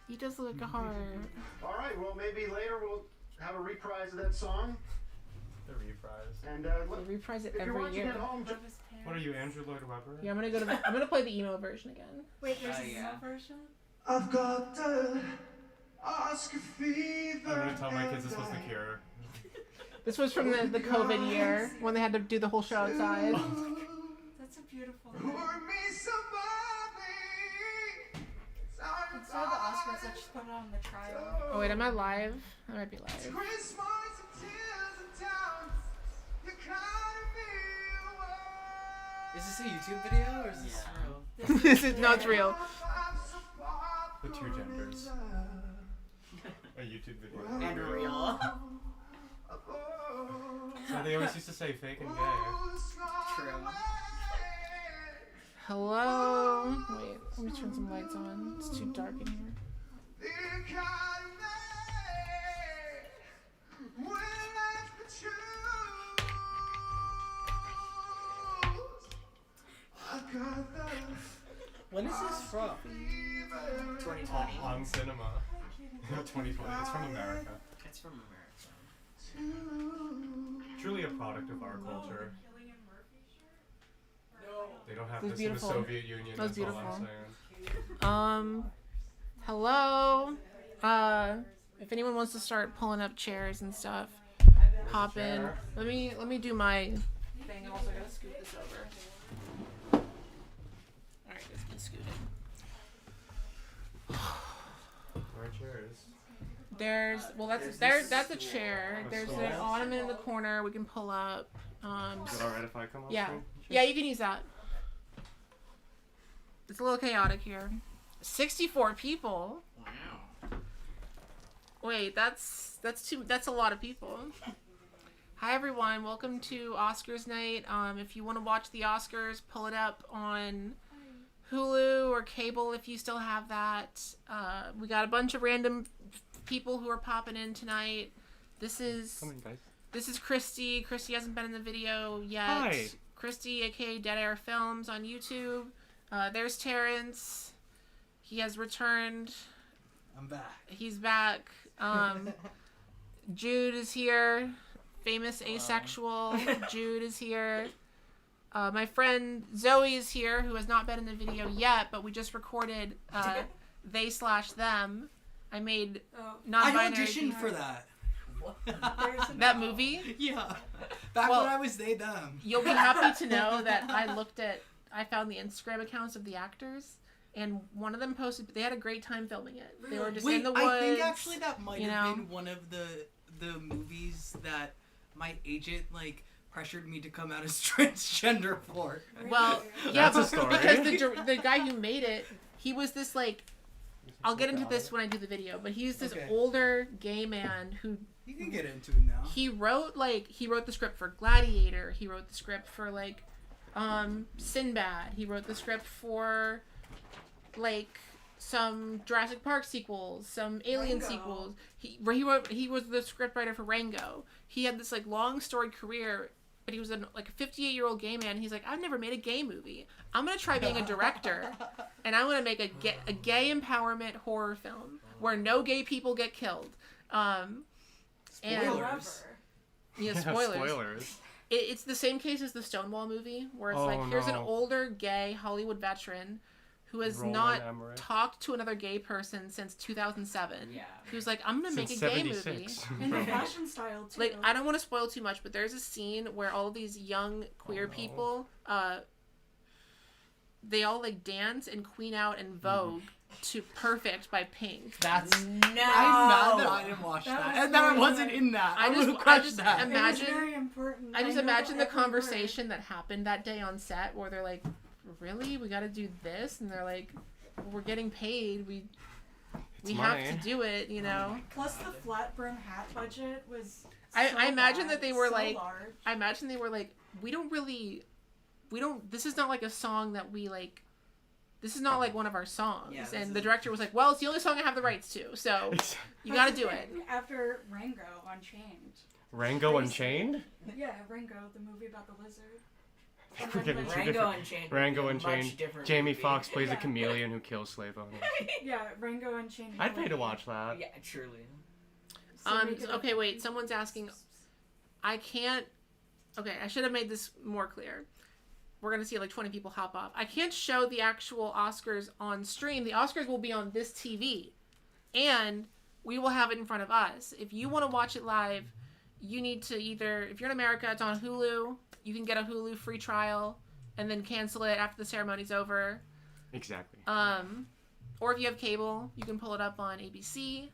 He does look hard. All right, well, maybe later we'll have a reprise of that song. The reprise. And They reprise it if you're every watching year. at home, What are you, Andrew Lloyd Webber? Yeah, I'm gonna play the emo version again. Wait, there's a emo version? I've got the Oscar fever. I'm gonna tell my kids this was The Cure. This was from the COVID year when they had to do the whole show outside. That's a beautiful Pour thing. me somebody. Instead of the Oscars, let's just put it on the trial. Oh wait, am I live? I might be live. Christmas and tears and downs. You gotta be away. Is this a YouTube video or is this real? This is no, it's real. The Two Genders. A YouTube video. And real. So they always used to say fake and gay. True. Hello. Wait, let me turn some lights on. It's too dark in here. When is this from? 2020. On cinema. 2020. It's from America. It's from America. Truly a product of our culture. They don't have It was this beautiful. in the Soviet Union. That was That's all I'm beautiful. saying. Hello. If anyone wants to start pulling up chairs and stuff, pop in. Let me do my thing. I'm also gonna scoot this over. Alright, it's been scooted. Where are chairs? That's a chair. There's an ottoman in the corner we can pull up. Is it alright if I come up? Yeah. Yeah, you can use that. It's a little chaotic here. 64 people. Wow. Wait, that's a lot of people. Hi everyone, welcome to Oscars night. If you want to watch the Oscars, pull it up on Hulu or cable if you still have that. We got a bunch of random people who are popping in tonight. This is Come in, guys. This is Christy. Christy hasn't been in the video yet. Hi. Christy, aka Dead Air Films on YouTube. There's Terrence. He has returned. I'm back. He's back. Jude is here. Famous asexual. Jude is here. My friend Zoe is here, who has not been in the video yet, but we just recorded They/Them. I made I non-binary auditioned people. for that. That movie? Yeah. Back Well, when I was them. You'll be happy to know that I found the Instagram accounts of the actors, and one of them posted, they had a great time filming it. They were just in the woods. I think actually that might you have know? been one of the movies that my agent pressured me to come out as transgender for. Well, yeah, That's a story. because the guy who made it, he was this I'll get into this when I do the video, but he's this Okay. older gay man who You can get into it now. he wrote the script for Gladiator. He wrote the script for Sinbad. He wrote the script for some Jurassic Park sequels, some Alien Rango. sequels. He was the scriptwriter for Rango. He had this long storied career, but he was a 58-year-old gay man. He's like, I've never made a gay movie. I'm gonna try being a director, and I'm gonna make a gay empowerment horror film where no gay people get killed. Spoilers. Yeah, Yeah, spoilers. spoilers. It's the same case as the Stonewall movie, where it's Oh, here's an no. older gay Hollywood veteran who has Roland not Emmerich. talked to another gay person since 2007. Yeah. Who's like, I'm gonna Since make a gay movie. 76. And the fashion style, too. I don't want to spoil too much, but there's a scene where all of these young queer no. people, they all dance and queen out and Vogue to Perfect by Pink. That's. No. I'm mad that I didn't watch That that, was and that I very wasn't good. in that. I I just- would have I crushed just that. am- It was imagine- very important. I just know imagine the every word. conversation that happened that day on set where they're like, really? We got to do this? And they're like, we're getting paid. We It's have money. to do it, you know? Plus, the flat brim hat budget was. I imagine that they were so like- large. I imagine they were like, this is not a song that we this is not one of our songs. Yeah, this and the is- director was like, well, it's the only song I have the rights to, so you got to do it. After Rango Unchained. Rango Unchained? Yeah, Rango, the movie about the lizard. And We're then, getting like, two Rango different. Unchained. Rango Much Unchained. different Jamie movie. Foxx plays a Yeah. chameleon who kills slave owners. Yeah, Rango Unchained. I'd pay to Melody. watch that. Yeah, truly. So make it Okay, wait. Someone's asking. I can't. Okay, I should have made this more clear. We're gonna see like 20 people hop off. I can't show the actual Oscars on stream. The Oscars will be on this TV, and we will have it in front of us. If you want to watch it live, you need to either, if you're in America, it's on Hulu. You can get a Hulu free trial, and then cancel it after the ceremony's over. Exactly. Or if you have cable, you can pull it up on ABC.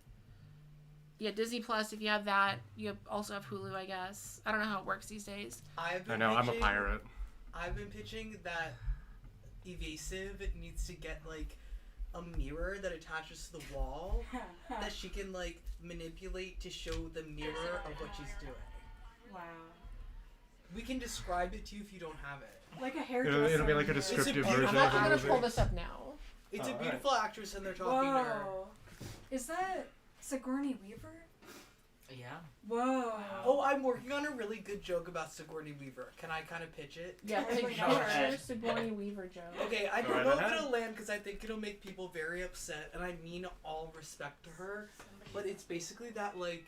Yeah, Disney Plus, if you have that. You also have Hulu, I guess. I don't know how it works these days. I've been I know, I'm a pitching- pirate. I've been pitching that Evasive needs to get like a mirror that attaches to the wall that she can like manipulate to show the mirror of what she's doing. Wow. We can describe it to you if you don't have it. Like a hairdresser. It'll be like a mirror. descriptive beautiful- version I'm of the gonna movie. pull this up now. It's a Alright. beautiful actress and they're talking to her. Whoa. Is that Sigourney Weaver? Yeah. Whoa. Oh, I'm working on a really good joke about Sigourney Weaver. Can I kind of pitch it? Yeah, Oh my picture God. Sigourney Weaver joke. Okay, I Go don't right know if ahead. it'll land because I think it'll make people very upset, and I mean all respect to her. But it's basically that, like,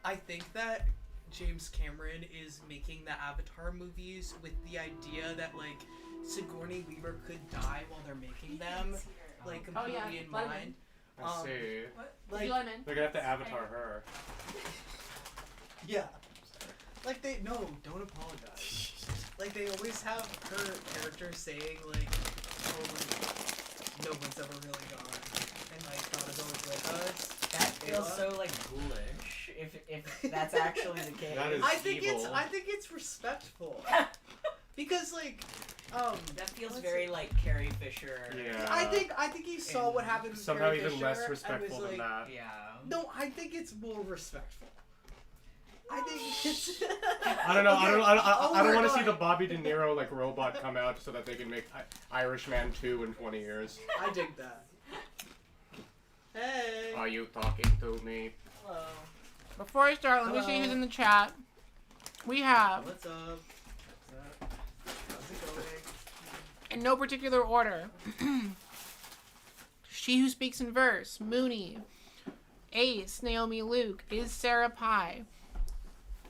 I think that James Cameron is making the Avatar movies with the idea that, like, Sigourney Weaver could die while they're making them, like, Oh, completely yeah, in let him mind. I see. Did Like, you let him in? They're gonna have to avatar her. yeah. Like, don't apologize. Like, they always have her character saying, like, oh, like, no one's ever really gone. And, like, God is always with us. That feels Ayla. so like ghoulish. If that's actually the case. That is- I think evil. it's respectful. Because, like, That feels What's very it- like Carrie Fisher. Yeah. I think he saw And what happened with Somehow Carrie even Fisher less and respectful was than like, that. Yeah. No, I think it's more respectful. I think it's. I don't know. Okay. I don't we're want to see going. the Bobby De Niro like robot come out so that they can make Irishman 2 in 20 years. I dig that. Hey. Are you talking to me? Hello. Before I start, let me see Hello. who's in the chat. We have, What's up? How's it going? in no particular order, She Who Speaks in Verse, Mooney, Ace, Naomi Luke, Is Sarah Pie.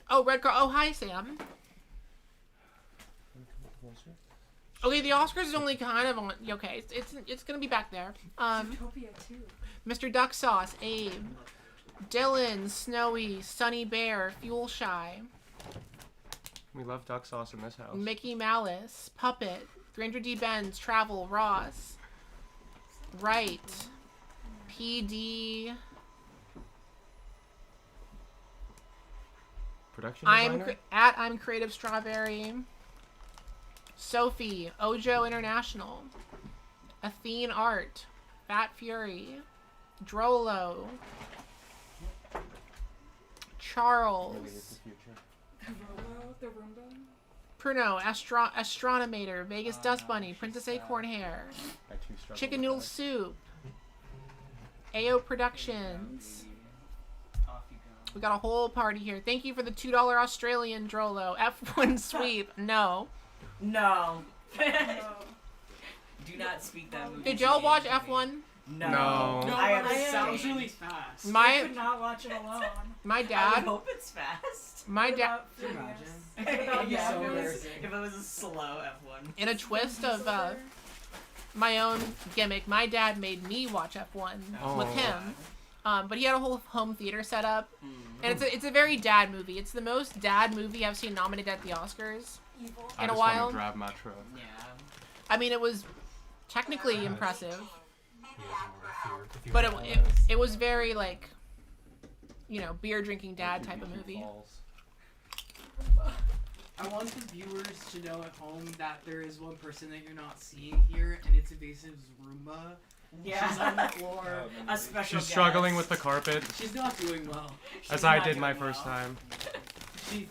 Oh, Red Car. Oh, hi, Sam. Okay, the Oscars is only kind of on. Okay, it's gonna be back there. Utopia 2. Mr. Duck Sauce, Abe, Dylan, Snowy, Sunny Bear, Fuel Shy, We love duck sauce in this house. Mickey Malice, Puppet, 300D Benz, Travel, Ross, Wright, PD, Production I'm designer? I'm Creative Strawberry, Sophie, Ojo International, Athene Art, Fat Fury, Drolo, Charles, Really is the future. The Roomba. Pruno, Astronomator, Vegas Dust Bunny, Princess Acorn Hair, I too struggle Chicken with Noodle that. Soup, AO Productions. Off you go. We got a whole party here. Thank you for the $2 Australian Drolo. F1 sweep. No. No. No. Do not speak that movie. Did to y'all me. watch F1? No. No. No, I am but it sounds saying- really fast. I My could not watch it alone. my I would dad, hope it's fast. my dad, Without Furious. Without Yeah, so if, it was, embarrassing. if it was a slow F1. in a twist of my own gimmick, my dad made me watch F1 with Oh. him. But he had a whole home theater set up, Mm. and it's a very dad movie. It's the most dad movie I've seen nominated at the Oscars. Evil. I in a just while. want to grab my truck. Yeah. I mean, it was technically impressive, He has more if you but have it was very like, you know, beer drinking dad type of movie. Balls. I want the viewers to know at home that there is one person that you're not seeing here, and it's Evasive's Roomba. She's on the Yeah. floor. A special She's struggling guest. with the carpet, She's not doing well. She's as I not did my doing first well. time. She,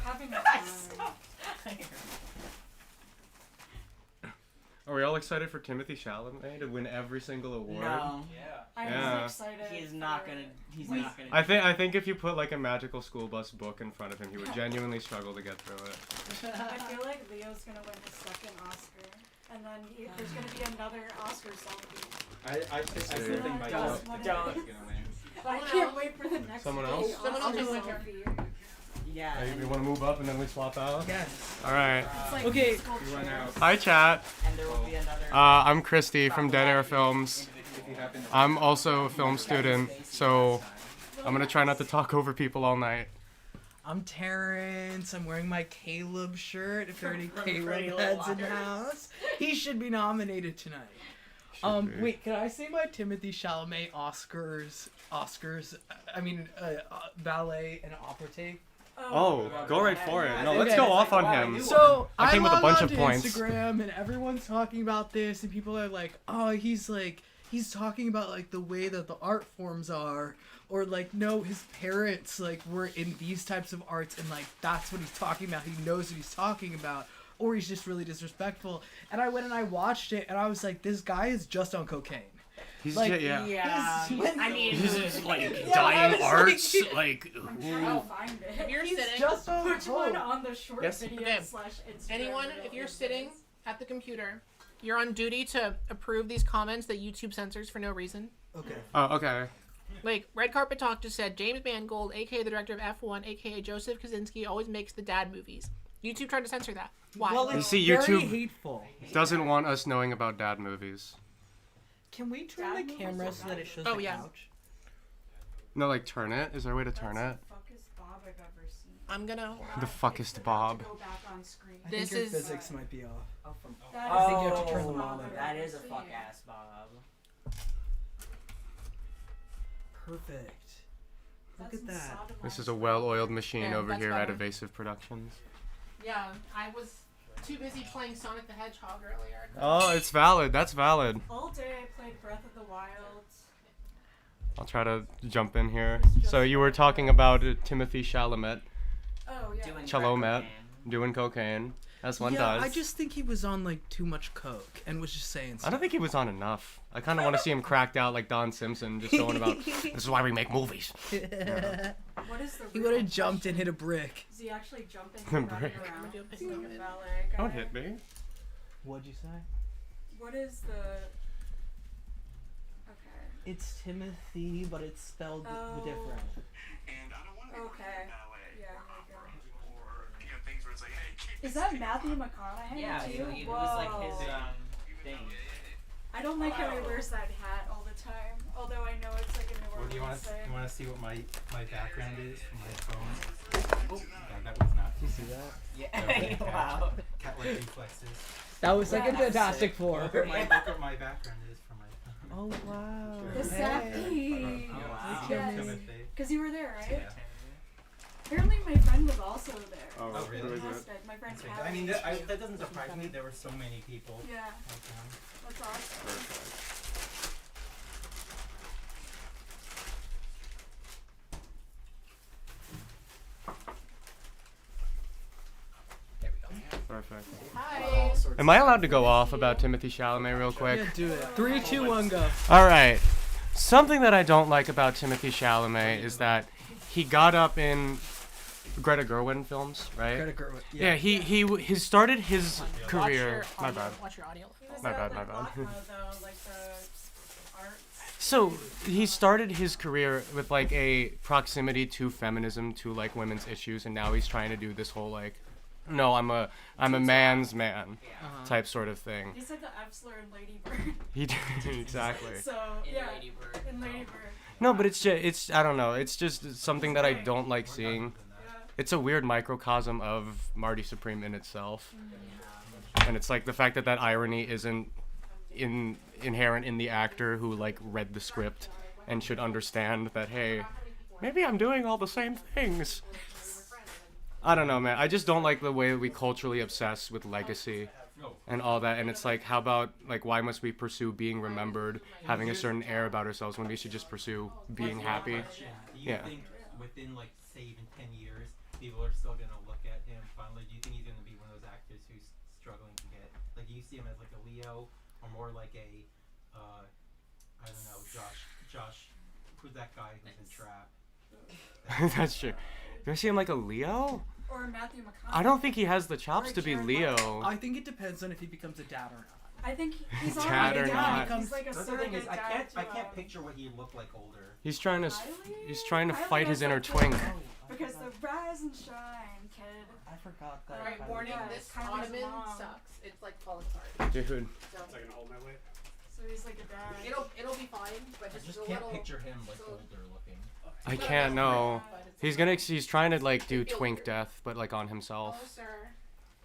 Having a I time. stopped. Are we all excited for Timothy Chalamet to win every single award? No. I'm Yeah. excited. He is not gonna. He's not gonna. I think if you put like a Magical School Bus book in front of him, he would genuinely struggle to get through it. I feel like Leo's gonna win his second Oscar, and then there's gonna be another Oscar zombie. I still think Michael Don't. is gonna win. I can't wait for the next. Someone big else? Someone else Oscar is zombie. Yeah. You want to move up and then we swap out? Yes. All right. It's like Okay. musical You run chairs. out. Hi, chat. And there will be another. I'm Christy from Dead Air Films. If you happen to I'm also a film student, so I'm gonna try not to talk over people all night. I'm Terrence. I'm wearing my Caleb shirt. If there are any From Pretty Caleb Little heads in the Liars. house, he should be nominated tonight. Should be. Wait, can I say my Timothy Chalamet ballet and opera take? Oh, go right for it. No, let's Okay. go off on Wow, him. you So I came with a log bunch onto of points. Instagram and everyone's talking about this, and people are like, "Oh, he's talking about like the way that the art forms are, or like no, his parents like were in these types of arts, and like that's what he's talking about. He knows what he's talking about." Or he's just really disrespectful. And I went and I watched it, and I was like, "This guy is just on cocaine." He's Like, yeah. Yeah. I mean, like dying arts, like. I'm trying to find If it. you're He's sitting, just on Which one coke. on the short Yes. video Okay. / Instagram? anyone, reel if you're is sitting this? at the computer, you're on duty to approve these comments that YouTube censors for no reason. Okay. Oh, okay. Like, Red Carpet Talk just said, James Mangold, aka the director of F1, aka Joseph Kaczynski, always makes the dad movies. YouTube tried to censor that. Why? Well, You it's see, very YouTube- hateful. Doesn't want us knowing about dad movies. Can we turn Dad the movies camera or so that it shows Oh, the yeah. couch? No, like turn it. Is there a way to turn it? That's the fuckest Bob I've ever seen. I'm gonna... The fuck is the Bob? Go back on screen. I This think your is- physics might be off. Oh, from. That I is think you the have to turn fuckest them Bob on. I've That ever is a seen. fuck ass Bob. Perfect. Look That's at that. sodomized This is a well-oiled machine Yeah, over that's here at better. Evasive Productions. Yeah, I was too busy playing Sonic the Hedgehog earlier. Oh, it's valid. That's valid. All day I played Breath of the Wild. I'll try to jump in here. So you were talking about Timothy Chalamet Oh yeah. Doing Chalamet. crack doing cocaine, as one yeah, does. I just think he was on like too much coke and was just saying I stuff. don't think he was on enough. I kind of want to see him cracked out like Don Simpson, just going about, this is why we make movies. What is the? He real would have jumped question? and hit a brick. Does he actually jump in A and running brick. around? I'm gonna do a Like big a moment. ballet guy? Don't hit me. What'd you say? What is the? Okay. It's Timothy, but it's spelled Oh. different. Okay. Yeah. Here we go. Things where it's like, hey, keep Is that Matthew McConaughey Yeah, too? it was like his Whoa. thing. I don't like how he wears that hat all the time. Although I know it's like a New Well, do you want Orleans to thing. see what my background is for my phone? Yeah, that was not. You see that? Yeah. Wow. Cat like reflexes. That was like Yeah, a that was Fantastic sick. Four. Look what my background is for my phone. Oh wow. The Sappy. Oh, wow. Yes. Timothy. Because you were there, right? Yeah. Apparently my friend was also there. Oh, Oh, really? Fantastic. My friend Okay. Callie. I mean, that doesn't surprise me. There were so many people. Yeah, Like, that's awesome. Perfect. Hi. Am I allowed to go off about Timothy Chalamet real quick? Yeah, do it. 3, 2, 1, go. All right. Something that I don't like about Timothy Chalamet is that he got up in Greta Gerwig films, right? Greta Gerwig. Yeah, he started his Watch career. your My audio- bad. Watch your audio. He was My at, bad, like, my bad. Lockmo, though, like the arts. So he started his career with like a proximity to feminism, to like women's issues, and now he's trying to do this whole like, no, I'm a man's man type sort of thing. He said the F slur in Lady Bird. He exactly. So In yeah, Lady Bird. in Lady Bird. No, but it's I don't know. It's just something that I don't like seeing. Yeah. It's a weird microcosm of Marty Supreme in itself, and it's like the fact that that irony isn't inherent in the actor who like read the script and should understand that, hey, maybe I'm doing all the same things. I don't know, man. I just don't like the way that we culturally obsess with legacy and all that. And it's like, how about, like, why must we pursue being remembered, having a certain air about ourselves when we should just pursue being happy? Do you Yeah. think within, like, say even 10 years, people are still gonna look at him fondly? Do you think he's gonna be one of those actors who's struggling to get, like, you you see him as like a Leo or more like a, I don't know, Josh, who's that guy who's in Trap? That's true. Do I see him like a Leo? Or Matthew McConaughey. I don't think he has the chops Or to be Jared Leo. I think it depends on if he becomes a dad or not. I think he's Dad already or dad. not. He's like a That's the thing is, surrogate I dad to, can't picture what he looked like older. He's trying to Kylie? he's trying to Kylie fight his has inner that twink. thing. Because the rise and shine, kid. I forgot that. Alright, Kylie- warning, Yeah, this Kylie's ottoman mom. sucks. It's like falling apart. Dude, So It's like an hold my way. So he's like a dad. it'll be fine, but I just just a can't little. picture him like so- older looking. I can't know. But it's He's trying to like do Feel twink weird. death, but like on Oh, himself. sir.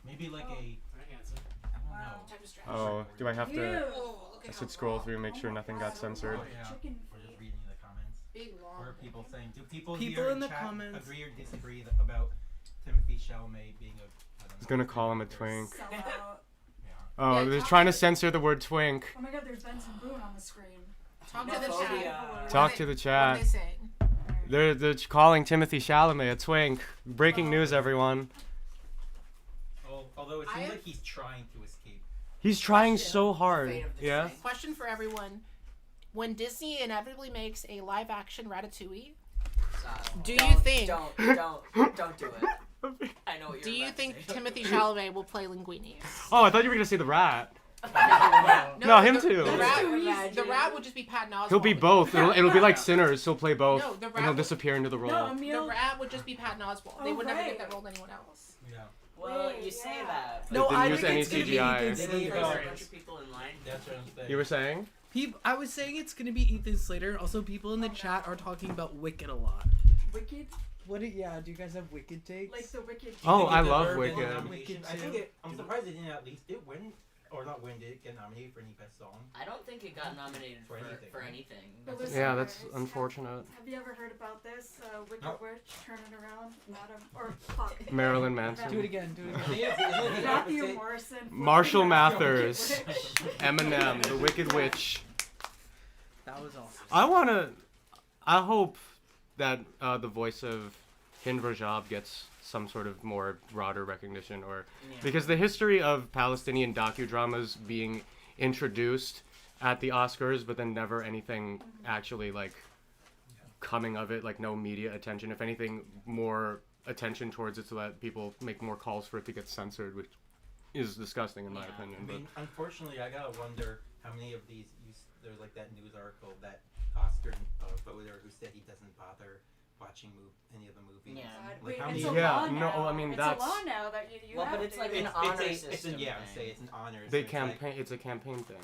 Maybe like Oh. a, Very handsome. I don't Wow. know. I'm just Oh, do I have Ew. to? Oh, look I at should how scroll long. through, make sure nothing got censored. Oh, yeah. Chicken We're just feet. reading the comments. Big long. What are people saying? Do people People here in the chat comments- agree or disagree about Timothy Chalamet being a? I don't know, He's gonna call him a twink. Sell out. Yeah. Oh, Yeah, they're talk trying to to- censor the word twink. Oh my god, there's Benson Boone on the screen. Talk to the Homophobia. chat. Talk to the What are chat. they saying? They're calling Timothy Chalamet a twink. Breaking news, everyone. Oh, although it I seems have- like he's trying to escape. He's trying Question. so hard. Fate of the Yeah. twink. Question for everyone: when Disney inevitably makes a live-action Ratatouille, do you Don't- think? Don't do it. I know what you're Do you about to think say. Timothy Chalamet will play Linguini? Oh, I thought you were gonna say the rat. No, him the, too. The That's rat, the rat would just be Patton Oswalt. He'll be both. It'll be like Sinners. He'll play both, No, the and he'll rat- disappear into the role. No, The Emil. rat would just be Patton Oswalt. They Oh, would never right. give that role to anyone else. Yeah. Well, Wait, you say yeah. that. No, didn't I use think any it's gonna be CGI. Ethan They There's gave a Slater. bunch of people in line. That's what I'm saying. You were saying? I was saying it's gonna be Ethan Slater. Also, people in the chat are talking about Wicked a lot. Wicked? What? Yeah, do you guys have Wicked takes? Like the Wicked. Oh, I It love deserved Wicked. a nomination. Wicked I think too. I'm surprised it didn't at least win, or not win. Did it get nominated for any best song? I don't think it got nominated For for anything, for right? anything. Well, That's listen, Yeah, that's guys, unfortunate. Have you ever heard about this? Wicked No. Witch turning around? Madam. Or fuck. Marilyn do it Manson, again. Do it I again. think isn't it the Matthew opposite? Morrison. Marshall flipping around Mathers, Wicked Witch. Eminem, the Wicked Witch. That was awesome. I hope that the voice of Hind Rajab gets some sort of more broader recognition, or Yeah. because the history of Palestinian docudramas being introduced at the Oscars, but then never anything actually like coming of it, like no media attention. If anything, more attention towards it so that people make more calls for it to get censored, which is disgusting in my Yeah. opinion. I But mean, unfortunately, I gotta wonder how many of these. There's like that news article that Oscar voter who said he doesn't bother watching any of the movies. Yeah. Like Wait, how it's many? a Yeah, law no, now. I mean, it's that's- a law now that you Well, have but it's to. like an honor system It's yeah, thing. say it's an honor. so they it's like- campaign. It's a campaign thing.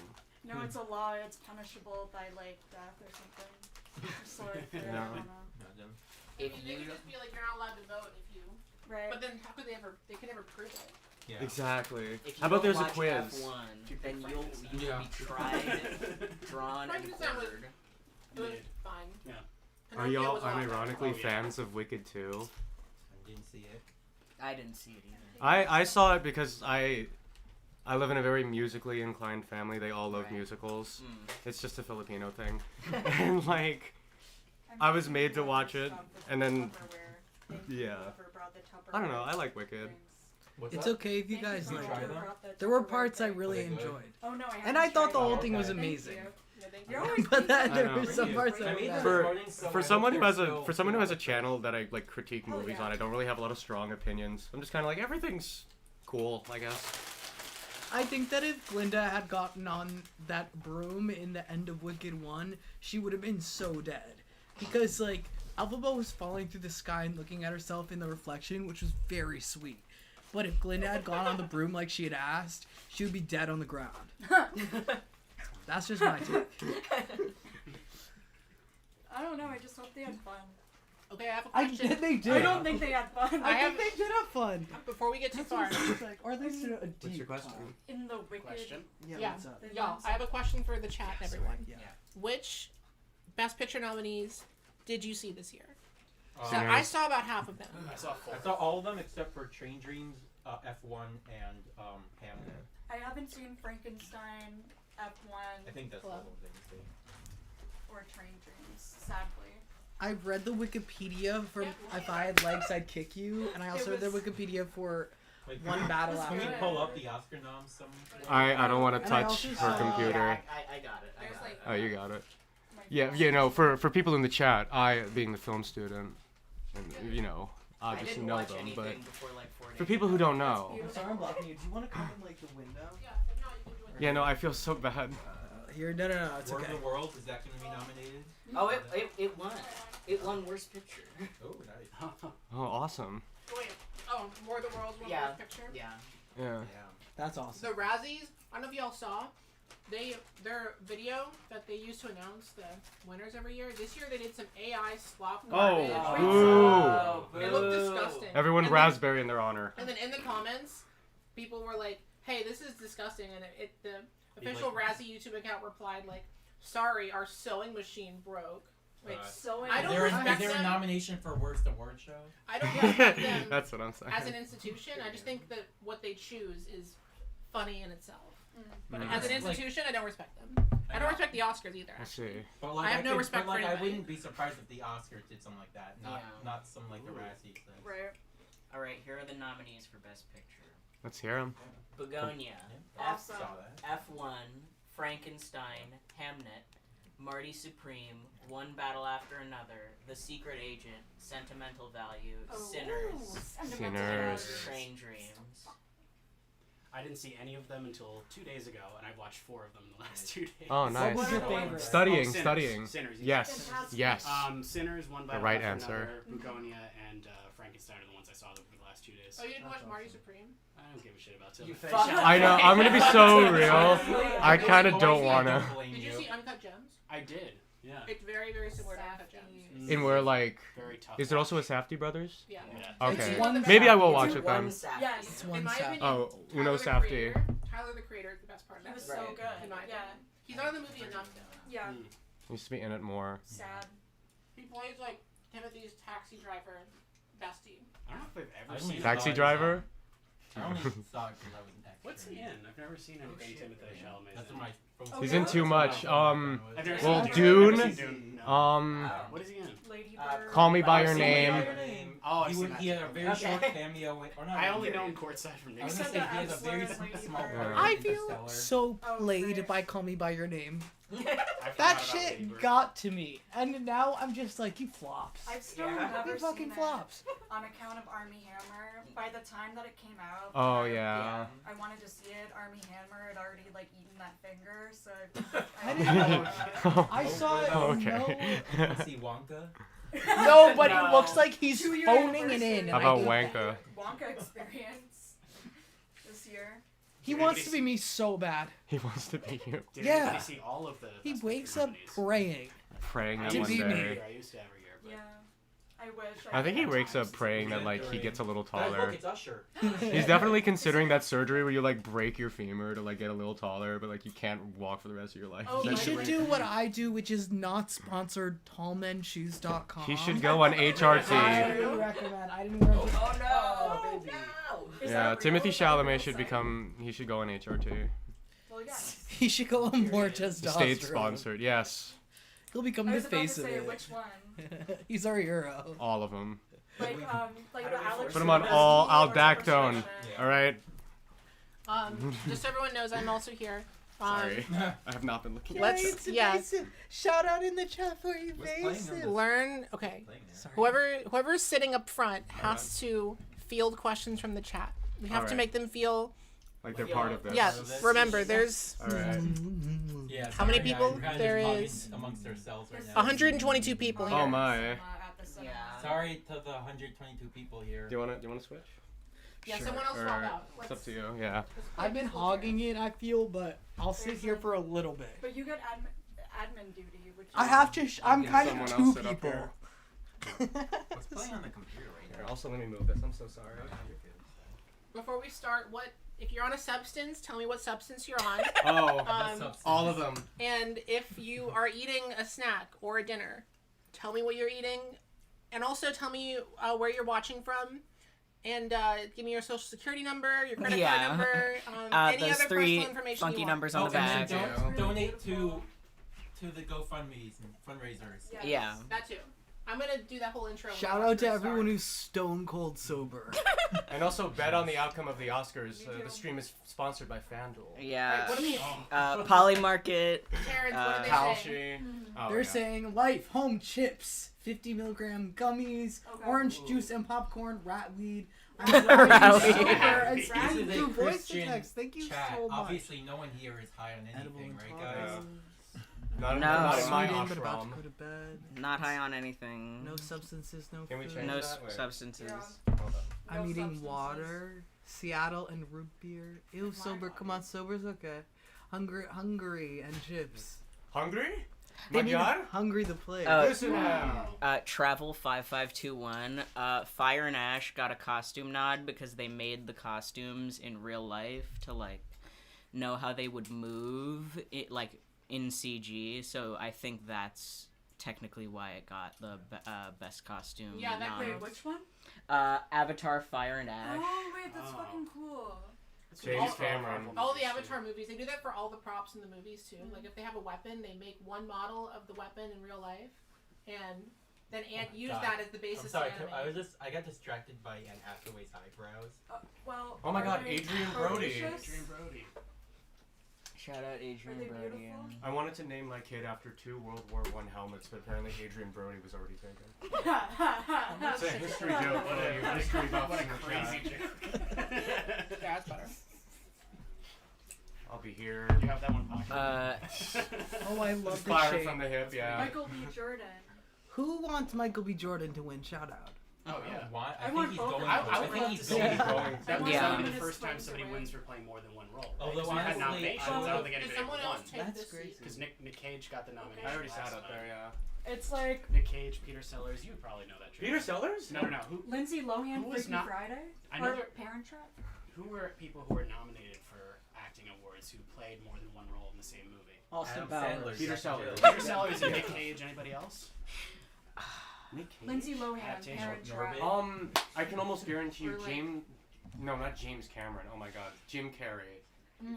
No, it's a law. It's punishable by like death or something. So if No. I don't know. Imagine. If They you could just be like, you're not allowed to vote if you. Right. But then how could they ever? They could never prove it. Yeah. Exactly. if you How about don't there's a watch quiz? F1, then you Yeah. will be tried, drawn, and Frankenstein was- quartered. It was Yeah. fine. Yeah. Are Pinocchio y'all was a lot better. unironically Oh, yeah. fans of Wicked too? I didn't see it. I didn't see it either. I saw it because I live in a very musically inclined family. They all love Right. musicals. Mm. It's just a Filipino thing. And like I was made to watch it, and then yeah. I don't know, I like Wicked. What's It's that? okay if you guys you liked try it. them? There were parts I Were really they good? enjoyed. Oh no, I haven't And I thought the tried whole it. thing was Thank amazing. you. Yeah, thank you. You're always But then I there know. were some parts I that made were this bad. For- recording, so For I someone hope who has they're a still- for someone who has a channel that I like critique Oh, movies yeah. on, I don't really have a lot of strong opinions. I'm just kind of like everything's cool, I guess. I think that if Glinda had gotten on that broom in the end of Wicked 1, she would have been so dead. Because, like, Elphaba was falling through the sky and looking at herself in the reflection, which was very sweet. But if Glinda had gone on the broom like she had asked, she would be dead on the ground. That's just my take. I don't know. I just hope they had fun. Okay, I have a question. They did. I don't think they had fun. I have- they did have fun. Before we get too far, Or at least a deep What's your question? In the Wicked. Question. Yeah. what's up? the y'all, ones I have a question for the chat and everyone. Yeah. Which Best Picture nominees did you see this year? So Sinners. I saw about half of them. I saw four. I saw all of them except for Train Dreams, F1, and Hamilton. I haven't seen Frankenstein, F1, I think that's Hello. all of them. or Train Dreams. Sadly. I've read the Wikipedia for If I Had Legs, I'd Kick You, and I also read the was- Wikipedia for Wait, One battle Can we after. pull up the Oscar noms? Some. I don't want to And I touch also her saw- computer. I got it. I There's got like- it. Oh, you got it. My Yeah, God. you know, for people in the chat, I being the film student, and you know, I obviously didn't know watch them, anything but before like 4 days. for people who don't know, I'm sorry I'm blocking you. Do you want to come in like the window? Yeah, if not, you can do it. yeah, no, I feel so bad. Here, no, it's War okay. of the World, is that going to be nominated? Oh, it won. It won Worst Picture. Oh, nice. Oh, awesome. Wait. Oh, War of the Worlds won Yeah. Worst Picture. Yeah. Yeah. Yeah. That's awesome. The Razzies, I don't know if y'all saw, their video that they use to announce the winners every year. This year they did some AI slop Oh, garbage. boo. It looked disgusting. Everyone And raspberry in their honor. Then, and then in the comments, people were like, "Hey, this is disgusting," and the official Razzie YouTube account replied like, "Sorry, our sewing machine broke." Wait, Sewing. I don't Is there, respect is there a them. nomination for worst award show? I don't respect them That's what I'm saying. as an institution. I just think that what they choose is funny in itself. But Mm. as an It's like- institution, I don't respect them. I don't respect the Oscars either. I Actually. see. But like, I have no respect but like, for I anybody. wouldn't be surprised if the Oscars did something like that. Not Yeah. not some like the Razzies thing. Right. All right, here are the nominees for Best Picture: Let's hear him. Begonia, Awesome. Saw that. F1, Frankenstein, Hamnet, Marty Supreme, One Battle After Another, The Secret Agent, Sentimental Value, Oh, Sinners, Sinners. Train Dreams. I didn't see any of them until 2 days ago, and I've watched 4 of them in the last 2 days. Oh, nice. was your favorite? Studying, Sinners. studying. Sinners. Yes, Fantastic. yes. Sinners, One Battle right After answer. Another, Begonia, and Frankenstein are the ones I saw over the last 2 days. Oh, you didn't watch That's Marty awesome. Supreme? I don't give a shit about You Tilda. fuck. I know. I'm gonna be so real. I kind of don't wanna. blame Did you see Uncut Gems? I did. Yeah. It's very, very similar to Uncut Gems. In where like, Very tough. is it also a Safdie brothers? Yeah. Yeah. Okay. It's one Maybe I will It's watch it one then. Safdie. Yes. It's In one my side. opinion, Oh, Uno Tyler the Safdie. creator- Tyler the Creator is the best part of He was that. so Right. good. In my Yeah. opinion. He's not in the movie enough though. Yeah. Needs to be in it more. Sad. He plays like Timothy's taxi driver bestie. I don't know if I've I ever only seen saw Taxi it driver. I only saw it because I was an extra. What's he in? I've never seen anything Timothy Chalamet. That's what my. Oh, He's yeah? in too much. I've never Well, seen Dune, I've never seen Dune. No. Wow. What is he in? Lady Uh, Bird. Call Me by Your Call Me Name. by Your Name. Oh, I've he, seen would, that he had too. a very Okay. short cameo. Or not I even only very- know him courtside from I was Nixon. gonna say he has a Excellent very Lady small Bird. part. I in feel Interstellar. so Oh, played great. by Call Me by Your Name. I forgot That about Lady shit Bird. got to me, and now I'm just like, he flops. I've still Yeah. never He fucking seen flops. it on account of Army Hammer. By the time that it came out, Oh yeah. I wanted to see it. Army Hammer had already like eaten that finger, so I didn't know. I Oh, saw it. Oh, Oh, okay. Let's see Wonka. No, but No. it looks like he's 2-year phoning it in. anniversary. and How I about hate that. Wanka? Wonka experience this year. He Did wants anybody to be me so bad. He wants to be you. Did Yeah. anybody see all of the He Best wakes Picture up nominees? praying. Praying I that To used one be to me. day. every year. I used to every year. But Yeah, I wish. I think he had wakes time up to see praying it. that like he gets a little Guys, look, taller. it's Usher. He's definitely considering that surgery where you like break your femur to like get a little taller, but like you can't walk for the rest of your life. Oh, He my should God. do what I do, which is not sponsored tallmenshoes.com. He should go on I HRT. really recommend. I didn't recommend. Oh no! Oh, baby. Is Yeah, that Timothy real? Is that a real Chalamet should site? become. He should go on HRT. Well, yes. He should go on more testosterone. State sponsored. Yes, He'll become I the was about face to of say it. which one. He's our hero. all of them. Like the Alex. Put him on Trebek all or aldactone. Superstition. All right. Just so everyone knows, I'm also here. Sorry, I have not been looking. Let's- It's yeah. evasive. Shout out in the chat for What's playing on evasive. this? Learn. Okay. Playing there. Sorry. Whoever's sitting up front has to field questions from the chat. We have to Alright. make them feel. Like they're part of this. Yes. Remember, there's All right. Yeah, How many sorry, people? we're kind of There talking is amongst ourselves right now. 122 people here. Oh my. At the cinema. Yeah. Sorry to the 122 people here. Do you wanna switch? Yeah, Sure. someone else Or- swap out. It's up to you. Yeah. I've been hogging it, I feel, but I'll sit here for a little bit. But you get admin duty, which I is- have to. I'm Get kind someone of else two sit up people. What's playing on the computer right Here, now? also, let me move this. I'm so sorry. Before we start, if you're on a substance, tell me what substance you're on. Oh, all of them. And if you are eating a snack or a dinner, tell me what you're eating. And also tell me where you're watching from. And give me your social security number, your credit Yeah. card number, any Those other 3 personal information funky you want. numbers on the and back. then donate to the GoFundMe's and fundraisers. Yes. Yeah. That too. I'm gonna do that whole intro. when Shout the out to Oscars everyone start. who's stone cold sober. And also bet on the outcome of the Oscars. The stream is sponsored by FanDuel. Yeah. What do you mean? Polymarket. Terrence, what are they saying? Palshi. Oh, They're yeah. saying life, home chips, 50 milligram gummies, Okay. orange Ooh. juice and popcorn, rat weed. I'm glad Rat you're weed. sober and This speaking is a through voice to Christian text. Thank you chat. so much. Obviously, no one here is high on Edible anything, right, intolerance. guys? Not, No. not in my Sweden, but about to ashram. go to bed. Not high on anything. No substances, no Can we food. change No that? Wait. substances. Hold on. I'm No eating substances. water, Seattle and root beer. Ew, sober. Come on, sober's okay. Hungary and chips. Hungry? They need Magyar? Hungry the place. Listen, Travel 5521. Fire and Ash got a costume nod because they made the costumes in real life to like know how they would move it like in CG. So I think that's technically why it got the best costume. Yeah, that nod. Wait, which one? Avatar, Fire and Ash. Oh wait, that's fucking cool. James Cameron. All the Avatar movies, they do that for all the props in the movies too. Like if they have a weapon, they make one model of the weapon in real life, and then use God. that as the I'm basis sorry, to animate. I got distracted by Anne Hathaway's eyebrows. Well. Oh my are God, they Adrian Brody. ferocious? Adrian Brody. Shout out Adrian Are they Brody. beautiful? I wanted to name my kid after 2 World War I helmets, but apparently Adrian Brody was already taken. It's a history joke for you history buffs What a in the crazy chat. joke. Yeah, that's better. I'll be here. You have that one pocket. Oh, I love the Fire shape. from the hip, yeah. Michael B. Jordan. Who wants Michael B. Jordan to win? Shout out. Oh yeah. I I think want he's both going. of I them. I would think love he's to going see to that. going. That would Yeah. be the Feminist first time wins somebody away. wins for playing more than one role. Right? Although 'Cause we've had honestly, nominations. I I don't would- think Did anybody someone ever else won. take That's this crazy. seat? Because Nick Cage got the nomination. I already last sat up night. there, yeah. It's like Nick Cage, Peter Sellers. You would probably know that. Peter Sellers? No. Who Lindsay Lohan, Who was Freaky not- Friday, I know or there- Parent Trap. who were people who were nominated for acting awards who played more than one role in the same movie? Austin Adam Powers. Sandler, Peter Jack Sellers. Jill. Peter Sellers and Nick Cage. Anybody else? Nick Cage? Lindsay Lohan, Adaptation. Parent Norbit. Trap. I can almost guarantee you Or, like- James... No, not James Cameron. Oh my god. Jim Carrey.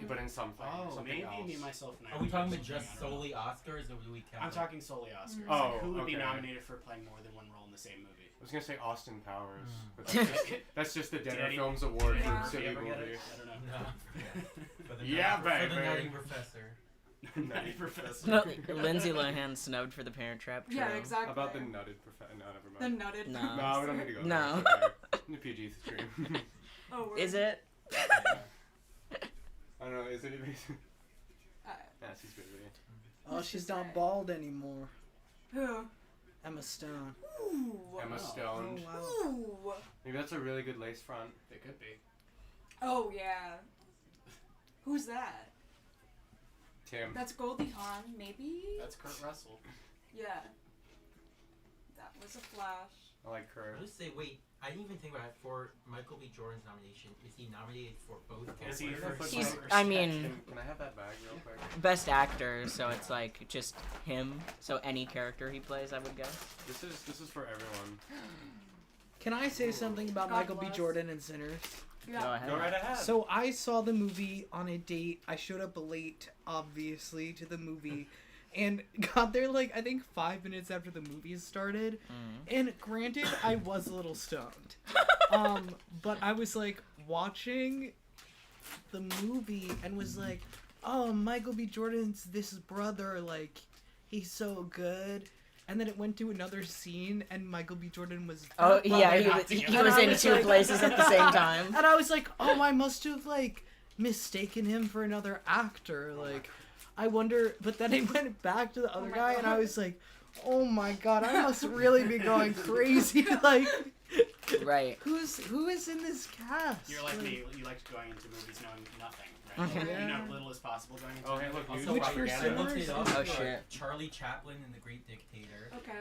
But in something. Oh, something maybe else. me, myself, and I. Are we would talking do about just something, I don't know. solely Oscars, or do we count? I'm talking solely Oscars. Oh, Like, who would be okay. nominated for playing more than one role in the same movie? I was gonna say Austin Powers, but Mm. that's just the Did Dinner any- Films Award Yeah. for Did silly you ever get movie. it? I don't know. No. For the Yeah, nutty- For the baby. Nutty Professor. Nutty Professor. No, Lindsay Lohan snubbed for the Parent Trap. Yeah, True. exactly. About the nutted no, never The mind. nutted. No. No, we don't need to go No. there. It's okay. PG stream. Oh, word. Is it? I don't know, is it even... Uh, Yeah, she's busy. Oh, she's not bald anymore. Who? Emma Stone. Ooh. Emma Oh, Stone. wow. Ooh. Maybe that's a really good lace front. They could be. Oh yeah. Who's that? Tim. That's Goldie Hawn, maybe? That's Kurt Russell. Yeah. That was a flash. I like Kurt. I'll just say, wait, I didn't even think about it. For Michael B. Jordan's nomination, is he nominated for both Is he categories? for He's- Smoke or I Sketch? mean- Can I have that bag real quick? Best actor, so it's like just him. So any character he plays, I would guess. This is for everyone. Can I say something about God Michael B. bless. Jordan and Sinners? Go Yeah. ahead. Go right ahead. So I saw the movie on a date. I showed up late, obviously, to the movie, and got there like I think 5 minutes after the movie started. And granted, I was a little stoned, but I was like watching the movie and was like, "Oh, Michael B. Jordan's this brother, like he's so good." And then it went to another scene, and Michael B. Jordan was. Oh that yeah, brother. he not was, he together. was And I in was two like- places at the same time. And I was like, oh, I must have like mistaken him for another actor. Like, I wonder. But then I went back to the other my guy, and I God. was like, oh my god, I must really be going crazy. Like, Right. who is in this cast? You're like me. You liked going into movies knowing nothing, right? Mhm. You know Yeah. little as possible going into Oh, hey, it. look, Also, news Which propaganda. I looked it up. Oh, shit. Charlie Chaplin in The Great Dictator. Okay.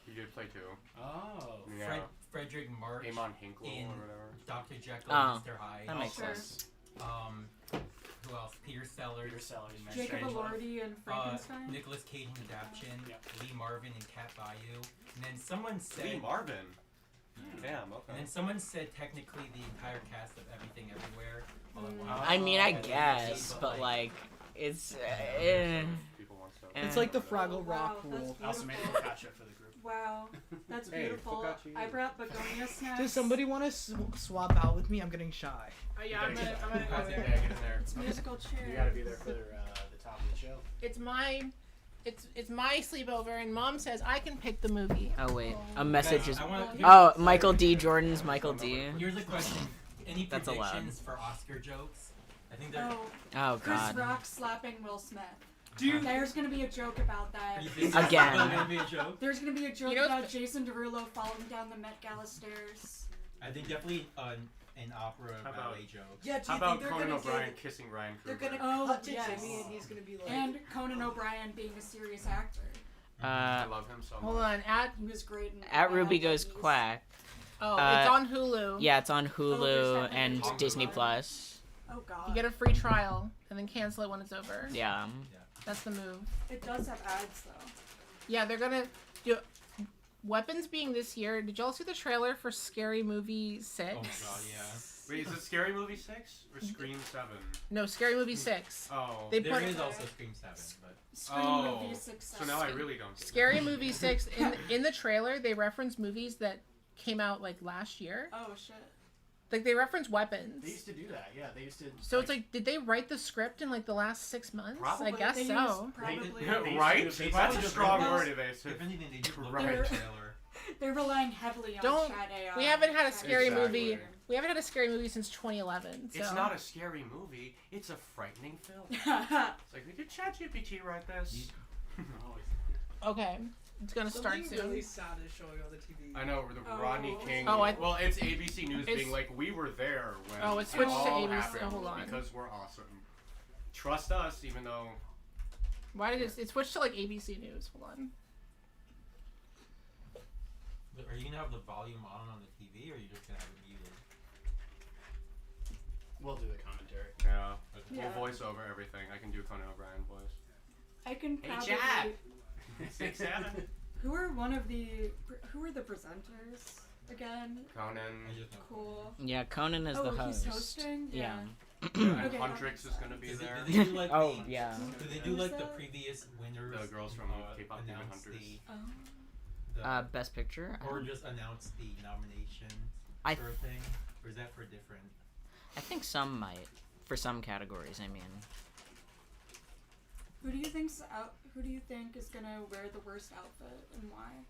You did play too. Oh. Yeah. Frederick March. Amon Hinkle in or whatever. Dr. Jekyll Oh, and Mr. Hyde. That makes Sure. sense. Who else? Peter Sellers. Peter Sellers. in Jacob Strangelove. Elordi and Frankenstein. Nicolas Cage in Adaption. Yep. Lee Marvin in Cat Bayou. And then someone said. Lee Marvin. Damn, okay. And then someone said technically the entire cast of Everything Everywhere. All at once. I mean, I And then guess, but like, it's. People want stuff. It's like the Eh. Fraggle Wow, Rock that's rule. I also made beautiful. focaccia for the group. Wow, that's Hey, beautiful. focaccia. I brought begonia snacks. Does somebody want to swap out with me? I'm getting shy. Yeah, I'm gonna go Yeah, there. get in there. It's musical chairs. You gotta be there for the top of the show. It's my sleepover, and Mom says I can pick the movie. Oh wait, a message is. I wanna- Oh, Michael D. Jordan's Michael D. Here's a question. Any That's allowed. predictions for Oscar jokes? I think they're. Oh, Oh Chris God. Rock slapping Will Smith. Dude, There's gonna be a joke about that. you think Again. that's gonna be a joke? There's gonna be a joke You know- about Jason Derulo falling down the Met Gala stairs. I think definitely an opera How about- ballet joke. Yeah, do How you about think they're Conan gonna O'Brien give, kissing Ryan they're Kruger? gonna Oh, cut to yes. Jimmy and he's gonna be like, And Conan O'Brien being a serious actor. I love him so much. Hold on, He was great in At Ruby Bad Goes Babies. Quack. it's Uh, on Hulu. Yeah, it's on there's Hulu that and movie. Disney Plus. Oh god. You get a free trial and then cancel it when it's over. Yeah. That's the move. It does have ads though. Yeah, they're gonna do weapons being this year. Did y'all see the trailer for Scary Movie 6? Oh my god, yeah. Wait, is it Scary Movie 6 or Scream 7? No, Scary Movie 6. Oh. They There put is also Scream 7, but Scream Oh, movie success. so now I really don't. get Scary that. Movie 6 in the trailer they reference movies that came out like last year. Oh shit. Like they reference weapons. They used to do that. Yeah, they used to. So it's like, did they write the script in like the last 6 months? Probably. I guess They so. used probably. They Right? used to- they That's probably a just strong realized- word, evasive. if anything, they just look Right. at the trailer. They're relying heavily on Don't- chat AI. We haven't had a scary Exactly. movie. We haven't had a scary movie since 2011. So. It's not a scary movie. It's a frightening film. It's like, did ChatGPT write this? Okay, it's gonna start something soon. really sad is showing on the TV. I know, the Oh. Rodney King. Oh, well, it's ABC News It's- being like, we were there when Oh, it's it switched to all ABC. happened Hold on. because we're awesome. Trust us, even though Why did it switched to like ABC News? Hold on. Are you gonna have the volume on the TV, or are you just gonna have it muted? We'll do the commentary. yeah, Yeah. we'll voice over everything. I can do Conan O'Brien voice. I can Hey, probably. chat. 6-7. Who are the presenters again? Conan. I just know. Cool. Yeah, Conan is Oh, the he's host. hosting. Yeah. And Okay, that Huntrix makes is gonna be Is it- there. do they do like Oh, the, yeah. Do they do Who's like the that? previous winners? The girls from K-pop Demon announce Hunters. the Best Picture. I or don't- just announce the nomination I sort of thing, or is that for different? I think some might, for some categories. I mean, Who do you think is gonna wear the worst outfit and why?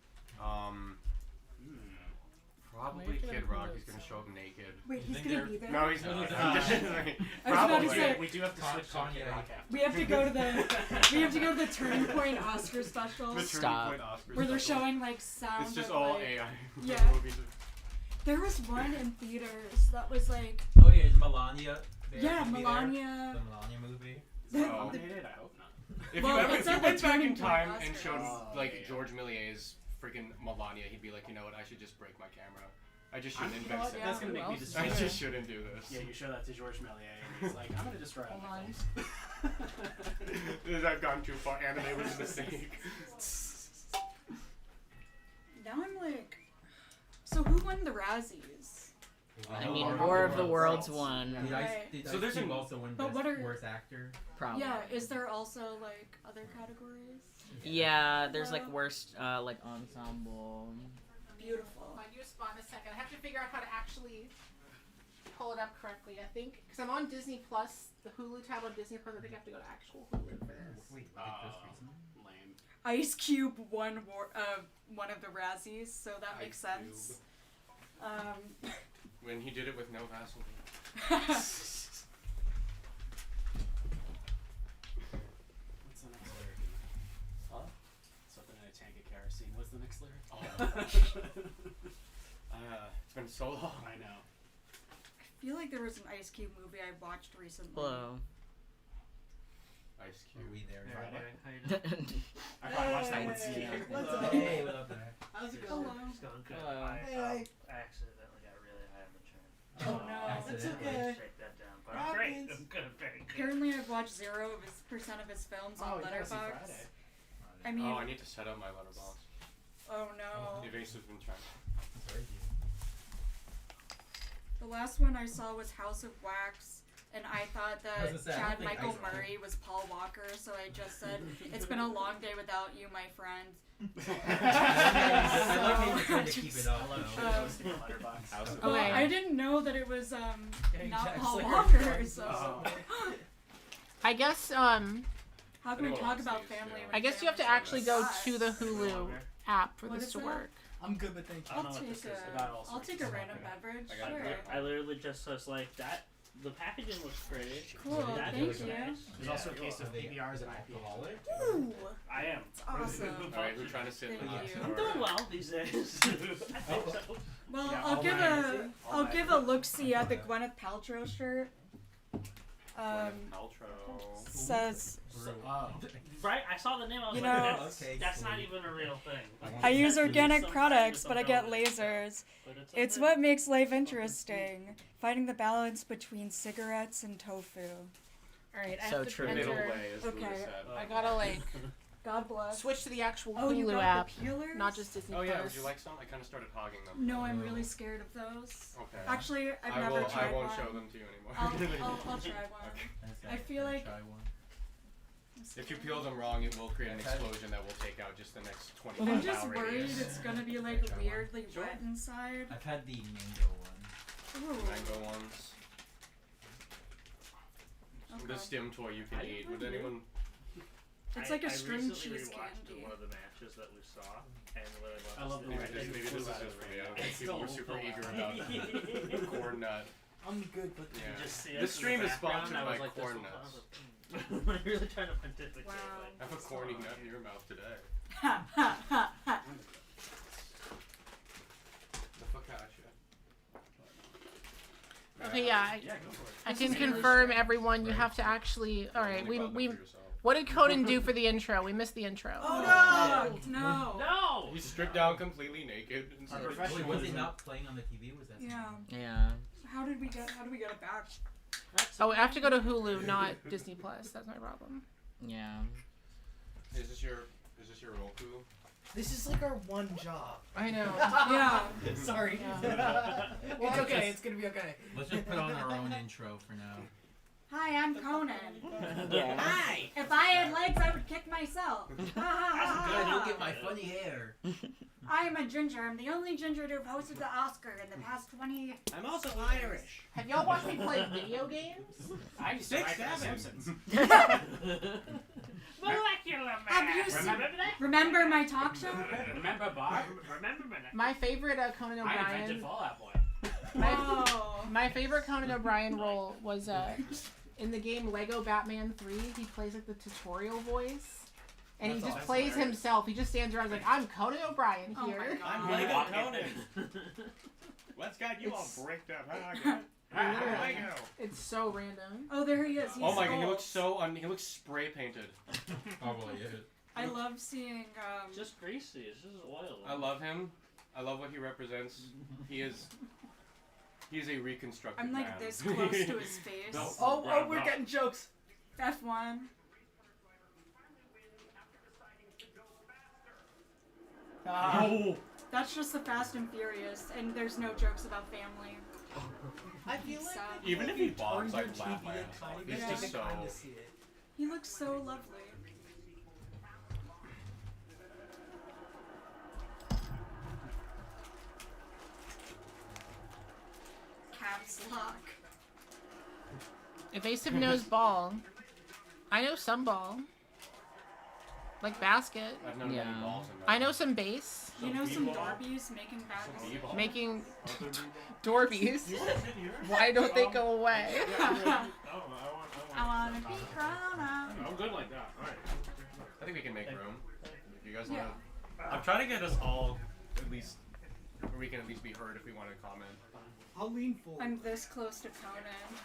Probably Wait for Kid them to Rock. load He's gonna some. show up naked. Wait, You he's think gonna they're- be there. No, he's not. I was about to Probably. say- We do have to switch to Kanye. Kid Rock after. We have to go to the Turning Point Oscar special The Stop. Turning Point Oscars where they're special. showing like sound. It's just of, all like, AI. Yeah. movies. There was one in theaters that was like, Oh yeah, is Melania? There yeah, gonna be there? Melania. The Melania movie. Oh. Nominated? I hope not. If Well, you ever it's if you at the went back Turning in Point time and Oscars. showed Oh, like yeah. George Millier's freaking Melania, he'd be like, you know what? I should just break my camera. I just I'm- shouldn't you know invent what? it. That's gonna make me Well, just. I just shouldn't do this. Yeah, you show that to George Méliès, and he's like, I'm gonna destroy all Hold my on. films. I've gone too far. Anime was a mistake. Now I'm like, so who won the Razzies? I mean, War of the Worlds won. Did Right. Did So there's Ice Cube an- also win But best what are- worst actor? Probably. Yeah, is there also like other categories? Yeah, there's like Well- worst like ensemble. Beautiful. Find you a spot in a second. I have to figure out how to actually pull it up correctly. I think because I'm on Disney Plus, the Hulu tab on Disney Plus. I think I have to go to actual Hulu for this. Wait, Lame. Ice Cube won one of the Razzies, so that makes Ice sense. When he did it with no Vaseline. What's the next lyric? Huh? Something in a tank of kerosene. What's the next lyric? Oh. It's been so long. I know. I feel like there was an Ice Cube movie I watched recently. Hello. Ice Are Cube. we there? I probably watched that one scene. Hey, what's Hello. up? Hey, what up there? How's it Hello. going? It's going good. Hello. Hey. I accidentally got really high on the train. Oh no. That's Accidentally. okay. Shake that down. But I'm great. Happens. I'm good. Very good. Apparently, I've watched 0% of his films Oh, on you gotta see Letterboxd. Friday. I mean, Oh, I need to set up my letterbox. oh no. Evasive's been trying. Sorry, dude. The last one I saw was House of Wax, and I thought I was that gonna say, I Chad don't think Michael Ice Cream- Murray was Paul Walker, so I just said, "It's been a long day without you, my friend." I like how you're trying to keep it I up. love though. posting on Letterboxd. House of Well, Okay. I didn't know that it was not Jack's Paul like, Walker, so Oh. I guess how can we Anyone talk on about stage, family? yeah. when I guess you have to family's actually so go sad? to the Hulu app for What this is to that? work. I'm good, but thank you. I don't know what this is. I got all I'll sorts take of a stuff. random beverage. I got Sure. it. I literally just was like that. The packaging looks great. Cool, That thank looks you. Nice. There's also a Yeah. case of Are they- PBRs is and it IPAs. alcoholic? Ooh, I am. it's awesome. Alright, we're trying to sit. Thank in you. I'm doing well these days. I think so. Well, Yeah, I'll all give night. a All I'll night. give a look see at the Gwyneth Paltrow shirt. Paltrow. Says Oh. Right? I saw the name. I was You like, know- that's not even a real thing. I use That's organic some products, kind but I of get something. lasers. But It's okay. what makes life interesting. Finding the balance between cigarettes and tofu. All right, I So have to true. Middle enter. way, as Okay. Lewis said. I gotta like God bless. switch to the actual Oh, you Hulu got app, the peelers? not just Disney Oh yeah, Plus. would you like some? I kind of started hogging them. No, I'm really scared of those. Okay. Actually, I've I never will. tried I won't one. show them to you anymore. I'll try one. Okay. I feel like If you peel them wrong, it will create an explosion that will take out just the next 25 I'm just hour worried radius. it's gonna be like weirdly wet inside. I've had the mango one. Ooh. Mango ones. The Okay. stim toy you can eat. Would anyone? It's like a string recently cheese rewatched candy. one of the matches that we saw, and what I love the Maybe way this, maybe this is just for me. I don't think people were super eager about corn nut. I'm good, but Yeah. You just see This us in stream the is background, sponsored I was by like, this corn will- nuts. I'm really trying to pontificate. Wow. Like, Have a corny nut in your mouth today. Ha ha ha ha. The focaccia. Okay, yeah, Yeah, go for it. I can This is really confirm strange. everyone. You Right. have to actually. All right, Only bought we. them for yourself. What did Conan do for the intro? We missed the intro. Oh no! No. no! He's stripped down completely naked. And Our started- professional- Was it not playing on the TV? Was that? Yeah. Yeah. How did we get it back? That's Oh, I have to go to Hulu, not Disney Plus. That's my problem. Yeah. Is this your Roku? This is like our one job. I know. Yeah. Sorry. Yeah. It's okay. It's gonna be okay. Let's just put on our own intro for now. Hi, I'm Conan. Yeah. Hi. If I had legs, I would kick myself. Good, you'll get my funny hair. I am a ginger. I'm the only ginger to have hosted the Oscar in the past 20. I'm also Irish. Have y'all watched me play video games? I used to Six, write for The seven. Simpsons. Molecular man! Have you seen- Remember that? Remember my talk show? Remember Bob? Remember that? My favorite Conan I invented O'Brien. Fallout Boy. Oh. My favorite Conan O'Brien role was in the game Lego Batman 3. He plays like the tutorial voice, and he That's just awesome. plays himself. He just stands around like, "I'm Conan O'Brien Oh here." my I'm god. Lego Walking. Conan. What's got you all bricked up? Literally. It's so random. Oh, there he is. He's Oh my god, he old. looks so he looks spray painted. Probably is. I love seeing. Just greasy. It's just oil. I love him. I love what he represents. He is a reconstructed I'm like man. this close to his face. No. Oh, we're getting jokes. F1. Oh! That's just the Fast and Furious, and there's no jokes about family. I feel like Sad. Even if he bombs, turned I'd your laugh TV my a ass tiny off. bit, He's I just could so. kinda see it. He looks so lovely. Caps lock. Evasive knows ball. I know some ball. Like basket. I've known Yeah. many balls in I know some base. You know some b-ball. Darbies making bad Some decisions? b-ball. Making Dorbies. Why don't they go away? I wanna be grown up. I'm good like that. Alright. I think we can make room. If you guys Yeah. want to. I'm trying to get us all at least, or we can at least be heard if we want to comment. I'll lean forward. I'm this close to Conan.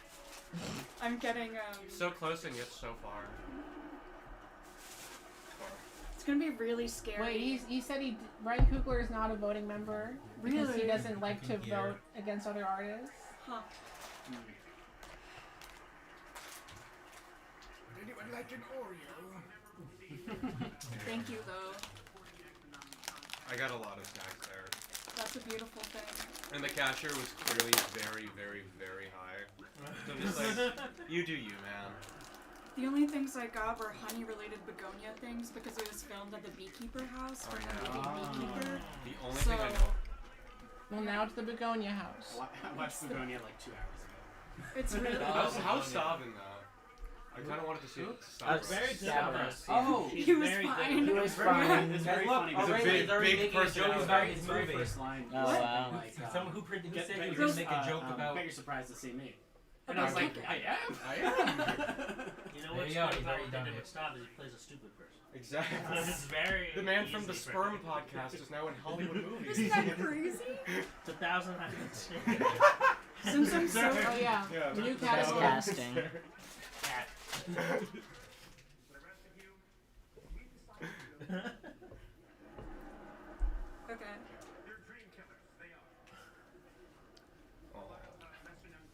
I'm getting So close and yet so far. it's gonna be really scary. Wait, he said Ryan Coogler is not a voting member because he Really? doesn't like to Computer. vote against other artists. Huh. Would anyone like an Oreo? Thank you though. I got a lot of snacks there. That's a beautiful thing. And the cashier was clearly very, very, very high. So just like, you do you, man. The only things I got were honey-related begonia things because it was filmed at the Beekeeper House for Beekeeper. The only So thing I know. Well, now it's the Begonia House. I watched Begonia like 2 hours ago. it's really How's Savin though? I kind of wanted to see Savin. Very Savin. glamorous. Oh, She's he was very fine. good. He was fine. It's very Look, funny. He's a already- big, he's already big making a joke personality. about His his very movie. first line. Oh, is wow. like, Someone who said he was bet going to make a joke I about. bet you're surprised to see me. About And I was like, Pumpkin. I am. I am. You know There what's you go, funny he's about already what done they did it. with Stav is he plays a stupid person. Exactly. It's very The man from the easy for Sperm him. podcast is now in Hollywood movies. Isn't that crazy? It's 1,000 times. Since I'm so Oh yeah, Yeah, new that's category. Casting. Cat. okay.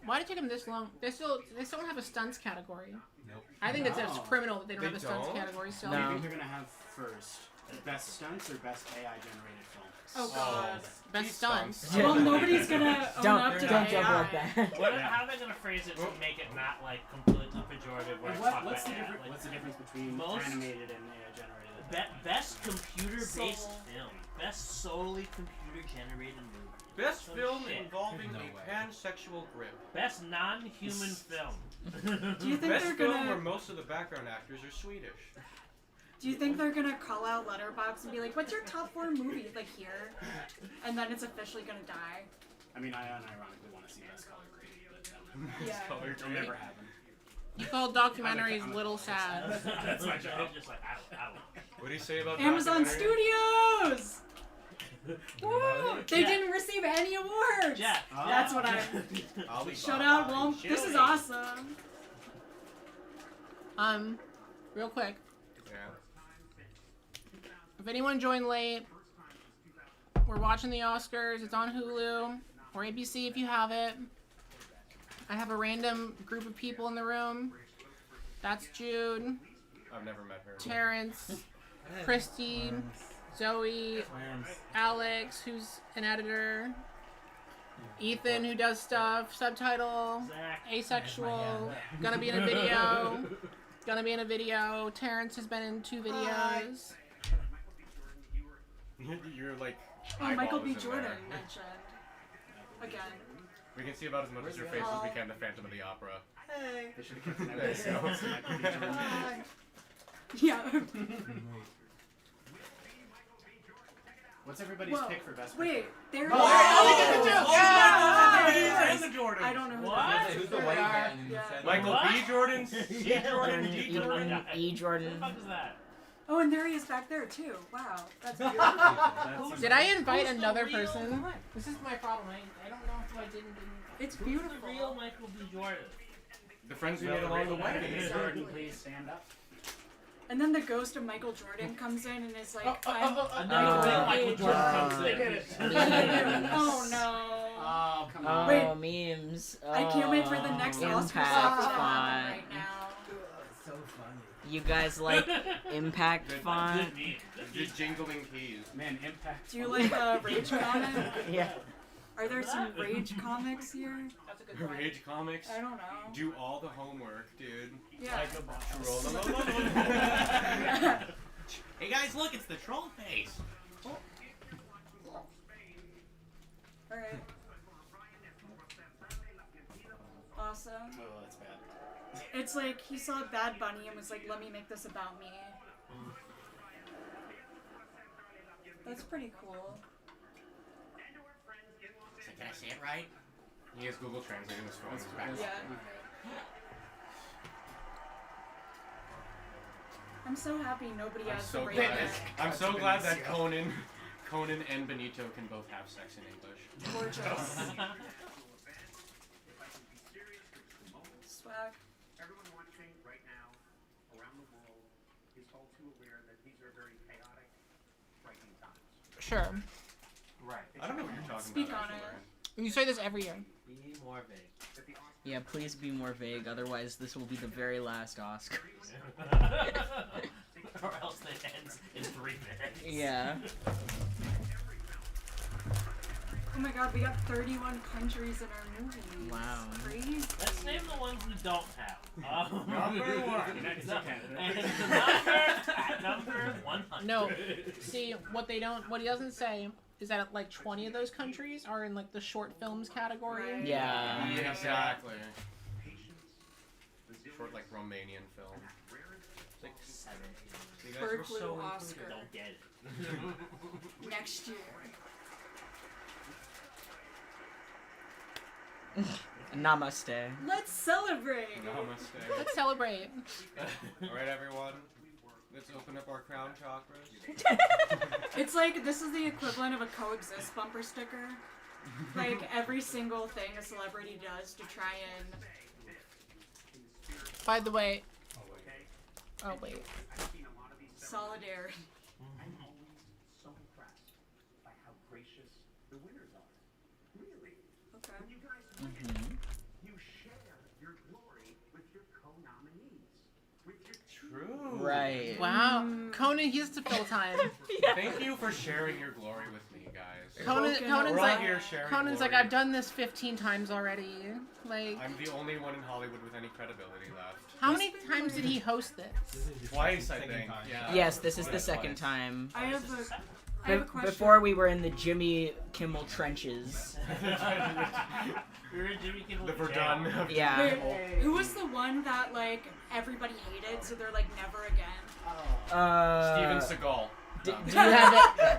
Why did it take them this long? They still don't have a stunts category. Nope. I think it's No. criminal that they don't They have a stunts don't? category still. What do you No. think they're gonna have first? Best stunts or best AI generated film? Oh god. Best stunts. Well, nobody's gonna own Don't- up to Don't the jump AI. like that. How are they gonna phrase it to make it not like completely pejorative? Where And it's talk what's the about difference? like, What's the difference between most- animated and AI generated? best computer-based Soul. film, best solely computer-generated movie, Best Some film shit. involving No a way. pansexual grip. best non-human film. Do you think Best they're film gonna? where most of the background actors are Swedish. Do you think they're gonna call out Letterboxd and be like, "What's your top 4 movies?" Like here, and then it's officially gonna die? I mean, I unironically want to see best color grade, but Yeah. Color it'll grade. never happen. You call documentaries Little Sad. That's my job. Just like ow. What do you say about Amazon documentary? Studios. Woo! They Yeah. didn't receive any awards. Yeah. That's what I. Alibaba Shut out, and Wal. This is Chili. awesome. Real quick. Yeah. If anyone joined late, we're watching the Oscars. It's on Hulu or ABC if you have it. I have a random group of people in the room. That's Jude, I've never met her. Terrence, Christy, Zoe, Clams. Alex, who's an editor, Ethan, who does stuff, subtitle, Zach. asexual, gonna be in a video. Terrence has been in 2 videos. You're like. Oh, eyeball Michael is B. in Jordan there. mentioned again. We can see about as much as your face as we can to Phantom of the Opera. Hey. They should have kept an There you go. evidence. Hi. Yeah. What's everybody's Whoa. pick for best? Wait, there's. Oh, look at the joke! Yeah. And the Jordans. I don't know who What? that is. Who's the white guy? And Yeah. said, Michael What? B. Jordan, C. Jordan, D. Jordan, Jordan. E. Jordan. What the fuck is that? Oh, and there he is back there too. Wow, that's beautiful. That's Did I invite Who's the another real- person? This is my problem. I don't know if I didn't. It's Who's the beautiful. real Michael B. Jordan? The friends we made along the way. Exactly. Jordan, please stand up. And then the ghost of Michael Jordan comes in and is like, Another real Michael Jordan comes in. Oh no. Oh, come Oh, on. Wait. memes. I can't wait for the next Oscar Impact stuff to font. happen right now. so funny. You guys like Impact font? Good meme. Just jingling keys. Man, Impact. Do you like Rage comic? Yeah. Are there some Rage comics here? That's a good one. Rage comics. I don't know. Do all the homework, dude. Yeah. Like a boss. Troll. Hey guys, look, it's the troll face. Alright. Awesome. Oh, that's bad. It's like he saw Bad Bunny and was like, let me make this about me. That's pretty cool. Can I say it right? He has Google Translate in his phone. He's back. Yeah. I'm so happy nobody I'm has so the glad. right I'm so glad that Conan and Benito can both have sex in English. Gorgeous. Swag. Everyone watching right now around the world is all too aware that these are very chaotic, frightening times. Sure. Right. I don't know what you're talking Speak about. on actually, it. Ryan. You say this every year. Be more vague. Yeah, please be more vague, otherwise this will be the very last Oscar. Or else it ends in 3 minutes. Yeah. Oh my god, we got 31 countries in our movies. Wow. Crazy. Let's name the ones we don't have. Number one. And United States of Canada. at number 100. No. See, what he doesn't say is that like 20 of those countries are in like the short films category. Right. Yeah. Exactly. Short like Romanian film. It's like 7. You guys Bird were flu so Oscar. Don't get it. Next year. Namaste. Let's celebrate! Namaste. Let's celebrate. Alright, everyone. Let's open up our crown chakras. It's like, this is the equivalent of a coexist bumper sticker. Like, every single thing a celebrity does to try and... By the way. Oh wait. Solidarity. I'm always so impressed by how gracious the winners are. Really. Okay. When you guys win, you share your glory with your co-nominees. With your True. Right. Wow. Conan, he has to fill time. Thank you for sharing your glory with me, guys. Conan's We're all like, here sharing Conan's like, glory. I've done this 15 times already. Like, I'm the only one in Hollywood with any credibility left. how many times did he host this? Twice, I Second think. time. Yeah. Yes, this is the Yeah, second twice. time. I have a question. Before we were in the Jimmy Kimmel trenches. We were in Jimmy Kimmel The jail. Verdun of Yeah. Wait, who was the one that, like, everybody hated, so they're like, never again? Steven Seagal.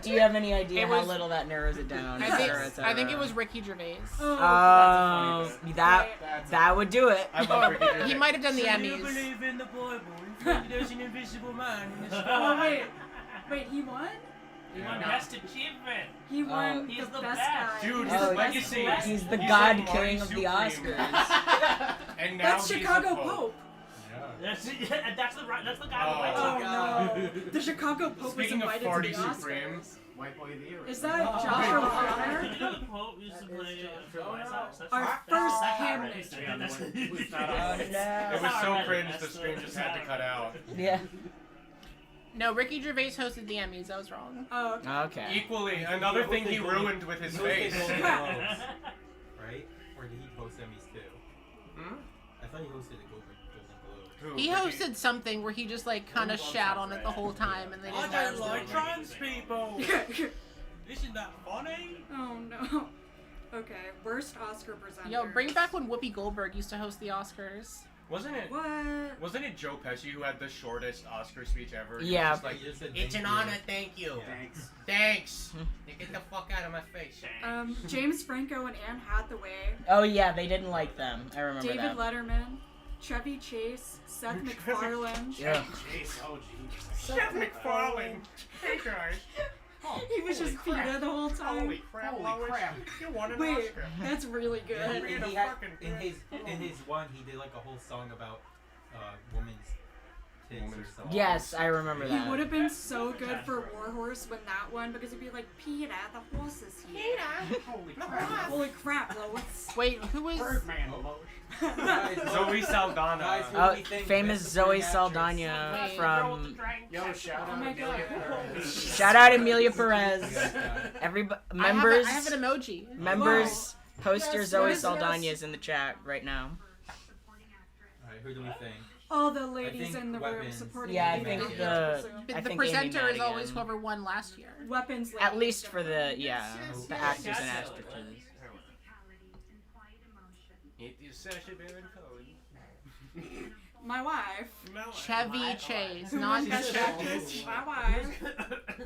Do you have any idea It how was- little that narrows it down? I et cetera, et think cetera? it was Ricky Gervais. Oh, that would do it. I love Ricky Gervais. He might have done the Do you Emmys. believe in the Bible? There's an invisible man in the oh wait, he won? He won Best Achievement. He won He's the the best best. guy. Dude, He's his the best legacy. guy. He's the He's God like King Marty of the Supreme. Oscars. And now That's he's Chicago the Pope. Pope. That's the guy Oh. who Oh went no. The Chicago Pope Speaking was of invited Farty to the Oscars. Supreme. White boy of the year. Is that Joshua O'Connor? You know the Pope used to play for the White Sox? That's Our that's first not Hamlet. right. Yeah, That's- the one who's not on it. It was so cringe the screen just had to cut out. Yeah. No, Ricky Gervais hosted the Emmys. I was wrong. Oh, okay. Okay. Equally, another thing he ruined with his face. Golden Globes, right? Or did he host Emmys too? Hmm? I thought he hosted the Golden Globe. Who? He hosted something where he just like kind of shat on it the whole time, and they didn't have trans people. Isn't that funny? Oh no. Okay, worst Oscar presenter. Yo, bring back when Whoopi Goldberg used to host the Oscars. Wasn't it? What? Wasn't it Joe Pesci who had the shortest Oscar speech ever? He was Yeah. just like, He just said it's thank an you. honor, thank you. Thanks. Thanks. Get the fuck out of my face. James Franco and Anne Hathaway, Oh yeah, they didn't like them. I remember David that. Letterman, Chevy Chase, Seth MacFarlane. Yeah. Chase, oh jeez. Seth MacFarlane. Hey guys. He was just PETA the whole time. Holy crap, Holy Lois. crap. You won an Wait, Oscar. that's really good. And You're the he had- fucking in his one, he did like a whole song about women's tits or something. Yes, I remember He that. would have been so good for Warhorse when that one, because he'd be like, PETA, the horse is here. Holy crap. Holy crap, Lois. Wait, who was? Birdman, Lois. Guys, Zoe Saldana. Guys, who Oh, do we think famous best Zoe supporting Saldana Wait, from. Yo, shout Oh out my Amelia God. Perez. Shout out Amelia Perez. Everybody, members, I have an emoji. members, post your Yes, Zoe yes, Saldana's in the chat right now. Alright, who do we think? All the ladies think in the room Weapons. supporting Yeah, I Amy think Madigan, the- I presume. I The think presenter Amy is always Madigan. whoever won last year. Weapons ladies. At least for the the actors and Yes. actresses. It is Sacha Baron Cohen. My wife. Chevy Chase, Who not won Best Chevy. Actress? My wife.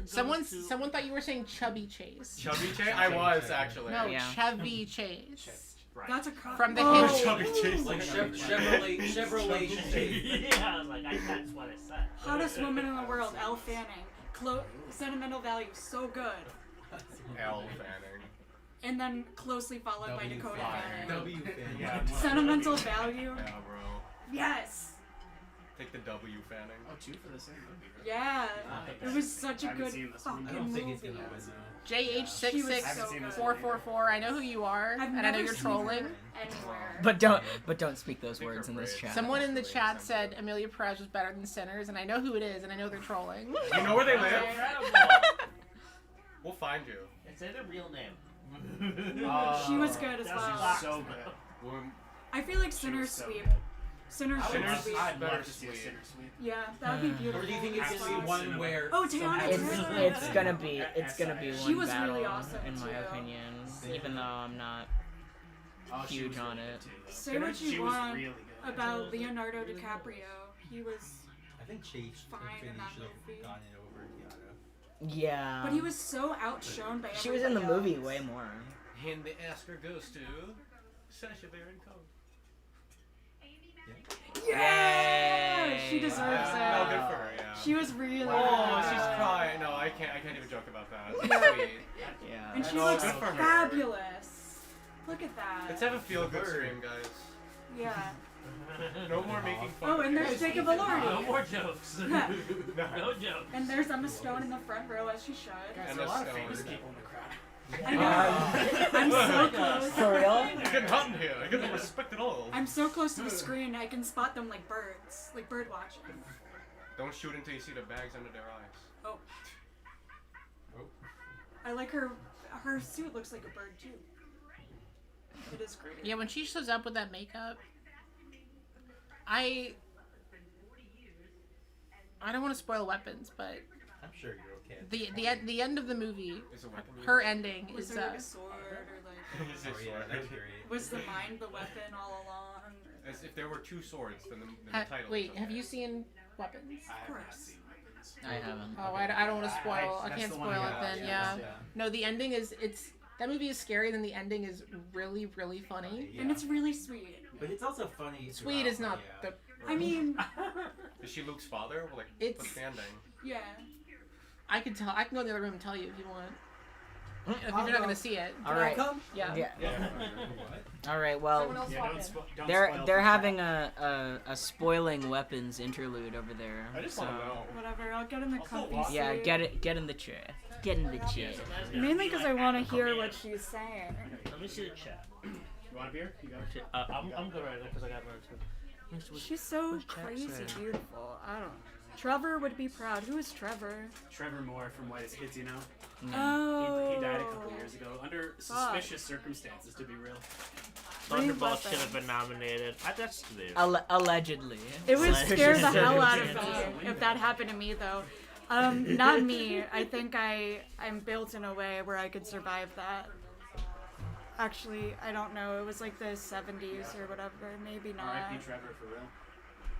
Someone thought you were saying Chubby Chase. Chubby Chase? I was actually. No, Yeah. Chevy Chase. That's a From the oh. hit Chubby Chase. Like Chevrolet Chase. Yeah, I was like, that's what I said. Hottest woman in the world, Elle Fanning. Sentimental value, so good. Elle Fanning. And then closely followed by Dakota Fanning. W fan. Yeah, Sentimental value. Yeah, bro. Yes. Take the W, Fanning. Oh, 2 for the same movie. Yeah. It was such a I haven't good seen this fucking one. I don't think movie. he's gonna win though. She was so good. JH66444. I know who you are, I've and I know never you're seen trolling. her anywhere. But don't speak those words in this chat. Someone in the chat said Amelia Perez was better than Sinners, and I know who it is, and I know they're trolling. You know where they live? Incredible. We'll find you. Say their real name. She was good as That well. was so good. I feel like She Sinner's was so Sweep. good. Sinner's Sinners, Sweep. I'd better love to see a sweep. Sinner's Sweep. Yeah, that would be beautiful. Or do you think it's gonna be Absolutely. one where Oh, Teyana It's Taylor. it's gonna be She one was battle really awesome, in my too. opinion, even though I'm not Oh, she huge was on really it. good too, though. Say what She you was want really good. about Leonardo DiCaprio. He was, I think Chase Fine in that should movie. have gotten it over Tiana. Yeah. but he was so outshone by She was in the everybody movie else. way more. And the Oscar goes to Sacha Baron Cohen. Yeah, she Yay. deserves No, it. good for her. Yeah. She was really Oh, good. she's crying. No, I can't even joke about that. Yeah. That's sweet. Yeah. And she No, looks good for her. fabulous. Look at that. Let's have a feel-good stream, guys. Yeah. No more making fun. Oh, of and there's kids. Jacob No Elordi. more jokes. Yeah. No jokes. And there's Emma Stone in the front row as she should. Guys, And there are a lot of Stone. famous people in the crowd. I know. I'm so close. For real? I get hot in here. I get the respect at all. I'm so close to the screen, I can spot them like birds, like bird watching. Don't shoot until you see the bags under their eyes. Oh. Oh. I like her. Her suit looks like a bird too. It is great. Yeah, when she shows up with that makeup, I don't want to spoil Weapons, but I'm sure you're okay. the end of the movie, Is a weapon. her ending Was is there like a sword or like Oh yeah, that's great. was the mind the weapon all along? As if there were two swords, then the Ha- title. wait, is have okay. you seen Weapons? I have not course. seen Weapons. I haven't. Oh, I don't want to spoil. I That's can't the one spoil I it got, then. yeah. Yeah. No, the ending is that movie is scary. Then the ending is really really funny. And it's really sweet. But it's also funny. Sweet is not yeah. the. I mean, Is she Luke's father? Or like, It's- what's the ending? yeah. I could tell. I can go in the other room and tell you if you want. If I'll you're not go. gonna see it. All right. Come? Yeah. Yeah. What? All right. Someone Well, else Yeah, walk don't, in. don't they're spoil they're for having a spoiling weapons interlude over there. I just so, want to know. Whatever. I'll get in the Also comfy walk- seat. Yeah, get in the chair. Get in the chair. Mainly because I want to hear what she's saying. Let me see the chat. You want a beer? You got it? I'm good right now because I got one too. She's so what's Jack crazy saying? beautiful. I don't. Trevor would be proud. Who is Trevor? Trevor Moore from White as Kids, you know? Oh. He died a couple years ago under suspicious circumstances, to be real. Thunderbolt should have been nominated. That's clear. Allegedly. It would scare the hell out of Circumstances. me if that happened to me, though. Not me. I think I'm built in a way where I could survive that. Actually, I don't know. It was like the 70s or whatever. Maybe not. R.I.P. Trevor, for real.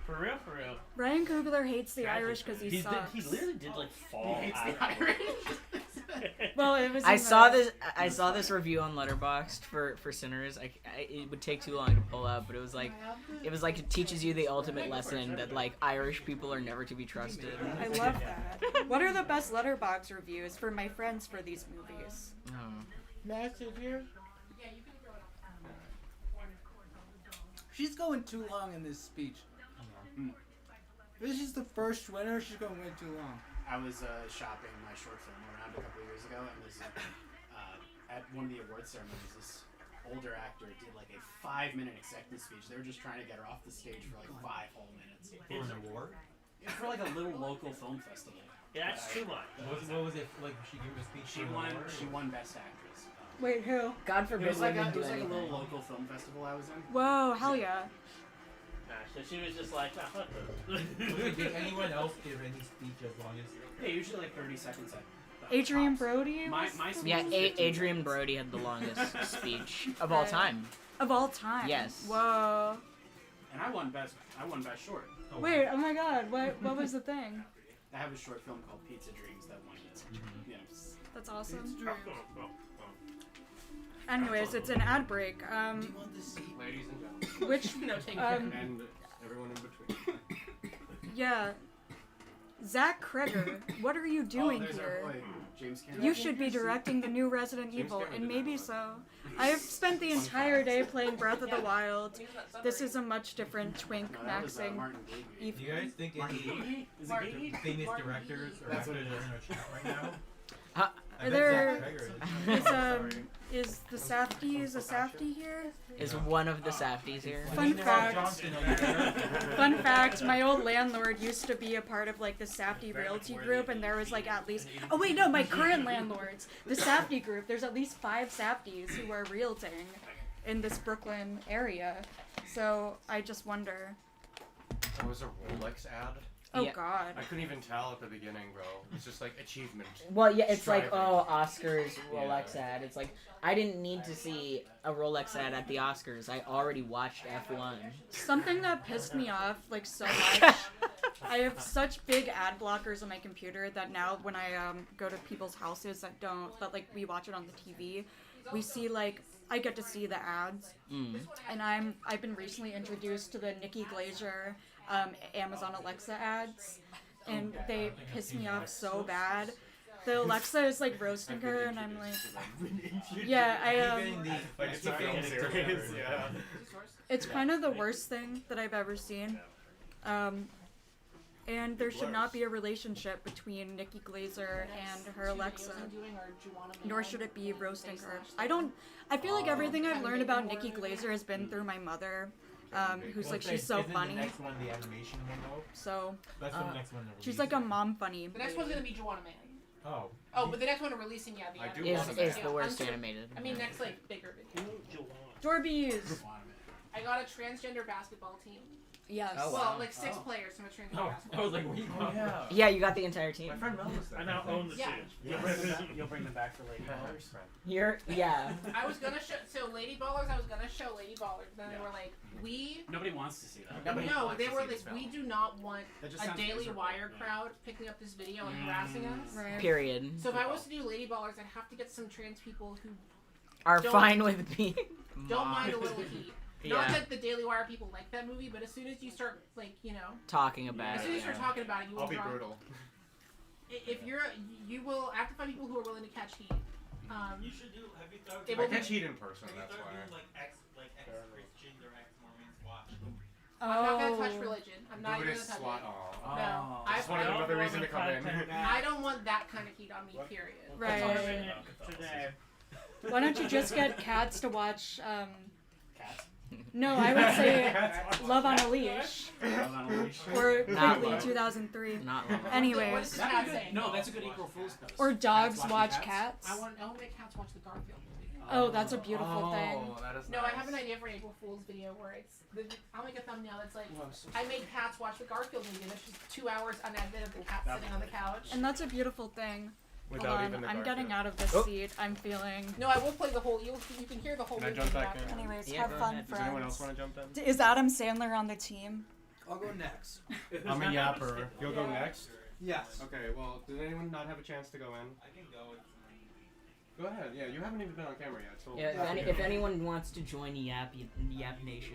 For real, for real. Ryan Coogler hates the Tragic. Irish because he He sucks. literally did like fall He hates out. the Irish. Well, it was. I in saw the- this review on Letterboxd for Sinners. It would take too long to pull up, but it was like it teaches you the ultimate lesson that like Irish people are never to be trusted. I love that. What are the best letterbox reviews for my friends for these movies? Oh. Message here. She's going too long in this speech. This is the first winner. She's going way too long. I was shopping my short film around a couple of years ago, and there's at one of the award ceremonies, this older actor did like a 5-minute acceptance speech. They were just trying to get her off the stage for like 5 whole minutes. For an award? For like a little local film festival. Yeah, that's too much. What was it like? She gave a speech. She for an won. award, She or- won Best Actress. Wait, who? God It forbid was like women a do little anything. local film festival I was in. Whoa, hell yeah. Nah, so she was just like, fuck this. Did anyone else give any speech as long as? Yeah, usually like 30 seconds. Adrian Brody My was- speech Yeah, was 15 Adrian minutes. Brody had the longest speech of all time. of all time. Yes. Whoa. And I won best short. Wait, oh my god, what was the thing? I have a short film called Pizza Dreams that won it. Yeah. That's awesome. Oh. Anyways, it's an ad break. Do you want the seat? Ladies and gentlemen. Which No, take um And everyone in between. yeah. Zach Kreger, what are you doing there's our here? boy, James Cameron. You should be directing the new Resident James Evil, Cameron and did maybe that so. I have spent the entire day playing Breath of the Wild. This is a much different twink No, that was, maxing. Martin Gabriel. Do you guys think any Is it Gabriel? famous directors or That's what actors it are is. in our chat right now? Huh? I bet There- Zach Kreger is. It's Is the Safdie a Safdie here? Is one of the Safdies here? Fun fact. Fun fact, my old landlord used to be a part of like the Safdie Realty Group, and there was like at least, oh wait, no, my current landlords, the Safdie Group, there's at least 5 Safdies who are realting in this Brooklyn area. So I just wonder. There was a Rolex ad. Oh Yeah. god. I couldn't even tell at the beginning, bro. It's just like achievement. Well, yeah, it's like, Striving. oh, Oscars Rolex ad. It's like, I didn't need to see a Rolex ad at the Oscars. I already watched F1. Something that pissed me off like so much. I have such big ad blockers on my computer that now when I go to people's houses that like we watch it on the TV, we see like I get to see the ads. And I've been recently introduced to the Nikki Glaser Amazon Alexa ads, and they piss me off so bad. The Alexa is like roasting her, and I'm like, yeah, Like it's a film series. Yeah. it's kind of the worst thing that I've ever seen. And there should not be a relationship between Nikki Glaser and her Alexa, nor should it be roasting her. I feel like everything I've learned about Nikki Glaser has been through my mother, who's like, she's so funny. The next one, the animation one, though? So, That's the next one. she's like a mom funny. The next one's gonna be Joanna Man. Oh. Oh, but the next one we're releasing, yeah, the I do animated love Is video. the worst I'm sure- animated. I mean, next like bigger video. Dorbies! I got a transgender basketball team. Yes. Oh, Well, wow. like 6 players from a transgender I basketball was like, what are you talking about? Yeah, you got the entire team. My friend Mel was there. I now own the Yeah. suit. You'll bring them back for Lady Ballers. Yeah. I was gonna show Lady Ballers. I was gonna show Lady Ballers. Then they were like, we. Nobody wants to see that. No, they were like, we do not want That just a sounds Daily miserable. Wire crowd picking up this video and harassing us. Right. Period. So if I was to do Lady Ballers, I'd have to get some trans people who Are Don't- fine with me. don't mind a little heat. Not Yeah. that the Daily Wire people like that movie, but as soon as you start, like, Talking about as soon as you it. start talking about it, you will I'll be draw. brutal. If you will have to find people who are willing to catch heat. You should do. Have you thought? It I will catch be, heat in person. That's why. like ex-Christians or ex-Mormons watch. I'm not gonna Oh. touch religion. I'm not even gonna Buddhist touch slut. it. Aw. No, I just wanted I, another reason to come in. I don't want that kind of heat on me. Period. Right. Today. Why don't you just get cats to watch, Cats? no, I would say Love on a Leash, Love on a Leash. or Not Quigley Love. 2003. Not long. What is Anyways, the That'd cat be saying? good. No, that's a good April Fool's post. or dogs Cats watch watching cats. I want make cats watch the Garfield movie. Oh, that's a beautiful thing. Oh, that is No, nice. I have an idea for an April Fool's video where I'll make a thumbnail that's like, I made cats watch the Garfield movie, and it's just 2 hours unedited of the cat sitting on the couch. And that's a beautiful thing. Hold Without on, even the I'm Garfield. getting out of this Oh. seat. I'm feeling. No, I will play the whole. You can hear the whole Can I movie jump in the back in? background. Anyways, Yeah, have go fun, ahead. Does anyone else friends. want to jump in? Is Adam Sandler on the team? I'll go next. I'm a yapper. You'll go next? Yes. Okay, well, did anyone not have a chance to go in? I can go. Go ahead. Yeah, you haven't even been on camera yet, so. Yeah, if anyone wants to join Yap Nation,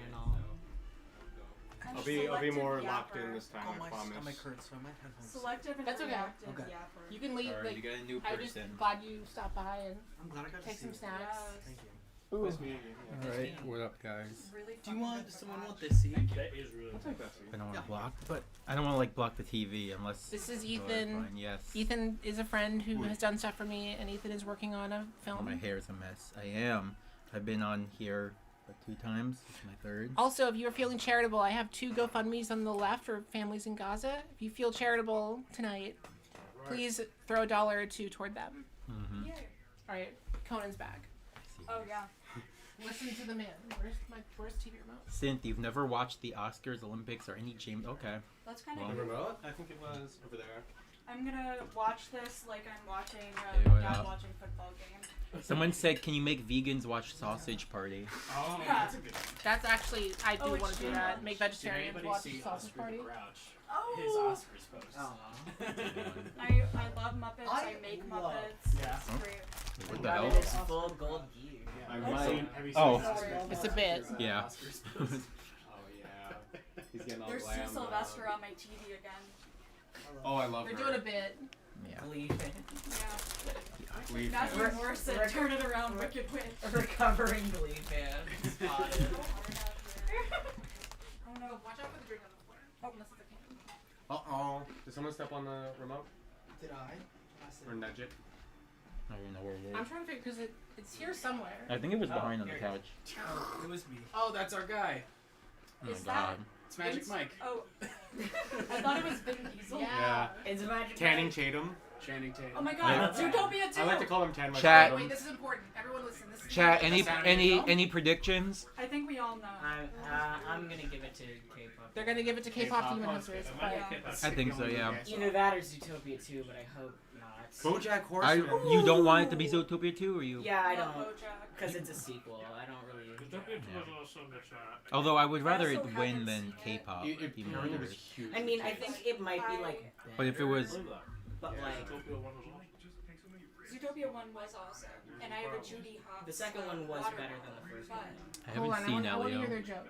I'll be more locked in this time. Oh, I my promise. stomach hurts, so I might have some. Selective and That's okay. reactive Okay. yapper. You can leave. Sorry, Like, you got a new I'm just person. glad you stopped by and I'm glad I got to take see some you. snacks. Thank you. Nice meeting you. Alright, what up, guys? Really Do you fucking want good for someone that. want this seat? That is really I'll take that seat. I don't want Yeah. to block, but I don't want to like block the TV unless. This is Oh, Ethan. fine, yes. Ethan is a friend who Ooh. has done stuff for me, and Ethan is working on a Oh, film. my hair's a mess. I am. I've been on here 2 times. This is my 3rd. Also, if you are feeling charitable, I have 2 GoFundMes on the left for families in Gaza. If you feel charitable tonight, please throw $1 or 2 toward them. Mm-hmm. All right, Conan's back. Oh yeah. Listen to the man. Where's TV remote? Synth, you've never watched the Oscars, Olympics, or any James? Okay. That's kind Well, of. Remote? I think it was over there. I'm gonna watch this like I'm watching Okay, my what dad up? watching football game. Someone said, "Can you make vegans watch Sausage Party?" Oh, that's a good one. That's actually, I do Oh, want it's to do true. that. Make Did vegetarians anybody watch see Sausage Oscar Party. the Grouch? Oh. His Oscars post. I love Muppets. I make love- Muppets. Yeah. It's great. What the hell? It's full gold gear. I Have you might. seen- have you Oh. seen Oscar It's the a bit. Grouch's, Yeah. Oscars post? Oh yeah. He's getting all There's glam. Sue Sylvester on my TV again. Oh, I love They're her. doing a bit. Yeah. Glee Yeah. Glee Matthew fan. Morrison, turn it around, Wicked Witch. recovering Glee fan. Spotted. Oh no, watch out for the drink on the floor. Unless it's a can. Uh oh. Did someone step on the remote Did I? or nudge it? I don't even know where it is. I'm trying to figure because it's here somewhere. I think it was Oh, behind on the here. couch. Oh, it was me. Oh, that's our guy. Oh my Is god. It's Magic Vince- Mike. Oh, I thought it was Vin Diesel. Yeah. It's Magic Tanning Mike. Tatum. Channing Tatum. Oh my Yeah. god, Zootopia 2! I like to call him Tan Mike Chat. Tatum. Wait, this is important. Everyone listen. This is Chat. important. Any predictions? I think we all know. I'm gonna give it to K-pop. They're gonna give it to K-pop Demon Hunters, but I think so. Yeah. Either that or Zootopia 2, but I hope not. BoJack Horseman. You don't want it to be Zootopia 2, or you? Yeah, I Love don't. BoJack. Because it's a sequel. I don't really. Zootopia 2 was also a good shot. Although I would rather also it win haven't than seen it. K-pop. It Demon was Hunters. huge. I mean, I think it might be like. But if it was, Believe that. But like. Zootopia 1 was awesome. Zootopia 1 was awesome. And I have a Judy Hopps. The second one was water better than the bottle, first but- one. I hold haven't on. seen I want to hear Elio. their joke.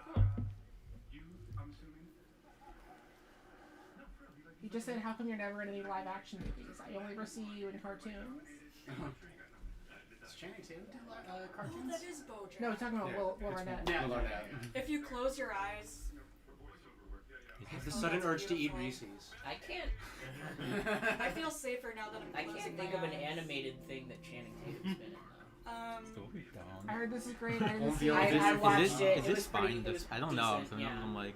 You just said, "How come you're never in any live action movies? I only ever see you in cartoons." Does Channing Tatum do Oh, cartoons? that is BoJack. No, we're talking about Will Arnett. Yeah, Will yeah, Arnett. yeah. If you close your eyes, I have the sudden urge to eat Reese's. I can't. I feel safer now that I I'm closing can't think my of an eyes. animated thing that Channing Tatum's been in. I heard this is great. I didn't Home see Field. it. I watched Is it. this It was pretty- fine? it was I don't know. decent, So yeah. I'm like,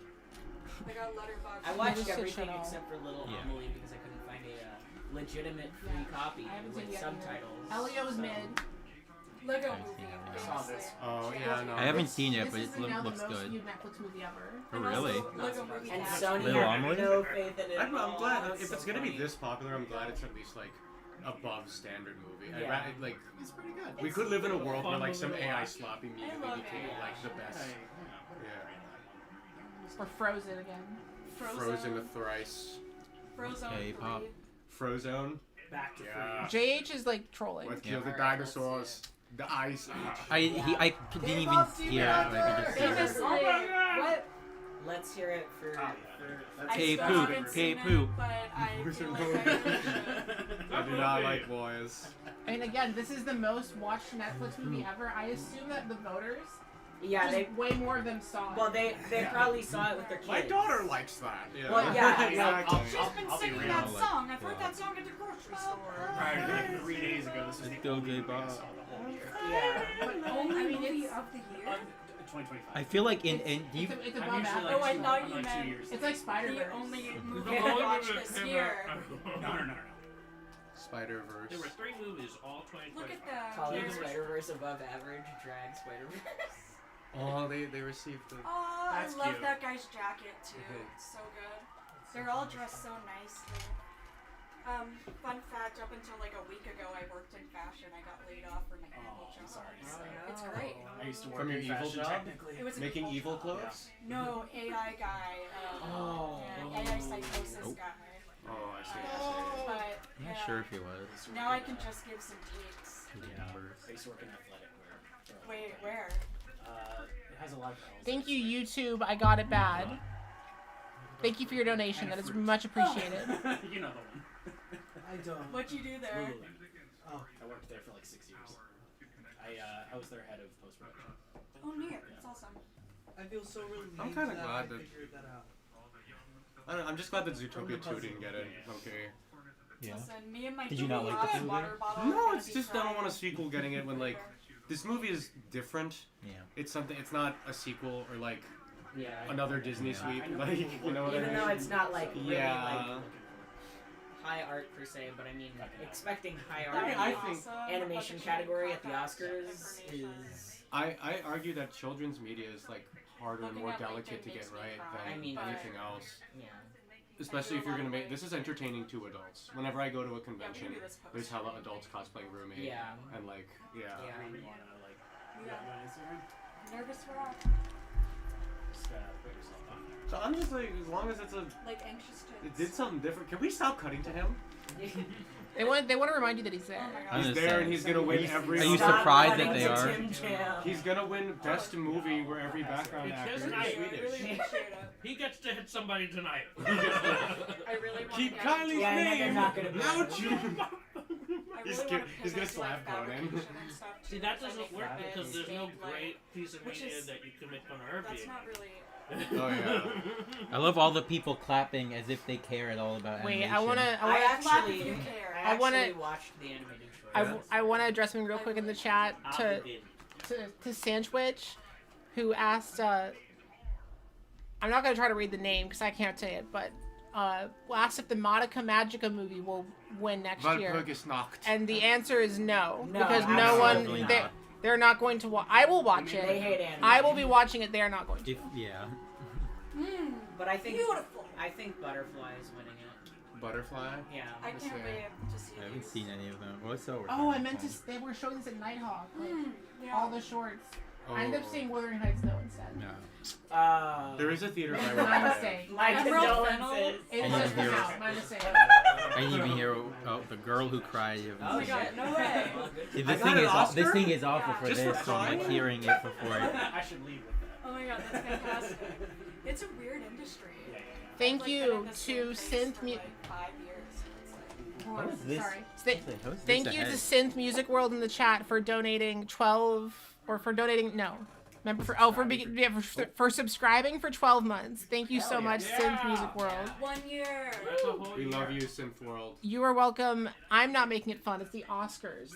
I got Letterboxd. I watched Never shit everything shut except for Little Yeah. Emily because I couldn't find a legitimate free copy I haven't seen with it yet either. subtitles. Elio's so- mid. Lego I've Movie. seen it. I saw this. Oh yeah, no. I haven't seen it, This but is it now looks the most good. viewed Netflix movie ever. Oh, And really? also Lego Movie. And Capture. Sony Little had Emily? no faith in it. I'm at glad all. if it's gonna be this popular. I'm glad it's at least like above standard movie. I'd Yeah. rather, like It's pretty good. we could live in a world where Fun like some movie to AI watch. sloppy media I love became AI. like the best. Yeah. Or Frozen again. Frozen with thrice. Frozone K-pop. 3. Frozone. Back to Yeah. JH is like trolling. What Yeah. killed the Alright, let's see dinosaurs? The ice age. I didn't even hear it. I could just hear Famously, it. what? Let's hear it for. I K still poop, haven't K seen it, poop. but I feel like I should. I do not like boys. I mean, again, this is the most watched Netflix movie ever. I assume that the voters, Yeah, just they. way more of them saw it. Well, they probably saw it with their kids. My daughter likes that. Yeah. Well, yeah, exactly. She's been I'll be singing real, that like, song. I've heard wow. that song at the grocery store. Prior to like 3 days ago, this was the Go only movie I K-pop. saw the whole year. Yeah. Only I mean, movie it's- of the year? 2025. I feel like in do you, it's I'm above usually average. like Oh, I two- thought I'm you like 2 meant years. It's like Spider-Verse. The only movie The I only watched movie this ever. year. No. Spider There were Verse. 3 movies, all 2025. Look at that. Calling There's- Spider-Verse above average, drag Spider-Verse. Oh, they received the. Oh, That's I love cute. that guy's jacket too. It's so good. They're all dressed so nicely. Fun fact, up until like a week ago, I worked in fashion. I got laid off from my evil Oh, job. I'm sorry. So it's great. I used to work From your in evil fashion, job? technically. It was an Making evil job. clothes? No, AI guy. Oh. Yeah, AI psychosis Nope. guy. Oh, I see. But I'm yeah, not sure if he was. now I can just give some takes. Yeah. I used to work in athletic wear. Wait, where? It has a lot of L's. Thank you, YouTube. I got it bad. Thank you for your donation. That is much appreciated. You know the one. I don't. What'd you do there? Lululemon. Oh. I worked there for like 6 years. I was their head of post production. Oh, neat. That's awesome. I feel so relieved. I'm kinda that glad I that- figured that out. I don't know, I'm just glad that Zootopia 2 didn't get it. Okay. Yeah. Listen, me and my Did you not Judy like the Hopps movie? water bottle are No, gonna it's be just I don't want a crying. sequel getting it when like this movie is different. Yeah. It's something. It's not a sequel or like Yeah. another Disney sweep. I know. Like you know what I Even mean? though it's not like really Yeah. like high art per se, but I mean expecting high That art would in be I the think- awesome, animation but the category at the context Oscars information. is I argue that children's media is like harder and Looking more at LinkedIn delicate to get makes me right cry, than I mean, anything else. yeah. Especially if I do a you're gonna lot of make this is entertaining to adults. Whenever I go to a Yeah, we convention, can do this post. there's hella adults cosplaying Roommate. Yeah. And like yeah. Yeah. You wanna like Yeah. go on Instagram? Nervous rock. Just put yourself on there. So I'm just like as long as it's a Like anxious it tits. did something different. Can we stop cutting to him? They want to remind you that he's there. Oh my I'm He's just there saying. and he's gonna win every. Are you Stop surprised cutting that they to are? Tim Jam. He's gonna win best movie where every background It's actor his is night. I Swedish. really appreciate it. He gets to hit somebody tonight. I really want Keep to Kylie's Yeah, I know they're name not gonna be out. I He's gonna slap Conan. See, that doesn't work because there's no great piece of media that you can make fun of her That's being. not really. Oh yeah. I love all the people clapping as if they care at all about Wait, animation. I wanna actually, I wanna- watched the animated short. I want to address something real quick in the chat to Sandwich, who asked. I'm not gonna try to read the name because I can't say it, but asked if the Madoka Magica movie will win next year, Walpurgisnacht. and the answer is no, No, because no absolutely one not. they're not going to watch. I will watch it. They hate anime. I will be watching it. They are not going to. Yeah. But I think Beautiful. I think Butterfly is winning it. Butterfly. Yeah. I can't wait to see I haven't these. seen any of them. What's over? Oh, I meant to. They were showing this at Nighthawk. Like, Yeah. all the shorts. I ended up Oh. seeing Wuthering Heights though instead. No. There is a theater by My Rockaway. mistake. My Emerald condolences. It And just then came heroes. out. My mistake. I didn't even hear the girl who cried. You Oh haven't my seen god, it. no way. See, I this got thing an is Oscar? this thing is awful for Just for this, so I'm like crying? hearing it before it. I should leave with that. Oh my god, that's fantastic. It's a weird industry. Thank I've, like, you been in the to same place Synth for, Mu- like 5 years. It's like, Hold on, How is this? Sorry. How is this Thank you to ahead? Synth Music World in the chat for donating 12 or for donating no. Remember for subscribing for 12 months. Thank you so much, Synth Music World. 1 year. That's a whole We year. love you, Synth World. You are welcome. I'm not making it fun. It's the Oscars.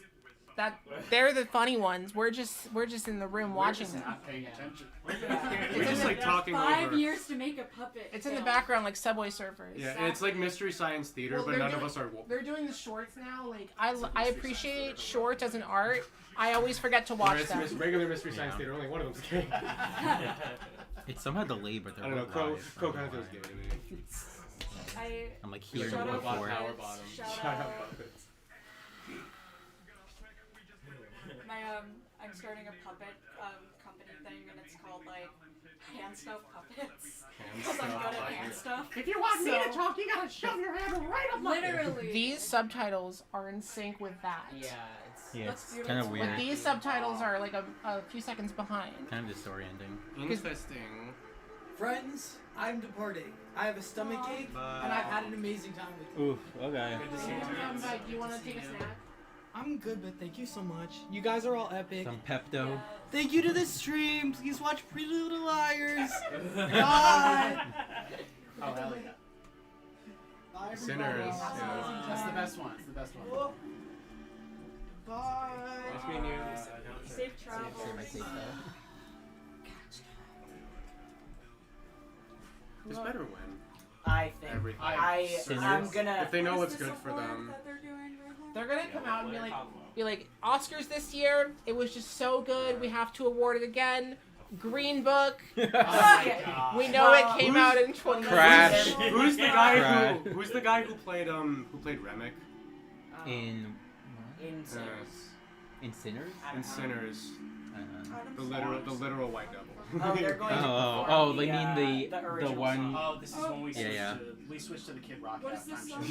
They're the funny ones. We're just in the room watching them. Not paying attention. We're just like talking 5 over. years to make a puppet. It's in the film. background like Subway Surfers. Yeah, and it's like Mystery Science Theater, Well, but they're none of doing- us are. They're doing the shorts now. Like I appreciate shorts as an art. I always forget to Or watch it's them. regular Mystery Science Yeah. Theater. Only one of them's gay. It's somehow delayed, but I they're don't know. both Crow live. I kind don't of know feels why. gay to me. I'm like He's hearing like it a robot before. power bottom. Shout out out. puppets. I'm starting a puppet company thing, and it's called like hand stuff puppets. Because I'm good at hand stuff. If you want me to talk, you gotta shove your hand right up my. Literally. These subtitles are in sync with that. Yeah, it's Yeah, That's it's kind of beautiful. weird. But these subtitles are like a few seconds behind. Kind of disorienting. Interesting. Friends, I'm departing. I have a stomach ache, and I've had an amazing time with you. Oof. Okay. Do you want to take a snack? I'm good, but thank you so much. You guys are all epic. Some Pepto. Thank you to the stream. Please watch Pretty Little Liars. Bye. Oh, hell yeah. Bye, everybody. Sinners. Yeah. That's the best one. It's the best one. Bye. Nice meeting you. Safe travels. Who's better win? I think Everything. I'm gonna. If they know what's Is this good for award them. that they're doing right now? They're gonna come out and be like Oscars this year. It was just so good. We have to award it again. Green Book. Oh my god. We know it came out in 20. Crash. Who's the guy Cry. who's the guy who played Remick? In in in Sinners. In Sinners. Adam's The literal white devil. Oh, they're going to Oh, perform they mean the original one. song. Oh, this is when we switched Yeah. to we switched to the Kid Rock What is this halftime song?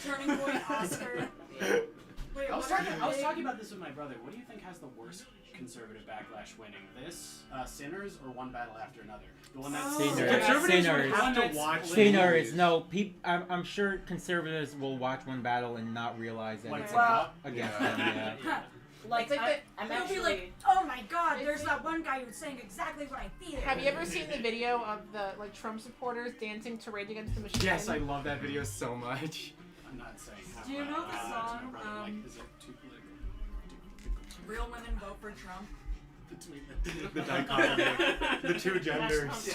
show. Turning Point Oscar. Wait, I was what are talking they- about this with my brother. What do you think has the worst conservative backlash winning? This, Sinners, or One Battle After Another? The one that's Sinners. Conservatives Sinners. would have to watch Sinners. No, I'm sure conservatives will watch one battle and not realize that Like, it's well- against them. Yeah. Like, It's like I'm They'll actually. be like, oh my god, there's that one guy who's saying exactly what I feel. Have you ever seen the video of the Trump supporters dancing to Rage Against the Machine? Yes, I love that video so much. I'm not saying. Do you know the to song, my brother, like, is it too political? Real women vote for Trump? The dichotomy, the two genders.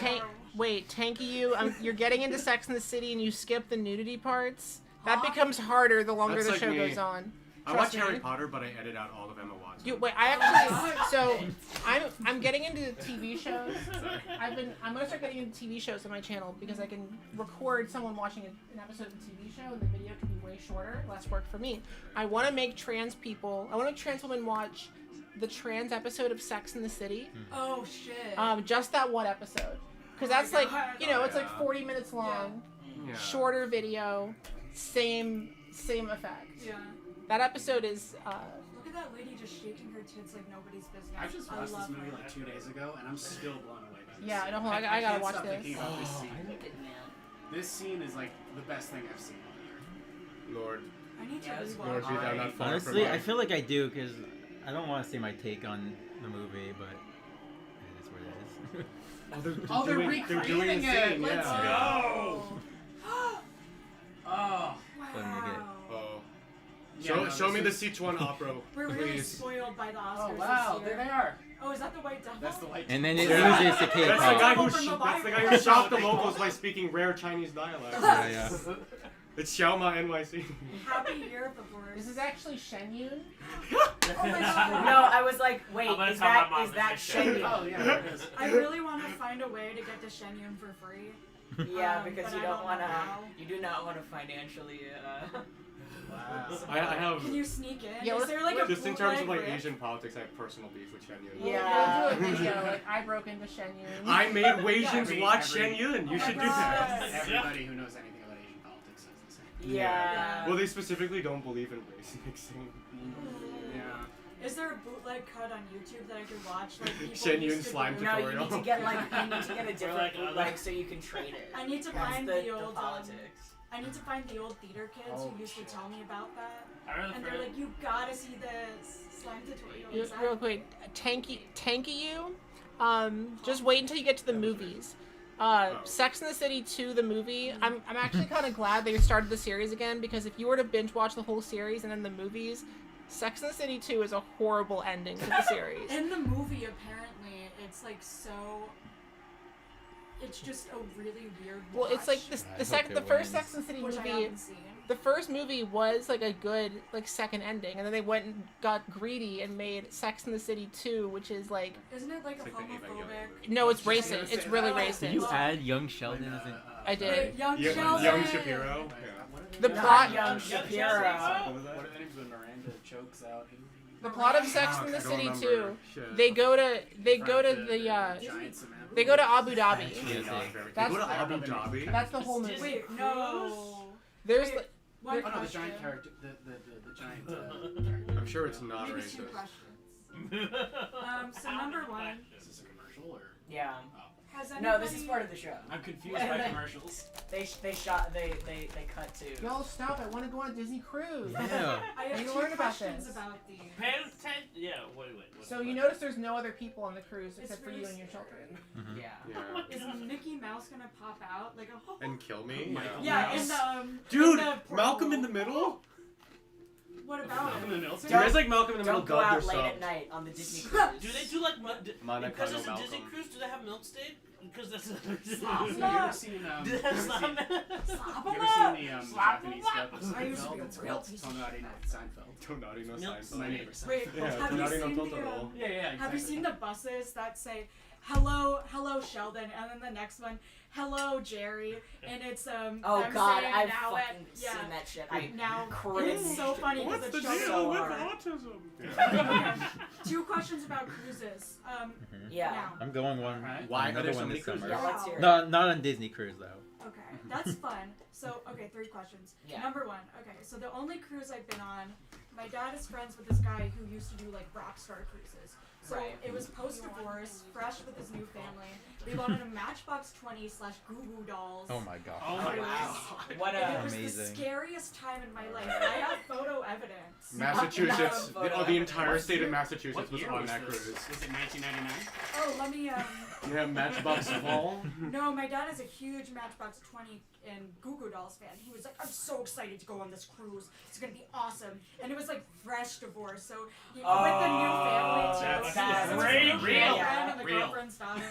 Wait, Tanky, you're getting into Sex and the City and you skip the nudity parts. That becomes harder the longer That's the like show me. goes on. I Trust watch Harry me. Potter, but I edit out all of Emma Watson. Wait, I actually I'm getting into TV shows. I'm gonna start getting into TV shows on my channel because I can record someone watching an episode of a TV show and the video can be way shorter, less work for me. I want to make trans women watch the trans episode of Sex and the City. Oh shit. Just that one episode, because that's like it's like 40 minutes long, Yeah. shorter video, same effect. Yeah. That episode is. Look at that lady just shaking her tits like nobody's business. I just watched this love movie her. like 2 days ago, and I'm still blown away by this. Yeah, scene. no, hold on, I gotta can't watch stop this. thinking about this scene. Man. This scene is like the best thing I've seen all year. Lord, I need to Yeah, it's rewatch. Lord, be thou not far Honestly, from I feel like I do because I don't want to say my take on the movie, but it is what it is. Oh, they're recreating it. Let's go. Oh. Let me get- Oh. Yeah, no, Show this me the is- Sichuan opera, We're really please. spoiled by the Oscars Oh wow, this year. there they are. Oh, is that the White Devil? That's the white. And then it Yeah. loses to That's the guy K-pop. who From the that's the guy Bible. who shocked the They call locals it? by speaking rare Chinese dialect. Yeah, yeah. It's Xiaoma NYC. Happy Year of the Horse. This is actually Shen Yun. Oh my god. No, I was like, wait, I'm gonna is tell my that mom is to that say Shen Yun? Oh yeah, there it is. I really want to find a way to get to Shenyun for free. Yeah, because but you I don't don't want to. know how. You do not want to financially. Wow. I have Can you sneak in? Yeah, Is there like a just in terms of like bootleg Asian politics, I have personal beef with Shen Yun. Yeah. We'll do a video. Like I broke into Shen Yun. I made Weijins Every- watch every- Shen Yun. You Oh my should do God. that. Everybody who knows anything about Asian politics says the same. Yeah. Well, they specifically don't believe in race mixing. Yeah. Is there a bootleg cut on YouTube that I could watch? Like people Shen Yun used to slime do? No, you tutorial. need to get like you need to get a different like, bootleg so you can trade it. I need to That's find the the old politics. I need to find the old theater kids Oh, who used to tell me about that. I remember And the they're first- like, you gotta see the slime tutorial. Real quick, tanky you. Just wait until you get to the movies. Sex and the City 2, the movie. I'm actually kind of glad they started the series again because if you were to binge watch the whole series and then the movies, Sex and the City 2 is a horrible ending to the series. In the movie, apparently, it's like so. It's just a really weird. Well, it's like watch, the first Sex and the City which I movie. haven't seen. The first movie was like a good like second ending, and then they went and got greedy and made Sex and the City 2, which is like Isn't it like a It's like the homophobic? no, it's racist. It's really Oh. racist. Did you add Young Sheldon as an... I did. Wait, Young Sheldon. Young Shapiro. The Not plot. Young Shapiro. What are the names when Miranda chokes out? The plot of Sex Fuck, and the I don't City remember. 2. Shit. They go to the giant cement. they go to Abu Dhabi. They That's- go to Abu Dhabi. That's the whole movie. Wait, no. There's Wait, like, one Oh no, the question. giant character, the giant. Character. I'm sure it's not Maybe 2 racist. questions. So number one, Is this a commercial or? Yeah. has anybody? No, this is part of the show. I'm confused by commercials. They cut to. y'all stop! I want to go on a Disney cruise. Yeah. I have You 2 learn about questions this. about these. Pay attention. Yeah, wait. So you notice there's no other people on the cruise It's except for really you and your scary. children. Yeah. Yeah. Is Mickey Mouse gonna pop out like a? And kill me? Michael Yeah, Mouse. in the Dude, in the Malcolm in the Middle? What about Malcolm in the it? Middle. Do you guys like Malcolm in the Middle Don't go dubbed or out late subbed? at night on the Disney cruise. Do they do like Monica, because no it's a Disney Malcolm. cruise? Do they have milk state? Because that's Have you ever seen That's not. you ever Slap seen the Slap Japanese him up. dub of I used to be Seinfeld? a It's real called piece of Tonari no Seinfeld. Tonari no Milk Seinfeld. My neighbor Wait, Seinfeld. Yeah, have you Tonari no seen the? Totoro. Yeah, exactly. Have you seen the buses that say hello Sheldon, and then the next one, hello Jerry, and it's Oh them God, saying I've now fucking at, seen yeah, that shit. I now cringe. it's so funny What's because the it's deal so with hard. autism? Okay, 2 questions about cruises. Yeah. Now, I'm going one. Alright. Why are another there so one many this summer. cruises? Yeah, let's hear it. No, not on Disney Cruise though. okay, that's fun. So, okay, 3 questions. Yeah. Number 1, okay, so the only cruise I've been on, my dad is friends with this guy who used to do like rock star cruises. So Right. it was post-divorce, fresh with his new family. They wanted a Matchbox 20 / Goo Goo Dolls. Oh my god. Oh my Wow. god. What And a. it was the Amazing. scariest time in my life. I have photo evidence. Massachusetts, Not a photo the entire evidence. state of Massachusetts What was year on was that this? cruise. Was it 1999? Oh, let me Yeah, Matchbox Fall. No, my dad is a huge Matchbox 20 and Goo Goo Dolls fan. He was like, I'm so excited to go on this cruise. It's gonna be awesome. And it was like fresh divorce, so with the new family too. That's So it was great. the Real. girlfriend and the Real. girlfriend's daughter.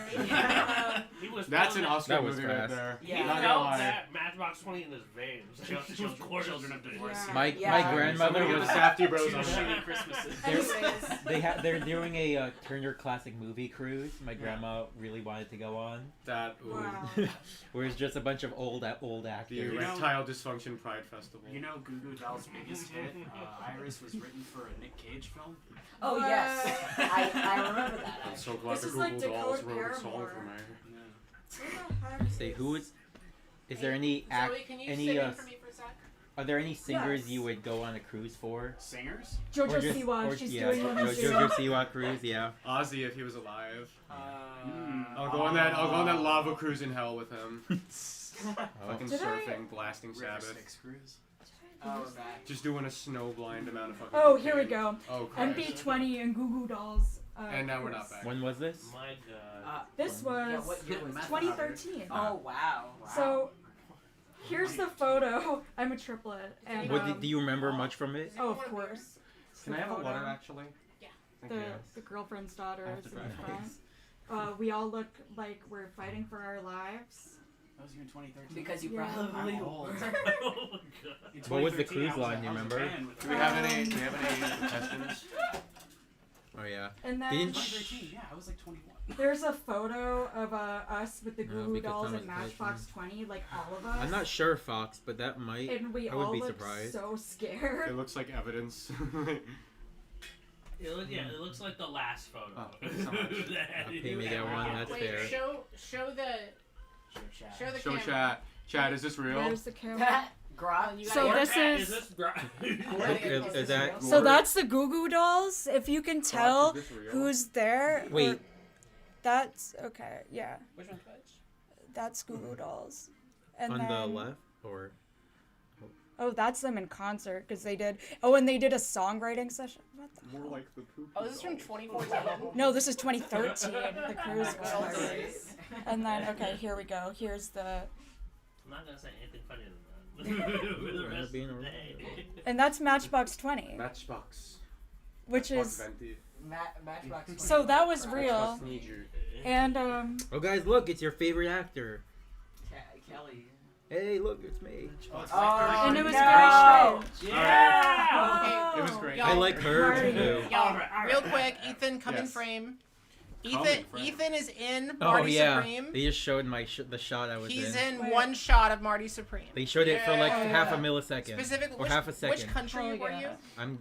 He was That's an feeling Oscar That was movie right fast. there. Yeah. He Not gonna felt lie. that Matchbox 20 in his veins. He was gorgeous. Children of divorce. Yeah. My Yeah. my grandmother Somebody was. get the Safdie Bros Two on shitty that. Christmases. Anyways, They're doing a Turner Classic Movie cruise. My grandma really wanted to go on, That, ooh. wow. where it's just a bunch of old The actors. You know- Erectile Dysfunction Pride Festival. You know Goo Goo Dolls' biggest hit, Iris, was written for a Nick Cage film? Oh yes, I remember that. I'm so Actually. glad This the is like Google Dolls Dakota wrote a song Paramore. for me. Yeah. Who the heck Say is- who is there any act Zoe, can you any sit in uh, for me for a sec? are there any singers Yes. you would go on a cruise for? Singers? Jojo Or just- Siwa, or- she's yeah, doing one Jo- too. Jojo Siwa cruise, yeah. Ozzy, if he was alive. I'll I'll go on that lava cruise in hell with him. Fucking Did I- surfing, blasting River Sabbath. Styx cruise. Oh, we're back. Just doing a snow blind amount of fucking. Oh, here we cocaine. go. Oh, Christ. MB20 and Goo Goo Dolls. And now we're not back. When was this? My God. This was what year was that? 2013. Oh, wow. So, here's the photo. I'm a triplet. And, Do you remember much from it? Oh, of course. It's Can the I have a photo. water actually? Yeah. Thank you. The girlfriend's daughter I have is to in the cry. front. We all look like we're fighting for our lives. That was you in 2013. Because you Yeah. probably I'm old. Oh my God. In What was the 2013, cruise I was line, a- you I was a remember? fan with- Do we have any? Do we have any contestants? Oh yeah. And then Didn't 2013, yeah, I was like 21. there's a photo of us with the No, Goo Goo because Dolls I was and Matchbox 20, like all of us. I'm not sure, Fox, but that might. And we I would all be look surprised. so scared. It looks like evidence. It looks like the last photo. Oh, thank you so much. Okay, maybe that one. That's Wait, fair. show the show the Show camera. chat. Chat, is this real? Where's the camera? Grot. So this Is is. this Grot? Is that? So that's the Goo Goo Dolls. If you can tell is this real? who's there. or- Wait. That's okay. Yeah, Which one's which? that's Goo Goo Dolls. And On the then- left or? Oh, that's them in concert because they did. Oh, and they did a songwriting session. What the? More like the poop. Oh, this is from 2014. No, this is 2013. The cruise was. And then okay, here we go. Here's the. I'm not gonna say anything funnier than that. For the rest of the day. And that's Matchbox 20, Matchbox. which Matchbox is. Venti. Matchbox 20. So that was real. Matchbox need you. And Oh, guys, look! It's your favorite actor. Kelly. Hey, look! It's me. Oh, And it was no. very strange. Yeah! It was great. Y'all- I like her Marty. too. Y'all, Alright, real quick, Ethan, come in Yes. frame. Come Ethan, in frame. Ethan is in Oh Marty yeah, Supreme. they just showed the shot I was He's in. in one shot of Marty Supreme. They showed it for like Yeah. half a millisecond Specifically, or which, half a second. which country Oh, were yeah.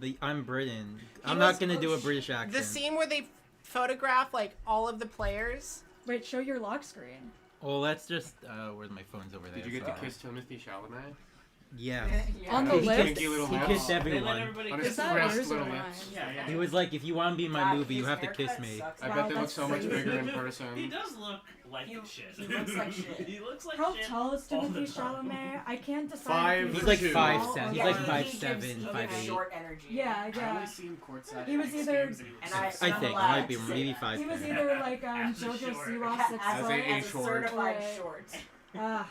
you? I'm Britain. I'm was- not gonna do a British accent. The scene where they photograph like all of the players. Wait, show your lock screen. Well, that's just where's my phone's over there. Did you get so- to kiss Timothy Chalamet? Yeah. On the He list. Pinky little He lips. kissed They let everyone. everybody On kiss his Is that breast yours or little mine? lips. Yeah. He was like, if you want to be in my God, movie, you his have to kiss haircut me. sucks. I Wow, bet they look that's so much crazy. bigger in He person. does look like He- shit. he looks like shit. He looks like How shit. tall is all the Timothy time. Chalamet? I can't decide. Five- if He's like Two. 5'7". He's Yeah, like he 5'7", gives 5'8". short energy. Yeah, I yeah. only see him courtside. He was at X either- Games and he And looks I I think it allowed might be to say maybe that. 5'10". He was either like As a JoJo short. Siwa 6 As foot. a as short. certified Or- short. Ah,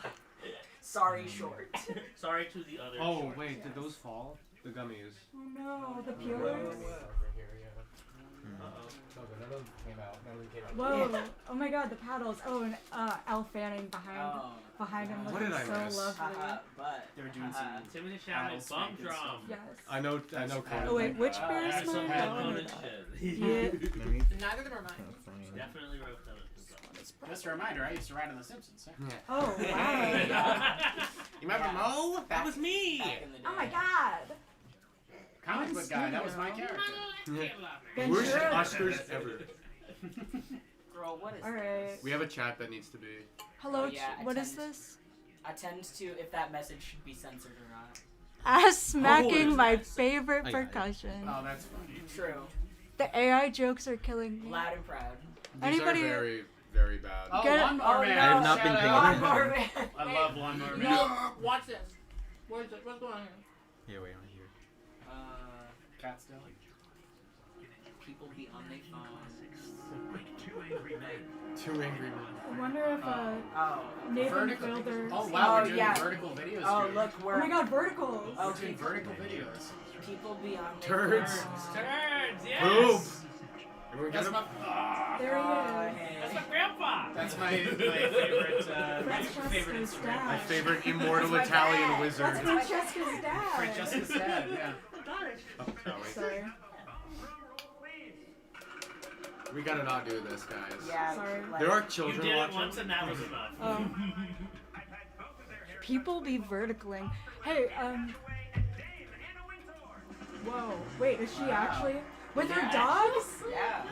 Sorry, short. Sorry to the other. Oh shorts. wait, did those fall? The gummies. oh no, the peelers. Whoa! Oh my God, the paddles. Oh, and Elle Fanning behind him What did looking I so miss? lovely. But They were doing some. Timothy Paddle Chalamet bump spanking stuff. drum. Yes. I know Conan. Oh wait, which bear That's is some mine? Red Oh, Conan God. shit. Yeah. Neither of them are mine. Definitely wrote that. Just a reminder, I used to ride on The Simpsons. Yeah. Oh wow! You remember Mo? That was me. back in the day. Oh my God! Comic book guy, that was my character. Worst Ventura. Oscars ever. Girl, what is All right. We have a chat that needs to be. Hello. Oh, yeah, what is attend. this? Attend to if that message should be censored or not. Ass smacking Oh, my that's- favorite I got it. percussion. Oh, that's funny. True. The AI jokes are killing me. Loud and proud. These Anybody- are very, very bad. Oh, Get it- Lawnmower Man. I have not been Shout paying out. attention. Lawnmower Man. I love Lawnmower Man. No, watch this. Where's it? What's going on here? Yeah, wait, I'm here. Cat still. People be on their phones. Too angry. I wonder if Oh. Nathan Vertical. Fielder. Oh wow, Oh, we're doing yeah. vertical videos. Oh, dude. look, Oh we're my God, verticals. Oh, We're doing vertical videos. people be on their Turds. phones. Turds, yes! Poop. Everyone get That's him? my. There he Oh, is. hey. That's my grandpa! That's my favorite. My Francesca's favorite Instagram. dad. My favorite immortal That's my Italian dad. wizard. That's Francesca's dad. Francesca's dad. Yeah. Oh, no, wait. Sorry. We gotta not do this, guys. Yeah. Sorry. like- There are You children did it watching. once and that was enough. People be verticaling. Hey, Whoa. Wait, is she actually with her Yeah. dogs? Yeah.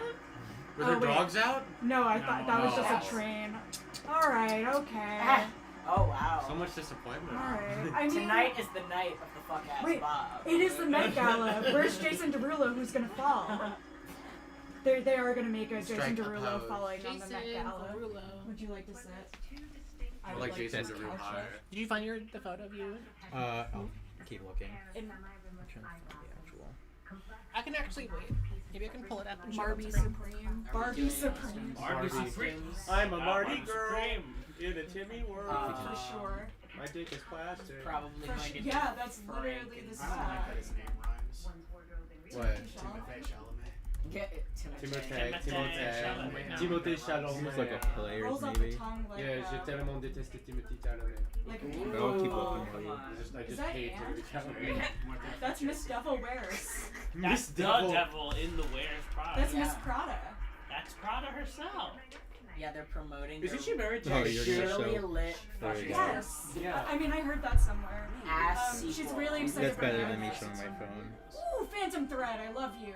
Were Oh, there wait. dogs out? No, I thought that was just No. a train. All right. Okay. Oh wow. So much disappointment. All right. I mean, Tonight is the night of the fuck ass Wait, Bob. it is the Met Gala. Where's Jason Derulo? Who's gonna fall? They are gonna make a Jason Strike a Derulo pose. falling on the Met Jason Gala. Derulo. Would you like to sit? I like Jason to Derulo couch higher. it. Did you find the photo of you? Oh. keep looking. In I'm trying to find the actual. I can actually wait. Maybe I can pull it up and show it Barbie on screen. Supreme. Barbie Supreme. Barbie Supreme. I'm a Marty girl in a Timmy world. For sure. My dick is plastic. Probably For going to yeah, that's literally the I don't like that his name rhymes. What? Timothée Chalamet. Get Timothée Chalamet. Seems like a player's Rolls off maybe. the tongue like Yeah, j'ai tellement détesté Timothée Chalamet. like But I'll keep looking come for you. on. I Is just that hate Anne? Timothée Chalamet. That's Miss Devil Wears. Miss The Devil. devil in the Wears Prada. That's Yeah. Miss Prada. That's Prada herself. Yeah, they're promoting. Isn't their she married to Oh, you're gonna Surely show. lit. There you go. Yes. Yeah. I mean, I heard that somewhere. Ass She's sequel. really excited That's for better that. than me showing my phone. Ooh, Phantom Thread, I love you.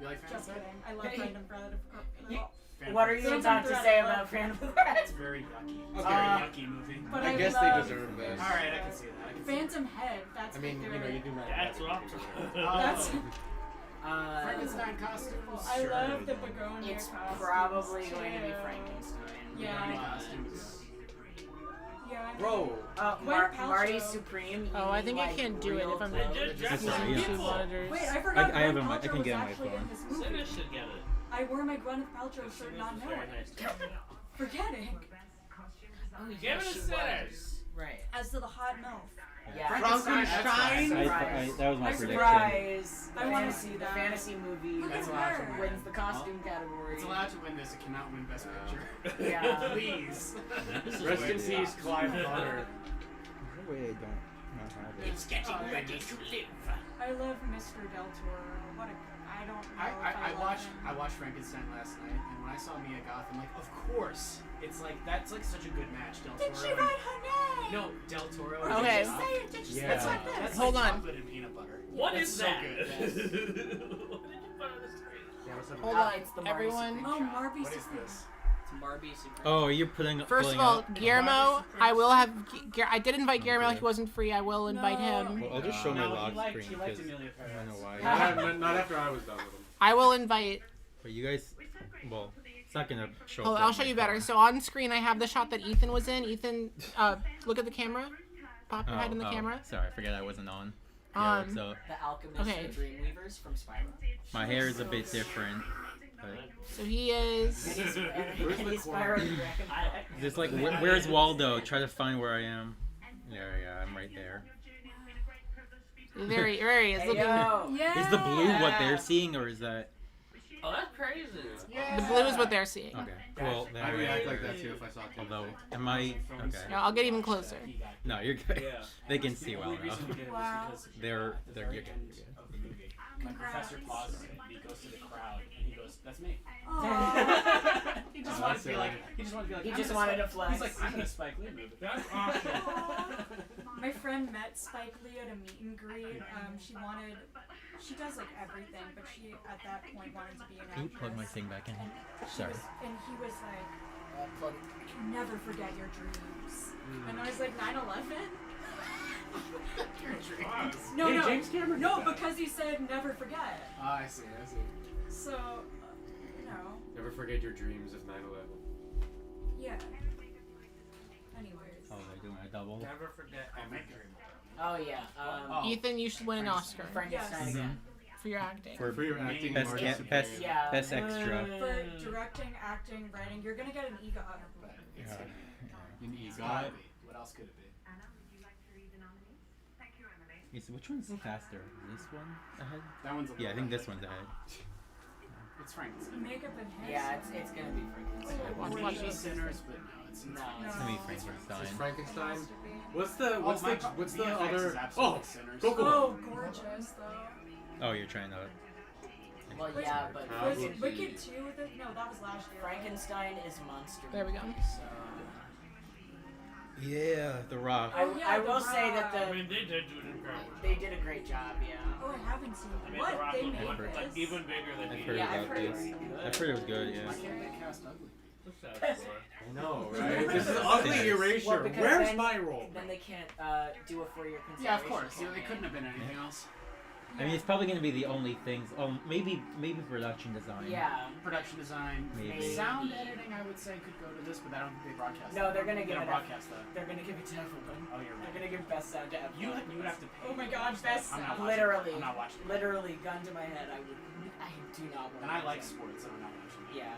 You like Just Phantom kidding. I love Phantom Thread. What are you Phantom about to Thread, say I love about Phantom It's Thread? very yucky. It's a Okay. very yucky movie. But I guess love they deserve this. Alright, I can see that. I can see Phantom Head. That's I mean, what you they're- know, you do not. That's what I'm That's. Frankenstein costumes. I love the begonia It's costumes, probably going to be too. Frankenstein. Begonia Yeah. costumes. Yeah. Bro. Marty Paltrow. Supreme. Oh, I think I can't do it if I'm They're just using dressing yeah. two people. monitors. Wait, I forgot. I have Gwyneth a mi- I Paltrow can was get on my actually phone. in this movie. Finish together. I wore my Gwyneth Paltrow shirt not Very knowing. nice. Forgetting. Give it a sinners. Right. As to the hot MILF. Yeah. Frankenstein. That was my I prediction. Surprise! I wanna see The that. fantasy movie Look at That's allowed to her. win. wins the costume category. It's allowed to win this. It cannot win Best Picture. Yeah. Please. Rest in peace, Clive Barker. No way I don't not have it. It's getting Oh, ready to live. I love Mr. Del Toro. What a. I don't know. I if watched love him. Frankenstein last night, and when I saw Mia Goth, I'm like, of course. It's like that's like such a good match. Del Toro. Did she write her name? No, Del Toro. Or Okay. Did she say it? Did she Yeah. say it like this? That's Hold like on. chocolate and peanut butter. What That's is so that? good. What did you put on the screen? Hold Oh, on, it's the Marty everyone. Supreme Oh, shot. Marby What is Supreme. this? It's Marby Supreme. Oh, you're putting. First of pulling all, up- Guillermo, I will have. I did invite Guillermo. He wasn't free. I will invite No. him. Well, I'll just show my No, lock he liked screen Amelia because I Perez. don't know why. Not after I was done with him. I will invite. But you guys, well, it's not gonna show. Oh, up I'll on show my you better. phone. So on screen, I have the shot that Ethan was in. Ethan, look at the camera. Pop your head in the camera. Sorry, I forget I wasn't on. Yeah, so The Alchemist Okay. and Dreamweavers from Spyro. my hair is a bit different. But So he is. And he's Spyro the Dragon. just like, where's Waldo? Try to find where I am. There, yeah, I'm right there. There he is. Hey, Looking. yo. Yeah. Is the blue what they're seeing, or is that? Oh, that's crazy. The blue is what they're seeing. Okay. Well, then I would act like that too if I saw it. Although, am I? Okay. Yeah, I'll get even closer. No, you're good. Yeah. They can see well enough. Wow. They're Very you're good. end of the movie. My professor pauses it, and he goes to the crowd, and he goes, "That's me." Aw. He just wanted to be like. He just wanted to be like. He "I'm just in a wanted Spike-" to flex. He's like, "I'm in a Spike Lee movie." That's awesome. My friend met Spike Lee at a meet and greet. She does like everything, but she at that point wanted to be an Can you actress. plug my thing back in? Sorry. And he was like, never forget your dreams. And I was like, 9/11? No, Hey, no. James Cameron No, did that. because he said never forget. Ah, I see. I see. So, you know, Never forget your dreams of 9/11. yeah. Anyways. Oh, they're doing a double. Never forget. I might carry Oh yeah. Ethan, you should win an Oscar Frankenstein Yes. again. for your acting. For your acting, best, Marty best, Supreme. Yeah. best extra. For directing, acting, writing, you're gonna get an EGOT. Yeah. An EGOT. Got- What else could it be? Which one's faster? This one ahead? That one's a Yeah, I little think this ahead. one's ahead. It's Frankenstein. Makeup and hair. Yeah, it's gonna be Frankenstein. Watch, It watch would be this. Sinners, but no, it's No, It's gonna be Frankenstein. Is Frankenstein? What's What's the VFX other? is absolutely Oh, Sinners. Coco. Oh, gorgeous though. Oh, you're trying to. Well, yeah, but Was Probably. Wicked 2 with it? No, that was last year. Frankenstein is monster. There we go. So. Yeah, The Rock. I, Oh, yeah, I will The say that Rock. I mean, they did do an incredible job. they did a great job. Yeah. Oh, I haven't seen I it. mean, What? The Rock They was made one, this? like even bigger than I've he heard Yeah, about I've heard it this. was good. I've heard it was good, yeah. Why can't they cast ugly? I know, right? This is ugly Yes. erasure. Well, because Where's then- my role? Then they can't do a 4-year consideration. Yeah, of course. for It me. couldn't have been anything else. I mean, it's probably going to be the only things. Oh, maybe production design. Yeah. Production design, Maybe. sound editing. I would say could go to this, but I don't think they broadcast. No, that. they're gonna They give don't it. broadcast that. They're gonna give it to everyone. Oh, you're right. They're gonna give best sound to everyone. You would have to pay. Oh my god, best I'm not sound. watching. Literally. I'm not watching. Literally, gun to my head. I do not want. And I like sports, so I'm not watching. Yeah.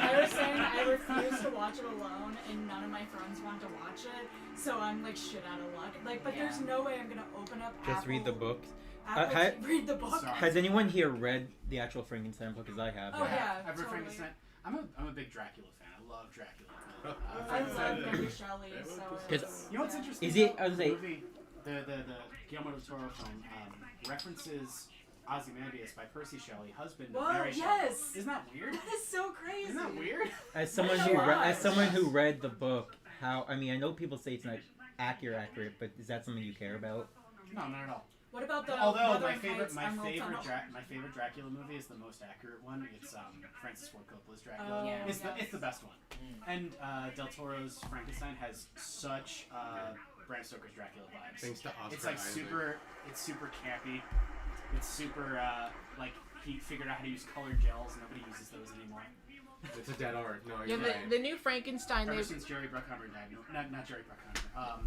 I was saying I refuse to watch it alone, and none of my friends want to watch it, so I'm like shit out of luck. Like, but there's no way I'm gonna open up. Just read the book. Read the book. Has anyone here read the actual Frankenstein book? Because I have. Oh yeah, I've read totally. Frankenstein. I'm a big Dracula fan. I love Dracula. I love Mary Shelley, so Because You know what's interesting? is it? though? I was The like, movie, the Guillermo del Toro film references Ozymandias by Percy Shelley, husband of Whoa, Mary Shelley. yes. Isn't that weird? That is so crazy. Isn't that weird? as someone That's who a lot. as someone who read the book, how I mean, I know people say it's not accurate, but is that something you care about? No, not at all. What about the Although Wuthering Heights my Emerald favorite Tunnel? my favorite Dracula movie is the most accurate one. It's Francis Ford Coppola's Dracula. Oh, Yeah. It's yes. the best one. And Del Toro's Frankenstein has such Bram Stoker's Dracula vibes. Thanks to Oscar It's like Isaac. it's super campy. It's super like he figured out how to use colored gels. Nobody uses those anymore. It's a dead art. No, Yeah, you're right. the new Frankenstein. Ever They, since Jerry Bruckheimer died. No, not Jerry Bruckheimer.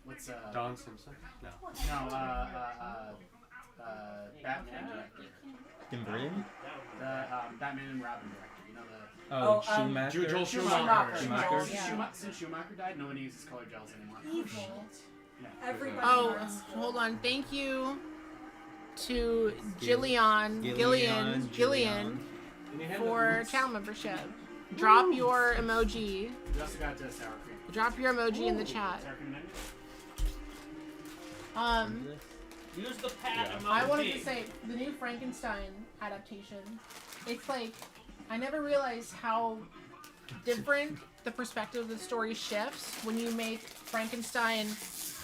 What's Don Simpson? No. No, Batman director. Tim Burton? The Batman and Robin director. You know the. Oh, Schumacher. Joel Schumacher. Schumacher. Yeah. Since Schumacher died, no one uses colored gels anymore. Evil. Yeah. Everybody oh, wants to. hold on. Thank you to Gillian for channel membership. Drop your emoji. We also got sour cream. Drop your emoji in the chat. Sour cream Use the pad emoji. I wanted to say the new Frankenstein adaptation. It's like I never realized how different the perspective of the story shifts when you make Frankenstein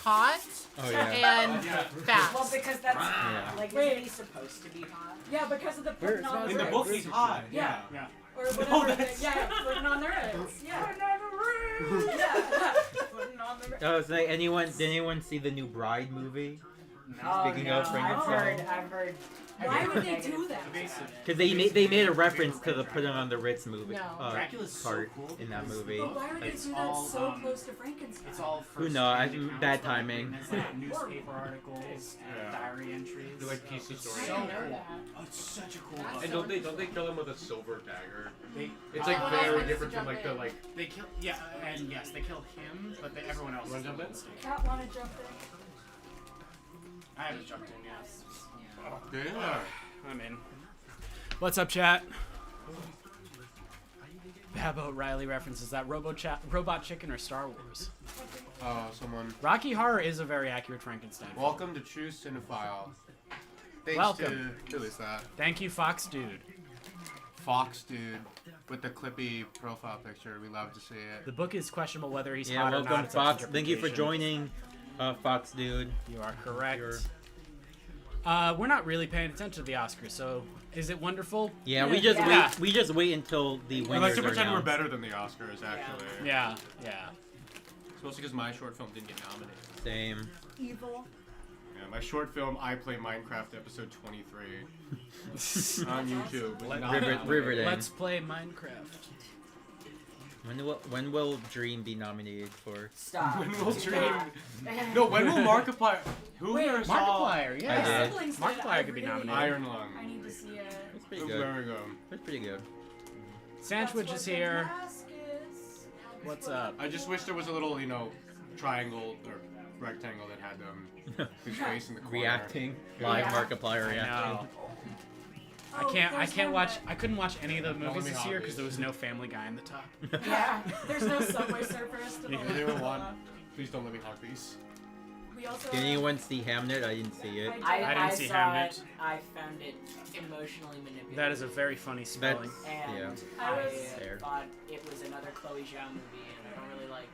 hot Oh, yeah. and fast. Well, because that's Yeah. like Wait. isn't he supposed to be hot? Yeah, because of the putting on In the the book, ribs. he's hot. Yeah. Yeah. Or whatever. Yeah, putting on the ribs. Yeah. Putting on the ribs. Yeah. Putting on the ribs. Oh, it's like did anyone see the new Bride movie? Speaking of I've Frankenstein. heard. Why would they do that? Because they made a reference to the putting on the Ritz movie No. Dracula's so part cool in that because movie. But why would they It's do that all, so close to Frankenstein? It's all Who first knows? hand Bad accounts, timing. It's like newspaper articles, Yeah. diary entries. They're like pieces of story. So I didn't know cool. that. Oh, it's such a cool That's book. And don't they kill him with a silver dagger? They, It's like Oh, very that's different jump from like in. the like. they kill, yeah, and yes, they kill him, but everyone else Wanna is jump in? the mistake. Cat wanna jump in? I haven't jumped in yet. Yeah. I'm in. What's up, chat? Babbo Riley references that Robot Chicken or Star Wars. Someone. Rocky Horror is a very accurate Frankenstein. Welcome to True Cinephile. Thanks Welcome. to who is that? Thank you, Fox Dude. Fox dude with the clippy profile picture. We love to see it. The book is questionable whether he's Yeah, hot or welcome, not. It's up to Fox. Thank you for interpretation. joining, Fox dude. You are correct. You're- We're not really paying attention to the Oscars, so is it wonderful? Yeah, we just Yeah. wait. We just wait until the winners We like to are pretend we're announced. better than the Oscars, actually. Yeah. It's mostly because my short film didn't get nominated. Same. Evil. Yeah, my short film, I Play Minecraft, episode 23, on YouTube. Let- Not River- nominated. Riverdale. Let's play Minecraft. When will Dream be nominated for? Stop. When will Dream? No, when will Markiplier? Who Wait, here saw Markiplier, yeah. I did. Siblings did. Markiplier I could be really- nominated. Iron Lung? I need to see it. That's pretty Oh, good. there we go. That's pretty good. Sandwich That's is what the here. mask is. What's up? I just wish there was a little, triangle or rectangle that had his face in the corner. Reacting live Yeah. Markiplier I reacting. know. I Oh, can't there's one watch. that- I couldn't watch any of the Don't let movies me this hobby. year because there was no Family Guy in the top. Yeah, there's no Subway Surfers to the Yeah. left. Anyone want? Please don't let me hog these. We also Did anyone see Hamnet? I didn't see it. I didn't see saw Hamnet. it. I found it emotionally manipulative. That is a very funny spelling. And Yeah. I, I was- Fair. thought it was another Chloe Zhao movie, and I don't really like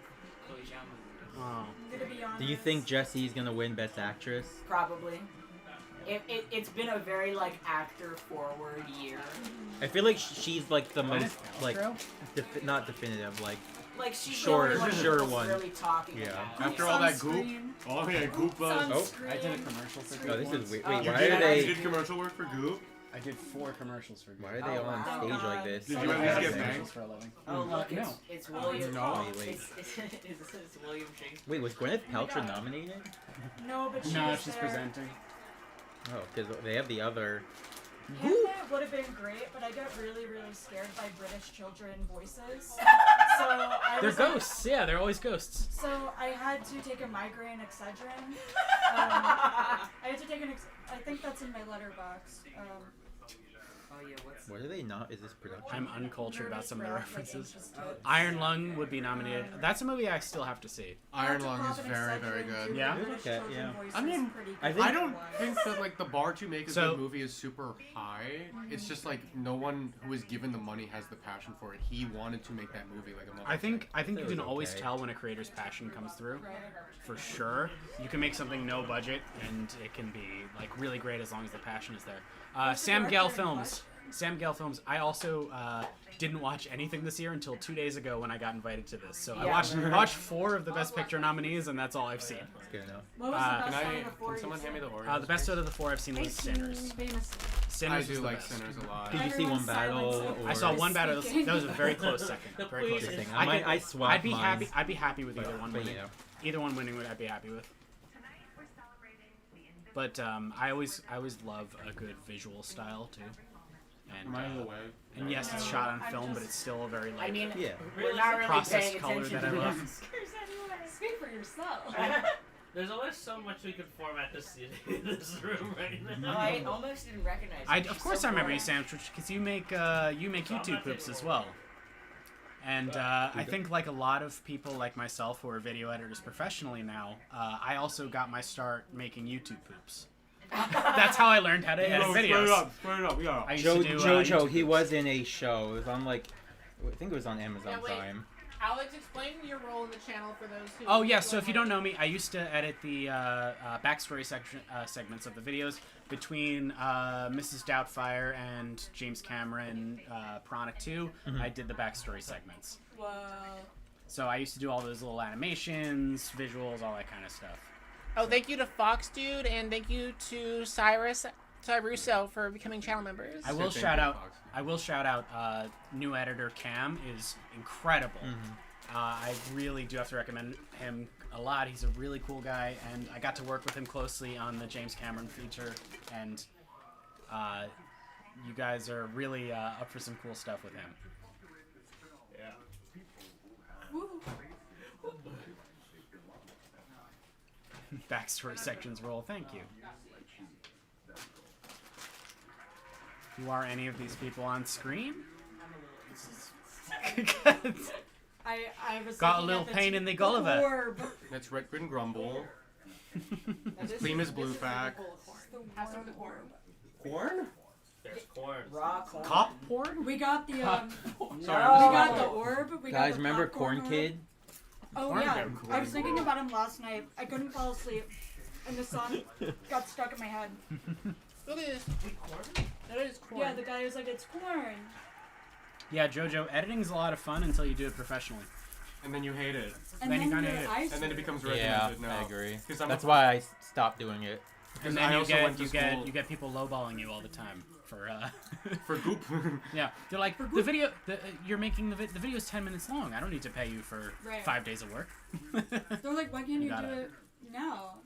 Chloe Zhao movies. Oh. I'm gonna be honest. Do you think Jessie's gonna win Best Actress? Probably. It's been a very like actor forward year. I feel like she's like the most like Paltrow? not definitive. Like Like she's Sure, the only one sure who's one. really talking Yeah. about. After all that goop. Oh yeah, goop buzz. Oh. I did a commercial for Goop. Oh, this is once. weird. Oh, Wait, you why did? are You they? did commercial work for Goop? I did 4 commercials for Goop. Why are they all on wow. stage like this? Did you at least get Commercials banged? for a living. Oh look, No. it's William. No. Wait. It's William Shakespeare. Wait, was Gwyneth Paltrow nominated? No, but she No, was she's there. presenting. Oh, because they have the other. Hamnet would have been great, but I get really, really scared by British children voices. So I They're was ghosts. Yeah, they're always ghosts. So I had to take a migraine Excedrin. I had to take I think that's in my letterbox. Oh yeah, what's? What are they not? Is this production? I'm uncultured about some of the Nervous breath, like references. anxious tits. Iron Lung would be nominated. That's a movie I still have to see. Iron Dr. Lung is Pop and very, Excedrin very do good. Yeah? British Okay, children yeah. voices I mean, pretty I good. think- I don't think that like the bar to make a So- good movie is super high. It's just like no one who is given the money has the passion for it. He wanted to make that movie like a mother. I think It you was can always okay. tell when a creator's passion comes through. Right. For sure. You can make something no budget and it can be like really great as long as the passion is there. Who's the Sam Gale director and Films. Sam Gale Films. I also didn't watch anything this year until 2 days ago when I got invited to this. So I Yeah, watched right. watched 4 of the Best Picture nominees, and that's all I've seen. That's good enough. What was Uh, the best out of the Can 4 someone you hand me the said? Oreos? The best out of the 4 I've seen was Sinners. Famously. Sinners I was do the like best. Sinners a lot. Did you see Everyone's one battle? silent. Or... I saw one battle. Speaking. That was a very close second. The Very close. queen. Interesting. I I swapped I'd be mine. happy. I'd be happy with either one But, winning. you know. Either one winning, I'd be happy with. But I always love a good visual style too. And, Am I in the way? and yes, it's shot on film, but it's still a very like I mean, Yeah. we're not really processed paying color attention that I to love. this. Speak for yourself. There's only so much we can format this in this room right now. Oh, I almost didn't recognize I her. of She's course so I remember you, boring. Sam, because you make YouTube poops as well. And I think like a lot of people like myself who are video editors professionally now, I also got my start making YouTube poops. That's how I learned how to edit videos. Straight up, yeah. I used to do, Jojo, YouTube he poops. was in a show. It was on like, I think it was on Amazon Yeah, wait. Prime. Alex, explain your role in the channel for those who. Oh yeah, so if you don't know me, I used to edit the backstory section segments of the videos between Mrs. Doubtfire and James Cameron, Piranha 2. I did the backstory segments. Wow. So I used to do all those little animations, visuals, all that kind of stuff. Oh, thank you to Fox Dude, and thank you to Cyrusso for becoming channel members. I will shout out. New editor Cam is incredible. I really do have to recommend him a lot. He's a really cool guy, and I got to work with him closely on the James Cameron feature. And you guys are really up for some cool stuff with him. Backstory sections roll. Thank you. Who are any of these people on screen? I was Got a looking little at the pain t- in the Gulliver. orb. That's Red Grin Grumble. Clean as Blue Fact. Have some corn. Corn? There's corn. Raw corn. Cop porn? We got the Sorry, we I'm got sorry. the orb. We got Guys, the remember popcorn Corn orb. Kid? Oh Corn yeah, Kid. I was thinking about him last night. I couldn't fall asleep, and the song got stuck in my head. Look at this. That is corn. Yeah, the guy was like, "It's corn." Yeah, Jojo, editing's a lot of fun until you do it professionally. And then you hate it. And Then you then kinda your hate it. eyes. And then it becomes Yeah, recommended now. I agree. 'Cause I'm That's a- why I stopped doing it. And I then you also get went to school- you get people lowballing you all the time for For Goop. yeah. They're like the video you're making the video is 10 minutes long. I don't need to pay you for Right. 5 days of work. They're like, "Why can't you Gotta- do it now?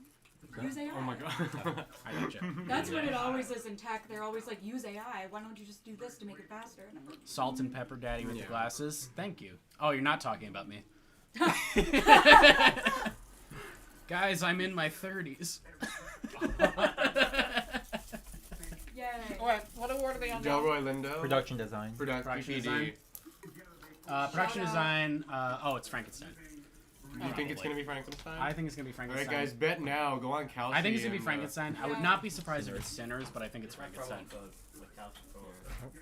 Use AI." Oh my god. I gotcha. That's what it always is in tech. They're always like, "Use AI. Why don't you just do this to make it faster?" And I'm like, Salt and pepper daddy with Yeah. the glasses. Thank you. Oh, you're not talking about me. Guys, I'm in my 30s. "Yay!" Alright, what award are they on now? Delroy Lindo. Production design. Production PPD. design. Production Shout out. design. Oh, it's Frankenstein. You think it's gonna be Frankenstein? I think it's gonna be Frankenstein. Alright, guys, bet now. Go on Calci. I think it's gonna be and, Frankenstein. I would not be surprised if it's Sinners, but I think it's Frankenstein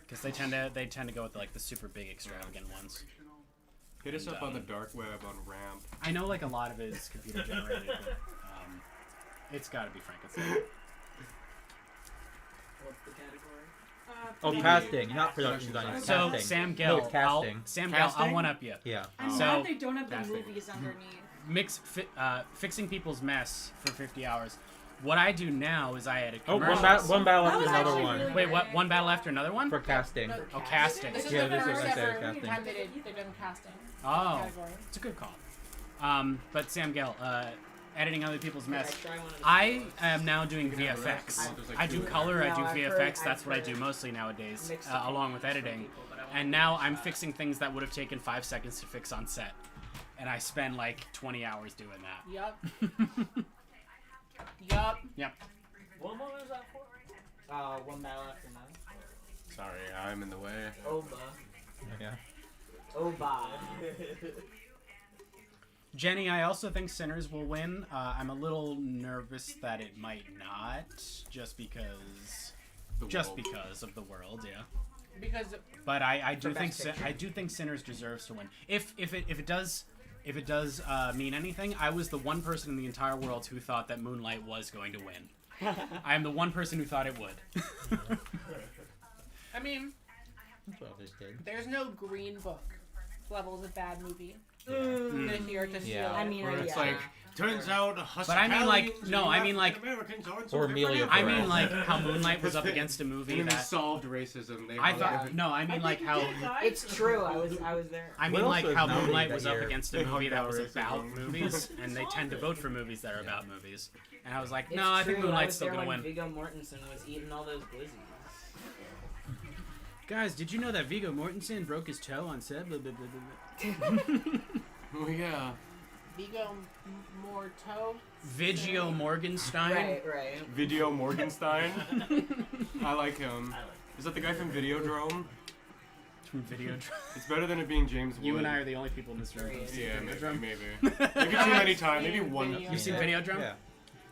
because they tend to go with like the super big extravagant ones. Hit us up on the dark web on Ramp. I know like a lot of it is computer generated, but it's got to be Frankenstein. What's the category? Oh, casting, not production design. It's So casting. Sam No, Gill, it's casting. Sam Gill, I'll Casting? one up you. Yeah. I'm So- glad they don't have the Casting. movies underneath. Fixing people's mess for 50 hours. What I do now is I edit Oh, commercials. one battle That after was another actually one. really Wait, what? One battle after another one? For casting. Oh, casting. This is Yeah, the this is first what I said, ever casting. time they've done casting. Oh, Category. it's a good call. But Sam Gill, editing other people's mess. Can I try one of the I am now doing VFX. There's like I do two color, I do No, I've VFX. heard- That's I've what I do heard mostly nowadays, mixed along with editing. And now I'm fixing things that would have taken 5 seconds to fix on set. And I spend like 20 hours doing that. Yup. Yup. Yep. What movie is that for? One battle after another. Sorry, I'm in the way. Oba. Yeah. Oba. Jenny, I also think Sinners will win. I'm a little nervous that it might not, just because of the world, yeah. Because But I do For think Best Picture. I do think Sinners deserves to win. If it does mean anything, I was the one person in the entire world who thought that Moonlight was going to win. I am the one person who thought it would. I mean, That's what others did. there's no Green Book level of a bad movie. Mm. This year to Yeah. steal. I mean, Where it's yeah. like, turns out But I mean, like, no, I mean, like, Americans aren't Or Amelia I Perez. mean, like, how Moonlight was up against a movie and they that solved racism. They I hung thought. everything- No, I mean, like, how. It's true. I was there. I What mean, else like, was how nominated Moonlight that was up year? against a They movie hung that was down about racism. movies, and they tend to vote for movies that are about movies. And I was like, It's no, I think true, Moonlight's was still there gonna when win. Viggo Mortensen was eating all those glizzies. Guys, did you know that Viggo Mortensen broke his toe on set? Blah, blah, blah, blah. Oh yeah. Viggo Morto. Vigio Morgenstein. Right. Video Morgenstein. I like him. Is that the guy from Videodrome? From Video. It's better than it being James Wood. You and I are the only people in this room. who've seen Yeah, Videodrome. maybe. Maybe too many times. Maybe one. Video. You've seen Yeah. Videodrome? Yeah.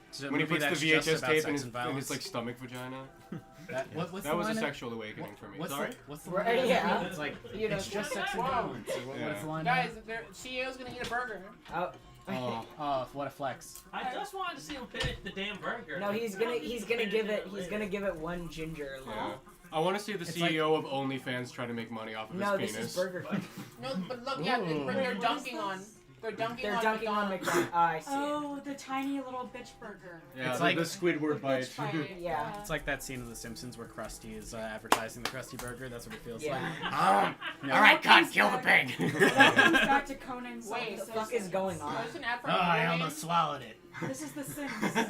It's a When he movie puts the that's just VHS about tape sex in his, and violence. like stomach vagina. What's That the was a line? sexual awakening for me. What's Sorry. the Right, line? yeah. It's like, You know, it's just sex and Whoa. violence. Or what- Yeah. What's the line? Guys, their CEO's gonna eat a burger. Oh. Oh, what a flex. I just wanted to see him finish the damn burger. No, he's gonna give it one ginger. Yeah. I want to see the It's CEO of OnlyFans try to make money off of No, his this penis. is Burger King. No, but look, yeah, Ooh. they're dunking on. They're dunking They're on dunking on McDonald's. McDonald's. Oh, I see. Oh, the tiny little bitch burger. Yeah, It's the, like- the Squidward bite. Bitch fight. Yeah. It's like that scene of The Simpsons where Krusty is advertising the Krusty Burger. That's what it feels Yeah. like. All right, cut, kill the pig. That comes back to Conan's. Wait, What the fuck is going on? There's an ad for Oh, I video almost games. swallowed it. This is The Sims.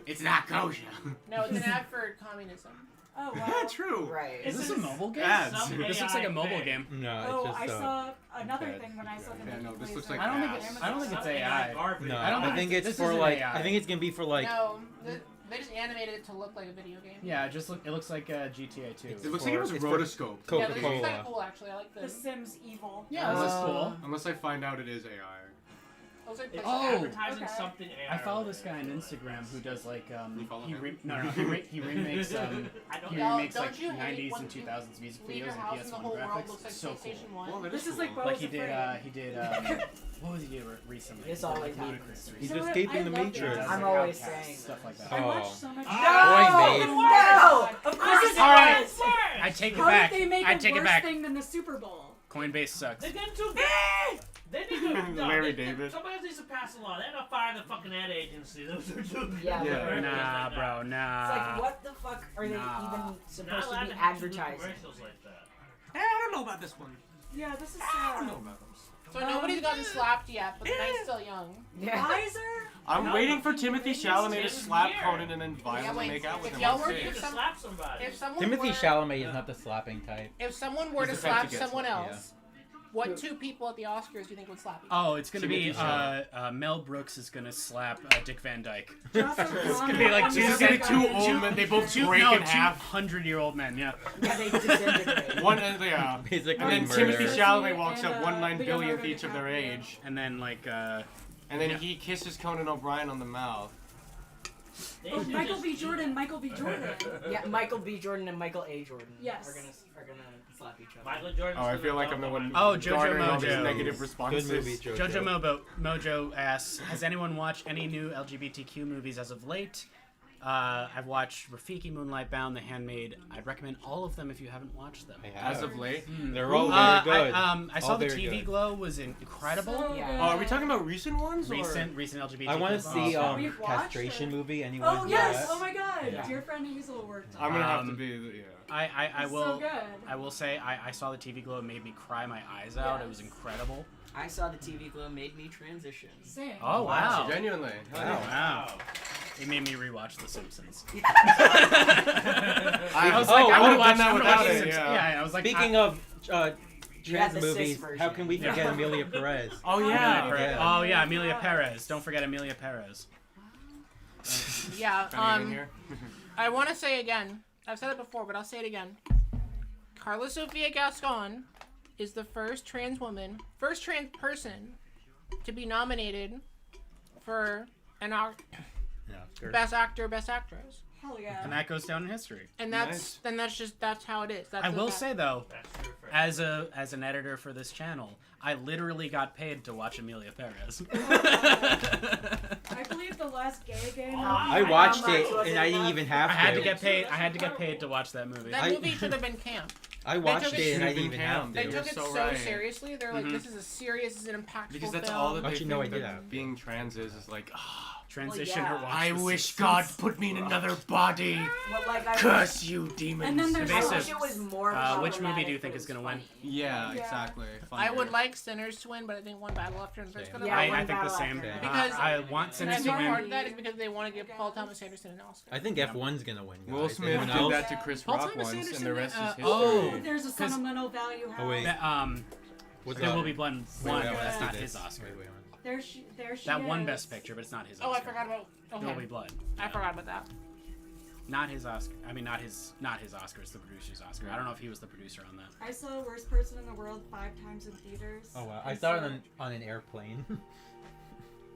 It's not kosher. No, it's an ad for communism. Oh wow. True. Right. Is this a mobile game? Ads. Some This looks like a AI mobile thing. game. No, Oh, it's I just saw another bad. thing when I saw the Yeah, no, movie this plays looks on like I don't think ass. it's. I don't think it's Some AI. garbage. No, I don't I think think this it's for isn't like. AI. I think it's gonna be for like. No, they just animated it to look like a video game. Yeah, it looks like GTA 2. It looks like it was It's for rotoscope. Yeah, this is Coca-Cola. kind of cool actually. I like The this. Sims Evil. Yeah, this is cool. Unless I find out it is AI. Those are Oh, Advertising okay. something. I follow this guy on Instagram who does like You follow him? he remakes I don't he Y'all, remakes don't like you hate 90s when and you 2000s music leave your videos and house and the PS1 whole world graphics. looks like It's so cool. PlayStation 1? Well, that This is cool. like Bo Like was he did Afraid. what was he did recently? It's all like like ludicrous He's So recently. escaping I the love Matrix. this. I'm Like always Outcast, saying. stuff like that. I Oh. watched so much. No! Boy, No! Of course it's All right, not. I take it How back. did they make I a take worse it back. thing than the Super Bowl? Coinbase sucks. They're getting too They need to. No, Larry they- David. Somebody needs to pass a law. They're not firing the fucking ad agency. Those are too. Yeah, Yeah. Nah, bro, nah. It's like, what the fuck are they Nah. even Not supposed to allowed be to have two advertising? commercials like that. I don't know about this one. Yeah, this is I don't sad. know about them. So nobody's gotten slapped yet, but the night's still young. Yeah. Pfizer? I'm No, waiting for but Timothy it's Chalamet to his slap year. Conan and then violently wait, make out with if him y'all on were You stage. need to some- slap somebody. If someone Timothy were, Chalamet is not the slapping type. if someone were to He's the type slap to get someone slapped, else, what two people at the Oscars do you think would slap you? Oh, it's gonna be Timothy Chalamet. Mel Brooks is gonna slap Dick Van Dyke. Joss It's O'Connor gonna be like on two, the He's gonna second two guy. old men. They both break in half. 200-year-old men. Yeah. Yeah, they disintegrate. One and yeah. Basically And then murder. Timothy Chalamet walks And, up 1/9 Leonardo billionth each of their DiCaprio. age, And then like and then he kisses Conan O'Brien on the mouth. They Oh, should Michael just- B. Jordan, Michael B. Jordan. Yeah, Michael B. Jordan and Michael A. Jordan Yes. are gonna slap each other. Michael Jordan. Oh, I feel like I'm the one Oh, Jojo garnering all these Mojo. negative responses. Good movie, Jojo. Jojo Mojo asks, has anyone watched any new LGBTQ movies as of late? I've watched Rafiki, Moonlight Bound, The Handmaid. I'd recommend all of them if you haven't watched them. As of late, They're all very good. I saw All the very TV good. Glow was incredible. So Yeah. good. Oh, are we talking about recent ones? Recent LGBT. I want to Glow. see We've watched castration it. movie. Anyone? Oh yes! Yeah. Oh my god! Yeah. Dear friend Hazel worked on. I'm gonna have to Um, be. Yeah. I It's will. so good. I will say I saw the TV Glow. It made me cry my eyes out. It was Yes. incredible. I saw the TV Glow made me transition. Same. Oh wow! Genuinely. Wow. It made me rewatch The Simpsons. I was like, I would've would done that without The it. Simpsons. Yeah. I was like, Speaking of Yeah, trans the cis movies, version. how can we Yeah. forget Amelia Perez? oh yeah, Yeah. oh yeah, Amelia Perez. Don't forget Amelia Perez. Yeah. Can I get in here? I want to say again. I've said it before, but I'll say it again. Carla Sofia Gascon is the first trans woman, first trans person to be nominated for an Yeah, Best Actor, Best Actress. Hell yeah. And that goes down in history. And that's that's how it is. That's I the will fact. say though, That's true for as an editor for this channel, I literally got paid to watch Amelia Perez. I believe the last gay game. I watched How much it was and it I didn't left? even have I to. had to get paid. I had to get paid to watch that movie. That I- movie should have been camp. I watched took it and I it didn't even have They to. You're took it so so right. seriously. They're like, Mhm. this is a serious, this is an impactful Because that's film. all that they Actually, think no, I that did have. being trans is like, Transition Well, or yeah. watch I The wish Simpsons. God put me in another body. But like I Curse you, demons. And then there's Evasive. I wish it was more Which movie problematic, do you think but is it gonna was win? funny. Yeah, Yeah. exactly. I would like Sinners to win, but I think one battle after and first Same. gonna Yeah, win. one I think the battle same. after Because- I want And Sinners I to think part win. of that is because they want to give Paul Thomas Anderson an Oscar. I think F1's gonna win. Guys. Will Smith Anyone did else? that to Chris Paul Rock Thomas once, Anderson, and the rest is history. oh. There's a sentimental value. Oh, wait. There that? Will Be Blood Wait, one, wait, but that's let's do not this. his Oscar. Wait, There she That is. won Best Picture, but it's not his Oh, Oscar. I forgot about. There Will Be Okay, Blood. I forgot about that. Not his Oscar. I mean, not his Oscar. It's the producer's Oscar. I don't know if he was the producer on that. I saw Worst Person in the World 5 times in theaters. Oh wow! I And saw it so- on an airplane.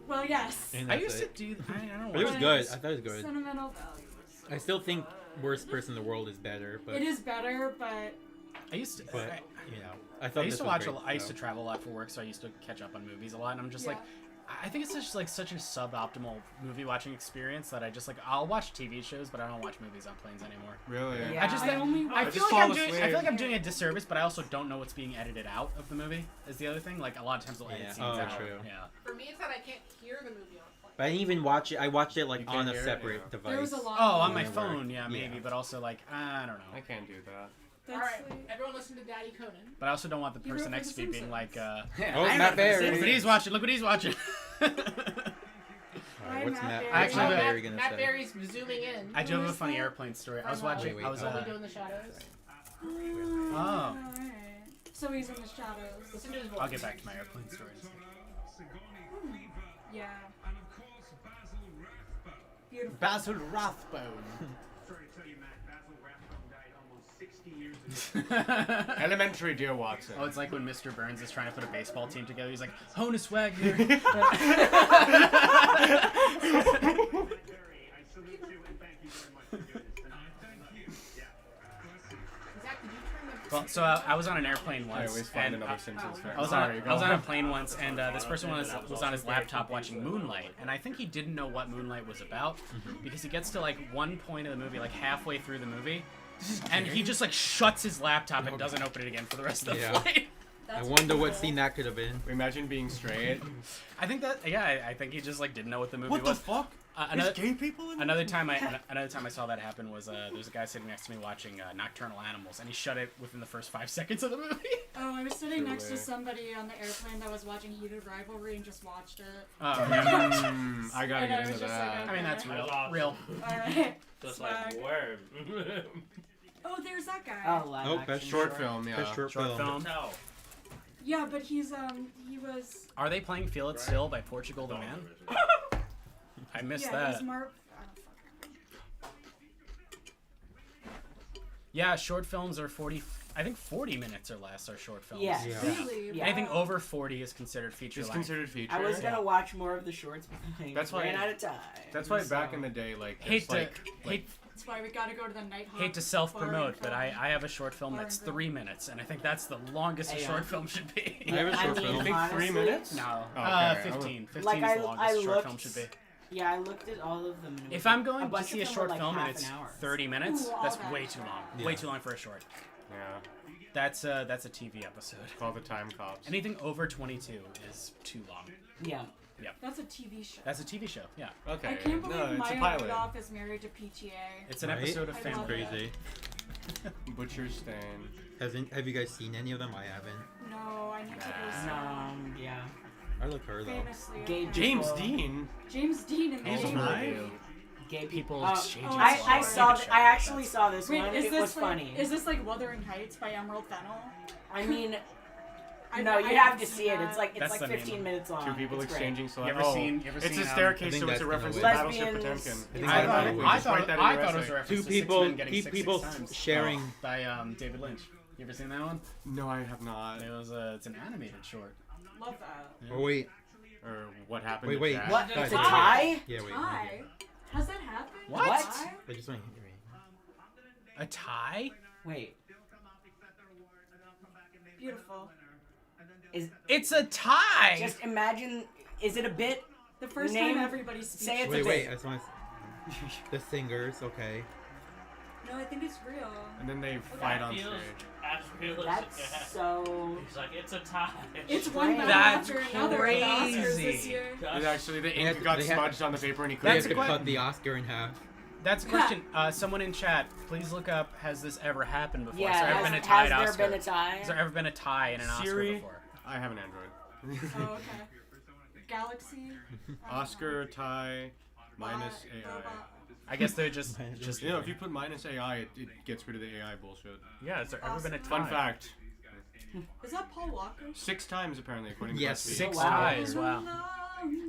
Well, yes. And I that's used to it. do. I don't But it was watch good. those. I thought it was good. Sentimental value. I still think Worst Person in the World is better, but It is better, but I used to. but you know, I thought I used this to was watch. great, I used so. to travel a lot for work, so I used to catch up on movies a lot. And I'm just Yeah. like, I think it's just like such a suboptimal movie watching experience that I just like I'll watch TV shows, but I don't watch movies on planes anymore. Really? Yeah. I just I only I watch- feel just like I'm fall doing. I asleep. feel like I'm doing a disservice, but I also don't know what's being edited out of the movie. Is the other thing. Like a lot of times they'll edit Yeah. scenes Oh, out. true. Yeah. For me, it's that I can't hear the movie on a plane. But I didn't even watch it. I watched it like You on can't a hear it? separate Yeah. device. there was a lot. Oh, on my Whenever. phone, yeah, maybe, Yeah. but also like I don't know. I can't do that. All right, everyone listen to Daddy Conan. But I also don't want the You person wrote next for to me The being like, Simpsons. Oh, Matt Berry. look what he's watching. Look what he's watching. Alright, what's Matt? I actually Matt have a- Berry gonna Matt say? Berry's zooming in. I do have a Who's funny that? airplane story. I was From, watching. wait, I was. What we do in the shadows. Oh. Alright. So he's in the shadows. Listen to his voice. I'll get back to my airplane story. in a second. Yeah. And of course, Basil Rathbone. Beautiful. Basil Rathbone. Sorry to tell you, Matt, Basil Rathbone died almost 60 years ago. Elementary, dear Watson. Oh, it's like when Mr. Burns is trying to put a baseball team together. He's like, Honus Wagner. Barry, I salute you and thank you very much for doing this tonight. Thank you. Yeah. Zach, did you turn the? Well, so I was on an airplane I once. always find and, another Simpsons fan. I was, Sorry, on, go I was on a on. plane once, and this person was on his laptop watching Moonlight, and I think he didn't know what Moonlight was about because he gets to like one point of the movie, like halfway through the movie, and he just like shuts his laptop and doesn't open it again for the rest of the Yeah. flight. I wonder what scene that could have been. Imagine being straight. I think that I think he just like didn't know what the movie What the was. fuck? Another, There's gay people in another time I saw that happen was there was a guy sitting next to me watching Nocturnal Animals, and he shut it within the first 5 seconds of the movie. Oh, I was sitting next to Truly. somebody on the airplane that was watching Heated Rivalry and just watched it. Oh, yeah. I gotta And I get was into just that. like, I mean that's real. That's awesome. Real. Alright. Just Swag. like worm. Oh, there's that guy. Oh, live Oh, action best Short film, yeah. Best short, Short film. film. No. Yeah, but he was. Are they playing Feel It Still by Portugal the Man? I missed Yeah, that. he's Mark. Yeah, short films are 40. I think 40 minutes or less are short films. Yeah. Yeah. Really? Yeah. Anything over 40 is considered feature It's length. considered feature. I was gonna watch more of the shorts, but I That's why- ran out of time. That's why back in the day, like, Hate there's, to like, That's why we gotta go to the night hop. hate to self-promote, bar but and I have a short film Bar that's and grill. 3 minutes, and I think that's the longest a Hey, short film should be. I have a short mean, film. I think 3 honestly, minutes? No, Oh, okay. 15. 15 Like, is the longest I a short looked- film should be. Yeah, I looked at all of them. And it If was I'm a going to bunch see a of them short were like film and half it's an hour. 30 minutes, Ooh, all that's that. way too long. Yeah. Way too long for a short. Yeah. That's a TV episode. All the time cops. Anything over 22 is too long. Yeah. Yeah. That's a TV show. That's a TV show. Yeah. Okay. I can't believe no, it's a Maya pilot. Rudolph is married to PTA. It's an Right? episode of I Family love Guy. Crazy. Butcher's Stand. Have you guys seen any of them? I haven't. No, I need to go see Yeah. I like her though. famously. Gay okay. James people. Dean. James Dean in the He's James alive? Dean. Gay People Oh, exchanging oh, I flowers. saw. Take a I shot. actually saw this Wait, one. is It this was like, funny. Is this like Wuthering Heights by Emerald Fennell? I mean, I- no, I you haven't have to seen see it. that. It's like That's the name 15 of it. minutes long. Two people It's great. exchanging You slides. ever seen? It's seen, a staircase, I think so it's that's a gonna reference to win. Battleship Lesbians. Potemkin. I think I that's thought, gonna win. I Just write thought, that in I your thought it was a essay. reference Two to Six people- Men Getting two Sick people Six Times. sharing- Oh, by David Lynch. You ever seen that one? No, I have not. It was it's an animated short. Love that. Yeah. Oh wait. Or what happened Wait, to wait. Jack. What? Guys, It's a wait. tie? Yeah, wait. Hi. Has that happened? What? What? Hi? I just want to A tie? Wait. Beautiful. Is It's a tie. just imagine? Is it a bit? The first Name- time everybody speaks. say it's Wait, a wait. bit. I just want the singers. Okay. No, I think it's real. And then they fight on feels stage. as real as That's it can. so. He's like, it's a tie. It's one battle That's after another at the Oscars this crazy. year. And actually, the They had ink to- got they had- smudged on the paper and he They couldn't. have That's to a que- cut the Oscar in half. That's a question. Someone in chat, please look up. Has this ever happened before? Yeah. Has there ever Has, been a tied has there Oscar? been a tie? Has there ever been a tie in an Siri? Oscar before? I have an Android. Oh, okay. Galaxy. Oscar tie minus AI. I guess they're just. You know, if you put minus AI, it gets rid of the AI bullshit. Yeah. Has there ever been a tie? Fun fact. Is that Paul Walker? 6 times apparently, according to Yes, BuzzFeed. 6 Wow. ties. Wow.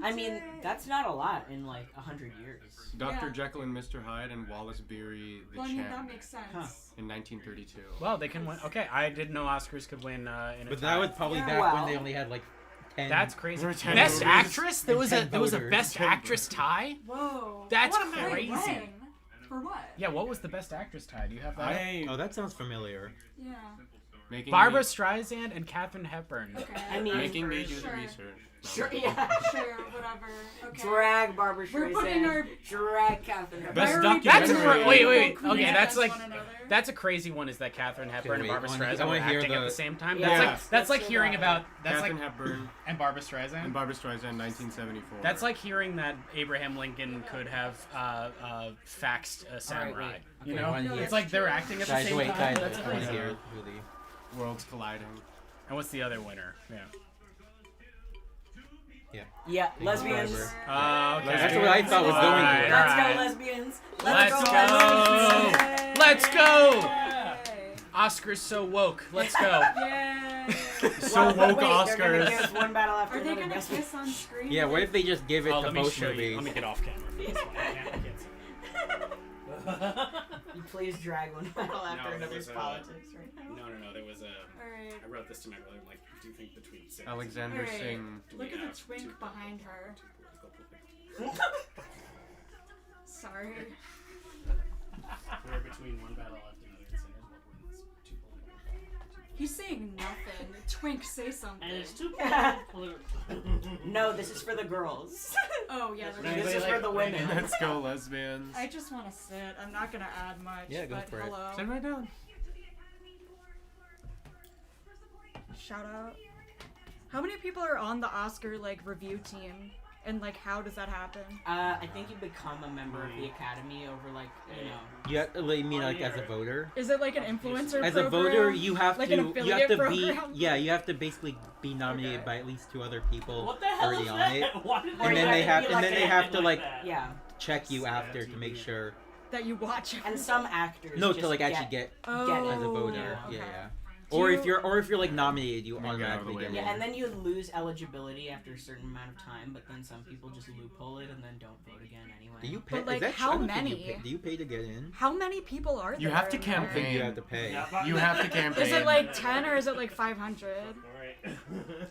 I mean, that's not a lot in like 100 years. Dr. Yeah. Jekyll and Mr. Hyde and Wallace Beery the Well, I mean, that Champ makes sense. Huh. in 1932. Well, they can win. Okay, I didn't know Oscars could win in a But tie. that was probably Yeah. back when Well- they only had like 10. That's crazy. There were 10 Best movies actress? There and was 10 a voters. best 10 actress tie? Whoa. That's What a- wait, crazy. when? For what? Yeah, what was the best actress tie? Do you have that? Oh, that sounds familiar. Yeah. Making Barbara me, Streisand and Katharine Hepburn. Okay. I mean, making me do the Sure. research. No. Sure, yeah. Sure, whatever. Okay. Drag Barbara We're putting our- Streisand. Drag Catherine Hepburn. Best Why are we That's a documentary. wait. People Okay, competing that's against like one another? that's a crazy one. Is that Katharine Hepburn wait, and Barbara I wanna- Streisand I were wanna hear acting at the- the same time? Yeah. That's Yeah. like that's like Let's hearing hear about that's Katharine like Hepburn and Barbara Streisand. and Barbara Streisand, 1974. That's like hearing that Abraham Lincoln could have faxed a samurai. wait. You Okay, know, one it's here. like they're acting at the Guys, same wait, time. guys. That's I want to crazy. hear who the. Worlds colliding. And what's the other winner? Yeah. Yeah. Yeah, Big lesbians. Driver. Okay. That's what I thought was going Alright, here. Let's alright. go, lesbians. Let's go. lesbians. Let's go. Oscar's so woke. Let's go. Yay. So woke Wait, they're gonna Oscars. give one battle after Are they another. gonna Best- kiss on screen? Yeah, what if they just give it Oh, to let me both show you. movies? Let me get off camera. For this one. I can't see. You please drag one battle after there another's was a- politics right now. No. There was a. Alright. I wrote this to my brother. I'm like, do you think between six? Alexander Alright. Singh. Do Look we at have the twink two- behind her. Sorry. We're between one battle left and another. Sinners. What wins? 2 He's saying nothing. Twink, say something. And it's too No, this is for the girls. Oh, yeah. Right, This but is like- for the women. Let's go, lesbians. I just want to sit. I'm not gonna add much. Yeah, go but for it. hello. Sit right down. Shout out. How many people are on the Oscar like review team? And like, how does that happen? I think you become a member of the Academy over like, you know. You have to, you mean like as a voter? Is it like an influencer As a program? voter, you have like to an you affiliate have to be program? you have to basically be nominated by at least 2 other people What the hell already is on that? it. Why did And then they have to like that? Yeah. check you after to make sure. That you watch. And some actors. No, just to like actually get Oh, as a voter. okay. Yeah. Do Or you- if you're like nominated, you get out of the automatically way. get Yeah, in. and then you lose eligibility after a certain amount of time, but then some people just loophole it and then don't vote again anyway. Do you pay? But, like, is that how true? Do you many? pay- Do you pay to get in? How many people are there? You have to in there? I think campaign. you have to pay. You have to campaign. Is it like 10 or is it like 500?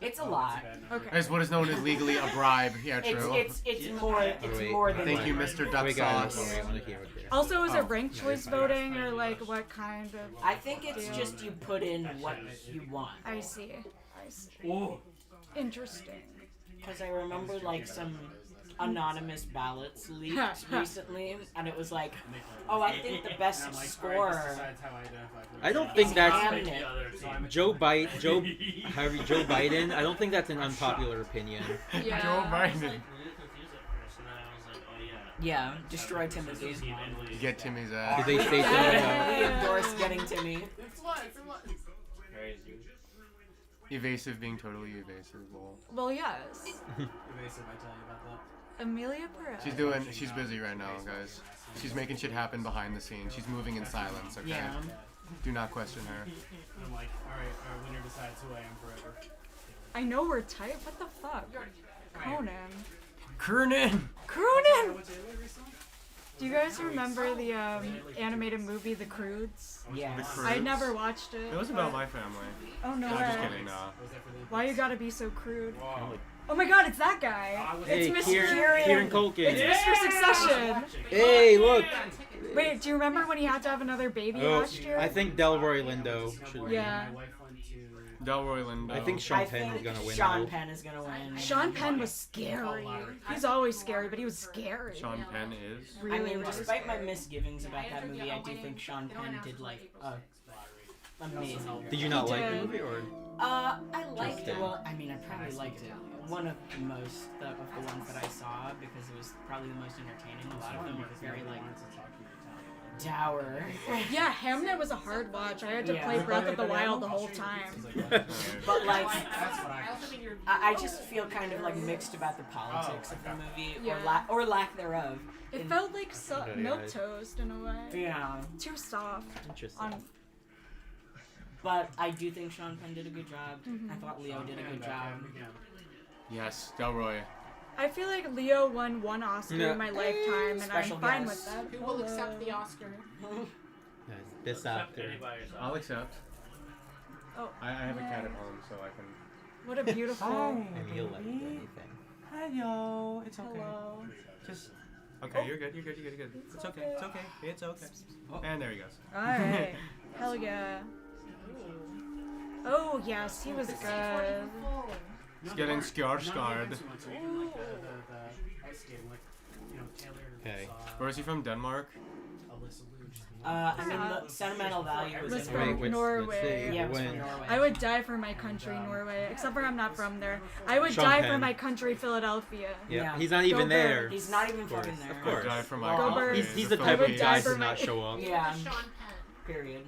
It's a lot. Okay. It's what is known as legally a bribe. Yeah, true. It's more Wait, more than Thank you, that. Mr. Duck Wait, guys, Sauce. wait, I want to hear what they Also, is Oh. it ranked choice voting or like what kind of? I think it's deal? just you put in what you want. I see. I see. Ooh. Interesting. Because I remember like some anonymous ballots leaked recently, and it was like, oh, I think the best score. I don't think that's Hamnet. Joe Biden. I don't think that's an unpopular opinion. Yeah. Joe Biden. Yeah, destroy Timothy. Get Timmy's ass. Did they say We endorse getting Timmy. Evasive being totally evasive. Lol. Well, yes. Evasive, I tell you about that. Amelia Perez. She's busy right now, guys. She's making shit happen behind the scenes. She's moving in silence, okay? Yeah. Do not question her. I'm like, alright, our winner decides who I am forever. I know we're tight. What the fuck? Conan. Kernan! Conan! Do you guys remember the animated movie The Croods? Yeah. The Croods? I never watched it. It was about my family. Oh no I'm way. just kidding, nah. Why you gotta be so crude? Oh my god, it's that guy. Hey, It's Mr. Kieran Culkin. It's Mr. Succession. Hey, look. Wait, do you remember when he had to have another baby last year? I think Delroy Lindo should win. Yeah. Delroy Lindo. I think Sean Penn is gonna win. Sean though. Penn is gonna win. Sean Penn was scary. He's always scary, but he was scary. Sean Penn is. I Really, mean, really despite my scary. misgivings about that movie, I do think Sean Penn did like amazing. Did you not He like the did. movie or? I liked it. Well, I mean, I probably liked it. One of the most of the ones that I saw because it was probably the most entertaining. A lot of them were very like dour. Yeah, Hamnet was a hard watch. I had to Yeah. play Breath of the Wild the whole time. But like, I just feel kind of like mixed about the politics of the movie Yeah. or lack thereof. It In- felt like Okay, milk guys. toast in a way. Yeah. Too soft. Interesting. But I do think Sean Penn did a good job. Mhm. I thought Leo did a good job. Yes, Delroy. I feel like Leo won one Oscar Yeah. in my lifetime, and Special I'm fine guest. with that. Who will accept the Oscar? This actor. I'll accept. Oh. I have a cat at home, so I can. What a beautiful. And you'll like anything. Hello, it's okay. Hello. Just. Okay, you're good. You're good. You're good. It's okay. It's okay. It's okay. And there he goes. Alright. Hell yeah. Oh, yes, he was good. He's getting scarred. Okay. Where is he from? Denmark? I mean, the sentimental value was Was in from it. let's Norway. see. Yeah, it was from When- Norway. I would die for my country, Norway. Except for I'm not from there. I would Sean die for Penn. my country, Philadelphia. Yeah, Yeah. he's not even Go there. Birds. He's not even Of course, fucking there. Of course. Die for my Go country. Birds. He's the The type would of die guy for to my- not show up. Yeah. Sean Penn. Period.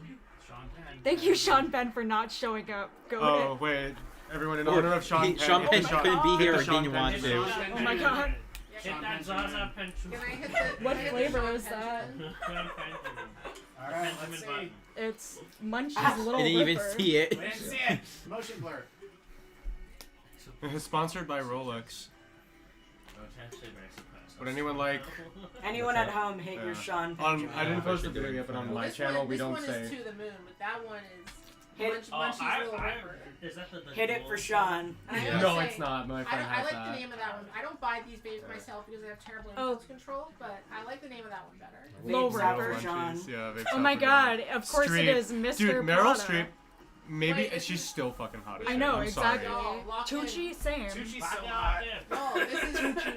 Thank you, Sean Penn, for not showing up. Go Oh wait, everyone in Or honor of Sean Penn. Sean Penn Sean- couldn't be hit here the or Sean didn't Penn want jingle. to. Oh my god. Hit that Zaza pencil. Can I hit the? What can I hit the flavor Sean was Penn that? button? Alright, let's see. It's Munchie's I Little didn't even Ripper. see it. We didn't see it. Motion blur. Sponsored by Rolex. Would anyone like? Anyone at home hit your Yeah. Sean Penn? On, joke? I didn't post the video yet, but on Well, my this channel one, we this don't one say. is to the moon, but that one is Hit- Munchie's Little Ripper. Is that the Hit it for Sean. And I gotta No, say, it's not. My I, friend I has like that. the name of that one. I don't buy these babes myself because I have terrible Oh. impulse control, but I like the name of that one better. Low Vapes out Ripper. for Sean. Munchies, yeah, Vapes Oh out my for god, John. of course Streep. it is Mr. Dude, Meryl Prada. Streep. Maybe Wait, she's still fucking hot as I shit. know, I'm exactly. Sorry. Tucci, same. Tucci's so hot. No, this is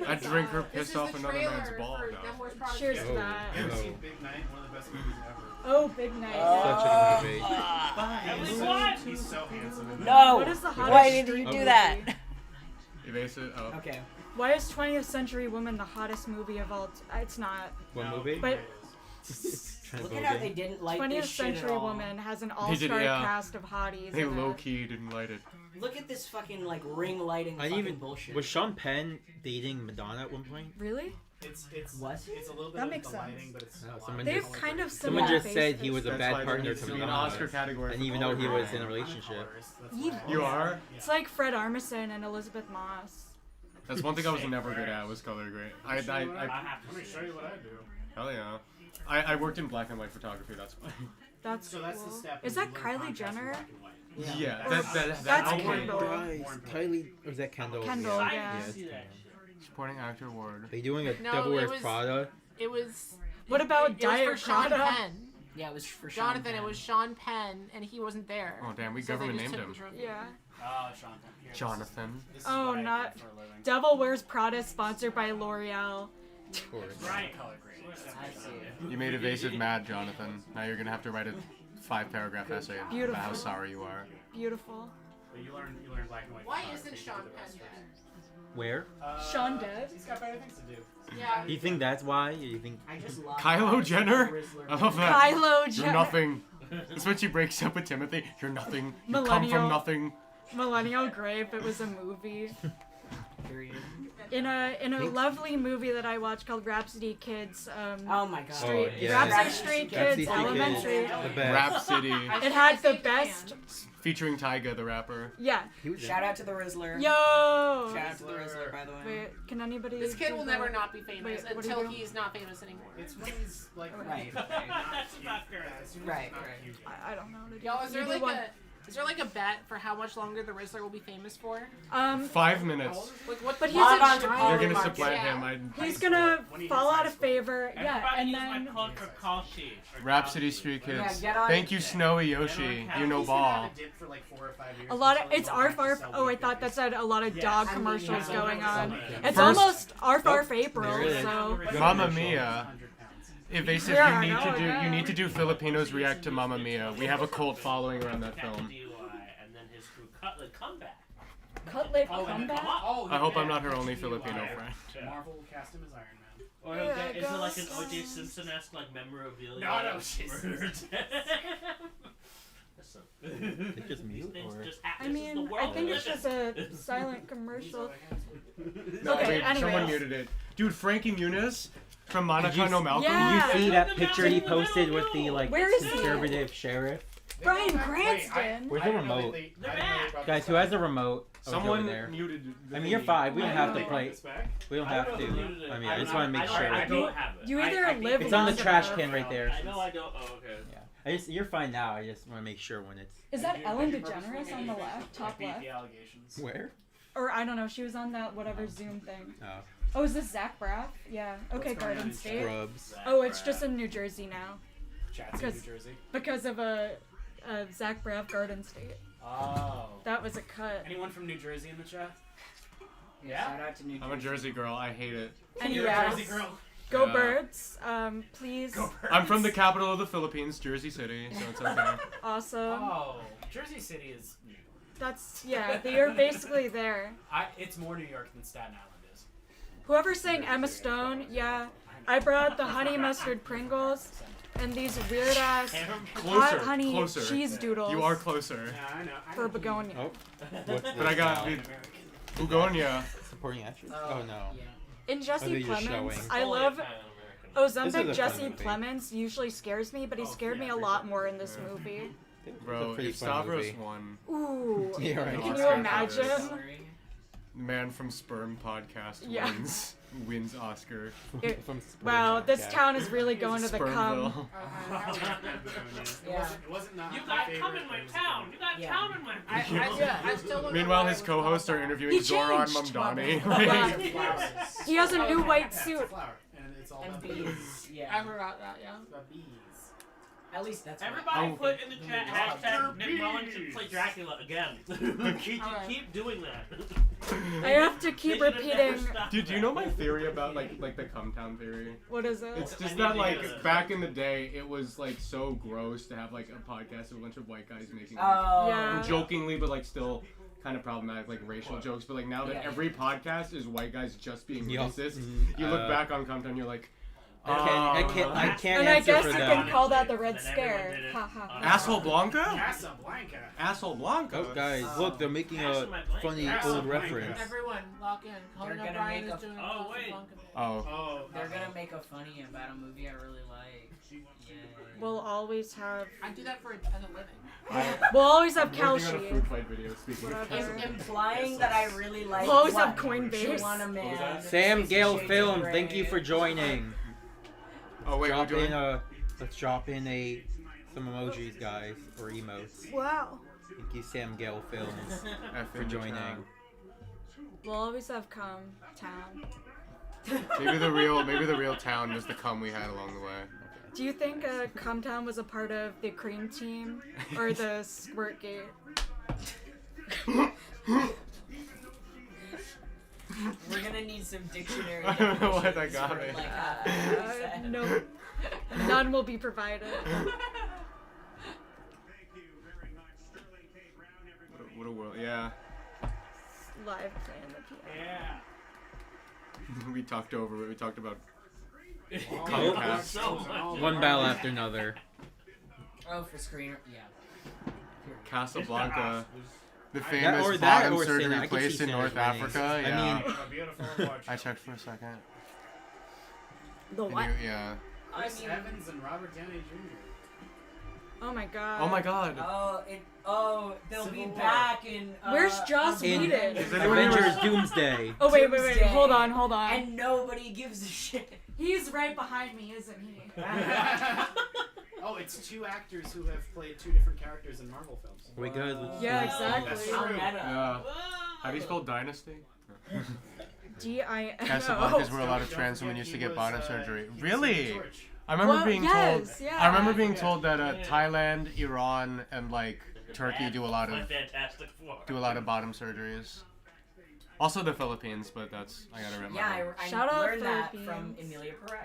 I drink her this pissed is off the another man's trailer ball for now. Them Worst Products Cheers Ever. to that. You ever Oh. seen Big Night? One of the best movies ever. Oh, Big Night. Such a good movie. What? He's so handsome in that. No. What is the hottest Why did street you do movie? that? Evasive. Oh. Okay. Why is 20th Century Woman the hottest movie of all It's not. What movie? But Look at how they didn't like 20th this shit at Century all. Woman has an They all-star did, yeah. cast of hotties. They in low it. key didn't light it. Look at this fucking like ring lighting I fucking even bullshit. was Sean Penn dating Madonna at one point? Really? It's Was it's a little bit That of makes the lighting, sense. but it's No, a someone lot They just- have kind of Someone similar just said he was a That's bad why there partner needs to to be an Madonna. Oscar category And for even though he color. was in a relationship. You are? It's like Fred Armisen and Elizabeth Moss. That's one thing I was never good at was color grade. I Let me show you what I do. hell yeah. I worked in black and white photography. That's why. That's So that's the cool. step. Is that Kylie Jenner? Yeah, Or- that That's okay. Kendall. Guys, Kylie, or is that Kendall? Kendall, yeah. yeah. it's Kendall. Supporting actor award. Are you doing a No, Devil it Wears was- Prada? It was. What about it was Diet for Sean Prada? Penn. Yeah, it was for Sean Jonathan. Penn. It was Sean Penn, and he wasn't there. Oh, damn, we So they government just named took him. the trophy. Yeah. Sean Penn. Here, Jonathan. This is Oh, what I do not for a living. Devil Wears Prada, sponsored by L'Oreal. Of course. Right. Color grading. I see. You made evasive mad, Jonathan. Now you're gonna have to write a 5-paragraph essay about Beautiful. how sorry you are. Beautiful. But you learn black and white. Why color isn't grading Sean through the Penn rest of there? Where? Sean Dev? He's got better things to do. Yeah. You think that's why? You think? I just love Kylo Jenner? I love that. Kylo Jenner. You're nothing. That's when she breaks up with Timothy. You're nothing. You come Millennial. from nothing. Millennial Grey, if it was a movie. Period. In a lovely movie that I watched called Rhapsody Kids. Oh my god. Oh, yes. Rhapsody Street Rhapsody Kids Kids. Elementary. The best. Rhapsody. It had the best. Featuring Tyga, the rapper. Yeah. Shout out to the Rizzler. Yo. Shout out to the Rizzler, by the way. Wait, can anybody? This kid do will the- never not be famous Wait, what do until you do? he's not famous anymore. It's when he's like Right. That's not fair. Right. I don't know. What to do. Y'all, is there You do like one. a bet for how much longer the Rizzler will be famous for? 5 minutes. Like what? But he's Log a on to giant- You're gonna Mark, supplant yeah. him. He's gonna fall out of favor. Everybody Yeah, and use then my code for call sheet. Rhapsody Street Kids. Yeah, get on Thank you, it. Snowy Yoshi. You know He's gonna have ball. a dip for like 4 or 5 years a lot of until it's he won't have to Arf. sell Oh, I weed thought that babies. said a lot of Yeah, dog I mean, commercials yeah, going on. yeah. It's First- almost Arf April, There it is. so. Mamma Mia. Evasive, Yeah, you need I know, to do. yeah. You need to do Filipinos react to Mamma Mia. We have a cult following around that Captain film. DUI, and then his crew Cutlet comeback. Cutlet Oh, and comeback? come on. I hope I'm not her only Filipino friend. Marvel cast him as Iron Man. Or Yeah, is it like an go O.J. Simpson-esque like memorabilia? No, no, of Jesus. murdered- Listen. They just mute, These things or- just happen. I This is the mean, world I think we it's live just a silent commercial. No, Okay, wait, someone anyways. muted it. Dude, Frankie Muniz from Did Monica you, No Malcolm. Yeah. Did you see that picture he posted with the like Where is he? conservative sheriff? Brian Cranston. Where's the remote? Guys, who has a remote? Oh, it's over Someone there. muted. I mean, you're fine. We don't have to They play. brought this back? We don't have to. I mean, I just want to make I sure. don't have it. You either live It's on the long trash enough- can right there. I know I don't. Oh, okay. Yeah. You're fine now. I just want to make sure when it's. Is that Ellen DeGeneres on the left, top Beat left? the allegations. Where? Or I don't know. She was on that whatever Zoom thing. Oh. Oh, is this Zach Braff? Yeah. Okay, What's going on Garden in State. Scrubs. Oh, it's just in New Jersey now Chats in New Because- Jersey. because of a Zach Braff Garden State. Oh. That was a cut. Anyone from New Jersey in the chat? Shout out to New I'm a Jersey girl. I hate it. You're a Anyways, Jersey girl. go Yeah. Birds. Please. I'm from the capital of the Philippines, Jersey City, so it's okay. Awesome. Oh, Jersey City is new. That's yeah. You're basically there. It's more New York than Staten Island is. Whoever sang Emma Stone, yeah. I brought the honey mustard Pringles and these weird ass Closer, hot honey closer. cheese doodles. You are closer. Yeah, I know. for begonia. Oh. What's But I got now? Begonia. Supporting actress? Oh no. In Are Jesse they just Plemons, showing? I love This is a Ozempic. fun Jesse movie. Plemons usually scares me, but he scared me a lot more in this movie. Bro, It's a pretty if fun Stavros movie. won, Ooh, Yeah, right. can you Oscar imagine? Man from Sperm podcast Yeah. wins Oscar. It- From Spurs wow, this podcast. town is really going to the cum. It wasn't not You my got favorite, cum in my but it was town. You got Yeah. cum in my I still don't know Meanwhile, why his it was co-hosts called are that. interviewing He Zoran changed. Mamdani. Yeah. flowers. He has a new white It's a suit. flower, and it's all And about bees. I Yeah. forgot that. Yeah. It's about bees. At least that's Everybody Oh. put in the chat hashtag Nick bees. Mullen should play Dracula again. keep doing that. I have to keep They should've never repeating. stopped Dude, do you that. know my theory about like the cum town theory? What is it? It's I just need that to like hear this. back in the day, it was like so gross to have like a podcast of a bunch of white guys making like, Oh. Yeah. jokingly but like still kind of problematic like racial jokes. But like now that Yeah. every podcast is white guys just being Yup. racist, Mhm. you look back on cum town, you're like, I can't And I answer guess for you that. can call that the Red Then everyone Scare. did it Ha ha. on- Asshole Blanca? Casablanca. Asshole Blanca. Oh, guys, look, they're making a funny old reference. Everyone, lock in. Colin They're gonna O'Brien make is a- doing Oh, wait. Casablanca. Oh. Oh, They're gonna make a funny about a movie I really like. Yay. We'll always have. I do that as a living. We'll always have I'm working on a Kalshi. food fight video. Speaking of Whatever. Implying that I really like. We'll always what? have Coinbase. You want a man. Sam 50 Gale Shades of Film, Grey. thank you for joining. Oh wait, Drop we're doing. let's drop in some emojis, guys, or emotes. Wow. Thank you, Sam Gale Films, for joining. We'll always have cum town. Maybe the real town was the cum we had along the way. Do you think Comtown was a part of the Cream Team or the Squirtgate? We're gonna need some dictionary. I don't know why that definitions got for, me. Like, No, none will be provided. What a world, yeah. Live playing the piano. Yeah. We talked over it. We talked about Oh, Comcast. so much. One battle after another. Oh, for screener, yeah. Casablanca, the That famous or bottom Senna. surgery I could place see in Senna's North winning. Africa. Yeah. I mean, A beautiful Portugal. I checked for a second. The what? Yeah. Chris Evans and Robert Downey Jr. Oh my god. Oh my god. They'll be Civil War. back in. Where's Joss in Whedon? Avengers Doomsday. Oh wait. Doomsday. Hold on. And nobody gives a shit. He's right behind me, isn't he? Oh, it's two actors who have played two different characters in Marvel films. We good. Yeah, exactly. That's How true. meta. Yeah. How do you spell dynasty? D-I-N-O. Casablanca is where a lot of trans women used to get bottom surgery. Really? George. I remember Well, being yes, told. yeah. I remember being told that Thailand, Iran, and like Turkey do a lot of Fantastic Four. bottom surgeries. Also the Philippines, but that's I gotta remember. Yeah, I Shout out learned that from Philippines. Emilia Perez.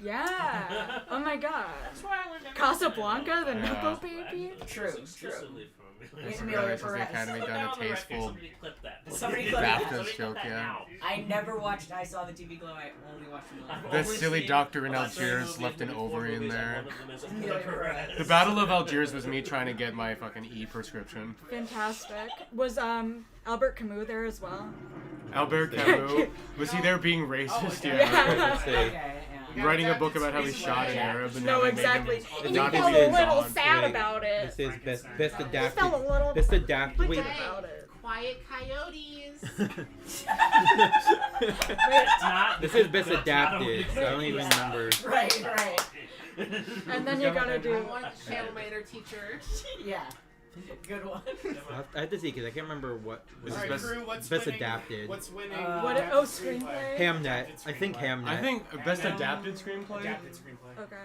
Yeah. Oh my god. That's why I learned everything. Casablanca, the Yeah. nipple baby. True. Exclusively from It's Emilia really since the Perez. Academy Put done that a on the record. tasteful Somebody clip that. Somebody clip BAFTA's Somebody clip joke, that yeah. now. I never watched. I saw the TV Glow. I only watched the The Only silly seen doctor in about three Algiers movies, left an maybe four ovary in movies, and there. one of them is Emilia Perez. The Battle of Algiers was me trying to get my fucking E prescription. Fantastic. Was Albert Camus there as well? Albert Camus, was he there being racist? okay. Yeah. Okay, yeah. Writing a book about how he shot an Arab and No, how they made exactly. him And not you felt be a little Bond. sad Wait, about it. This is best I adapted. felt a little Best adapted. Wait. about it. Quiet coyotes. It's not. This is best That's not adapted. So I don't even remember. Right. And then you gotta I do. want Channelmator teacher. Yeah. Good one. I have to see because I can't remember what was All right, best, crew, what's best winning? adapted. What's winning? What? adapted Oh, screenplay. Hamnet. Adapted I think screenplay. Hamnet. I think best And, adapted screenplay. Adapted screenplay. Okay.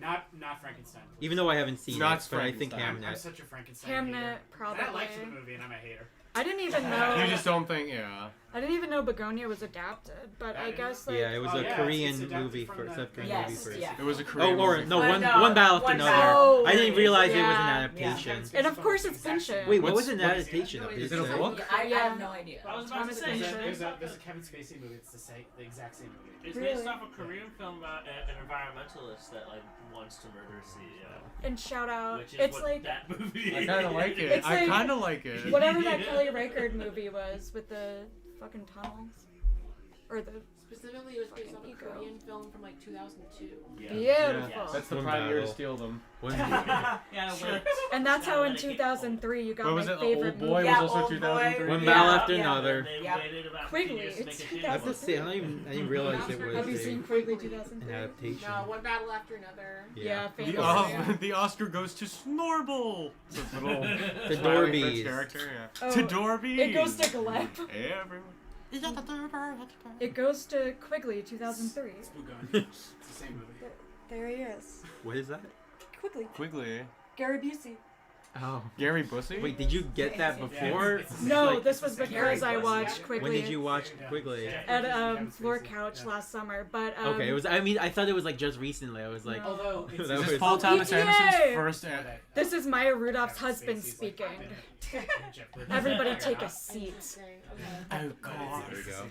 Not Frankenstein. please. Even though I haven't seen Not it, but I think Frankenstein. I'm Hamnet. such a Frankenstein Hamnet, hater. And probably. I liked the movie, and I'm a hater. I didn't even You know. just don't think, yeah. I didn't even know Begonia was adapted, but I guess like. Yeah, it was Oh, a yeah, it's Korean adapted movie from first. the- South Korean Yes, movie first. yeah. It was a Oh, Korean or movie. no, No, one no, battle after one another. battle. I didn't realize it was an Yeah. adaptation. And of course it's Fincher. Wait, what What's- was an what- adaptation of Is this? it a book? I have no idea. I was about to Thomas say. Fincher. There's a Kevin Spacey movie. It's the exact same movie. It's Really? based off a Korean film about an environmentalist that like wants to murder a CEO. And shout out, Which is it's what like that movie I is. kind of like it. It's I like- kind of like it. whatever that Kelly Reichardt movie was with the fucking tunnels, or the Specifically, it was based on a Eco. Korean film from like 2002. Yeah. beautiful. That's the One prime year to battle. steal them. Yeah, wait. And that's how in Let it get 2003 you got What my was it? favorite Old Boy movie. Yeah, was also Old Boy. 2003. One Yeah, battle after yeah. another. They Yep. waited about Quigley, 2 years to make a it's sequel. I have to say, I didn't realize it was Have you seen Quigley 2003? an adaptation. No, one battle after another. Yeah, The, famous. the Oscar goes to Snorble. It's a little The Smiley Fritz Dorbies. character, yeah. Oh, to Dorby. It goes to Gleb. Hey, everyone. It goes to Quigley 2003. It's Begonia. It's the same movie. There he is. What is that? Quigley. Quigley. Gary Busey. Oh. Gary Bussey? Wait, did you get that before? it's- No, Like, this was because I watched when Quigley did you watch Quigley? at Floor Couch last summer. But Okay, it was. I mean, I thought it was like just recently. I was like, No. Although That Is was- this Paul Thomas ETA! Anderson's first? This is Maya Rudolph's husband speaking. Everybody take a I seat. see. Okay. Oh God. there we go.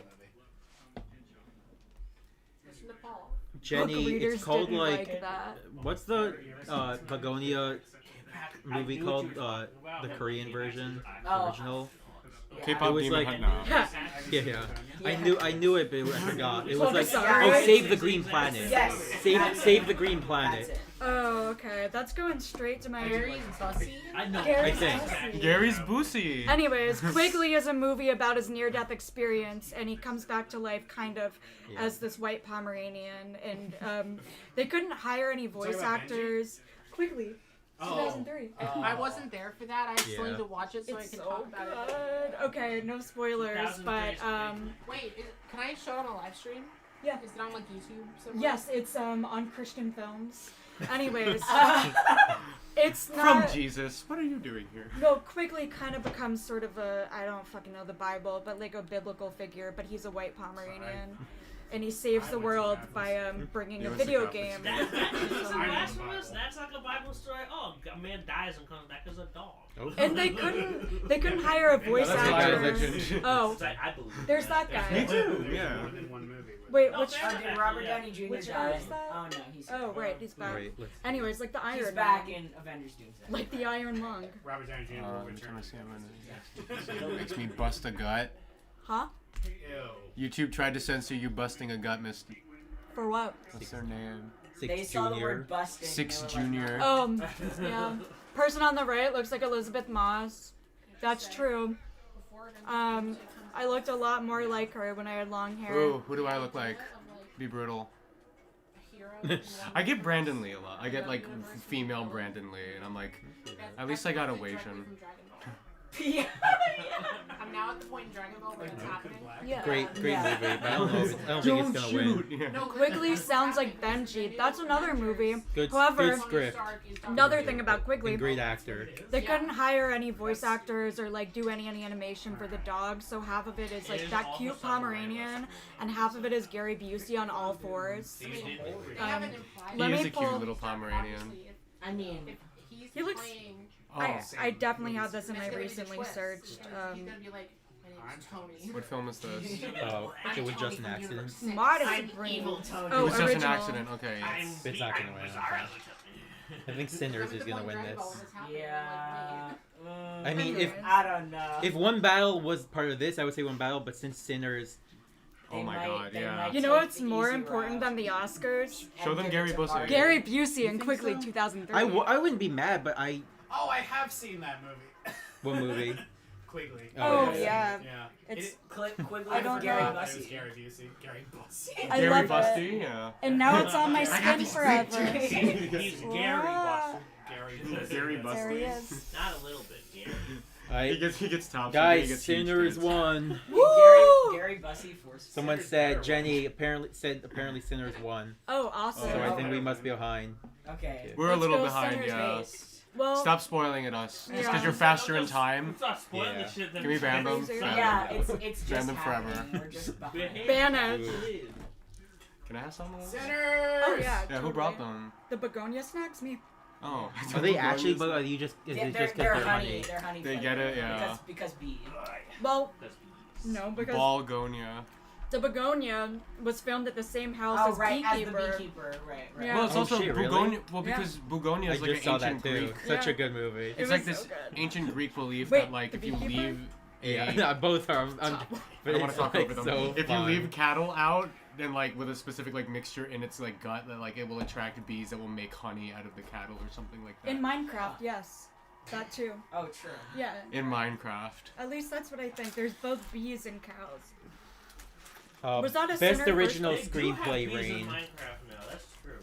It's Nepal. Book Jenny, readers it's called didn't like that. what's the Begonia movie called? The Korean version, Oh. original. K-pop It was Demon like- Hunt now. Yeah. I knew it, but I forgot. It was like, Sorry. oh, save the green planet. Yes. Save the green That's planet. it. Oh, okay. That's going straight to my. Gary Bussey. I know. Gary I think. Busey. Gary's Bussy. Anyways, Quigley is a movie about his near-death experience, and he comes back to life kind of Yeah. as this white Pomeranian. And they couldn't hire any voice about Benji? actors. Quigley, 2003. I wasn't there for that. I still Yeah. need to watch it so It's I can so talk about it. good. Okay, no spoilers, but Wait, can I show it on a live stream? Yeah. Is it on like YouTube somewhere? yes, it's on Christian Films. Anyways, it's not. From Jesus, what are you doing here? No, Quigley kind of becomes sort of a, I don't fucking know the Bible, but like a biblical figure, but he's a white Pomeranian. And he saves the world by bringing He a was the video Catholic. game. That's blasphemous. That's like a Bible story. Oh, a man dies and comes back as a dog. And they couldn't hire a voice That's a actor. legend. Oh, It's like, I believe. there's that guy. Me too. There's Yeah. more than one movie. Wait, No, which? fair Oh, enough. did Robert Downey Jr. Which die? one is that? Oh no, he's. Oh, right, he's back. Wait, let's. Anyways, like the Iron He's back Man. in Avengers Doomsday. Like the Iron Lung. Robert Downey Jr. will I'm return. trying to see how many. Makes me bust a gut. Huh? Ew. YouTube tried to censor you busting a gut, Misty. For what? What's their name? They Six saw the Junior. word busting. Six and they were Junior. Yeah. Person on the right looks like Elizabeth Moss. That's true. I looked a lot more like her when I had long hair. Ooh, who do I look like? Be brutal. I get Brandon Lee a lot. I get like female Brandon Lee, and I'm like, at least I got a Asian. I'm now at the point in Dragon Ball where it's happening. Yeah. Great movie, but I don't know. I don't think it's gonna win. No, Quigley sounds like Benji. That's another movie. Good, However, good script. another thing about Quigley, And great actor. they couldn't hire any voice actors or like do any animation for the dog, so half of it is like that cute Pomeranian, and half of it is Gary Busey on all fours. They Um, haven't implied let He me is a pull. cute little Pomeranian. I mean, if he's He looks- playing. Oh, I definitely have this in my It's gonna be the recently twist. searched. He's gonna be like, my name's Tony. what film is this? Oh, it was just an accident. Modest I'm Brain. evil Tony. It Oh, was just an original. accident. Okay. It's not gonna win. I think Sinners is gonna win this. Yeah. I mean, if I don't know. if One Battle was part of this, I would say One Battle. But since Sinners, Oh my God, yeah. You know what's more important than the Oscars? Show them Gary Busey. Gary Busey in Quickly so? 2003. I wouldn't be mad, but Oh, I have seen that movie. what movie? Quigley. Oh, yeah. Yeah. It's Quigley I don't for Gary know. It was Busey. Gary Busey. Gary Busey. I Gary love Busey, it. yeah. And now it's on my I got skin these forever. He's Gary Wow. Busey. Gary There he Busey. is. Not a little bit, Gary. He gets top. he Guys, gets huge Sinners tits. won. Woo! Gary Busey forced. Someone said Jenny apparently Sinners won. Oh, awesome. So I think we must be behind. Okay. We're a Let's little go behind, Sinners yeah. Based. Well, Stop spoiling it us. Just Yeah. because you're faster in time. Stop spoiling Yeah. the shit. Can we ban them? Crazy. Ban Yeah, them. it's Ban just them forever. happening. We're just behind. ban it. Can I have some of those? Sinners. Oh, yeah. Yeah, totally. who brought them? The begonia snacks? Me. Oh. Are they actually? But are you just? Is it just because They're they're honey. honey? They're honey. They flavored. get it, yeah. Because bee. Well, no, because Balgonia. the begonia was filmed at the same house Oh, as right, as the Beekeeper. beekeeper. Right. Yeah. Well, it's Oh, also shit, really? Bugonia. Well, Yeah. because Bugonia I is like just an saw that ancient too. Greek. Such Yeah. a good movie. It's was like so this good. ancient Greek belief Wait, that like the if you beekeeper? leave Yeah, both are. I don't want to talk over them. So if you fun. leave cattle out, then like with a specific like mixture in its like gut, that like it will attract bees that will make honey out of the cattle or something like that. In Minecraft, yes. That too. Oh, true. Yeah. In Minecraft. At least that's what I think. There's both bees and cows. Was Was that a best Sinner original They do have screenplay bees in reign? Minecraft now. That's true.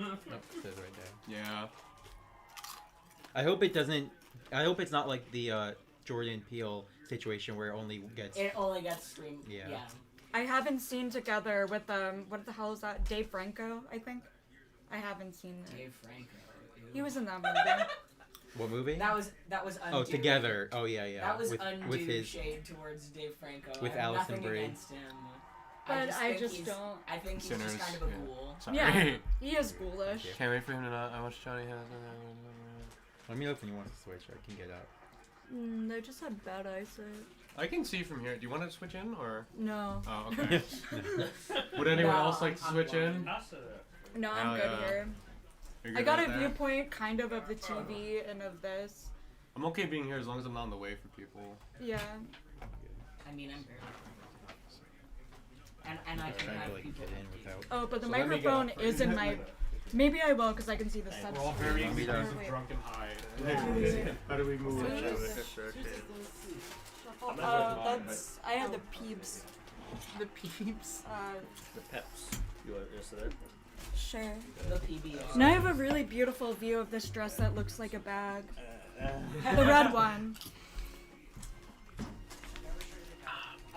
Oh, it says right there. Yeah. I hope it doesn't. I hope it's not like the Jordan Peele situation where it only gets. It only gets streamed. Yeah. Yeah. I haven't seen Together with what the hell is that? Dave Franco, I think. I haven't seen that. Dave Franco. He was in that movie. What movie? That was undue. Oh, Together. Oh yeah, yeah. That was with, undue with his. shade towards Dave Franco. with I have Alison nothing Brie. against him. But I think just he's- don't. I think he's Sinners. just kind of a yeah. ghoul. Sorry. Yeah, he is ghoulish. Can't wait for him to not. I watch Johnny has. Let me know when you want to switch. I can get out. They just had bad eyesight. I can see from here. Do you want to switch in or? No. Oh, okay. Would anyone No, else like to I'm switch in? No, I'm Hell good yeah. here. You're I good got like a that? viewpoint kind of the TV and of this. I'm okay being here as long as I'm not in the way for people. Yeah. I mean, I'm barely. And I can Trying to have like people. get in without. Oh, but the So let me get microphone up is in my. Maybe I will because I can see the steps. We're all very Wait. drunk and high. How do we move? That's. I had the peeps. The peeps. The peps. You want this there? Sure. The PBS. Now I have a really beautiful view of this dress that looks like a bag. The red one.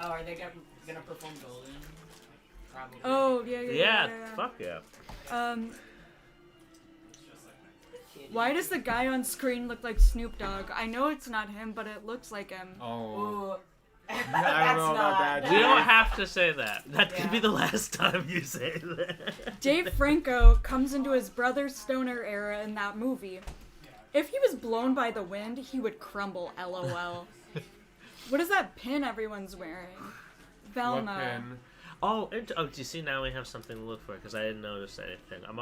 Oh, are they gonna perform Golden? Probably. Oh, yeah. Fuck yeah. Kitty. Why does the guy on screen look like Snoop Dogg? I know it's not him, but it looks like him. Oh. Ooh. I don't know about that. We don't have to say that. That could be the last time you say that. Dave Franco comes into his brother Stoner era in that movie. If he was blown by the wind, he would crumble, lol. What is that pin everyone's wearing? Velma. What pin? Oh, do you see, now we have something to look for because I didn't notice anything. I'm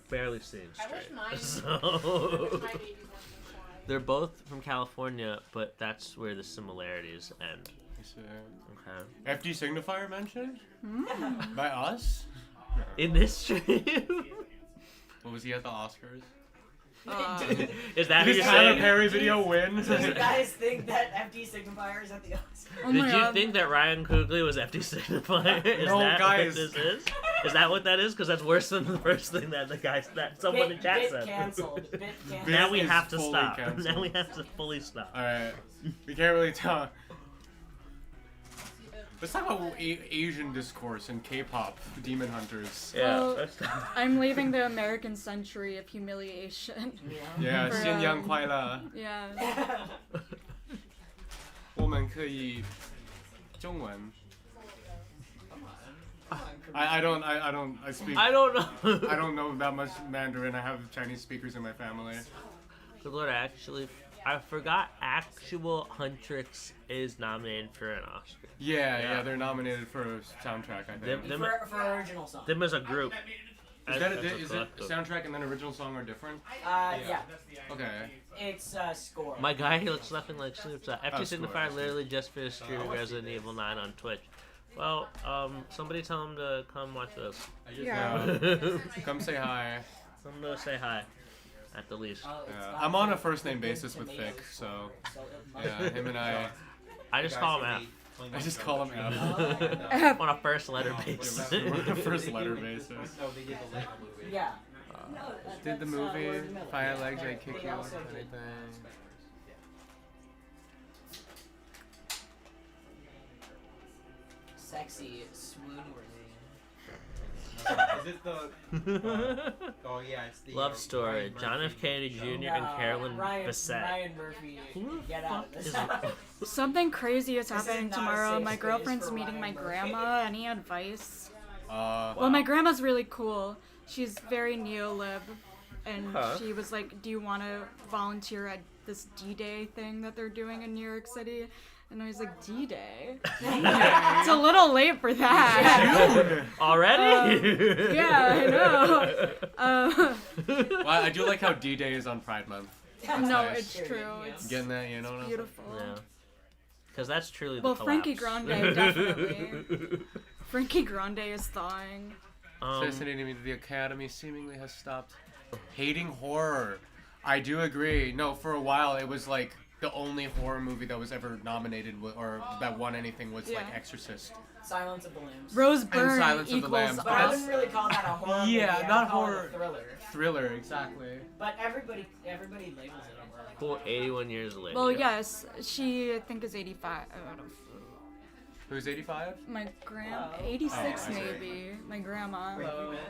barely seeing straight. So they're both from California, but that's where the similarities end. Okay. FD Signifier mentioned? By us? In this stream? What was he at the Oscars? Is that Did who his you're Tyler saying? Perry video win? Do you guys think that FD Signifier is at the Oscars? Did you think that Ryan Coogler was FD Signifier? Is No, that guys. what this is? Is that what that is? Because that's worse than the first thing that that someone in chat Bit said. canceled. Bit canceled. Now we Bit have is to fully stop. canceled. Now we have to fully stop. Alright. We can't really talk. Let's talk about Asian discourse and K-pop, Demon Hunters. Well, I'm leaving the American century of humiliation. Yeah, For, 新年快乐。 Yeah. 我们可以中文。I speak. I don't know. I don't know that much Mandarin. I have Chinese speakers in my family. Good Lord, I forgot Actual Huntrix is nominated for an Oscar. Yeah, they're nominated for a soundtrack, I think. For original song. Them as a group. Is it collective. soundtrack and then original song are different? Yeah. Okay. It's score. My guy, he looks nothing like Snoop Dogg. FT Score. Signifier literally just finished streaming Resident Evil 9 on Twitch. Well, somebody tell him to come watch this. Come say hi. Come to say hi, at the least. I'm on a first name basis with Vic, so yeah, him and I. I just call him F. I just call him F. On a first letter basis. On a first letter basis. Yeah. Did the movie Fire Legs I Kick You? Anything? Sexy, swoon worthy. Is it the? Oh yeah, it's the Love Story. Ryan John F. Murphy Kennedy Jr. No, and Carolyn Ryan Bessette. Murphy, Who the get out of fuck this. is Something crazy is This is happening not a tomorrow. safe My space girlfriend's for meeting my Ryan Murphy. grandma. Any advice? Well, Well, my grandma's really cool. She's very neo-lib. And Huh. she was like, do you want to volunteer at this D-Day thing that they're doing in New York City? And I was like, D-Day? It's a little late for that. Already? Yeah, I know. Well, I do like how D-Day is on Pride Month. That's No, nice. it's true. It's Getting that, you know what I'm beautiful. Yeah. Because that's truly Well, the Frankie collapse. Grande, definitely. Frankie Grande is thawing. Fascinating me that the Academy seemingly has stopped hating horror. I do agree. No, for a while it was like the only horror movie that was ever nominated or that won anything was like Yeah. Exorcist. Silence of the Lambs. Rose And Byrne Silence of the equals Lambs. But I wouldn't really call that a horror movie. Yeah, I would not call it a horror. thriller. Thriller, exactly. But everybody labels it a horror. Cool, 81 years later. Well, yes, she I think is 85. Who's 85? My grandma, 86 Oh, I see. maybe. My grandma.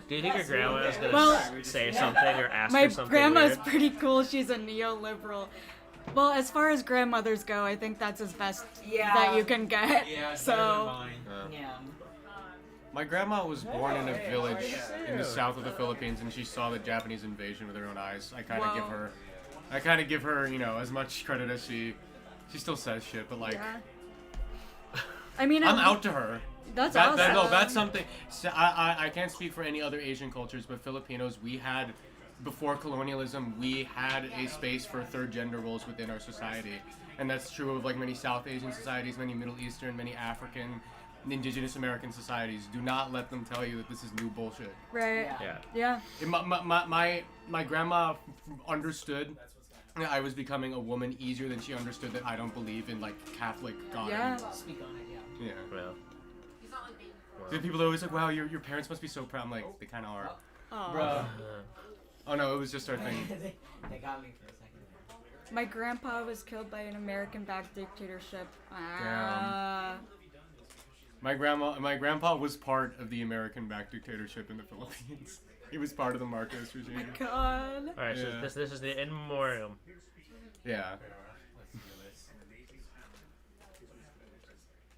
Do you think your grandma is going to Well, say something or ask My her something grandma's weird? pretty cool. She's a neoliberal. Well, as far as grandmothers go, I think that's as best Yeah. that you can get. Yeah, it's so. better than mine. Yeah. My grandma was born in a village in the south of the Philippines, and she saw the Japanese invasion with her own eyes. I kind of give her, you know, as much credit as she still says shit, but like, Yeah. I mean, I'm out to her. That's No, awesome. that's something. So I can't speak for any other Asian cultures, but Filipinos, we had, before colonialism, we had a space for third gender roles within our society. And that's true of like many South Asian societies, many Middle Eastern, many African, and Indigenous American societies. Do not let them tell you that this is new bullshit. Right. Yeah. Yeah. My grandma understood that I was becoming a woman easier than she understood that I don't believe in like Catholic God. Yeah. Speak on it, yeah. Yeah. Well. The people are always like, wow, your parents must be so proud. I'm like, they kind of are. Aw. Bruh. Oh no, it was just our thing. They got me for a second. My grandpa was killed by an American-backed dictatorship. My grandpa was part of the American-backed dictatorship in the Philippines. He was part of the Marcos regime. God. All right, so Yeah. this is the in memoriam. Yeah.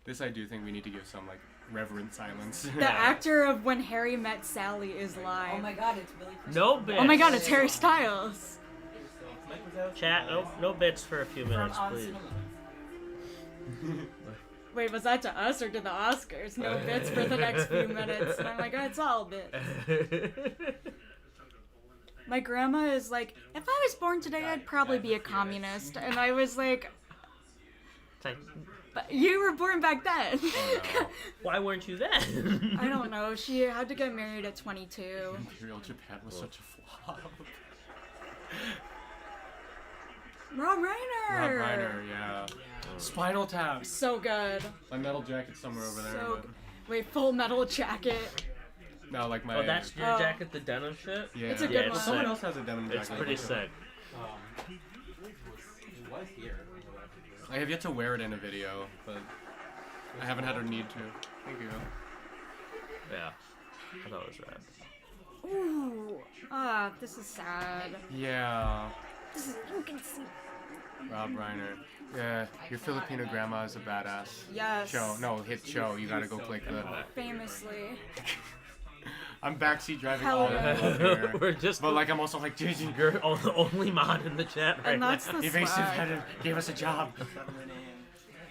This I do think we need to give some like reverent silence. The actor of When Harry Met Sally is live. Oh my god, it's Billy Crystal. No bits. Oh my god, it's Harry Styles. Chat, no bits for a few minutes, On please. Cinema. Wait, was that to us or to the Oscars? No bits for the next few minutes. And I'm like, oh, it's all bits. My grandma is like, if I was born today, I'd probably be a communist. And I was like, It's like, but you were born back then. why weren't you then? I don't know. She had to get married at 22. Imperial Japan was such a flop. Rob Reiner. Rob Reiner, yeah. Spinal Tap. So good. My metal jacket's somewhere over there. So but- wait, Full Metal Jacket. No, like my. Oh, that's your jacket, the denim shit? Yeah. It's a good yeah, one. it's Someone sick. else has a denim jacket. It's pretty sick. He was here. I have yet to wear it in a video, but I haven't had a need to. Thank you. Yeah. I thought it was rad. Ooh. Ah, this is sad. Yeah. This is inconceivable. Rob Reiner. Yeah, your Filipino grandma is a badass. Yes. Show. No, hit show. You gotta go click the. Famously. I'm backseat driving Hell all the yeah. way over here. We're just. But like, I'm also like, JJ, You're the only mod in the chat right And that's now. the Evasive swag. had gave us a job.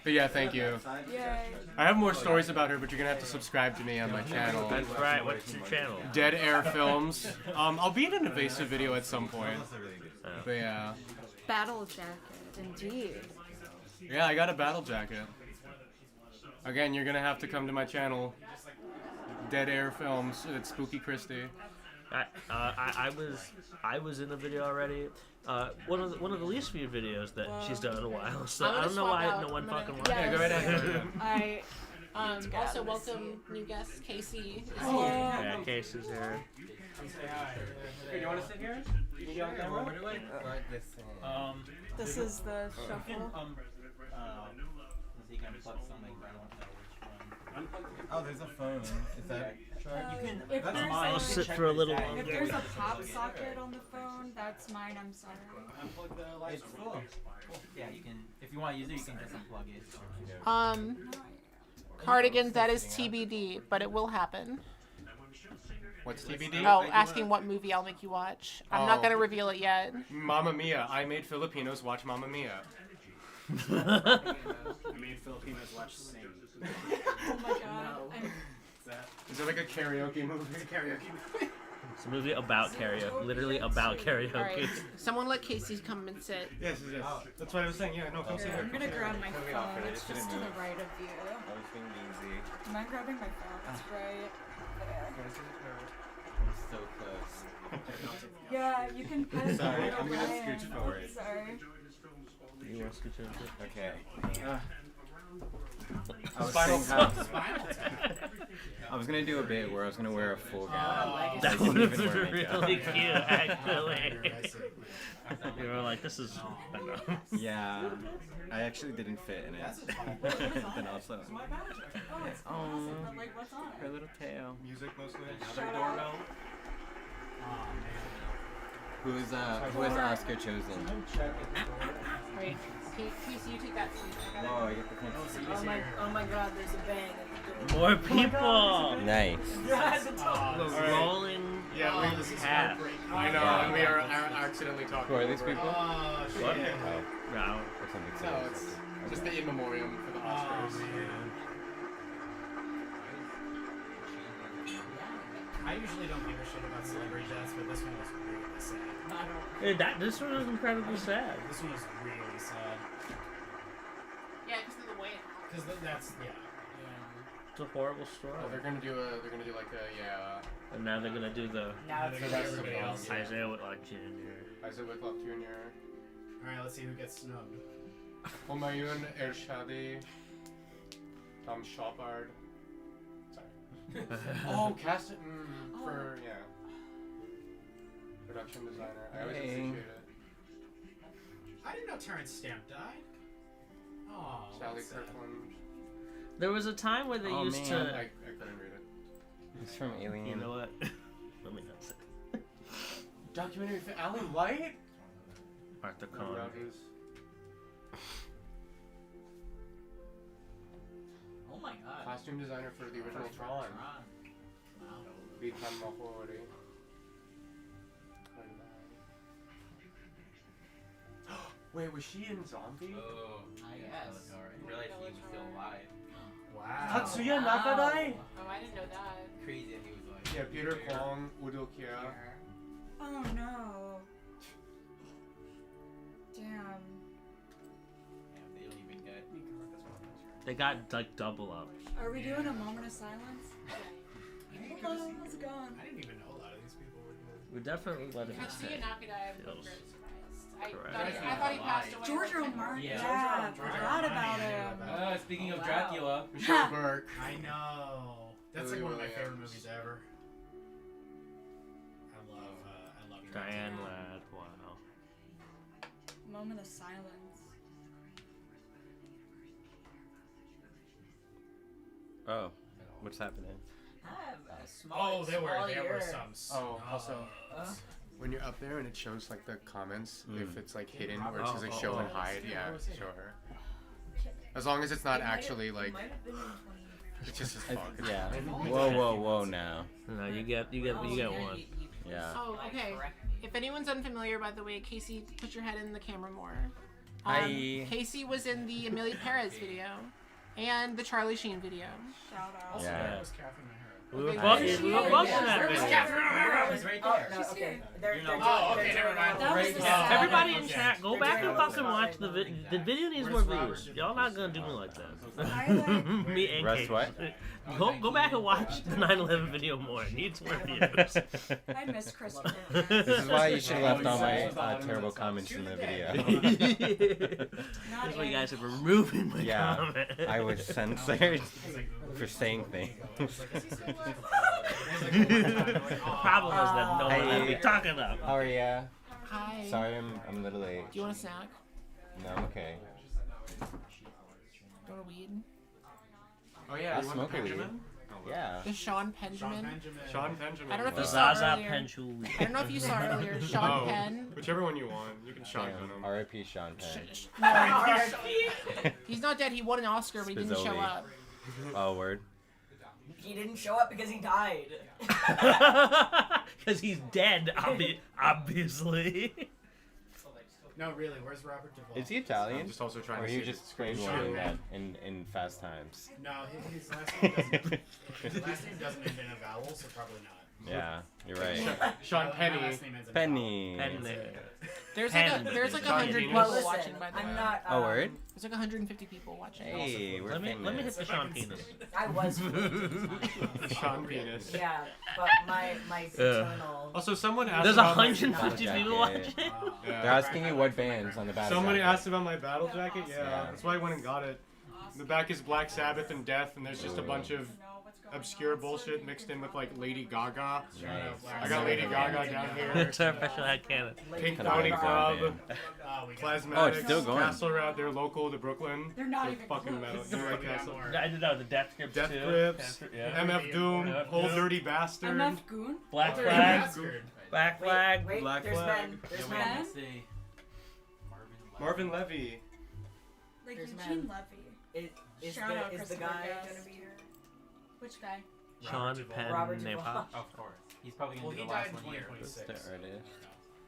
But yeah, thank you. Yay. I have more stories about her, but you're gonna have to subscribe to me on my channel. That's right. What's your channel? Dead Air Films. I'll be in an Evasive video at some point. But yeah. Battle jacket, indeed. Yeah, I got a battle jacket. Again, you're gonna have to come to my channel. Dead Air Films. It's Spooky Christie. I was in the video already. One of the least viewed videos that she's done in a while. So I'm I gonna don't know swap why out. no one I'm gonna- fucking watched. Yeah, go right ahead. I. Also, welcome new guest Casey is Oh. here. Yeah, Casey's here. Hey, you want to sit here? You can get on camera. Where do I plug this in? This is the shuffle. So you can plug something, but I don't know which one. Oh, there's a phone. Is that? You can. If That's there's mine. I'll a- sit for a little If longer. there's a pop socket on the phone, that's mine. I'm sorry. Unplug the light. It's full. Cool. Yeah, you can. If you want to use it, you can just unplug it. Cardigans, that is TBD, but it will happen. What's TBD? Oh, asking what movie I'll make you watch. I'm not Oh. gonna reveal it yet. Mamma Mia. I made Filipinos watch Mamma Mia. I made Filipinos watch Sing. Oh my god. Is it like a karaoke movie? Karaoke movie. It's a movie about karaoke. Literally about karaoke. Alright, someone let Casey come and sit. Yes, yes. That's what I was saying. Yeah, no, come see Here, her. I'm gonna grab my phone. It's just to the right of you. I was being easy. Am I grabbing my phone? It's right there. I'm so close. Yeah, you can pass Sorry, it I'm gonna around. scooch forward. Sorry. You want to scooch over? Okay. I was gonna do a bit where I was gonna wear a full gown. That I didn't would have even wear been makeup. really cute, actually. You were like, this is. I don't know. Yeah, I actually didn't fit in it. Then also, Oh, it's oh, awesome, but like, what's on her it? little tail. Music mostly. Shout out. Who is Oscar chosen? Alright, Casey, you take that seat. Whoa, I get the fancy. Oh my god, there's a bang at the door. More people! Nice. We're rolling. Yeah, This is half. heartbreaking. I know, and we are accidentally talking. Who are these over it. people? Oh, shit. What? Oh, No. or something No, serious. it's just the in memoriam for the Oscars. I usually don't give a shit about celebrity deaths, but this one was really sad. Hey, this one was incredibly sad. This one was really sad. Yeah, because of the way it happened. Because that's, yeah. It's a horrible story. Oh, they're gonna do like a yeah. And now they're gonna do the Now The they're rest of everybody the else. album. Isaiah Whitlock Jr. Isaac Whitlock Jr. Alright, let's see who gets snubbed. Humayun Ershadi. Tom Shopard. Sorry. Oh, cast it for yeah. Production designer. I always Hey. appreciate it. I didn't know Terrence Stamp died. Oh, Sally that's sad. Kirkland. There was a time where they Oh, used man. to. I couldn't read it. It's from Alien. You know what? Let me not say. Documentary for Alan White? Arthur Cohn. Oh my god. Costume designer for the original Tron. Beat Tom Mahoney. Wait, was she in Zombie? Oh, yes. I realized he was still alive. Wow. Tatsuya Nakadai? Oh, I didn't know that. Crazy that he was alive. Yeah, Peter Kwong, Udo Kier. Oh no. Damn. Yeah, they don't even get. They got like double up. Are we doing a moment of silence? Hello, how's it going? I didn't even know a lot of these people were doing. We definitely let him Tatsuya stay. Nakadai, I'm Feels very surprised. correct. I thought he passed away. George R. Martin. Yeah. Yeah, forgot about him. Speaking of Dracula, Michelle Burke. I know. That's like Billy one of my favorite Williams. movies ever. I love Diane Dracula. Ladd. Wow. Moment of silence. Oh, what's happening? I have a small. Oh, there small were ear. some. Oh, also, when you're up there and it shows like the comments, if it's like hidden where it says like show and hide, yeah, show her. As long as it's not actually like, it's just as fuck. Yeah. Whoa now. No, you get one. Yeah. Oh, okay. If anyone's unfamiliar, by the way, Casey, put your head in the camera more. Hi. Casey was in the Amelia Perez video and the Charlie Sheen video. Shout out. Yeah. We were Okay, watching that Where was video. Catherine O'Hara? Was right there. Oh, no, okay. They're never mind. That was the Everybody in Okay. chat, go back and fucking watch the video. The video needs more views. Y'all not gonna do me like that. Me and Russ Kate. what? Go back and watch the 9/11 video more. It needs more views. I miss Christopher. This is why you should have left all my terrible comments in the video. That's why you guys are removing my Yeah, comment. I was censored for saying things. The problem is that no one let me talk enough. How are ya? Hi. Sorry, I'm a little late. Do you want a snack? No, I'm okay. Do you want a weed? Oh yeah, I'll you want smoke the a weed. Benjamin? Yeah. The Sean Benjamin. Sean Benjamin. I don't know if The you saw Zaza earlier. Penchul. I don't know if you saw earlier. Sean Penn. Whichever one you want. You can shotgun him. R.I.P. Sean Penn. No, he's not dead. He won an Oscar, but he didn't show Spizzoli. up. Oh, word. He didn't show up because he died. Because he's dead, obviously. No, really. Where's Robert Duvall? Is he Italian? I'm just also trying or to you see just it. screamed Sean doing that Penn. in Fast Times? No, his last name doesn't. His last name doesn't end in a vowel, so probably not. Yeah, you're right. Sean My Penny. last name ends in a Penny. There's Penn. like 100 Sean people Penis. Well, listen, watching, by the way. I'm not. Oh, word? There's like 150 people watching. Hey, we're Let me famous. hit the Sean Penis. I was. Sean Penis. Yeah, but my paternal. Also, someone asked There's about 150 Battle people jacket. watching. Yeah. They're asking you what bands on the battle Somebody jacket. asked about my battle jacket. Yeah, Yeah. that's why I went and got it. The back is Black Sabbath and Death, and there's just a bunch of obscure bullshit mixed in with like Lady Gaga. Nice. I got Lady Gaga down here. It's our special head cannon. Pink Kinda Pony big Club, band. Plasmatic. Oh, it's still going. Castle Route, they're local to Brooklyn. They're not even fucking close. metal. You like Castle? I did that with the Death Grips Death too. Grips, Yeah. MF Doom, MF Old Doom. Dirty Bastard. MF Goon? Black Dirty Flag. Bastard. Black Flag. Wait, Black there's Flag. men. There's Yeah, men. wait, say Marvin Levy. Like There's Eugene men. Levy. Is Shout out the Christopher guy Guest. gonna be here? Which guy? Sean Penn. Robert Napop. Duvall. of course. He's probably gonna Well, be he the died last in one here. 2026. The artist.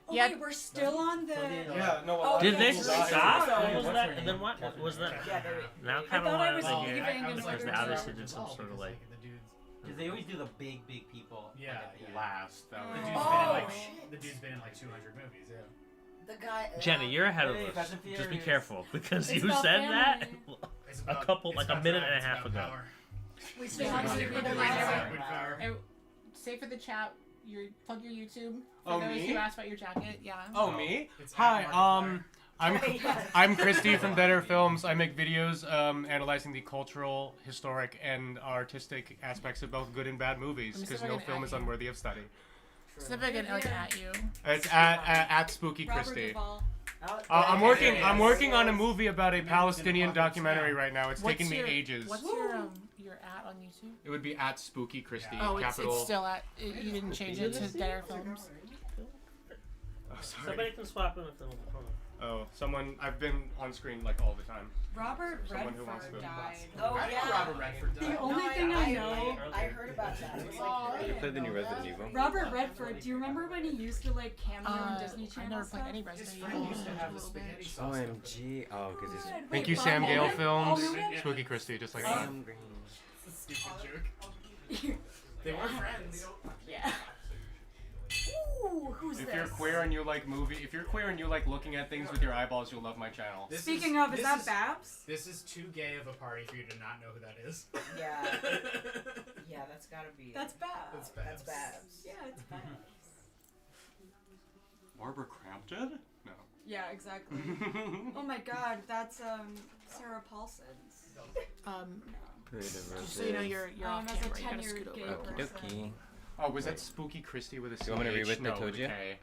Oh Yeah. wait, we're still on the. Yeah, no. Oh, Did yeah, they so- stop? so- What was that? And then what was that? Yeah, Now I kind of thought I want was to leaving and because wondering they if obviously Robert did some sort of like. The dudes. Because they always do the big people. Yeah, like, at the end. Last. That The was. dude's Oh, been in like shit. the dude's been in like 200 movies. Yeah. The guy. Jenny, you're ahead of Hey, us. Fast and Just be Furious. careful because It's you about said that family. It's a about- couple, it's like a about minute drive, and a it's half about ago. power. We It's still about on good the power. Say for the chat, plug your YouTube. For Oh, those me? who asked about your jacket, yeah. Oh, me? It's Hi. at Markiplier. I'm Christy from Better Films. I make videos analyzing the cultural, historic, and artistic aspects of both good and bad movies, Let me see because if I no can film add is you. unworthy of study. See if I can like at you. It's at Spooky Robert Christie. Duvall. I'm working on a movie about a Palestinian documentary right now. It's taken me ages. What's your at on YouTube? It would be at Spooky Christie. Oh, capital. it's still at. You didn't change it to Better Films. sorry. Somebody can swap in with them. Hold on. Oh, someone. I've been on screen like all the time. Robert Someone who wants Redford to. died. Oh, I know yeah. Robert Redford died. The only thing I know. I heard about that. It was like, You played the new Resident Evil? Robert Redford, do you remember when he used to like cameo on Disney I Channel never stuff? played any Resident His Evil. friend used to have a the little spaghetti bit. sauce. OMG. Oh, because it's. Thank you, Bob Sam Gale Hogan? Films. Oh, Hogan? Spooky Christie, just like I that. am green. It's a stupid joke. They were friends. Yeah. Ooh, who's If this? you're queer and you like if you're queer and you like looking at things with your eyeballs, you'll love my channel. Speaking of, is that Babs? This is too gay of a party for you to not know who that is. yeah. Yeah, that's gotta be. That's Babs. That's Babs. That's Babs. Yeah, it's Babs. Barbara Crampton? No. Yeah, exactly. Oh my god, that's Sarah Paulson's. Just so you know, you're off as a camera. You gotta 10-year scoot gay over. Okie Oh, was that Spooky Christie with a C? You want me to read what they No, told with you? a K.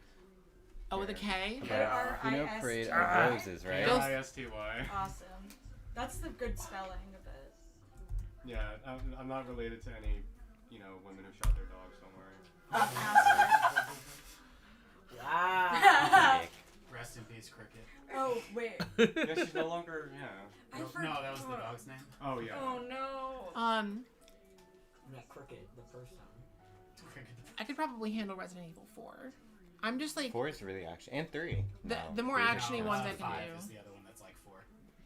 Oh, with a K? Yeah. You know Parade of Roses, right? K-I-S-T-Y. Awesome. That's the good spelling of it. Yeah, I'm not related to any, women who shot their dogs. Don't worry. Wow. Rest in peace, Cricket. Oh, wait. Yeah, she's no longer. Yeah. No, that was the dog's name. Oh yeah. Oh no. Not Cricket, the first time. I could probably handle Resident Evil 4. I'm just like 4 is really action, and 3. the more actiony ones I can 5 do. is the other one that's like 4.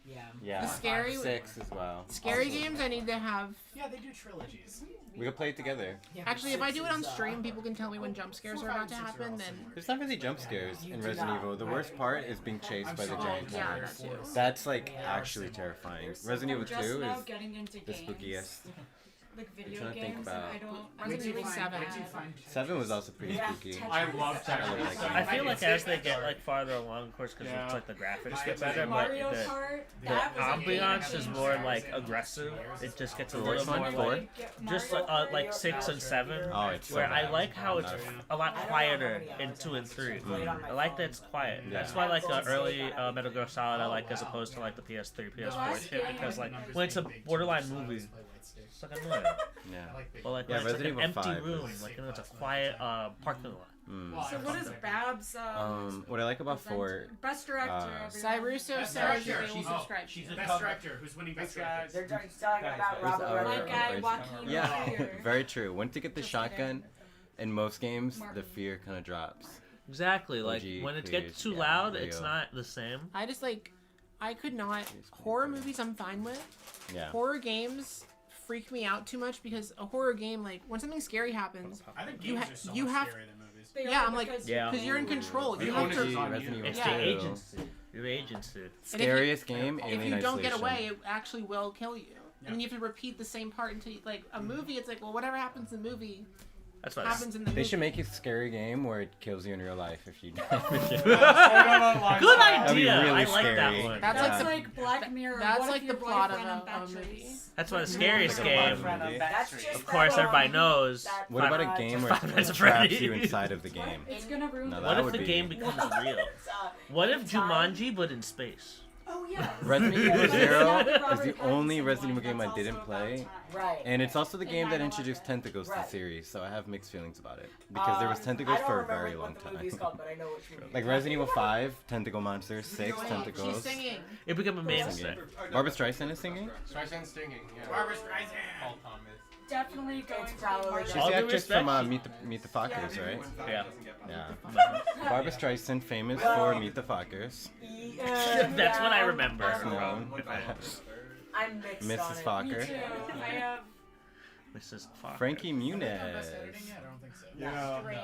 Yeah. Yeah. The scary 6 as well. Scary games I need to have. Yeah, they do trilogies. We could play it together. Actually, if I do it on stream, people can tell me when jump scares are about to happen. Then There's not really jump scares in Resident Evil. The worst part is being chased by the giant yeah, killer. that too. That's like actually terrifying. Resident Evil Just 2 now is getting into the games. spookiest. Like video trying to think games, about- and I don't. Resident Evil 7. 7 was also pretty spooky. I love I love that game. I feel like as they get like farther along, of course, because it's like the graphics get better, but Mario Kart, the that was a game ambiance is more changer. like aggressive. It just gets a The little worst more one, like just like 6 and 7. Oh, it's so where I bad. like how it's No. a lot quieter in 2 and 3. I like that it's quiet. Yeah. That's why like the early Metal Gear Solid I like as opposed to like the PS3, PS4 shit, because like when it's a borderline movie, it's like annoying. Yeah. But like Yeah, when it's like Resident an Evil empty 5 room, is- like it's a quiet parking lot. So what is Babs? What I like about 4. Best director. Cyruso Best says director. they will subscribe. She's the best director. Who's winning best director? They're talking about Robert Our- Redford. My guy, our- Joaquin Yeah, Phoenix. very true. Once you get the Just shotgun, in most games, Martin. the fear kind of drops. Exactly. Like OG when it clears, gets too yeah, loud, it's real. not the same. I just like, I could not. Horror movies I'm fine with. Yeah. Horror games freak me out too much because a horror game, like when something scary happens, I think you games ha- are so you much have. scarier than movies. They Yeah, are I'm like, because Yeah. because you're in control. You The have OG to. Resident Evil It's Yeah. the 2. agency. Your agency. And Scariest game, If Alien you don't get Isolation. away, it actually will kill you. And you have to repeat the same part until you, like a movie. It's like, well, whatever happens in the movie That's what happens in the They movie. should make a scary game where it kills you in real life if you die. Good That'd be idea. really I like scary. that one. That's That's like like Black Mirror. that's What like if the your plot wife of ran on a movie. batteries? That's why the scariest Like a lot game. of movies. That's just Of course, that, everybody knows. that- What about a uh, game where Five Nights it at traps Freddy's. you inside of the game? It's gonna ruin No, the. that What if would the be- game becomes real? What if Jumanji but in space? Oh yeah. Resident Yeah, Evil like Zero Robert is the Pattinson only one, Resident Evil game I that's didn't also play. about time. Right. And it's also the game that I introduced watched tentacles to the Right. series, so I have mixed feelings about it. Because there was I tentacles don't for a remember very long what the movie's time. called, but I know which movie. Like Resident Evil 5, tentacle monsters, 6, She's tentacles. singing. It became a mainstay. Singing. Barbara Streisand is singing? Streisand singing. Yeah. Barbara Streisand. Paul Thomas. Definitely going It's to be probably Martin. She's All the due actress respect, from she- Meet the Fockers, right? Yeah. Yeah. Barbara Streisand, famous for Meet the Fockers. That's what I remember. Simone. I'm mixed Mrs. on it. Me Fokker. too. I have Mrs. Fox. Frankie Muniz. Editing yet? I don't think so. Yeah. strange.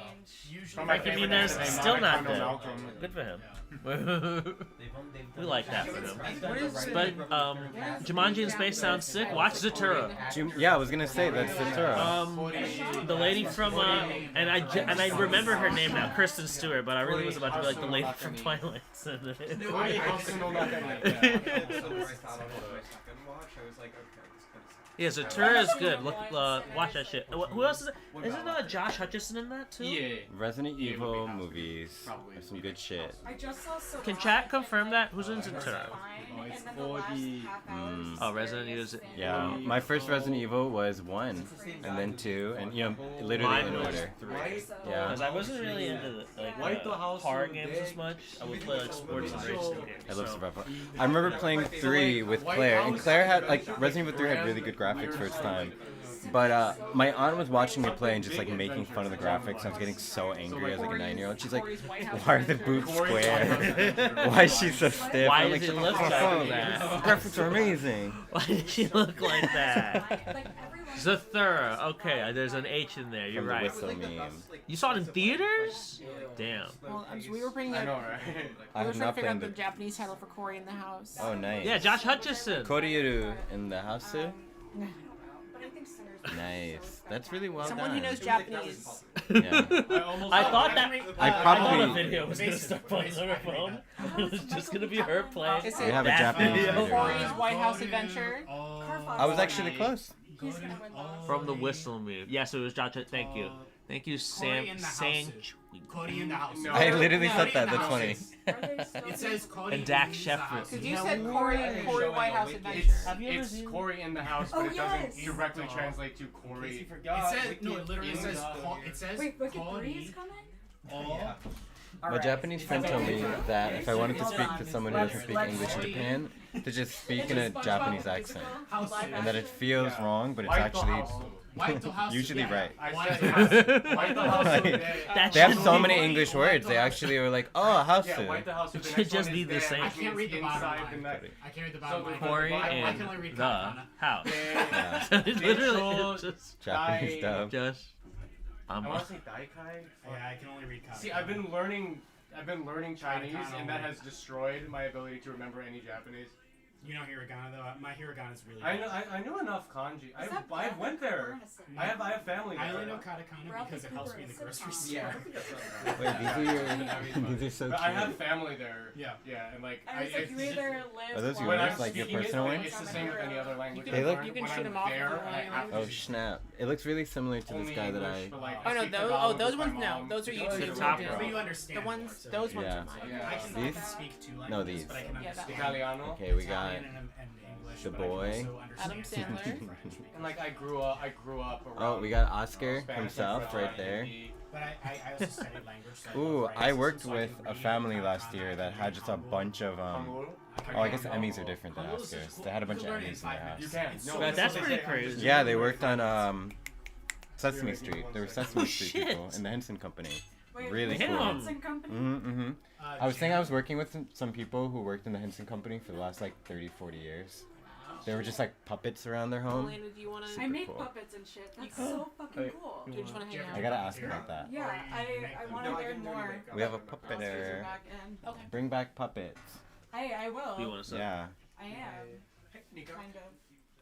Usually, Frankie favorite Muniz anime, still not Monica dead. Malcolm. Good for him. They've We like that for him. What is But Jumanji in space sounds sick. Watch Zatura. Yeah, I was gonna say that's Zatura. The lady from and I remember her name now, Kristen Stewart, but I really was about to be like the lady from Twilight. I also know nothing like that. Yeah, Zatura is good. Look, watch that shit. Who else is it? Isn't Josh Hutcherson in that too? Yeah. Resident Evil movies. There's some good shit. I just saw Can chat confirm that? Who's in Zatura? it's and then the last Cody. half hour is Oh, Resident Evil. Yeah, my first Resident Evil was 1, and then 2, and literally Mine in was order. 3. Yeah. Because I wasn't really into horror games as much. I would play like sports and racing games. I love so. survival. I remember playing 3 with Claire, and Claire had Resident Evil 3 had really good graphics for its time. But my aunt was watching me play and just like making fun of the graphics. I was getting so angry as like a 9-year-old. She's like, "Why are the boots square? Why is she so stiff?" Why I'm does like, it look like that? Graphics are amazing. Why does she look like that? Zathura. Okay, there's an H in there. You're From the right. Whistle meme. You saw it in theaters? Damn. Well, we were bringing I up. know, right? I We were have trying to not figure out played the Japanese title for Cory in the House. Oh, nice. Yeah, Josh Hutcherson. Koryu in the house too? But I think Sinners. Nice. That's really well Someone done. who knows Japanese. Yeah. I thought that I thought probably- a video was gonna start playing on her phone. It was just gonna be her playing. Is We it have a that Japanese video. video. Cory's White House Adventure? I was actually close. He's gonna win those. From the Whistle meme. Yes, it was Josh. Thank you. Thank you, Sam. in the Sanch. Cody in the house. No. I literally No, said in that. the That's house funny. is- Are they still It says Cody And Dak leaves the Shepard. house. Because you said Cory and Cory White House Adventure. It's Cory in the house, but Oh, it yes. doesn't directly translate to Cory. It says no. It literally says. It says. Wait, Wicked 3 Cody. is coming? Oh. My Japanese friend told me that if I wanted to speak to someone who doesn't speak English in Japan, to just speak in a Japanese accent. And that it feels wrong, but it's actually usually right. That They have should so be- many English words. They actually are like, oh, house Yeah, White the House. It the should next just one be is the there, same. which I can't read the means bottom inside line. the neck. I can't read the So bottom line. Cory I in can only read the katakana. house. Yeah. It literally is just Japanese dub. just. I want to say Daikai. Yeah, I can only read katakana. See, I've been learning Chinese, and that has destroyed my ability to remember any Japanese. You know hiragana though. My hiragana is really. I know enough kanji. I went there. I have family there. I only know katakana because it helps me in the grocery store. Yeah. Wait, these are so But I have cute. family there. Yeah. Yeah, and like I was like, you either live Are those long- when yours? I'm Like your speaking personal it, ones? it's the same with any other language. They look- You can when shoot I'm 'em off if there, you want, I you have know? Oh snap! It looks really similar to this only guy that English, I. but, like, Oh I no, speak those Tagalog those with my ones no, mom. those are It's YouTube. the top videos. row. But you understand. The ones, more, so- those ones Yeah. are mine. Yeah. I can These? speak two languages, No, these. but I can Yeah, that understand Italiano. Okay, we got Italian and English. the but I can boy. also Adam understand Sandler. French, because And like I grew up around. Oh, we got Oscar Spanish himself and right there. But I also studied language. So Ooh, love I writing, worked so I with can a read family katakana, last year that had just a bunch of Hangul? Oh, I guess Emmys are different than Oscars. They had a bunch of Emmys in their You house. can. No, But that's what pretty they say. crazy. Yeah, they worked on Sesame Street. They were Sesame Oh, Street shit. people in the Henson Company. Wait, Really Damn. cool. Henson Company? Mm-hmm. I was saying I was working with some people who worked in the Henson Company for the last like 30, 40 years. They were just like puppets around their home. Elena, do you want to? I make cool. puppets and shit. That's so fucking cool. Do you just want to hang out? I gotta ask about that. Yeah, I want to learn more. We have a I'll switch you puppeteer. back in. Okay. Bring back puppets. I will. Do you want to say? Yeah. I am. Kind of.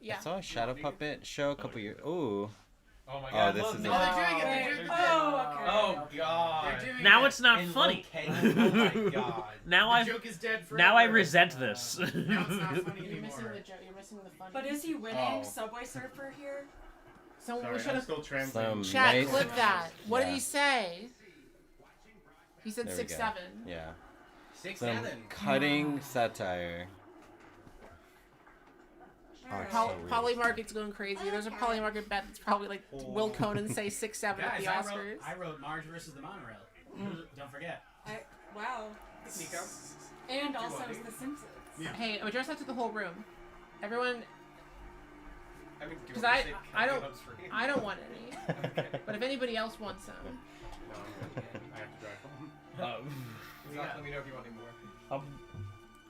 Yeah. I saw a shadow puppet show a couple years. Ooh. Oh my Oh, god. this look, is no, a- they're doing it. They're Wait, doing it. oh, okay. Oh god. They're doing Now it. it's not In funny. location. Oh my god. Now The I joke is dead forever. now I resent this. Now it's not funny You're missing anymore. the joke. You're missing the fun. But is he winning Oh. Subway Surfer here? So Sorry, we should I'm have. still translating. Some Chat, nice. clip that. What did Yeah. he say? He said There we 6'7". go. Yeah. 6'7". Some cutting satire. Oh, it's so weird. Polymarket's going crazy. There's a Polymarket bet that's probably like Will Conan say 6'7" at Guys, the Oscars. I wrote Marge versus the Monorail. Don't forget. Wow. Nico. And also it's The Simpsons. Yeah. Hey, address that to the whole room. Everyone, I mean, do you because want me I to say I don't Caleb's free? I don't want any. But if anybody else wants some, No, I'm good. I have to drive home. Let me know if you want any more.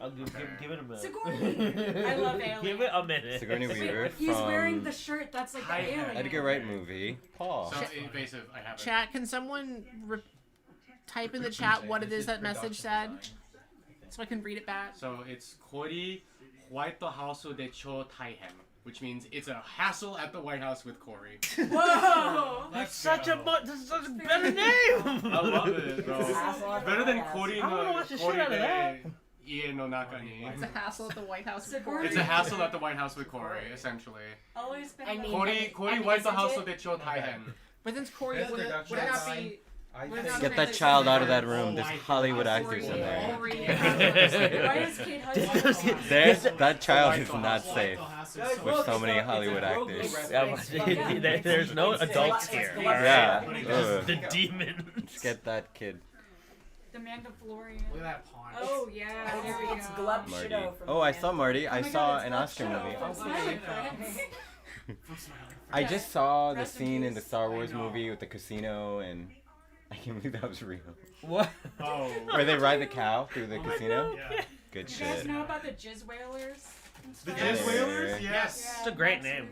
I'll give it a minute. Sigourney. I love Alien. Give it a minute. Sigourney Weaver He's from wearing the shirt that's like the Hi, alien. Edgar Wright movie. Paul. Sounds invasive. I have it. chat, can someone type in the chat what it is that message said, so I can read it back? So it's Cory White House de Cho Taihen, which means it's a hassle at the White House with Cory. Whoa! That's such a better name. I love it, bro. Better than Cory I wanna no watch the Cory shit out of that. de Ie no Naka ni. It's a hassle at the White House. Sigourney. It's a hassle at the White House with Cory, essentially. Always been. I mean, Cory and White isn't House it- de Cho Taihen. But since Corey That's would it production not design. be Get that child out of that room. There's Hollywood actors in there. That child is not safe with so many Hollywood actors. There's no adults here. Yeah. The demon. Let's get that kid. The Mandalorian. Look at that paunch. Oh yeah, there we It's go. Glub Marty. Shadow from Oh, I the saw Marty. I my saw God, it's an Glub Oscar Shadow movie. from Smiling Friends. I just saw the scene in the Star Wars movie with the casino, and I can't believe that was real. What? Oh. Where they ride the cow through the casino? Yeah. Good You guys shit. know about the Jizz Whalers? The Yes. Jizz Whalers? Yes. It's a great name.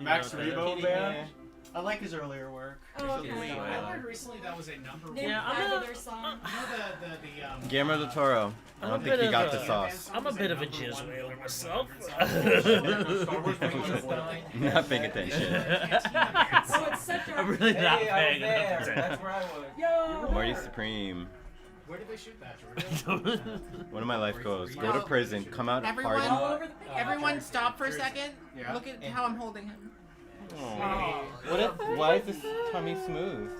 Max You know Rebo that. band. I like his earlier work. Oh, okay. I heard recently that was a number one. Yeah, I'm a, their song. You know the Guillermo del Toro. I don't think he got the sauce. I'm a bit of a jizz whaler myself. Not paying attention. Oh, it's such a... I'm really not paying That's attention. where I was. Yo! Marty Supreme. Where did they shoot that, Jordan? One of my life goals. Go to prison. Come out Everyone, pardoned. everyone, stop for a second. Yeah. Look at how I'm holding him. Aw. Why is this tummy smooth?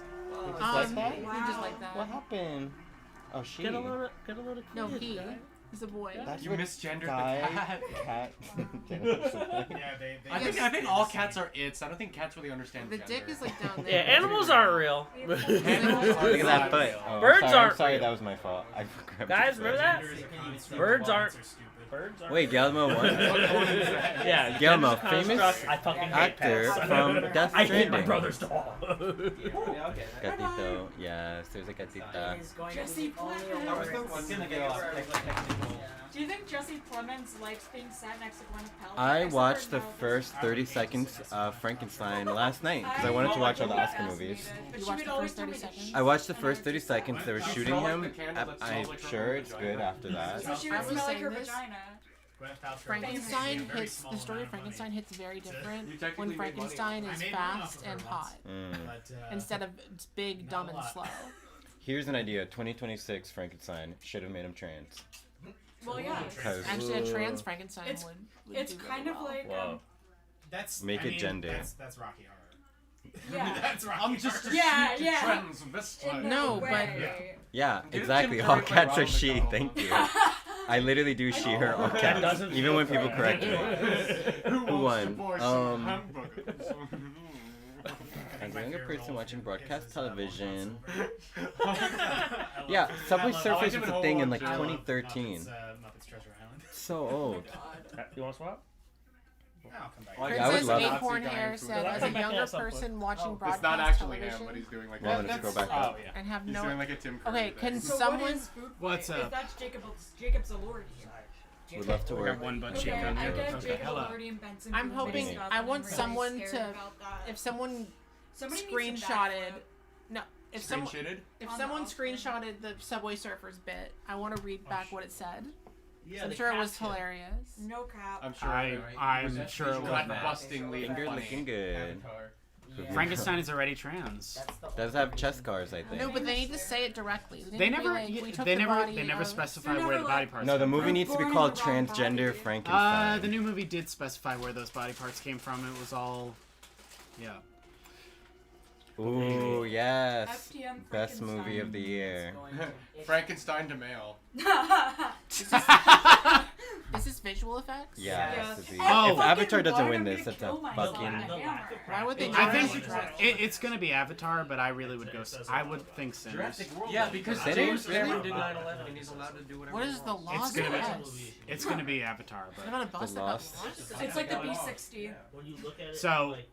Just like that? He just like that. What happened? Oh, she. Get a load of kids, No, he. guy. He's a boy. That's You what misgendered the guy, cat. cat. Yeah, they I think all cats are its. I don't think cats really understand The gender. dick is like down there. Yeah, animals aren't real. Look at that foot. Oh, Birds I'm aren't sorry, real. that was my fault. I grabbed Guys, the remember foot. that? Birds aren't. Birds aren't. Wait, Guillermo what? Yeah, Guillermo, Genghis famous Construct, I fucking hate actor pets. from Death I hate my Stranding. brother's dog. Gatito, yes, there's a gatita. It is going Jesse to be only Plemons. awards. It's gonna get a lot of technical. Do you think Jesse Plemons likes being sat next to Gwyneth Paltrow? I Except watched for the no, first 30 seconds of Frankenstein last night because I wanted to watch all the Oscar movies. But You she watched would the always first tell me 30 to seconds? I watched the first 30 seconds. They were shooting smell like him. the candle that I'm smells like sure her it's good after that. So she I would was smell like saying her this. vagina. Frankenstein hits the story of Frankenstein hits very different when Frankenstein is fast and hot instead of big, dumb, and slow. Here's an idea: 2026 Frankenstein should have made him trans. Well, yeah. Actually, a trans Frankenstein It's- would It's do kind really of well. like Wow. That's Make it gender. That's Rocky Horror. yeah. That's Rocky I'm just a Yeah, sheep to yeah. trends this In time. no No, way. Yeah, Get exactly. Tim All Curry play cats are Ronald she. McDonald. Thank you. I literally do she, her, all That cats. doesn't Even feel when people correct. correct me. Who Who wants to won? buy some hamburgers? As a younger person watching broadcast television. I Yeah, love- Subway I love- Surfers I was give it a whole thing in watch. like I love 2013. Muppets Treasure Island. So old. You want to swap? I'll come back. I would Princess love Acorn that. Hair said, as a younger person watching broadcast It's not actually television him, but he's doing like. Want us to go back Oh up? yeah. and have He's no. doing like a Tim Curry Okay, thing. can So someone? what is food? What's If up? that's Jacob's Elordi. Would love to We work. got one butt Okay, cheek on I here. get Okay, Jacob hello. Elordi and Benson. I'm Boone hoping. mixed up. I I'm want really someone scared to. about that. If someone Somebody needs some screenshotted. backflip. No, if someone. Screen-shitted? If On someone the Oscar. screenshotted the Subway Surfers bit, I want to read back what it said. Yeah, I'm the sure it was caption. hilarious. No cap. I'm sure. I'm sure it was Gut not. bustingly Finger funny. looking good. Frankenstein is already trans. Does have chest scars, I think. No, but they need to say it directly. They need to be never, like, we took they the never, body they never of- specify They're where never the body like- parts. No, the come movie from. needs to be Born called in the wrong Transgender body. Frankenstein. The new movie did specify where those body parts came from. It was all, yeah. Ooh, yes. FTM Best movie of the year. Frankenstein to male. Is this visual effects? Yeah, Yeah. it has to be. Oh. If Avatar doesn't Fucking win water this, gonna it's a kill myself fucking. with a hammer. Why would they? I not think use that? it's gonna be Avatar, but I really would go. I would think Sinners. Yeah, because Sinners? James Cameron Really? did 9/11 and he's allowed to do whatever. What he is the wants. laws It's gonna of be, this? it's gonna be Avatar, What but about a bus that got Lost. launched? It's like the B60. When you look at it, So, like,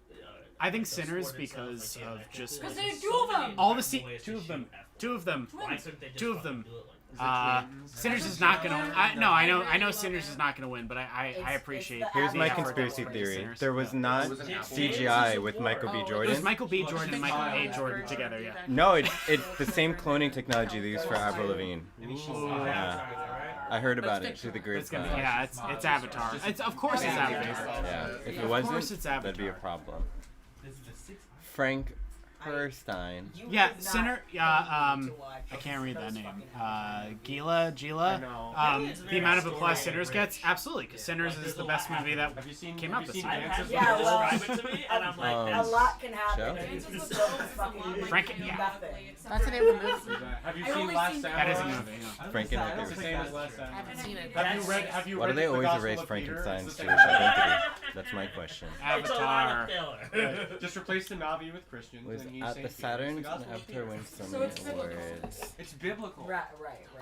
I think the Sinners sport itself, because like, yeah, of like, just Because there's they have so two of many them. all the different ways to two of them, shoot F1. two of them. Why couldn't they just Two of fucking them. do it like Sinners is not gonna. I know Sinners is not gonna win, but I appreciate. Here's the my effort conspiracy for theory. Sinners. There was not CGI with Michael B. It was Jordan. Michael B. Jordan and Michael A. Jordan together. Yeah. No, it's the same cloning technology they use for Avril Lavigne. Yeah. I heard about it through the It's gonna, grapevine. yeah, it's Avatar. It's of course it's Avatar. Yeah, if it Of wasn't, course it's that'd be a Avatar. problem. Frank, Herstein. Yeah, Sinner. Yeah, I can't read that name. Gila. I know. The amount of applause Sinners gets, absolutely, because Sinners is the best movie that came out this year. Yeah, well, Describe it to me, and I'm like, a lot can happen. Show? And it's just so fucking Yeah. nothing. That's the name of the movie. Have you I seen only Last seen- Samurai? That is a movie. Yeah. Frankenhooker. It's the same as Last I Samurai. haven't seen it. Have you Why do read they the always Gospel erase of Peter? Frankenstein's It's the Jewish same- identity? That's my question. Avatar. Just replace the Navi with Christians. Was and use at Saint the Peter. Saturn, It's the Gospel of Avatar Peter. wins so So many it's biblical. awards. It's biblical. Right.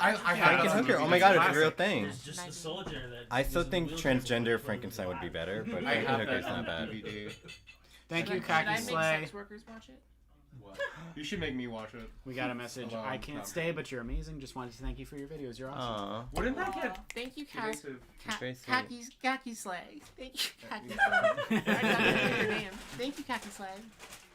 I have Frankenhooker. Oh my god, it's a real thing. It's just a soldier that. I still think transgender Frankenstein would be better, but I have Frankenhooker's that not bad. DVD. Thank you, Should I Kaki make Slay. sex workers watch it? What? You should make me watch it. We got a message. Hello. I can't stay, but you're amazing. Just wanted to thank you for your videos. You're awesome. Aww. Wouldn't that get Thank you, evasive? Very sweet. Kaki Slay. Thank you, Kaki Slay. I got your name. Thank you, Kaki Slay.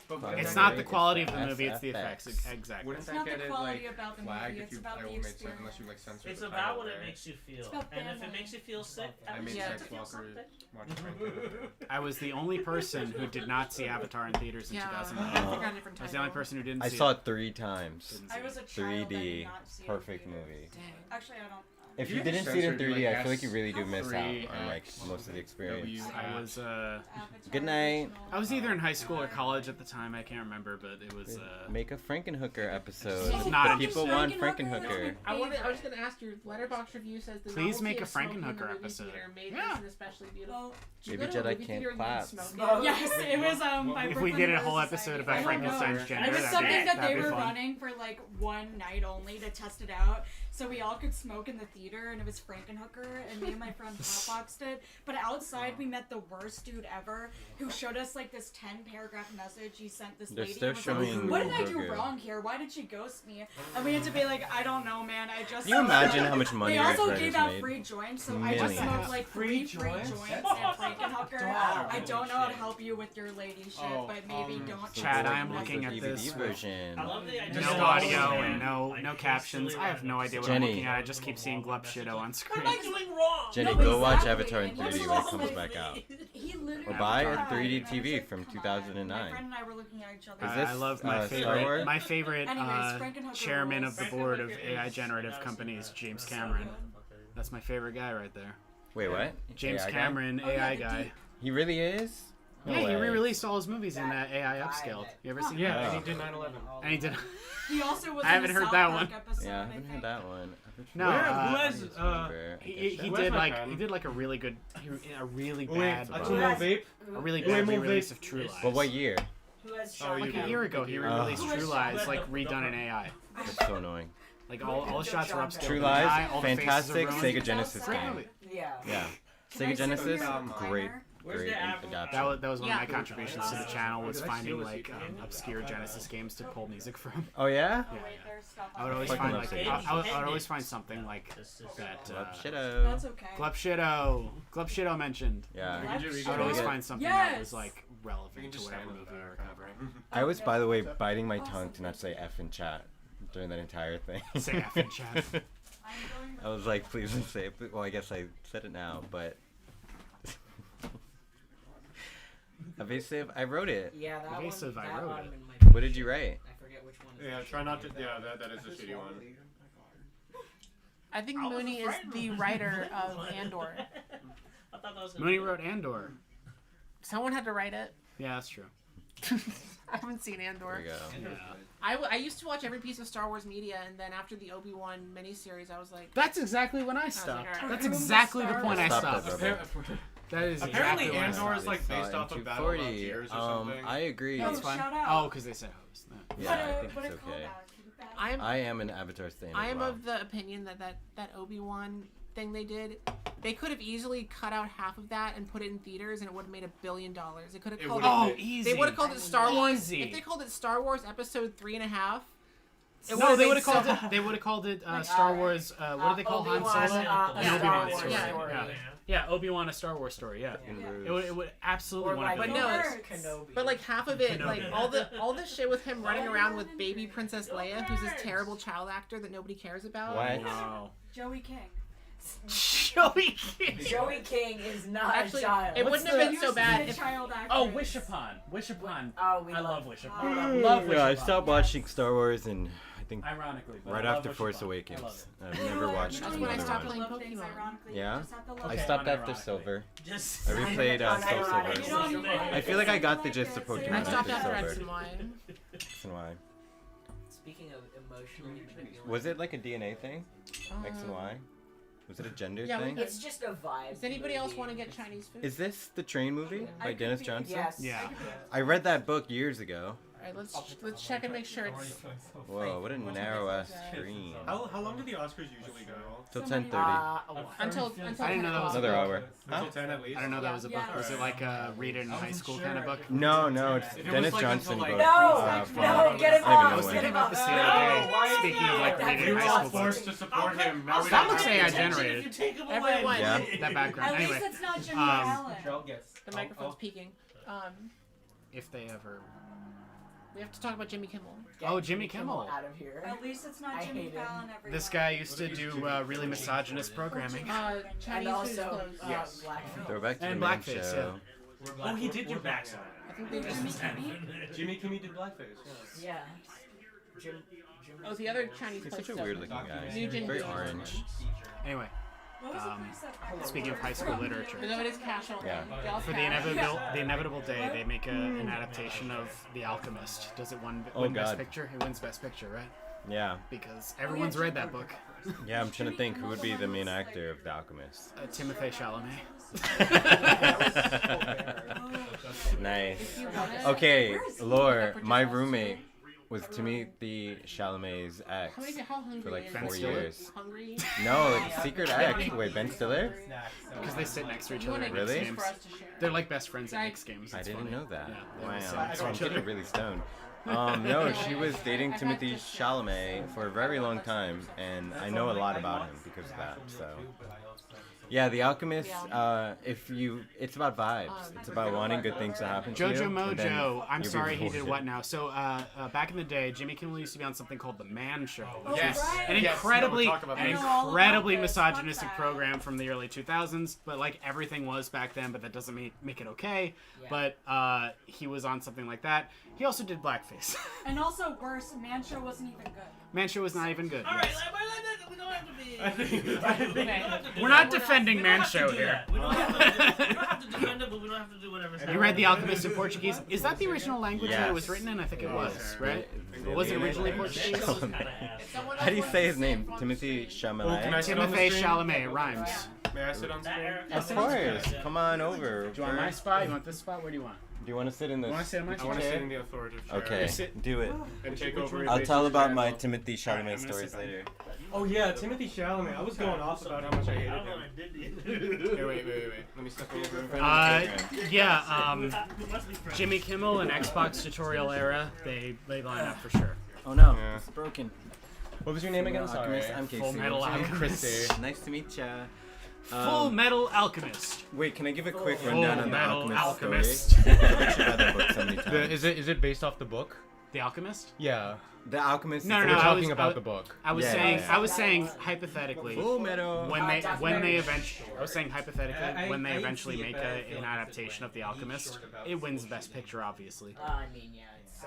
But wouldn't It's that not get- the quality of the That's movie; it's the FX. effects. Exactly. Wouldn't It's that not get the it quality like about the flagged movie, if it's you about I the made sex experience. unless you like censor It's the about title what it there? makes you feel, about and if it family. makes you feel sick, I at made least Yeah. you sex feel walkers something. watch Frankenhooker. I was the only person who did not see Avatar in theaters in Yeah. 2009. I forgot a different I was the only title. person who didn't I see saw it. it 3 times. I was a child. I did 3D. not see it in Perfect theaters. movie. Dang. Actually, I don't. If You you didn't just see it in censored, 3D, like, I feel like you really do miss out 3 on like most of the experience. I was Good night. I was either in high school or college at the time. I can't remember, but it was Make a Frankenhooker episode. It's not People want Frankenhooker. I was gonna ask your letterbox review says the Please novelty make a of smoking in the Frankenhooker movie episode. theater made Yeah. this an especially beautiful. Did you Baby go to a Jedi movie can't theater and clap. smoke? Yes, it was by If we Brooklyn did a Murder whole Society. episode I about don't Frankenstein's know. gender, It was that'd something be, that that'd they be were fun. running for like one night only to test it out, so we all could smoke in the theater, and it was Frankenhooker, and me and my friend hotboxed it. But outside, we met the worst dude ever, who showed us like this 10-paragraph message he sent this They're lady. still and was like, showing what did I do Grogu. wrong here? Why did she ghost me? And we had to be like, I don't know, man. I just. Can you imagine how much money They also Red gave Ryder's out made? free joints, so I just Millions. smoked like free joints and Frankenhooker. I don't know how to help you with your lady shit, but maybe don't. Chad, I I am looking at this with version. I love the idea. no audio and no captions. I have no idea what I'm Jenny. looking at. I just keep seeing Glup Shitto on screen. What am I doing wrong? Jenny, No, go watch exactly, Avatar in and 3D he when it was comes like- back out. He literally. Or buy a cried, 3D and I was TV like, from "Come on." 2009. My friend and I were looking at each other. Is I this, love my Star favorite. Wars? My favorite Anyways, Frankenhooker chairman rules. of the board of AI generative companies, James Cameron. That's my favorite guy right there. Wait, what? James AI guy? Cameron, Oh, yeah, AI the guy. deep- He really is? No Yeah, he way. re-released all his movies in that AI upscaled. You ever seen Yeah, that? and he did 9/11. And he did. He also was I in haven't the heard South that Park one. episode, Yeah, I I haven't think. heard that one. No, Who has he Where's did my like pen? he did like a really good, a really Wait, bad, a Tumo vape? a really Wait, bad more re-release vape. of True Lies. But what year? Who has Oh, Like you a do. year ago, he re-released True Lies, like redone in AI. That's so annoying. Like all the shots were upscaled. True in Lies, AI, all the faces fantastic are ruined. Sega Genesis Great game. movie. Yeah. Yeah. Can I Sega see Genesis, your great, Where's great the apple? adaptation. That was one of Yeah. my contributions to the channel was Did I steal finding a like secret? obscure Genesis games to pull music from. Oh yeah? Oh, wait, there's stuff I would on always there. find love like Sega I would always find something like that. Love Shitto. That's okay. Glup Shitto mentioned. Yeah. I would Shitto. always Yeah. find something that Yes! was like You can relevant to just whatever stand movie in we the were back. covering. I was, by the way, biting my tongue to not say F in chat during that entire thing. Say F in chat. I was like, please don't say it. Well, I guess I said it now, but. Evasive, I wrote it. Yeah, that Evasive, one. I that wrote one it. in my What did you write? I forget which one. Yeah, try not to. Yeah, that is a shitty one. I think Mooney is the writer of Andor. I thought that was gonna Mooney be- wrote Andor. Someone had to write it. Yeah, that's true. I haven't seen Andor. There you go. Yeah. I used to watch every piece of Star Wars media, and then after the Obi-Wan miniseries, I was like, That's exactly when I like, stopped. alright. That's exactly the point I Stop stopped. that, brother. That is Apparently, exactly when I Andor stopped. is like based off of Battle of 240. Tears or something. I agree. That's Oh, fine. shout out. Oh, because they said host. No. Yeah, I think What a it's okay. callback. I am an Avatar stan. I as am well. of the opinion that Obi-Wan thing they did, they could have easily cut out half of that and put it in theaters, and it would have made $1 billion. It could have called Oh, it. easy. They would have called it Star Wars. Easy. If they called it Star Wars Episode 3.5. No, they would have called it. They would have called it Star Wars. What do they call Han Obi-Wan, Solo? a An Star Obi-Wan Wars story. story. Yeah, Obi-Wan, a Star Wars story. Yeah, it would absolutely Or want like to. But no, Kenobi. But like half of it, Kenobi. like all the shit with him running around with baby Princess Leia, who's this terrible child actor that nobody cares about. What? Wow. Joey King. Joey King. Joey King is not Actually, a child. it wouldn't have been so bad if child actor. Oh, Wish Upon. Wish Upon. Oh, we I love love Wish Upon. Love Wish Yeah, I Upon. stopped watching Star Wars and I think Ironically, but right I love after Wish Force Upon. I Awakens. love I've never watched That's when I another stopped one. playing Pokemon. Yeah? I Okay, stopped after unironically. Silver. Just I replayed Soul Unironically. Silver. I feel like I got the gist of Pokemon I stopped after after X Silver. and Y. X and Y. Speaking of emotionally manipulative. Was it like a DNA thing? X and Y? Was it a gender Yeah, thing? It's just a vibe. Does anybody else want to get Chinese food? Is this the Train movie by Dennis Johnson? Yes. Yeah. I read that book years ago. Alright, let's check and make sure it's. Whoa, what a narrow ass screen. How long do the Oscars usually go? Till 10:30. Until I didn't know that was Another hour. Until Huh? 10 at least. I don't know that was a book. Was it like a read it in high school kind of book? No, it's If it Dennis was like Johnson until, book. like, No, get him I don't even off, know I was when. thinking about this the other day. Why is Speaking he of like like read it We in were high all school forced books. to support him. Now we That don't looks have AI to. generated. Everyone. Yeah. That background. At Anyway, least it's not Jimmy um, Fallon. The microphone's peaking. if they ever. We have to talk about Jimmy Kimmel. Oh, Jimmy Kimmel. Out of here. At least it's not I Jimmy hate him. Fallon. Everyone. This guy used to do really misogynist programming. Chinese And food also, clothes. Yes. black. Throwback to And the main blackface, show. Oh, he did do blackface. I think they just. Jimmy Kimmel did blackface. Yeah. Oh, the other Chinese He's place. such a weird looking guy. Nugent Very Lee. orange. Anyway, What was the place that- speaking of high school literature, No, it is cash only. Yeah. Y'all's for cash. the inevitable day, they make an adaptation of The Alchemist. Does it win Oh, Best God. Picture? It wins Best Picture, right? Yeah. Because everyone's read that book. Yeah, I'm trying to think who would be the main actor of The Alchemist. Timothée Chalamet. Nice. Okay, Lore, my roommate was Timothy Chalamet's ex How hungry for like is 4 4 he? years. Hungry? No, it's secret ex. Wait, Ben Stiller? Because they sit next to each You other wanna at get Knicks Really? games. for us to share. They're like best friends at Guys- Knicks games. I It's didn't funny. know that. Yeah, they Wow, always sit so next to I'm each getting other. really stoned. No, she was dating Timothy Chalamet for a very long time, and I know a lot about him because of that. So, yeah, The Alchemist. It's about vibes. It's about wanting good things to happen to you. Jojo and then Mojo. I'm you sorry he reward did it. what now? So back in the day, Jimmy Kimmel used to be on something called The Man Show, which Yes. is Right. an Yes. incredibly, No, we'll talk about an that. incredibly misogynistic program from the early 2000s. But like everything was back then, but that doesn't make it okay. Yeah. But he was on something like that. He also did blackface. And also worse, Man Show wasn't even good. Man Show was not even good. All right, yes. we don't have to be. We're not defending Man Show here. We don't have to defend it, but we don't have to do whatever. You read The Alchemist in Portuguese. Is that the original language that it was Yes. written in? I think it was, Yes. right? Really? Was it originally Portuguese? How do you say his name? Timothy Chalamet? Timothée Chalamet. It rhymes. May I sit on screen? Of course. Come on over. Do you want my spot? You want this spot? Where do you want? Do you want to sit in this? You wanna sit in my I want to chair? sit in the authoritative chair. Okay, do it. And take over. I'll tell about my Timothy Chalamet stories later. Oh yeah, Timothy Chalamet. I was going off about how much I hated him. Hey, wait. Let me step over. Jimmy Kimmel and Xbox tutorial era, they line up for sure. Oh no, Yeah. it's broken. What was your name again? Sorry. Alchemist, I'm Casey. Full Metal I'm Alchemist. Christy. Nice to meet ya. Full Metal Alchemist. Wait, can I give a quick rundown on the Metal Alchemist story? I've actually read that book so many times. Is it based off the book? The Alchemist? Yeah. The Alchemist. No, is no, We're I talking was- about the book. I was Yeah, saying, yeah, yeah. I was saying hypothetically, Full Metal. when they eventually, I was saying hypothetically, when they eventually make an adaptation of The Alchemist, it wins Best Picture, obviously. I mean, yeah.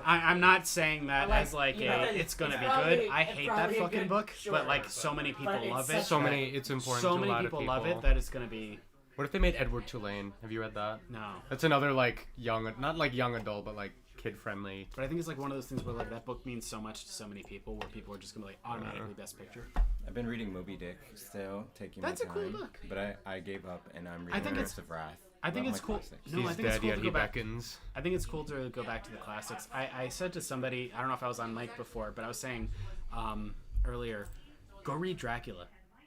I'm not saying that Like, as like you know, it's gonna be probably- good. I it's hate that probably a fucking good- book, sure. but like so many people But it's love it. such So many, it's important So to a many lot people of love people. it that it's gonna be. What if they made Edward Tulane? Have you read that? No. That's another like young, not like young adult, but like kid friendly. But I think it's like one of those things where like that book means so much to so many people, where people are just gonna be like automatically Best Picture. I've been reading Moby Dick still, taking That's my a cool time. book. But I gave up and I'm I reading think Rivers it's- of Wrath. I think Love it's my cool. classics. No, I He's think it's dead cool yet to he go back. beckons. I think it's cool to go back to the classics. I said to somebody, I don't know if I was on mic before, but I was saying earlier, go read Dracula.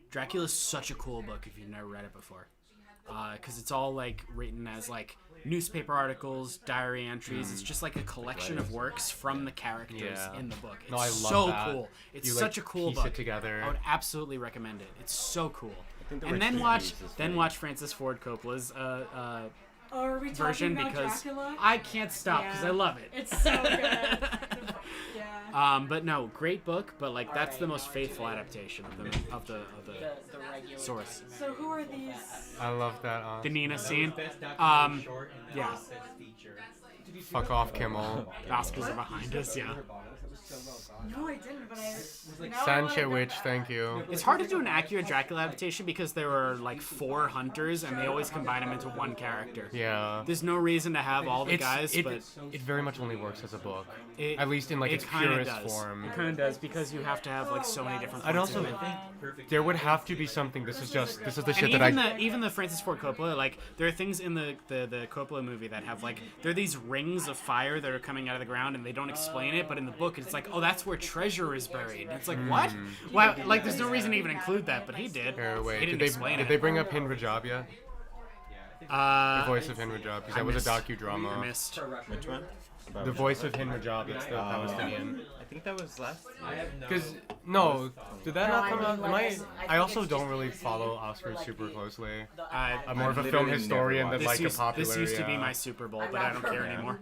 Dracula's such a cool book if you've never read it before, because it's all like written as like newspaper articles, diary entries. It's just like a collection of works from the characters Yeah. in the book. It's No, I love so that. cool. It's You, like, such a cool piece book. it together. I would absolutely recommend it. It's so cool. think the And Rich then Dad watch uses this then thing. watch Francis Ford Coppola's Are we talking version about because Dracula? I can't stop because Yeah. I love it. It's so good. Yeah. But no, great book. But like that's the most faithful adaptation of the regular source. So who are these? I love that. The Nina scene. Yeah. Fuck off, Kimmel. Oscars are behind us. Yeah. No, I didn't, but Sanchez Witch, thank you. It's hard to do an accurate Dracula adaptation because there were like 4 hunters and they always combine them into one character. Yeah. There's no reason to have all the guys, but it very much only works as a book. It, at least in like it its kinda purest does. form. It kind of does because you have to have like so many different. I'd points also of it. there would have to be something. This is the shit And that even the Francis Ford Coppola, like there are things in the Coppola movie that have like there are these rings of fire that are coming out of the ground and they don't explain it, but in the book it's like, oh, that's where treasure is buried. And it's like, what? Wow, like there's no reason to even include that, but he did. Wait, he didn't did explain they it. bring up Hind Rajab yet? The voice of Hind Rajab, because that was a docudrama. I missed. Which one? The voice of Hind Rajab. That was the name. I think that was last. Because no, did that not come out? I also don't really follow Oscars super closely. I'm more of a film historian than like a popular. This used to be my Super Bowl, but I don't care anymore.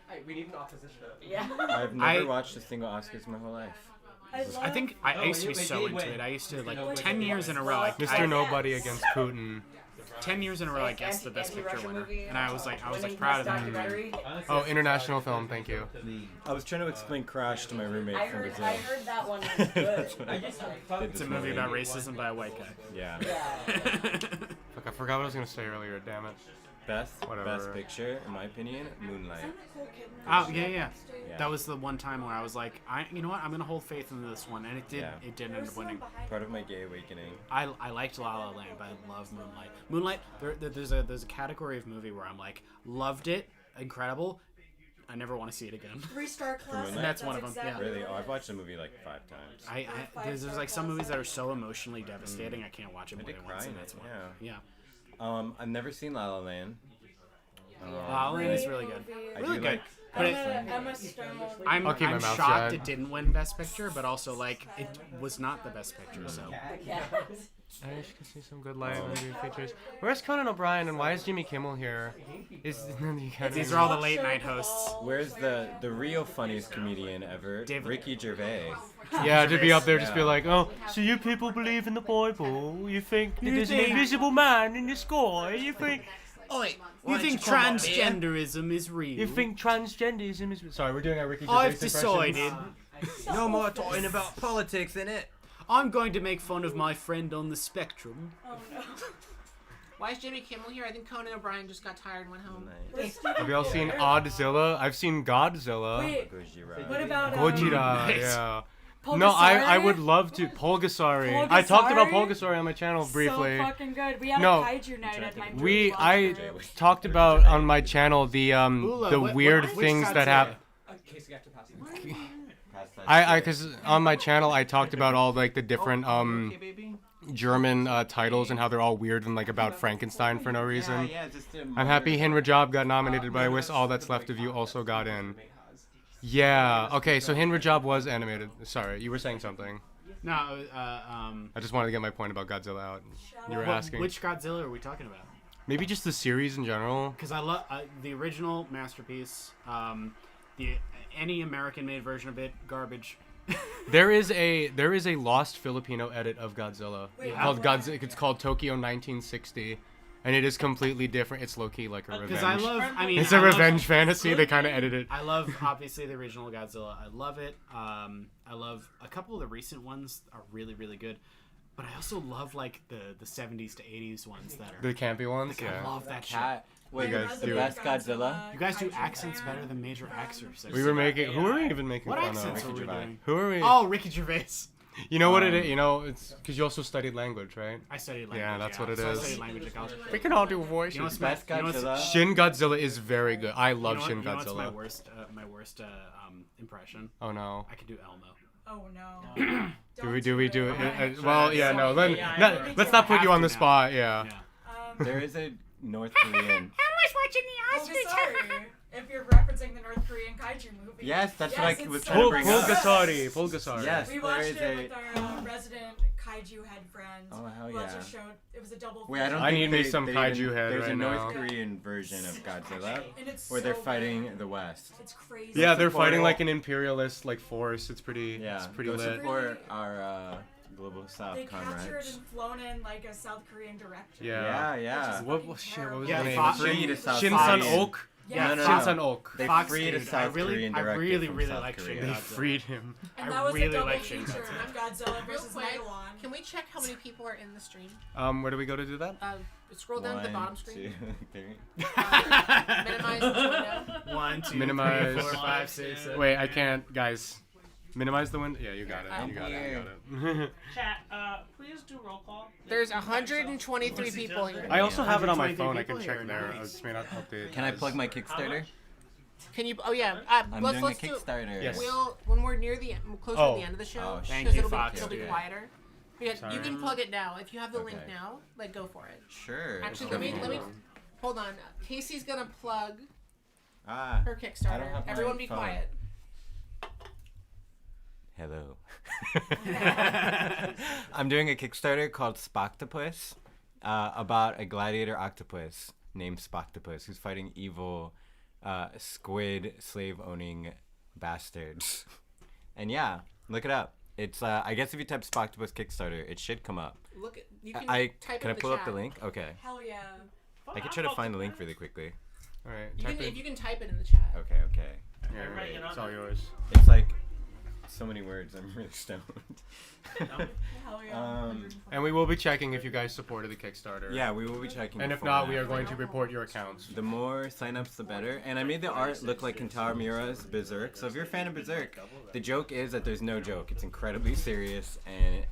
Hey, we need an opposition. Yeah. I've never watched a single Oscars in my whole life. I think I used to be so into it. I used to like 10 years in a row. Mr. Nobody against Putin. 10 years in a row, I guessed the Best Picture winner, and I was like proud of that. Oh, international film, thank you. I was trying to explain Crash to my roommate from Brazil. I heard that one was good. It's a movie about racism by a white guy. Yeah. Look, I forgot what I was gonna say earlier. Damn it. Best picture, in my opinion, Moonlight. Oh yeah. That was the one time where I was like, you know what, I'm gonna hold faith in this one, and it did. Yeah. It did end up winning. Part of my gay awakening. I liked La La Land, but I love Moonlight. Moonlight, there's a category of movie where I'm like, loved it, incredible. I never want to see it again. 3-star classic. And that's one of them. Yeah. Really? Oh, I've watched the movie like 5 times. There's like some movies that are so emotionally devastating, I can't watch it more than once, and that's one. Yeah. I've never seen La La Land. La La Land is really good. Really good. But Emma Stone. I'm keep my mouth shocked shut. it didn't win Best Picture, but also like it was not the Best Picture. So I wish you could see some good live movie features. Where's Conan O'Brien and why is Jimmy Kimmel here? These are all the late night hosts. Where's the real funniest comedian ever? Ricky Gervais. Yeah, to be up there, just be like, oh, so you people believe in the Bible? You think that there's an invisible man in the sky? You think... Oi, you think transgenderism is real? You think transgenderism is... Sorry, we're doing our Ricky Gervais I've decided. No more talking about politics in it. I'm going to make fun of my friend on the spectrum. Oh no. Why is Jimmy Kimmel here? I think Conan O'Brien just got tired and went home. Have y'all seen Odzilla? I've seen Godzilla. Wait, what about Gojira, yeah. No, I would love to. Pulgasari. I talked about Pulgasari on my channel briefly. So fucking good. We had a kaiju night at my I talked about on my channel the weird things that happen. Because on my channel I talked about all like the different German titles and how they're all weird and like about Frankenstein for no reason. I'm happy Hind Rajab got nominated, but I wish All That's Left of You also got in. Yeah. Okay. So Hind Rajab was animated. Sorry, you were saying something. No. I just wanted to get my point about Godzilla out. You were asking. Which Godzilla are we talking about? Maybe just the series in general. Because I love the original masterpiece. Any American-made version of it, garbage. There is a lost Filipino edit of Godzilla called Godzilla. It's called Tokyo 1960. And it is completely different. It's low-key like a revenge. Because it's a revenge fantasy. They kind of edited it. I love, obviously, the original Godzilla. I love it. I love a couple of the recent ones are really, really good. But I also love, like, the 70s to 80s ones that are... The campy ones? Like, yeah. I love that shit. Wait, you guys do best Godzilla? You guys do accents better than major actors. We were making... Who are we even making what fun accents of? are we doing? Who are we? Oh, Ricky Gervais. You know what it is? You know, it's because you also studied language, right? I studied language. Yeah, that's what it so is. I studied language at college. We can all do voices. You know what's best Godzilla? Shin Godzilla is very good. I love Shin Godzilla. Godzilla. You know what's my worst impression? Oh no. I can do Elmo. Oh no. do we do it? Well, yeah, no. Let's not put you on the spot. Yeah. There is a North Korean. Elmo's watching the Oscars. If you're referencing the North Korean kaiju movie. Yes, that's what I was it's trying to bring up. Pulgasari. Yes, we there watched is it with a. our resident kaiju head friend. Oh, hell who also yeah. showed, it was a double. Wait, I don't I think need me they- some they kaiju even- head There's right a North now. Korean version of Godzilla, And it's where they're so fighting good. the West. It's crazy. Yeah, they're fighting Support- like an imperialist like force. It's pretty. Yeah, It's pretty go lit. support our global South They captured comrades. and flown in like a South Korean director. Yeah. Yeah. What was shit? What was Yeah, the name? Fox- Free to South Shinsun Korean. Oak. Yeah. No, no, no. Shinsun Oak. They Fox, freed a dude, South I really director really from South like Shin Korea. They Godzilla. freed him. And I that was really a double like Shin feature Godzilla. of Godzilla Real versus quick, Megalon. can we check how many people are in the stream? Where do we go to do that? Scroll down to the bottom screen. 1, 2, 3. Minimize this window. 1, 2, Minimize. 3, 4, 5, 6, 7. Wait, I can't, guys. Minimize the window. Yeah, you got it. I'm You got it. here. You got it. Chat, please do roll call. There's 123 people here. I also have it on my 123 phone. I can people check here, there. I nice. just may not update. Can I plug my Kickstarter? Can you? Oh yeah. I'm let's doing a do. Kickstarter. Yes. We'll when we're near the closer Oh. to the end of the show. Oh, because thank you, it'll Fox, be dude. quieter. Yeah, you Sorry. can plug it now if you have the link Okay. now. Like go for it. Sure. Actually, it's let me cool. hold on. Casey's gonna plug Ah, her I don't Kickstarter. have my Everyone be phone. quiet. Hello. I'm doing a Kickstarter called Spoctopus, about a gladiator octopus named Spoctopus who's fighting evil squid slave-owning bastards. And yeah, look it up. It's I guess if you type Spoctopus Kickstarter, it should come up. Look, you can I type can in I pull up chat. the link? Okay. Hell yeah. I can try to find the link really quickly. All right. You Type can, it. if you can type it in the chat. Okay, okay. Yeah, Everybody get on it's all there. yours. It's like so many words. I'm really stoned. Hell yeah. And we will be checking if you guys supported the Kickstarter. Yeah, we will be checking. And if before not, that. we are going to report your accounts. The more signups, the better. And I made the art look like Kentaro Miura's Berserk. So if you're a fan of Berserk, the joke is that there's no joke. It's incredibly serious, and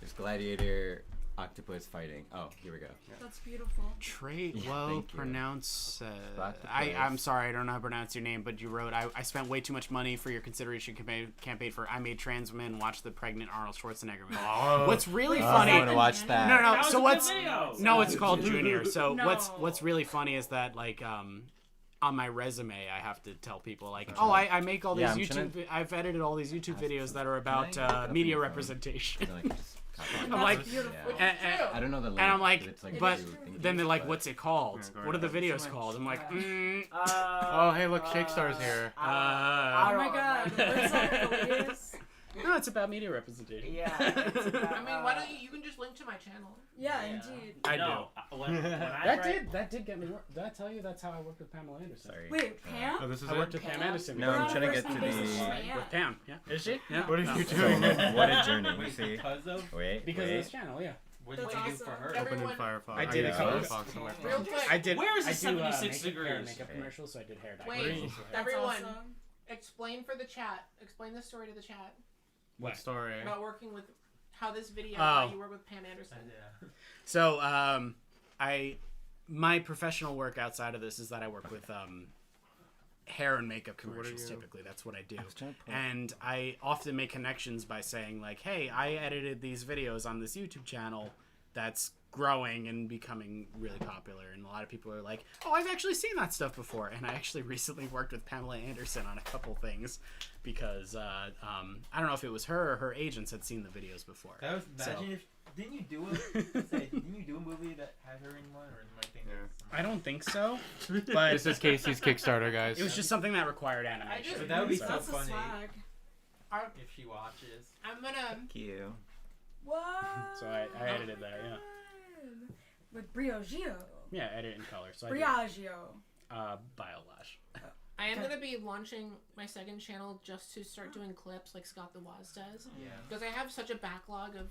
there's gladiator octopus fighting. Oh, here we go. That's beautiful. Trey, Yeah, well, thank you. pronounce. Spoctopus. I'm sorry, I don't know how to pronounce your name, but you wrote, I spent way too much money for your consideration campaign for I Made Trans Women Watch the Pregnant Arnold Schwarzenegger movie. Oh. What's really Oh, funny. I want to watch that. No, That no. was So a what's good video. no? It's called Junior. So No. what's really funny is that like on my resume I have to tell people like, oh, I make all these Yeah, I'm YouTube. trying I've edited all these YouTube videos that are about Can I look it up media on your phone? representation. So I can just copy it. I'm like, Yeah. I don't know the link. and I'm like, it's like but two thingies, then they're like, but- what's it called? Yeah, go What are the ahead. videos called? I'm like, Oh, hey, look, Shakestar's here. Oh my god. What's that? Elias? no, it's about media representation. Yeah. I mean, why don't you can just link to my channel. Yeah, indeed. I No, when I That write- did get me. Did I tell you that's how I worked with Pamela Anderson? Sorry. Wait, Pam? Oh, this is I worked it? with Pam Anderson. No, I'm We're trying to on get first to name basis the. with Pam. With Pam, yeah. Is she? Yeah. What are No. you doing? What a journey. Wait, See. because of Wait. Because wait. of this channel, yeah. what did That's you do awesome. for her? Every- Open in Everyone- Firefox. I did got a couple- Firefox on my phone. Real quick. I did. Where is I the do, 76 makeup, degrees? makeup commercials, so I did hair dye. Wait, commercials. That's everyone, awesome. explain for the chat. Explain the story to the chat What story? about working with how this video. Oh. How you work with Pam Anderson. So, my professional work outside of this is that I work with hair and makeup commercials. you- Typically, that's what I do. was trying to pull- And I often make connections by saying like, "Hey, I edited these videos on this YouTube channel that's growing and becoming really popular." And a lot of people are like, "Oh, I've actually seen that stuff before." And I actually recently worked with Pamela Anderson on a couple things because I don't know if it was her or her agents had seen the videos before. That was So- imagine if didn't you do a movie that had her in one or am I thinking? I don't think so, but This is Casey's Kickstarter, guys. it was just something that required animation. But that would be so That's a funny swag. if she watches. I'm gonna. Thank you. What? So I edited that, yeah. With Briogeo. Yeah, edit in color. So I did, Briogeo. Biolash. I am gonna be launching my second channel just to start doing clips like Scott the Waz does. Yeah. Because I have such a backlog of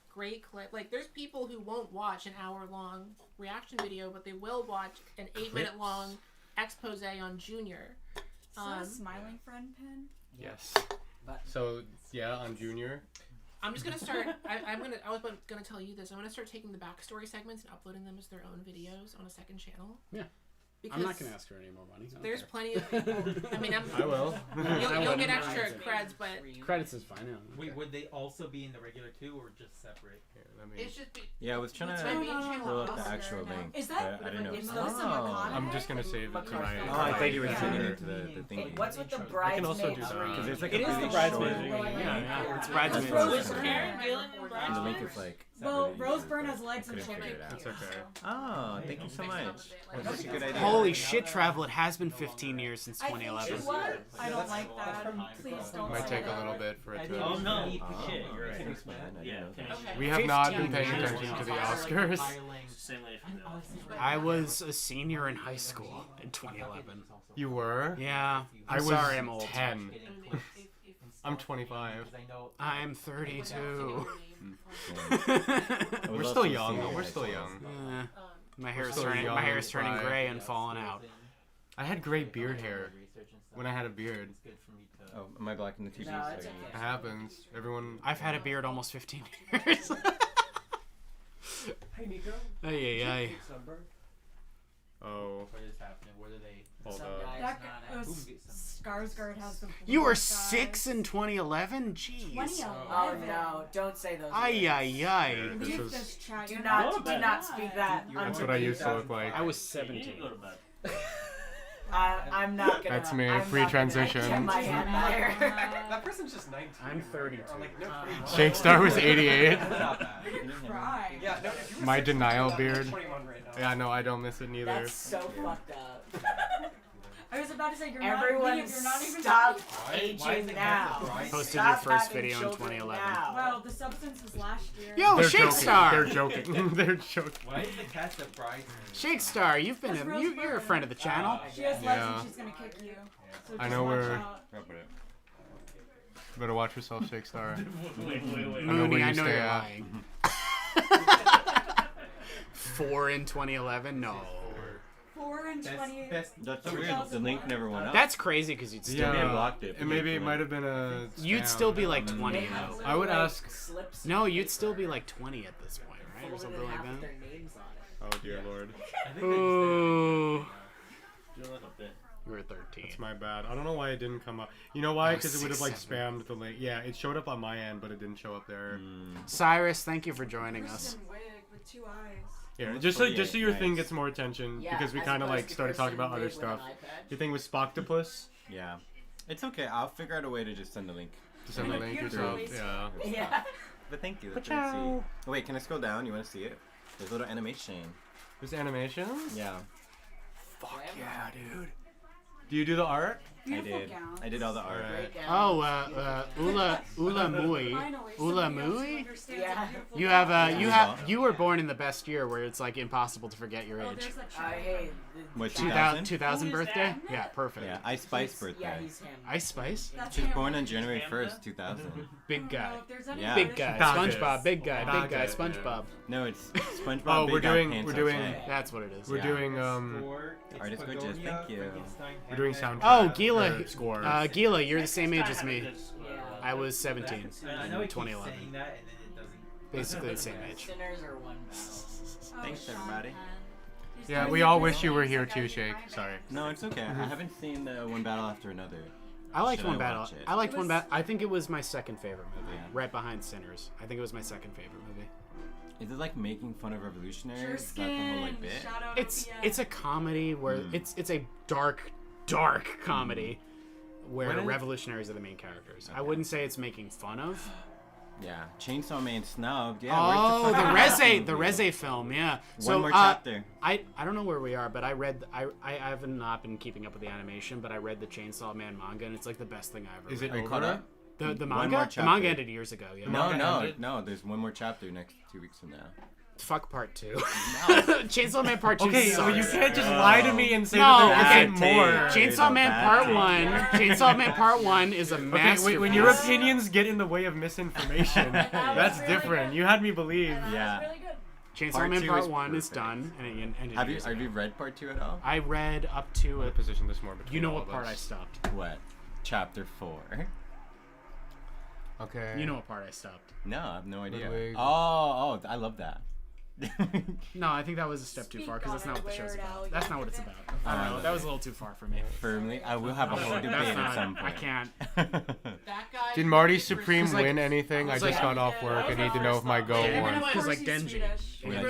great clip. Like, there's people who won't watch an hour-long reaction video, but they will watch an 8-minute long expose on Junior. Is that a smiling friend pin? Yes. So yeah, on Junior. I'm just gonna start. I was gonna tell you this. I'm gonna start taking the backstory segments and uploading them as their own videos on a second channel. Yeah. I'm not gonna ask her any more money. I don't There's care. plenty of people. I mean, I will. You'll get extra creds, but Credits is fine. Yeah. Wait, would they also be in the regular too, or just separate? it's just. Yeah, I was trying to No. pull up the actual link. Is that- but I didn't know. is those in McConaughey? I'm just gonna save it to my. Oh, I thought you were my sending computer. it to the Hey, thingy. what's with the I can also do bridesmaids? that. Because there's like It a is the really bridesmaids. short. Yeah, it's That's bridesmaids. Rose Karen Byrne. And the link is like. Well, really Rose easy, Byrne but has legs I and couldn't shit. figure it out. It's okay. Oh, thank you so much. That's a good idea. Holy shit, Travel! It has been 15 years since I think 2011. she was. I don't like that. Please don't Might say take a that. little bit for it to. Oh no! Oh, Shit, you're right. thanks, man. I didn't know that. We have not 15 been paying years. attention to the Oscars. Same way. I was a senior in high school in 2011. You were? Yeah. I I'm was sorry, I'm old. 10. I'm 25. I'm 32. We're still young, though. We're still young. My We're hair's still turning. young My hair's turning by- gray and falling out. I had gray beard hair when I had a beard. Oh, am I blocking the TV? No, it's Sorry. It happens. Everyone. I've had a beard almost 15 years. Hey, Nico. Ay, ay, ay. Sunburn? Oh. What is happening? What are they? Hold Some up. guys That not was it. Skarsgård has the. You were blue 6 in 2011? Jeez. 2011. Oh no! Don't say those. Ay, ay, ay. This Leave was- this chat. Do You're not bed. speak that. That's what I used to look like. I was You need 17. to go to bed. I'm not gonna. That's me, I'm free not gonna transition. tip my hand there. That person's just 19. I'm 32. I'm like, no, Shake Star was 88. cry. Yeah, no, if you were My 16, denial I'm beard. 21 right now. Yeah, no, I don't miss it neither. That's so fucked up. I was about to say you're Everyone not. You're not even. stop Why is aging the now. cat right? Posted Stop your first having video in children 2011. now. Well, the substance was last year. Yo, They're Shake joking. Star. They're joking. They're joking. Why is the cat the bridesmaid? Shake Star, you've been That's Rose you're a Byrne. friend of the channel. She has legs Yeah. and she's gonna kick you. So I just know watch we're- out. You better watch yourself, Shake Star. Wait. Mooney, where I you know stay you're at. lying. 4 in 2011? No. 4 and 20. That's weird. The link never went up. That's crazy because you'd still Yeah. be blocked it. And maybe it might have been a. You'd spam. still be like 20 They have though. I would little, ask- like, slips No, you'd still be like 20 at this point, right? Or folded something in like half with that. their names on it. Oh dear lord. I think Ooh. Do a little bit. You were 13. It's my bad. I don't know why it didn't come up. You know why? Oh, Because it would have like 6-7. spammed the link. Yeah, it showed up on my end, but it didn't show up there. Cyrus, thank you for joining us. Kristen Wiig with 2 eyes. Yeah, Almost just so 48, your thing nice. gets more attention Yeah, because we as kind of opposed like to started talking Kristen about other Wiig with an stuff. eye patch. Your thing with Spoctopus. Yeah. It's okay. I'll figure out a way to just send the link. To send the link yourself. Yeah. Yeah. But thank you. Let's see. Oh, wait, can I scroll down? You want to see it? There's a little animation. There's animations. Yeah. Fuck yeah, dude. Do you do the art? Beautiful I did. gowns. I did all the art. Great guy. Oh, Ula Mui. Finally, Ula somebody else who Mui? understands Yeah. a beautiful You have gown. you were born in the best year where it's like impossible to forget your Oh, age. there's a I child. hate What, 2000 2000? 2000 Who is birthday? that? Yeah, perfect. Yeah, Ice Spice Yeah, birthday. he's him. Ice Spice? That's She was him. born on January 1st, 2000. Big guy. Oh, if there's any Yeah. Big guy. Baggett. SpongeBob. Big guy. Big guy. Baggett, SpongeBob. No, it's SpongeBob. Oh, Big we're Guy doing- Pants we're doing- Outside. That's what it is. We're Yeah. doing Art is gorgeous. Thank you. we're doing soundtrack. Oh, Gila. Scores. Gila, you're the same age as me. Yeah. I was 17 I in know he keeps 2011. saying that, and then it doesn't. Basically the same age. Sinners are one battle. Oh, Thanks, Sean everybody. Penn. He's Yeah, doing we the all Chris wish you were Evans, here that too, guy's Shake. fine. Sorry. No, it's okay. I haven't seen One Battle After Another. I liked Should One I Battle. watch it? I liked It One was- Battle. I think it was my second favorite movie, Yeah. right behind Sinners. I think it was my second favorite movie. Is it like making fun of revolutionaries? Sure Is that the whole like skin. bit? Shout out It's a comedy where it's a dark comedy where What is- revolutionaries are the main characters. I Okay. wouldn't say it's making fun of. Yeah, Chainsaw Man snubbed. Yeah. Oh, where's the fucking Reze movie? film, yeah. One So more chapter. I don't know where we are, but I have not been keeping up with the animation, but I read the Chainsaw Man manga and it's like the best thing I ever Is read. it Are you over? caught up? The One manga? more The manga chapter. ended years ago, yeah. No, no, ended? no. There's one more chapter next 2 weeks from now. Fuck part 2. No. Chainsaw Man part 2 Okay, sucks. well you can't just lie to me and say No, that there okay. isn't more. Chainsaw Man bad Part take. 1. Chainsaw Man Part 1 is a Okay, masterpiece. when your opinions get in the way of misinformation, that's really different. good. You had me believe. Yeah. Really good. Chainsaw Part Man 2 Part is 1 is perfect. done and it ended Have you years ago. read part 2 at all? I read up to I'm it. gonna position this more between You know all what of part I us. stopped. What? Chapter 4. Okay. You know what part I stopped. No, I have no idea. Ludwig. Oh, I love that. No, I think that was a step too far because that's not what the show's about. That's not what it's about. I don't know. That was a little too far for me. Firmly, I will have a whole debate at some point. I can't. Did Marty Supreme It's like- win anything? I it's just like- got off work. I need to know if my go won. Because like Denji.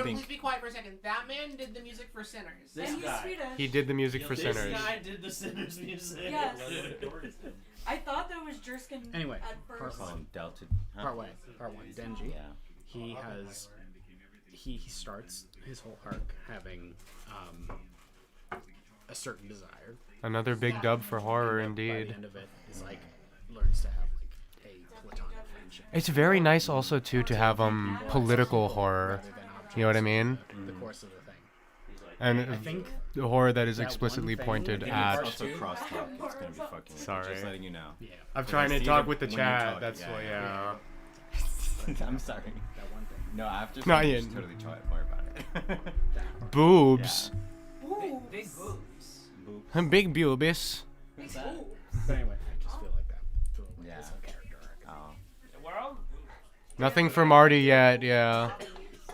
Please be quiet for a second. That man did the music for Sinners. This guy. He did the music for This Sinners. guy did the Sinners music. Yes. I thought that was Jerskin Anyway, at first. Delta. Part one. Denji. Yeah. He has. He starts his whole arc having a certain desire. Another big dub for horror, And then by indeed. the end of it, is like learns to have like a platonic friendship. It's very nice also too to have political horror. You know what I mean? The course of the thing. And I think the horror that is that explicitly one thing- pointed Maybe at. Also crosstalk. It's gonna be fucking. Sorry. Just letting you know. Yeah. I'm When trying I to see talk the- with the when you chat. talk, That's what. Yeah. I'm sorry. That one thing. No, after Not some, yet. just totally talk more about it. Boobs. Big boobs. Big boobies. Who's that? But anyway, I just feel like that. Feel like Yeah. his whole character arc. Oh. We're all. Nothing for Marty yet. Yeah.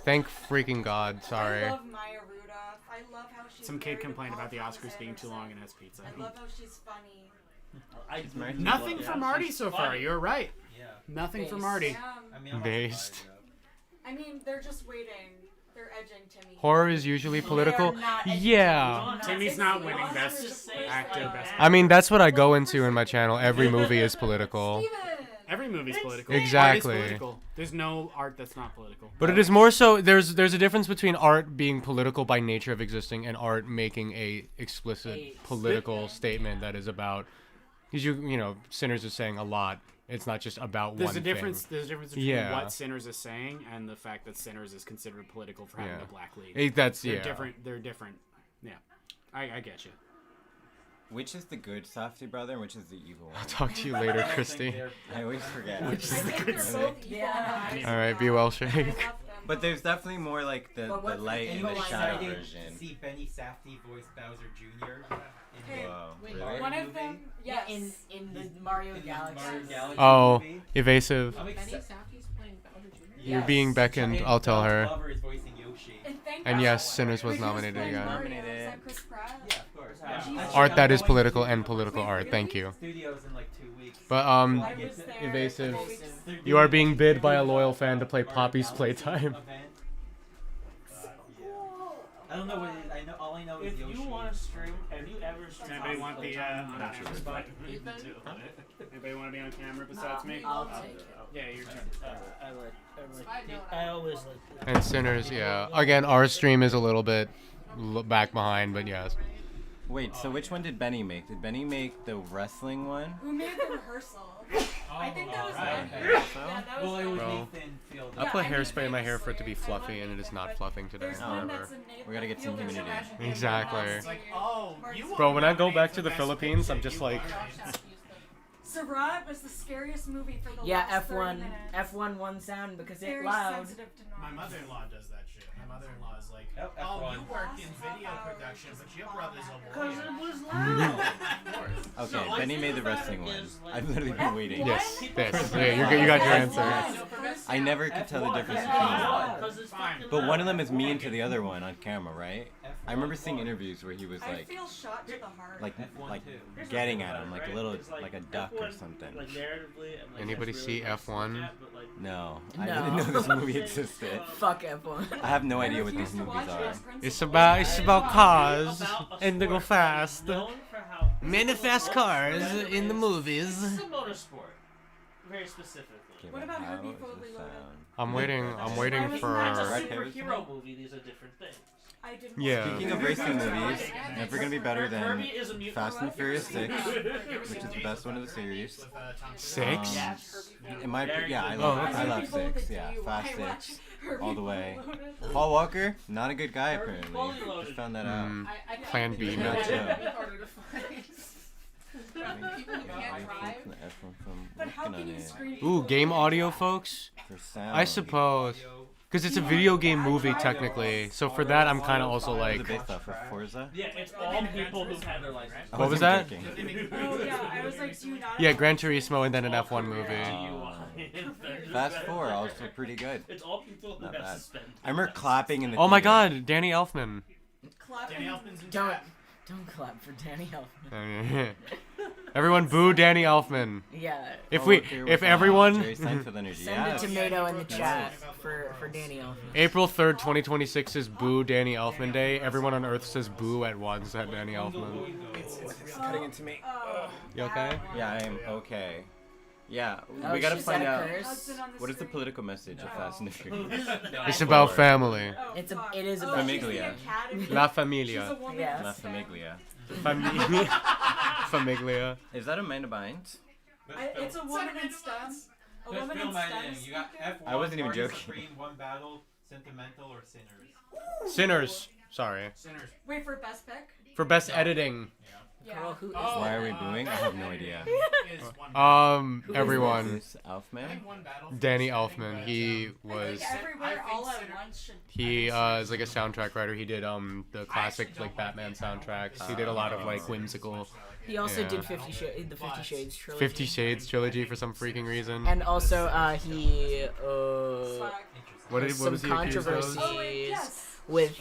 Thank freaking God. Sorry. I love Maya Rudolph. I love how she's Some kid very complained about the Paul Oscars being too Anderson. long and has pizza. I love how she's funny. I It's Marty. Nothing for Marty so far. funny. You're right. Yeah. Nothing for Based. Marty. Yeah. I mean, I'm Based. I mean, they're just waiting. They're edging Timmy. Horror is usually political. Yeah. Timmy's not winning best actor, best. I mean, that's what I go into in my channel. Every movie is political. Every movie's political. Exactly. Art is political. There's no art that's not political. But it is more so. There's a difference between art being political by nature of existing and art making a explicit political statement that is about. Because you know, Sinners is saying a lot. It's not just about There's one a difference. thing. There's a difference between Yeah. what Sinners is saying and the fact that Sinners is considered political for having Yeah. a black lead. That's they're yeah. different. They're different. Yeah, I get you. Which is the good Safdie brother and which is the evil one? I'll talk to you later, Christy. I always forget. Which is the good Yeah. All right, be well, Shake. But there's definitely more like the light and the Anyone shadow excited version. to see Benny Safdie voice Bowser Jr. Whoa, in really? One of them, Yeah, yes. in the Mario Galaxy. Oh, movie? evasive. I'm Benny excited. Safdie's playing Bowser Jr. You're being beckoned. I'll tell her. Glover is voicing Yoshi. And yes, Sinners was Wait, who's nominated playing again. Mario? Is that Chris Pratt? Yeah, of course. Art that is political and political art. Thank you. Studios in like 2 weeks. But I was there. evasive. They're You are doing being it bid by a for loyal the fan to play Mario Poppy's Galaxy playtime. event. I don't know what it is. I know all I know is If Yoshi. you want to stream, have you ever streamed? Anybody want the Everybody. Anybody want to be on camera besides me? I'll take it. Yeah, your turn. I always like that. And Sinners, yeah. Again, our stream is a little bit back behind, but yes. Wait, so which one did Benny make? Did Benny make the wrestling one? Who made the rehearsal? I think that was right. Benny. Yeah, that was Well, it was Bro. Nathan Fielder. I put I mean, hairspray in my hair for it to be famously, fluffy, and it is not fluffing today. There's one However. that's a Nathan We gotta get some Fielder humidity. version. Exactly. It's like, oh, you Bro, were when I go nominated back for to the best Philippines, I'm picture, just you like, won. Surratt was the scariest movie for the Yeah, last 30 F1. minutes. F1 one sound because Very it loud. sensitive to noise. My mother-in-law does that shit. My mother-in-law is like, Yep, oh, F1. you worked in video production, but your brother's a Because lawyer. it was loud. Okay, Benny made the wrestling one. I've literally been waiting. yes, this. Yeah, you got your answer. I never could tell the difference between them. But one of them is mean to the other one on camera, right? I remember seeing interviews where he was I like, feel shot to the heart. like F1 getting at him, like a little, like a duck or something. Like narratively, and like Anybody that's see really nice to look F1? at, but, like, No, I No. didn't know this movie existed. Fuck F1. I have no idea what these movies are. It's about cars and they go fast. known for how Manifest cars in the movies. This is a motorsport, very specifically. What about How Herbie is Fully the Loaded? sound? I'm waiting It's for. not a Red Pivot superhero movie. These are different things. I didn't Yeah. Speaking of racing movies, never gonna be better than Herbie is a mutant Fast and rocket. Furious 6, which is the best one of the series. 6? In my yeah, I Oh, love okay. I love 6. Yeah, Fast 6 all the way. Paul Walker, not a good guy apparently. Just found that out. Plan B. Not Not sure. People who can't drive. But how can you screen Ooh, game audio, folks. For sound. I suppose. Because it's a video game movie technically, so for that I'm kind of also What's like. it based off of? Forza? Yeah, it's all people who've had their license. I What was wasn't that? joking. Oh yeah, I was like, do you not? Yeah, Gran Turismo and then an F1 movie. Fast 4 also pretty good. It's all people who Not have bad. suspended. I remember clapping in the. Oh my theater. God, Danny Elfman. Danny Elfman's in Don't chat. don't clap for Danny Elfman. Everyone boo Danny Elfman. Yeah. If Oh, we, look, here if with, everyone. Jerry Seinfeld energy. Send Yeah. a tomato in the chat for Danny Elfman. April 3rd, 2026 is Boo Danny Elfman Day. Everyone on Earth says boo at once at Danny Elfman. It's cutting into me. You okay? Yeah, I am okay. Yeah, Oh, we gotta she find said a out curse? what is the political message of Fast and the Furious. It's about family. It is about Famiglia. La Familia. Yes. La Famiglia. Famiglia. Is that Amanda Bynes? It's a woman in STEM. A Let's woman in film that STEM. in. You got F1, I wasn't even Party joking. Supreme, One Battle, Sentimental, or Sinners. Sinners. Sorry. Sinners. Wait for best pick. For best editing. Yeah. Girl, who is Why that? are we booing? I have no idea. Everyone. Is Elfman? Danny Elfman. He was. Everywhere all at once should. He is like a soundtrack writer. He did the classic like Batman soundtracks. He did a lot of like whimsical. He also Yeah. did the 50 Shades trilogy. 50 Shades trilogy for some freaking reason. And also, he What has was some he accused of? controversies with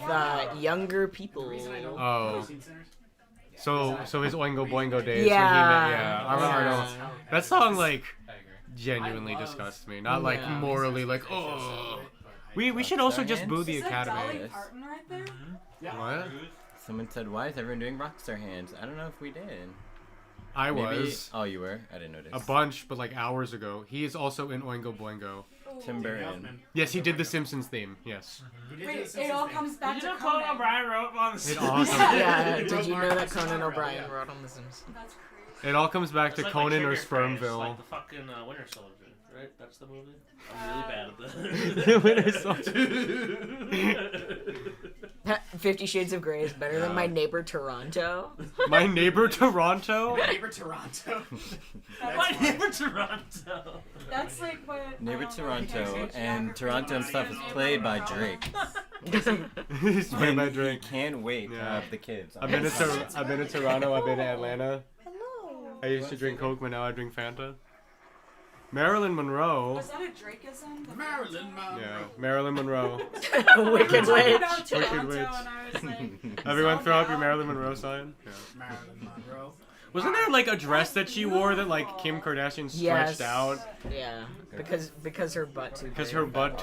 younger people. Oh. So his Oingo Boingo days. Yeah. When he met, yeah. I know. That song like genuinely disgusts me. Not like Yeah. morally like oh. We should also just boo the Is that Dolly Academy. Parton right there? What? Someone said, "Why is everyone doing Rockstar Hands?" I don't know if we did. I Maybe- was. Oh, you were? I didn't notice. A bunch, but like hours ago. He is also in Oingo Boingo. Tim Burton. Yes, he did the Simpsons theme. Yes. Wait, it all comes back to Conan Conan. O'Brien wrote on the It all comes. Yeah, did you know that Conan O'Brien wrote on The Simpsons? That's crazy. It all comes back It's to like my Conan or trigger phrase, Spermville. Like the fucking Winter Soldier, right? That's the movie. I'm really bad at that. The Winter Soldier. 50 Shades of Grey is better than My Neighbor Toronto. My Neighbor Toronto. Neighbor Toronto. My Neighbor Toronto. That's like what. Neighbor I don't know, Toronto like, and Toronto and stuff is played by Drake. He's played by And Drake. He can't wait to Yeah. have the kids. I've been to Toronto. I've been to Atlanta. I used to drink Coke, but now I drink Fanta. Marilyn Monroe. Was that a Drakeism? The Marilyn Monroe. Yeah, Marilyn Monroe. Wicked Witch. Witch. About Toronto, Wicked Witch. and I was like, Everyone throw up your Marilyn Monroe sign. Yeah. Marilyn Monroe. Wasn't there like a dress that she wore that like Kim Kardashian stretched Yes. out? Yeah, because her butt too. Because big. her butt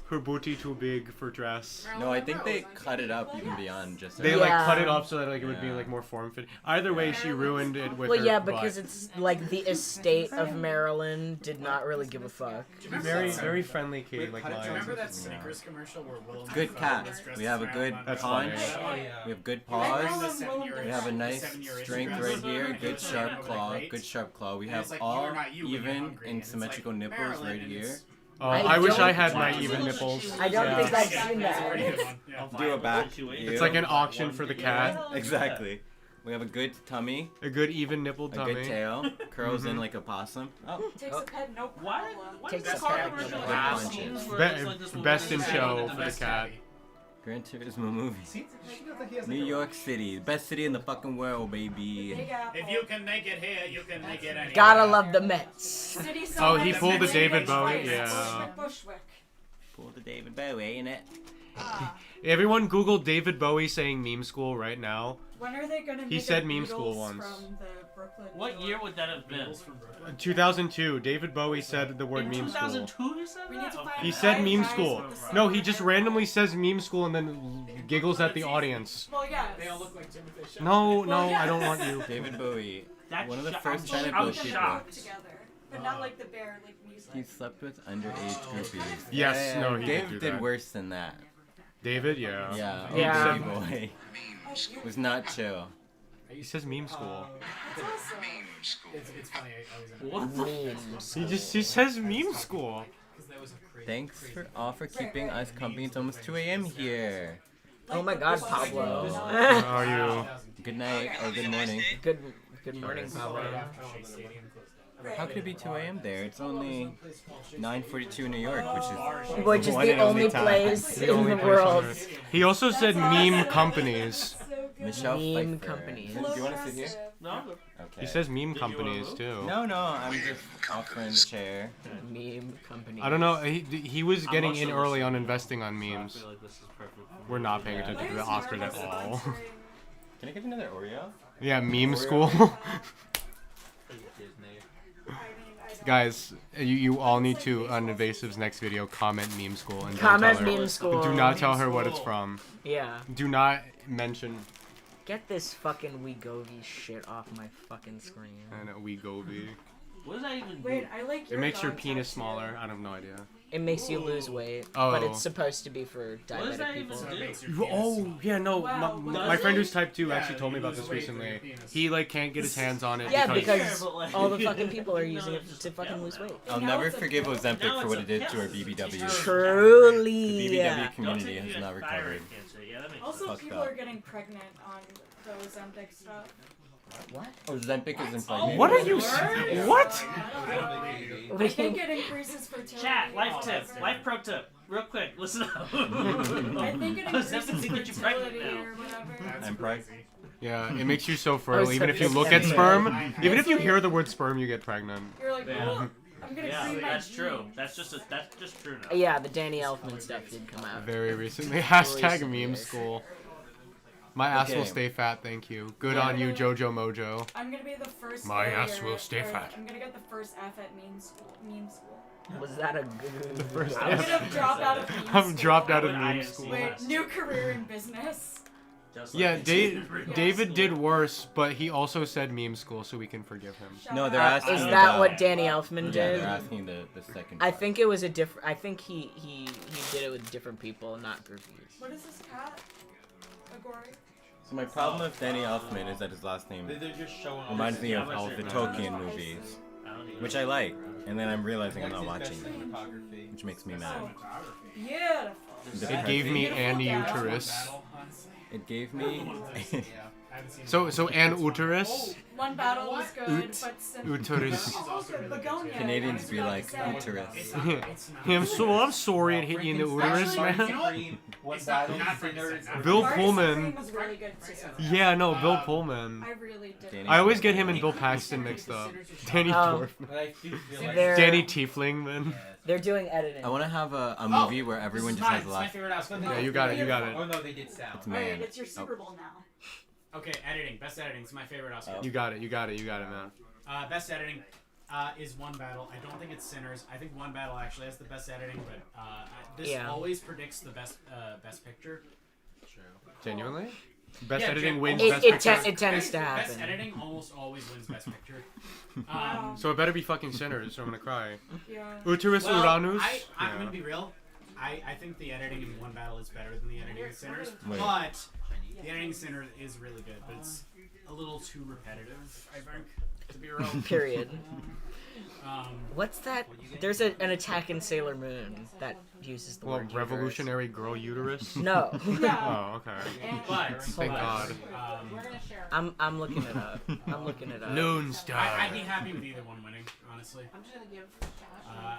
her booty too big for dress. No, I think they cut it up even beyond just. They Yeah. like cut it off so that like it would be Yeah. like more form fit. Either way, she ruined it with Well, her yeah, butt. because it's like the estate of Marilyn did not really give a fuck. Very friendly kid like Remember mine. that Snickers commercial where Willem Good Dafoe cat. was dressed We have a as good Marilyn That's paunch. funny. Oh, yeah. We have good Monroe? paws. The We have a nice 7-year strength history. right here. Good sharp With a claw. grate. Good sharp claw. We And have it's like, all you're not you when you're even hungry, and and it's symmetrical like nipples Marilyn, right and here. it's- Oh, I I wish I don't had my want even to- nipples. I don't Yeah. think I've Yeah, seen that's a that. pretty good one. Yeah. Do a back. It's view. like an auction for the cat. Exactly. We have a good tummy, A good even nipple a tummy. good tail, curls in Mhm. like a possum. Oh, takes a pet, no Why? problem. Why Takes is a that pet. controversial? Good Assholes punches. where it's like this Best in woman show saying for the the best cat. Gran Turismo movie. See, she got like he has New like a- York City, the best city in the fucking world, baby. Big Apple. If you can make it here, you can make it anywhere. Gotta love the Mets. City Oh, he Summit, pulled the Bushwick, David Bowie. Bushwick, Yeah. Bushwick. Pull the David Bowie, ain't it? Ah. Everyone Google David Bowie saying meme school right now. When are they gonna make He said a meme Beatles school once. From the Brooklyn, What New year York? would that have been? 2002, David Bowie said the word In meme school. 2002, you said We that? need to find He Okay. said five meme guys school. with the same No, he just name. randomly says meme school and then giggles at the audience. Well, yes. They all look like Timothy Chalamet. No, Well, I don't want you. David Bowie, That's one of the shock- first I'm China shocked. Boat people. shocked. Together, but not like the bear, like music. He slept with underage groupies. Yes, no, he did Dave do did that. worse than that. David, yeah. Yeah, Yeah. David Bowie was not chill. He says meme school. It's funny. I was in What the He says meme school. because that was a crazy. Thanks for all for keeping us company. It's almost 2 a.m. here. Oh my God, Pablo. How are you? Good night or good morning. Good morning, Pablo. How could it be 2 a.m. there? It's only 9:42 in New York, which Which is one the and only time. place The in only the place on world. Earth. He also said meme companies. Michelle Meme Pfeiffer. companies. Do you want to sit here? No. Okay. He says meme companies too. No, I'm just offering the chair. Meme companies. I don't know. He was I'm getting also in early on listening, investing on so I memes. feel like this is perfect. We're not paying attention to the Oscars at all. Can I get another Oreo? Yeah, meme Oreo. school. Guys, you all need to, on Evasive's next video, comment meme school and don't Comment tell her. meme school. Do not tell her what it's from. Yeah. Do not mention. Get this fucking Wegovy shit off my fucking screen. And Wegovy. What does that even Wait, I like It your makes your dog penis tattoo. smaller. I have no idea. It makes you lose weight, Oh. but it's supposed to be for What does diabetic that people. even do? Oh yeah, no. Wow. My friend who's type 2 actually told me about this recently. He like can't get his hands on it Yeah, because because all the fucking people are using it to fucking lose weight. I'll never forgive Ozempic for what it did to our BBW. Truly. The BBW community has not recovered. Also, Fucked people up. are getting pregnant on the Ozempic stuff. What? Ozempic is impregnating. What are you? What? I think it increases fertility. Chat, life tip, life pro tip, real quick, listen up. I think it increases Ozempic can get you pregnant fertility now. or whatever. I'm pregnant. Yeah, it makes you so fertile. Even if you look at sperm, even if you hear the word sperm, you get pregnant. You're like, Yeah. oh, I'm gonna Yeah, cream my that's true. genes. That's just true now. Yeah, the Danny Elfman stuff did come out. Very recently. Hashtag Recently. meme school. My ass will Okay. stay fat, thank you. Good on you, Jojo Mojo. I'm gonna be the first. My ass failure will stay or fat. I'm gonna get the first F at meme school. Was that a good? The first I'm gonna drop out of meme I'm school. dropped out of What meme ISC school. Wait, new career in business. Just like Yeah, the David did worse, but he also said meme school, so we can forgive him. No, they're asking. Is that about- what Danny Elfman Yeah, did? they're asking the second. I part. think it was a different. I think he did it with different people, not groupies. What is this cat? Agori? So my problem with Danny Elfman is that his last name They're just showing off reminds his- me of how much all they're the gonna- Tolkien movies, I don't even which I like, and then I'm realizing I'm not What's his watching best them, cinematography? which makes me mad. Beautiful. It gave me Beautiful an cat. uterus. It gave me. So an uterus. One battle was good, Ut- but since uterus. Oh, good. Begonia. Canadians I was be about like to say. uterus. I'm sorry it hit you in the uterus, man. Bill Pullman. Was really good too. Yeah, no, Bill Pullman. I really did. Danny I always get him and Bill Paxton mixed up. Danny Oh. Dorfman. They're- Danny Tiefling, man. They're doing editing. I want to have a movie where everyone just has a laugh. Yeah, you got it, you got Oh it. no, they did sound. It's Alright, man. it's your Super Bowl now. Okay, editing. Best editing. It's my favorite Oscar. You got it, you got it, you got it, man. Best editing is One Battle. I don't think it's Sinners. I think One Battle actually has the best editing, but this Yeah. always predicts the best picture. Genuinely? Best Yeah, editing wins It- best it picture. te- it tends to Best happen. editing almost always wins best picture. So it better be fucking Sinners, or I'm gonna cry. Yeah. Uterus Well, Uranus? I'm Yeah. gonna be real. I think the editing in One Battle is better than the editing in Sinners, Wait. but the editing in Sinners is really good, but it's a little too repetitive, I think, to be real. Period. Um, What's that? There's an attack in Sailor Moon that uses the Well, word revolutionary girl uterus? No. Oh, okay. but Thank God. I'm looking it up. I'm looking it up. Lone Star. I'd be happy with either one winning, honestly. I'm just gonna give.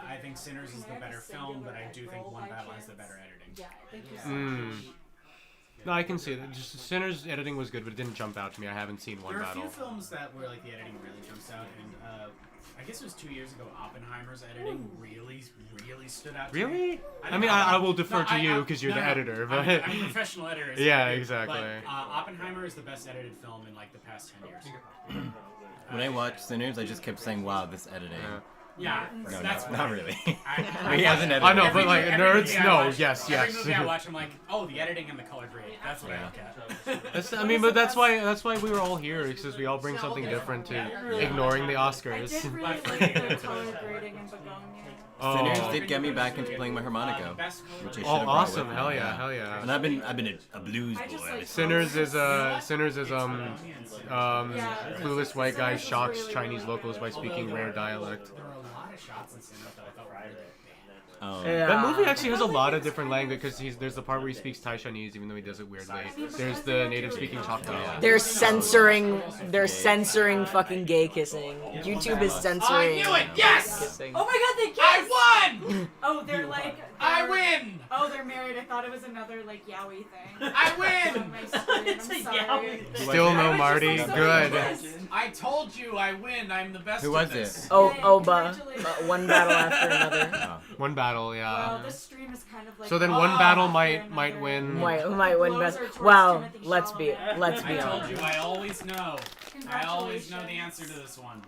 I think Sinners is the better film, but I do think One Battle has the better editing. Yeah, thank you. Mm. No, I can see that. Just Sinners editing was good, but it didn't jump out to me. I haven't seen One There are a Battle. few films that where like the editing really jumps out, and I guess it was 2 years ago. Oppenheimer's editing really stood out. To Really? me. I mean, I will defer to you because you're the editor, but I'm a professional editor. so yeah, I do. exactly. But, Oppenheimer is the best edited film in like the past 10 years. When I watched Sinners, I just kept saying, "Wow, this editing." Yeah, No, that's not really. I He has an editor. I know, every but like movie- every nerds, movie I no, watch- yes, Every yes. movie I watch, I'm like, oh, the editing and the color grade. That's what I look at. That's, I mean, but that's why we were all here, because we all bring something different to ignoring the I Oscars. did really like the color grading in Begonia. Sinners did get me back into playing my harmonica, which I should Oh, have awesome! brought with Hell me, yeah, hell yeah. And I've been a blues boy. ever Sinners is clueless white guy shocks Chinese locals by speaking rare dialect. There were a lot of shots in Sinners that I thought were really bad. Oh. That movie actually has a lot of different language because there's the part where he speaks Thai Chinese even though he does it weirdly. There's the native speaking Choctaw. They're censoring. They're censoring fucking gay kissing. YouTube is censoring. I knew it. Yes. Kissing. Oh my god, they kissed! I won! Oh, they're like. I win! Oh, they're married. I thought it was another like yaoi thing. I win! On my screen. I'm sorry. Still no Marty. Good. I told you I win. I'm the best. Who at was this. it? Oh, Oba. One battle after another. One battle, yeah. Well, this stream is kind of like. So then one battle might win. Might win best. Wow, let's be I told honest. you. I always know. I always know the answer to this one.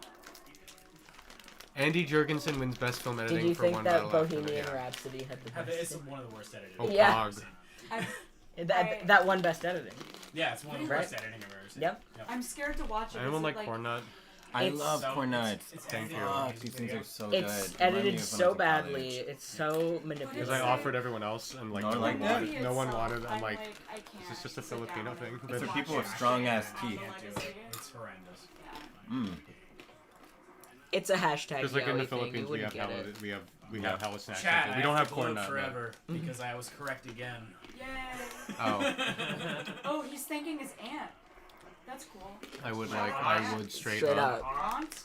Andy Jurgensen wins best film editing Did you for think one that battle after Bohemian another. Rhapsody had the It's best? one of the worst edited. Oh, Yeah. Pog. That one best editing. Yeah, it's one of the Right? worst editing I've ever seen. Yep. I'm scared to watch it. Anyone Is like it, Corn Nut? I It's- love So- corn nuts. Thank you. Fuck, these things are so It's good. Remind me edited of when I so was in badly. college. It's so manipulative. Because I offered everyone else and like No one no one liked that? wanted. No one wanted. I'm I'm like, like, I is can't this just a sit Filipino down thing? and It's for watch people it. with strong ass teeth. It's horrendous. Mm. It's a hashtag. Because like in the yaoi thing, you Philippines we wouldn't have get hella, it. we have hella snacks. Chat, like that. I We don't have to corn gloat nut. forever because I was correct again. Yay! Oh. Oh, he's thanking his aunt. That's cool. I would straight Straight up. up. Aunt?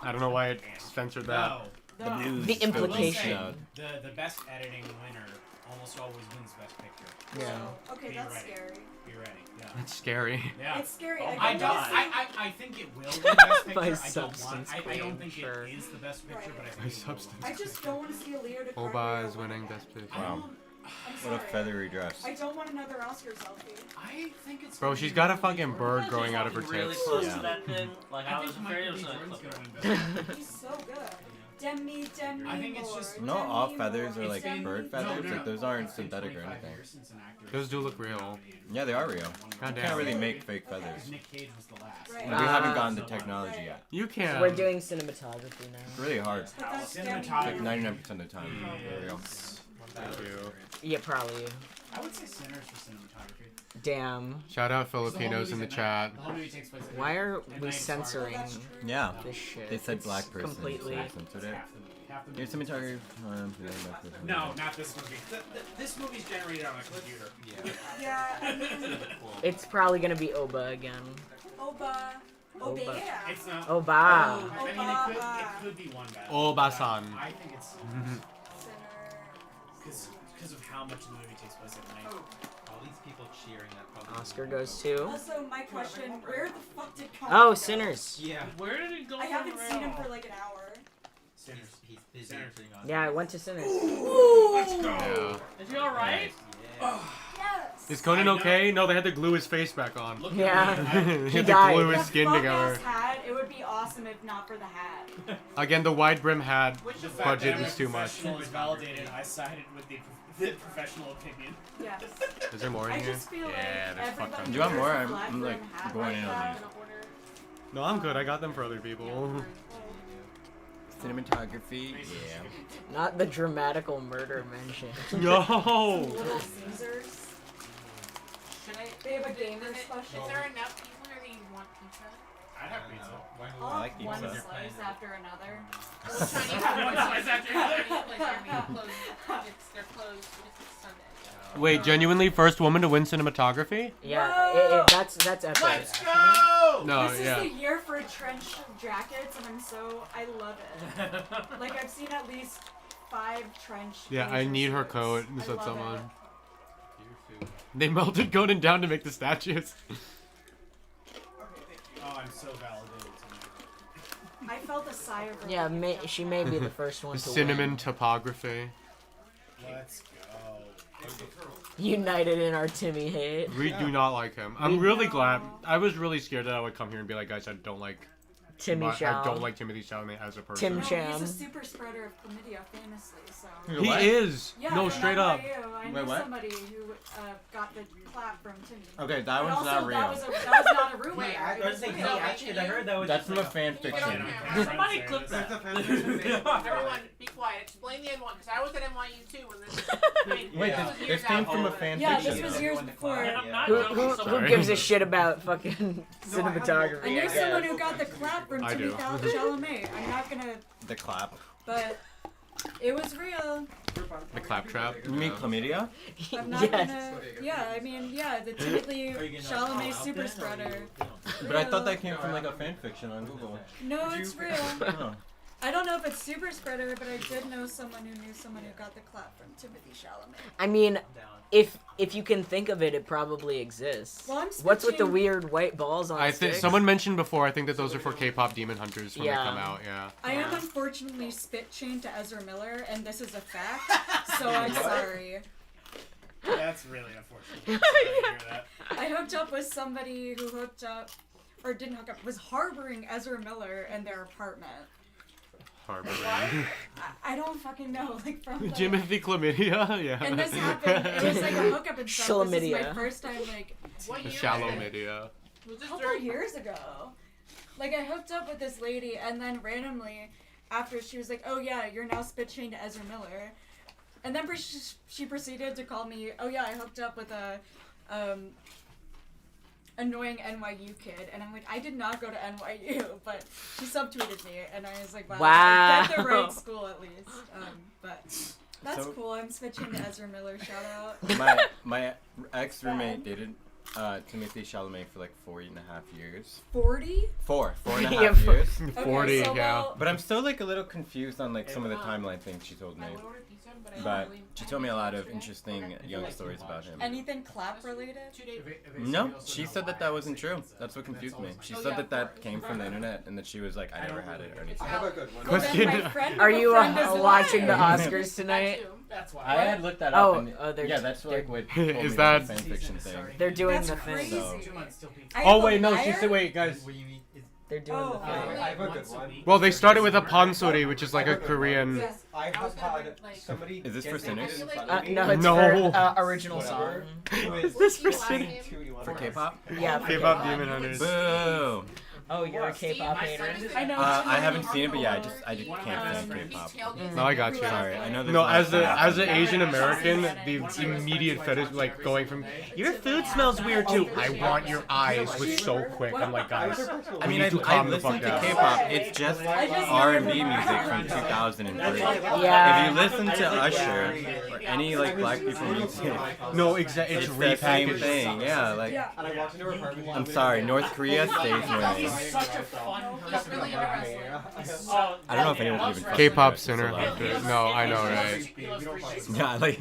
I don't know why it censored that. The blues. The implication. I will say, the best editing winner almost always wins best picture. Yeah. So, Okay, be that's ready. scary. Be ready. Yeah. That's scary. Yeah. It's scary. I don't don't. see- I think it will win best picture. By I don't substance want. I don't think sure. it is the best picture, but I think By it will substance. I just don't want to see a Leo DiCaprio. Oba is winning best picture. Wow. I'm What a sorry. feathery dress. I don't want another Oscar selfie. I think it's. Bro, she's got a fucking bird growing out of her Really tits. close Yeah. to that thing. Like I was afraid it was Michael B. gonna Jordan's clip gonna her. win best He's so good. Demi I think it's Moore, just- No, all Demi feathers Moore. are like Demi bird Moore. feathers. Like those aren't It's been synthetic or 25 anything. years since an actor Those do look real. Yeah, they are real. God You damn. can't really make fake feathers. Nick Cage was the last. Right. We haven't gotten the technology yet. You can. We're doing cinematography now. It's really hard. But that's Demi It's Cinematography. like 99% of the time. They're real. Thank you. Yeah, probably. I would say Sinners for cinematography. Damn. Shout out The whole Filipinos in the movie's chat. at night. The whole movie takes place at Why night. are At we night it's dark. censoring Yeah. this shit? They said It's black person. completely. So they censored it. Half the movie. Half the Here's movie. cinematography. No, not this movie. This movie's generated on a computer. Yeah, I mean, It's probably gonna be Oba again. Oba. Oba. Oba. It's not. Oba. I mean, it could be one battle. Oba-san. I think it's because of how much the movie takes place at night. All these people cheering that probably. Oscar goes to. Also, my question: where the fuck did Colin Oh, go? Sinners. Yeah. Where did it go? I haven't from seen him now? for like an hour. He's busy Sinners. putting on. Yeah, I went to Sinners. Let's go. Yeah. Is he alright? Yes. Is Conan I know. okay? No, they had to glue his face back on. Look Yeah. at me. They had to died. glue his The skin fuck together. ass hat. It would be awesome if not for the hat. Again, the wide brim hat The fact budget that was too much. professional is validated. I sided with the professional opinion. Yes. Is there more in I here? just feel Yeah, like there's fuck everybody tons. Do you want more? wears a I'm black like rim hat going in like on that. these. No, I'm good. I got them for other people. Cinematography. Yeah. Not the dramatical murder mention. No. Little Caesars. They have a gamer special. Is there enough people here that you want pizza? I'd have pizza. I'll I like have one pizza. slice after another. Those Chinese One slice after another. They're closed because it's Sunday. Wait, genuinely first woman to win cinematography? Yeah, that's epic. Let's go! No, This yeah. is the year for trench jackets, and I love it. Like I've seen at least 5 trench. Yeah, I blazer need her shirts. coat, I said love someone. it. They melted Conan down to make the statues. Oh, I'm so validated tonight. I felt a sigh of relief. Yeah, she may be the first one The to cinnamon win. topography. Let's go. United in our Timmy hate. We do not like him. I'm really glad. I was really scared that I would come here and be like, guys, I don't like Timmy I Chalamet. don't like Timothy Chalamet as a person. Tim No, Cham. he's a super spreader of chlamydia, famously. So. You're He what? is. Yeah, No, from straight up. NYU. I Wait, knew what? somebody who got the clap from Timmy. Okay, that And one's also, not real. That was not a rumor. Wait, I It was thinking, real. actually, I heard that was. That's from a fan Get fiction. on camera. Somebody clip that. Everyone, be quiet. Explain the N1 because I was at NYU too when this. Wait, this was this years came out. from a fan Yeah, fiction. this was years before. And I'm not Who, joking, who someone- gives a shit about fucking cinematography? I knew I someone guess. who got the clap from I Timmy do. Chalamet. I'm not gonna, The clap. but It was real. The claptrap. You mean chlamydia? I'm not gonna. Yeah, I mean, yeah, the Timothy Chalamet super spreader. But I thought that came from like a fan fiction on Google. No, it's real. Oh. I don't know if it's super spreader, but I did know someone who knew someone who got the clap from Timothy Chalamet. I mean, if you can think of it, it probably exists. Well, I'm What's with the switching- weird white balls on I think sticks? someone mentioned before. I think that those are for K-pop Demon Hunters when they Yeah. come out. Yeah. I am unfortunately spit chained to Ezra Miller, and this is a fact, so I'm sorry. That's really unfortunate. Sorry to hear that. I hooked up with somebody who hooked up, or didn't hook up, was harboring Ezra Miller in their apartment. Harboring. I don't fucking know, like from the... Timothy Chlamydia. Yeah. And this happened, it was like a hookup and stuff. This is my Chlamydia. first time, like... What year? Shallow media. Was A this couple during? years ago. Like, I hooked up with this lady, and then randomly, after she was like, oh yeah, you're now spit chained to Ezra Miller. And then she proceeded to call me, oh yeah, I hooked up with a, annoying NYU kid. And I'm like, I did not go to NYU, but she subtweeted me, and I was like, wow, I get the Wow. right school at least. But that's So- cool, I'm switching to Ezra Miller, shout out. My ex roommate dated Timothy Chalamet for like 4.5 years. 40? 4.5 Yeah, years. 40. so, Yeah. well, But I'm still like a little confused on like some of the timeline things she told me. But she told me a lot of interesting young stories about him. anything clap related? No, she said that that wasn't true. That's what confused me. She said that that came from the internet and that she was like, I never had it or anything. I have a good one. Well, then my Question. friend Are of a you friend is watching the lying. Oscars tonight? That's why. I had looked that Oh, up. And oh, they're- yeah, that's they're- like what Is told me about that- the fan fiction thing. They're doing That's the thing. crazy. So- I Oh am a wait, no. She liar? said, wait, guys. What do you mean? Is, They're doing Oh, the I thing. have a good one. Well, they started with a pansori, which is like a Korean. Yes. I have had somebody. Is this get for sinners? naked in front No, of me. it's No. for original Whatever. song. Who is This for singing singing. For K-pop? Yeah, for K-pop K-pop. Demon Hunters. Boo! Oh, you're a K-pop hater? I know. I haven't seen it, but yeah, I just can't stand K-pop. No, I got you. Sorry, I know there's No, a lot of as stuff. an Asian American, the immediate fetish, like going from your food smells weird too. I want your eyes was so quick. I'm like, guys, I mean, need to I calm the listened fuck to down. K-pop. It's just R&B music from 2003. Yeah. If you listen to Usher or any like black people music, No, exactly. It's it's the same repackaged. thing. Yeah, like And I walked into her apartment. I'm sorry, North Korea stays winning. Such a fun. He's really into wrestling. I don't know if anyone even. K-pop center. No, I know, right? Yeah, like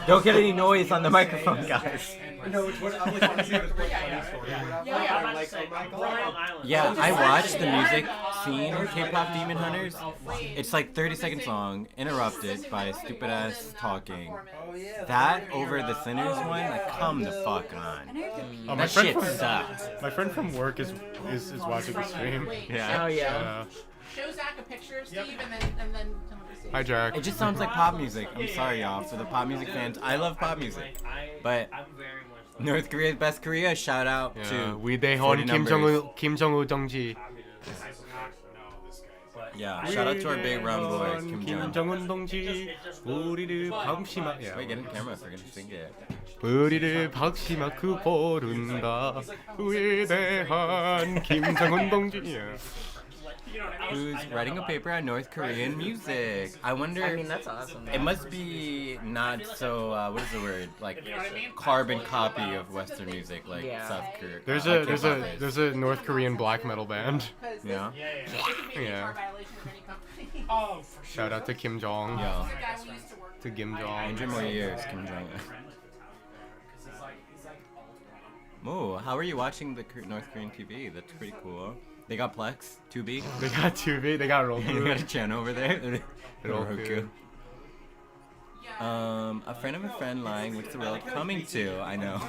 don't get any noise on the microphone, guys. No, it's what I was want to say was what funny story. Yeah, I'm like, oh my god. Yeah, I watched the music scene in K-pop Demon Hunters. It's like 30-second song, interrupted by stupid ass talking. That over the Sinners one, like come the fuck on. Oh, That shit sucked. My friend from work is watching the stream. Yeah. Oh yeah. Show Zach a picture, Steve, and then come over to Steve. Hi, Jack. It just sounds like pop music. I'm sorry, y'all, for the pop music fans. I love pop music, but North Korea's best Korea. Shout out Yeah, to we 대헌 40 numbers. Kim Jong-un 정지. Yeah, shout out to our big round boys, Kim Jong. 김정은 동지, 우리를 방심하. Yeah. Wait, get in camera if we're gonna sing it. 우리를 방심하고 부른다. 위대한 김정은 동지. Yeah. Who's writing a paper on North Korean music? I wonder. I mean, that's awesome. It must be not so. What is the word? Like carbon copy of Western music, like Yeah. South Korea. There's a North Korean black metal band. Yeah. Yeah. Oh, for sure. Shout out to Kim Jong. Yeah. To Kim Jong. 100 more years, Kim Jong. Oh, how are you watching the North Korean TV? That's pretty cool. They got Plex, Tubi. They got Tubi. They got They Roku. got a channel over there. Roku. A friend of a friend lying. What's the world coming to? I know.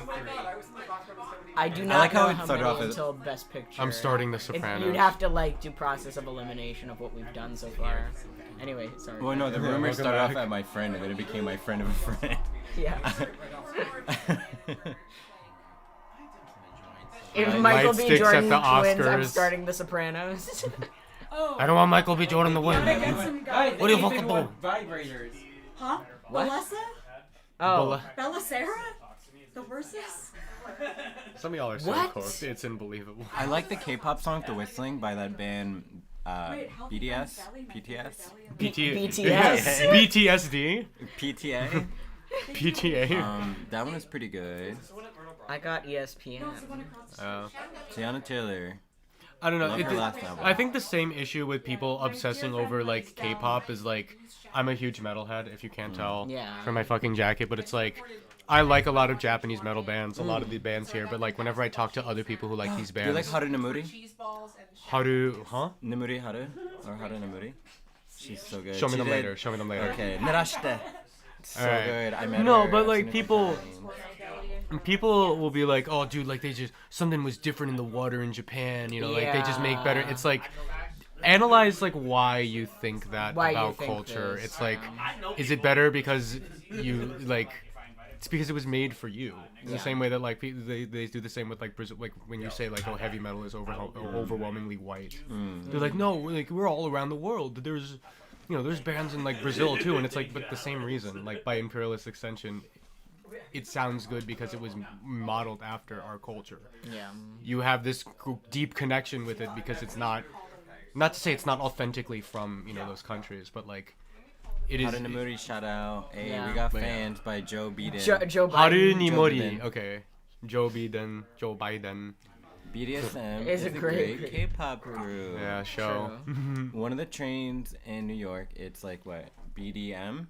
I do I not like how know it how started many off as- until Best Picture. I'm starting The It- Sopranos. You'd have to like do process of elimination of what we've done so far. Anyway, sorry. Well, no, the Yeah, rumor welcome started off back. at my friend, and then it became my friend of a friend. Yeah. If Right. Michael Light B. sticks at Jordan the wins, I'm Oscars. starting The Sopranos. Oh. I don't want Michael B. Jordan to win. Gotta get some guys. What do you fucking do? Vibrators. Huh? What? Melissa? Oh. Bella Sarah? The verses? Some of y'all are so What? coked. It's unbelievable. I like the K-pop song "The Whistling" by that band Wait, healthy BDS, friends belly, my PTS, BTS. BTSD. PTA. PTA. That one was pretty good. I got ESPN. Tiana Taylor. I don't know. Love her last album. I think the same issue with people obsessing over like K-pop is like, I'm a huge metalhead, if you can't tell Yeah. from my fucking jacket, but it's like, I like a lot of Japanese metal bands, a lot of the bands here, but like whenever I talk to other people who like these Do you like bands, Haru Nemuri? Nemuri Haru or Haru Nemuri? She's so good. Show me She them did- later. Show me them later. Okay, Narashite. So Alright. good. I met No, her. but I've like seen her people, times. people will be like, oh, dude, like they just something was different in the water in Japan. You know, like they just make better. It's like analyze like why you think that Why you about think culture. this, It's like, is it better because you like? It's because it was made for you. In the same way that like they do the same with like Brazil. Like when you say like, oh, heavy metal is overwhelmingly white. They're like, no, like we're all around the world. There's, you know, there's bands in like Brazil too, and it's like, but the same reason. Like by imperialist extension, it sounds good because it was modeled after our culture. Yeah. You have this deep connection with it because it's not to say it's not authentically from, you know, those countries, but like it is. Haru Nemuri, shout out. Hey, Yeah. we got But yeah. fans by Joe Biden. Joe Haru Biden. Nimori. Biden. Okay. Joe Biden. BDSM Is is a a great- great K-pop group. Yeah, show. One of the trains in New York, it's like what? BDM?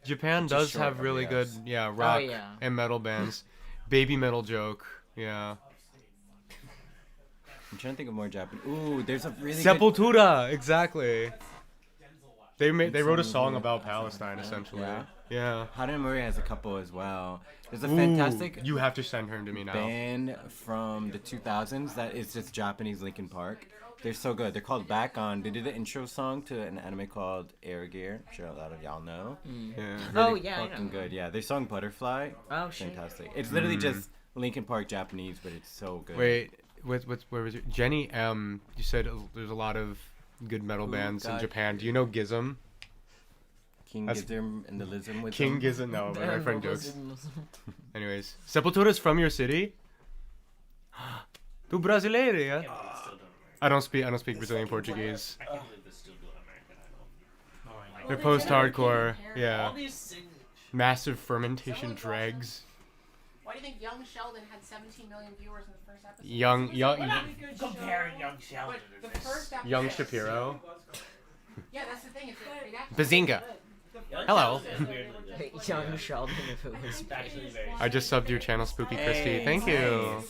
Japan Which is does short have of really good, yes. rock yeah. and metal bands. Baby Metal Joke. Yeah. I'm trying to think of more Japanese. Ooh, there's a really good... Sepultura. Exactly. They wrote a Some song good- about Palestine essentially. Yeah? Yeah. Haru Nemuri has a couple as well. There's a Ooh, fantastic You have to send her to me now. band from the 2000s that is just Japanese Linkin Park. They're so good. They're called Back On. They did the intro song to an anime called Air Gear. I'm sure a lot of y'all know. Yeah. Oh, Really yeah, I fucking know. good. Yeah, their song Butterfly. Oh, shit. Fantastic. It's literally just Linkin Park Japanese, but it's so good. Wait, where was it? Jenny M. You said there's a lot of good metal bands in God. Japan. Do you know Gizm? King That's- Gizzard and the Lizard with King them. Gizm, no, but my friend jokes. Anyways, Sepultura's from your city? Tu brasileiro, yeah? I don't speak Brazilian Portuguese. I can't believe they still do American Idol. They're post-hardcore, All yeah. these things. Massive fermentation dregs. Why do you think Young Sheldon had 17 million viewers in the first episode? Young Comparing Young Sheldon The to this. first episode. Young Shapiro. Yeah, that's the thing. It's a great actor. Bazinga. Hello. Young Sheldon, if it was Actually, very I just subbed your channel, Spooky Christy. Hey, Thank you. nice.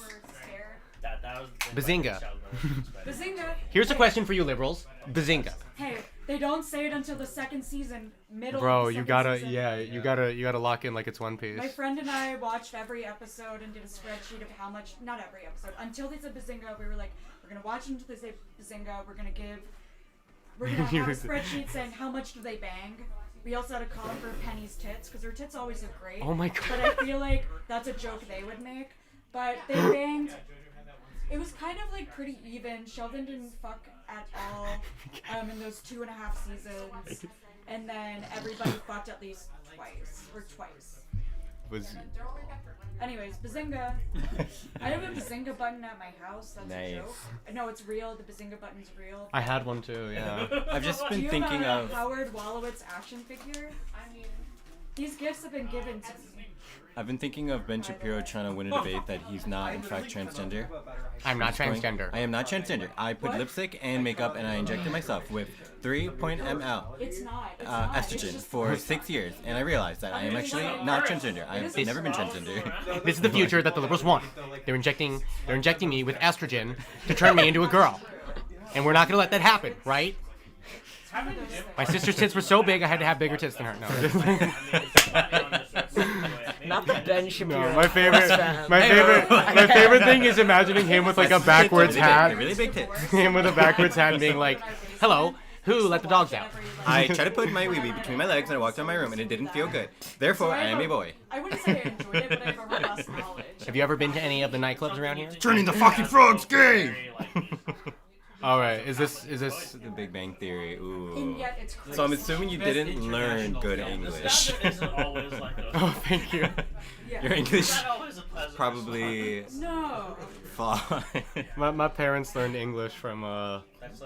that was the thing Bazinga. about Sheldon was better. Bazinga. Here's a question for you liberals. Bazinga. Hey, they don't say it until the second season, middle. Bro, of the you second gotta, season. yeah, you gotta lock in like it's One Piece. My friend and I watched every episode and did a spreadsheet of how much. Not every episode. Until they said Bazinga, we were like, we're gonna watch until they say Bazinga. We're gonna have a spreadsheet saying how much do they bang. We also had a call for Penny's tits because her tits always look great. Oh my God. But I feel like that's a joke they would make. But they banged. It was kind of like pretty even. Sheldon didn't fuck at all in those 2.5 seasons. And then everybody fucked at least twice. Was Anyways, Bazinga. I have a Bazinga button at my house. That's Nice. a joke. No, it's real. The Bazinga button's real. I had one too, yeah. I've just Do been you thinking have of... a Howard Wolowitz action figure? I mean, these gifts have been given to me. I've been thinking of Ben Shapiro trying to win a debate that he's not, in fact, transgender. I'm not He's going, transgender. I am not transgender. I put lipstick and makeup and I injected myself with 3.0 ml It's not. It's not. It's estrogen just- for 6 years, and I realized that I am actually not transgender. I have never been transgender. This is the future that the liberals want. They're injecting me with estrogen to turn me into a girl. And we're not gonna let that happen, right? My sister's tits were so big I had to have bigger tits than her. No. Not the Ben Shapiro. No, my favorite thing is imagining him with like a My backwards tits are hat. They're really big tits. Him with a backwards hat and being like, "Hello, who let the dogs out?" I tried to put my wee-wee between my legs and I walked out of my room and it didn't feel good. Therefore, I am a boy. I wouldn't say I enjoyed it, but I have a robust knowledge. Have you ever been to any of the nightclubs around here? Turning the fucking frogs gay! All right, is this The Big Bang Theory? Ooh. And yet it's crazy. So I'm assuming you didn't learn good English. Oh, thank you. Yeah. Your English Not always a pleasant probably No. flaw. My parents learned English from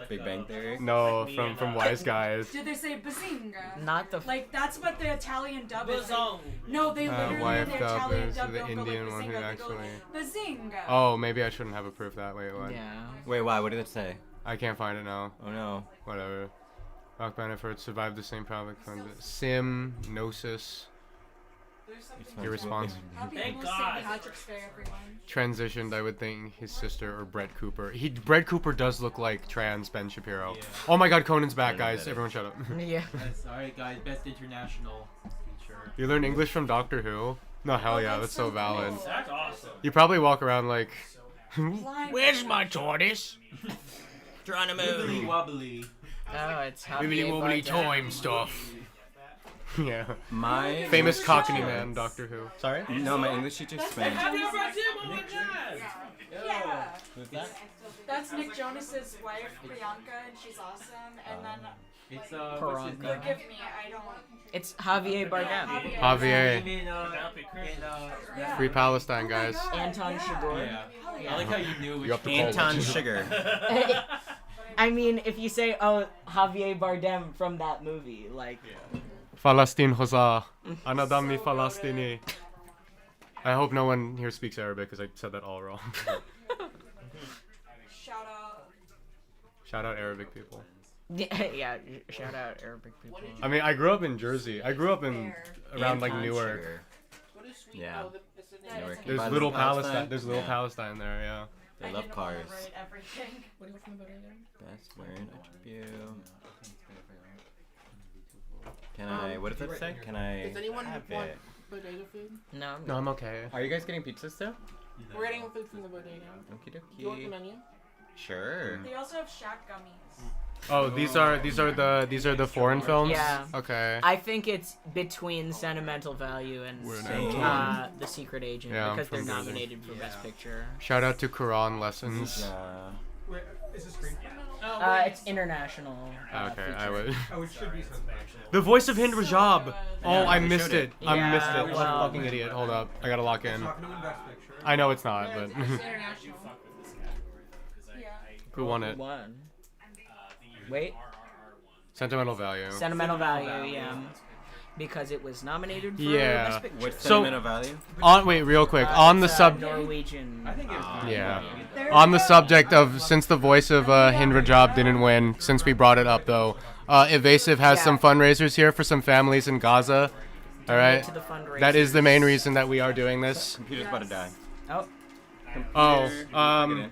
Big Bang Theory. No, from Wise Guys. Did they say bazinga? Not the. Like that's what the Italian dub is. Like, no, they literally Wife in the dub Italian is dub the don't Indian go one like who bazinga, actually. they go bazinga. Oh, maybe I shouldn't have a proof that. Wait, what? Yeah. Wait, why? What did it say? I can't find it now. Oh no. Whatever. Rock Benefort survived the same problem. Sim, Gnosis. Irresponsible. Thank God. Transitioned, I would think his sister or Brett Cooper. Brett Cooper does look like trans Ben Shapiro. Yeah. Oh my God, Conan's back, guys! Everyone, shut up. Yeah. Alright, guys. Best international feature. You learn English from Doctor Who? No, hell yeah, that's so valid. That's awesome. You probably walk around like, Where's my tortoise? Trying to move. Wobbly. Oh, it's wibbly wobbly time stuff. Yeah. My famous English Cockney teacher- man, Doctor Who. Sorry? No, my English teacher spent. Yeah. Who's that? That's Nick Jonas's wife, Priyanka, and she's awesome. And then It's Piranha. forgive me, I don't. It's Javier Bardem. Javier. Free Palestine, guys. Anton Chigurh. Yeah. I like how you knew which You up to Anton college. Sugar. I mean, if you say, oh, Javier Bardem from that movie, like. Falastin Hoza. Anadami Falastini. I hope no one here speaks Arabic because I said that all wrong. Shout out. Shout out Arabic people. Yeah, shout out Arabic people. I mean, I grew up in Jersey. I grew up in around like Anton Newark. Sugar. Yeah. Newark. There's By little the Palestine. There's little Yeah. Palestine there. Yeah. They love cars. Right, everything. Best wearing attribute. Can I? What does that say? Can I Does anyone have want it? bodega food? No, No, I'm okay. Are you guys getting pizza still? We're getting food from the bodega. Okie Do you want the dokie. menu? Sure. They also have Shack gummies. Oh, these are the foreign films. Yeah. Okay. I think it's between Sentimental Value and The Secret Agent Yeah, I'm because they're from Jersey. nominated for Best Picture. Shout out to Quran Lessons. Wait, is this screen? It's international. Okay, feature. I would. Oh, it should be something. The voice of Hind Rajab. Oh, Yeah, I they missed showed it. it. I Yeah, missed it. I'm a well- fucking idiot. Hold up. I gotta lock in. It's not gonna win Best Picture. I know it's not, but International. Yeah. who won it? One. Wait. Sentimental Value. Sentimental Value, yeah. Because it was nominated for Yeah. Best Picture. What's So- sentimental value? Wait, real quick. On the It's, sub. Norwegian. I think it was Yeah. On the subject of since the voice of Hind Rajab didn't win, since we brought it up though, Evasive has some fundraisers here for some families in Gaza. All right. to the fundraisers. That is the main reason that we are doing this. Computer's about to die. Oh. Oh,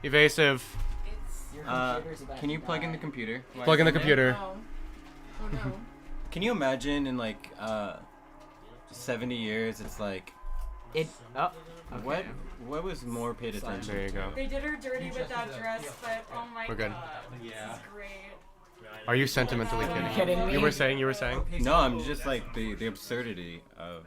Evasive. Can you plug in the computer? Plug in the computer. Oh. Oh no. Can you imagine in like 70 years? It's like It. Oh. what was more paid attention? There you go. They did her dirty with that dress, but oh my We're good. god. Yeah. This is great. Are you sentimentally Kidding me? You were saying. No, I'm just like the absurdity of.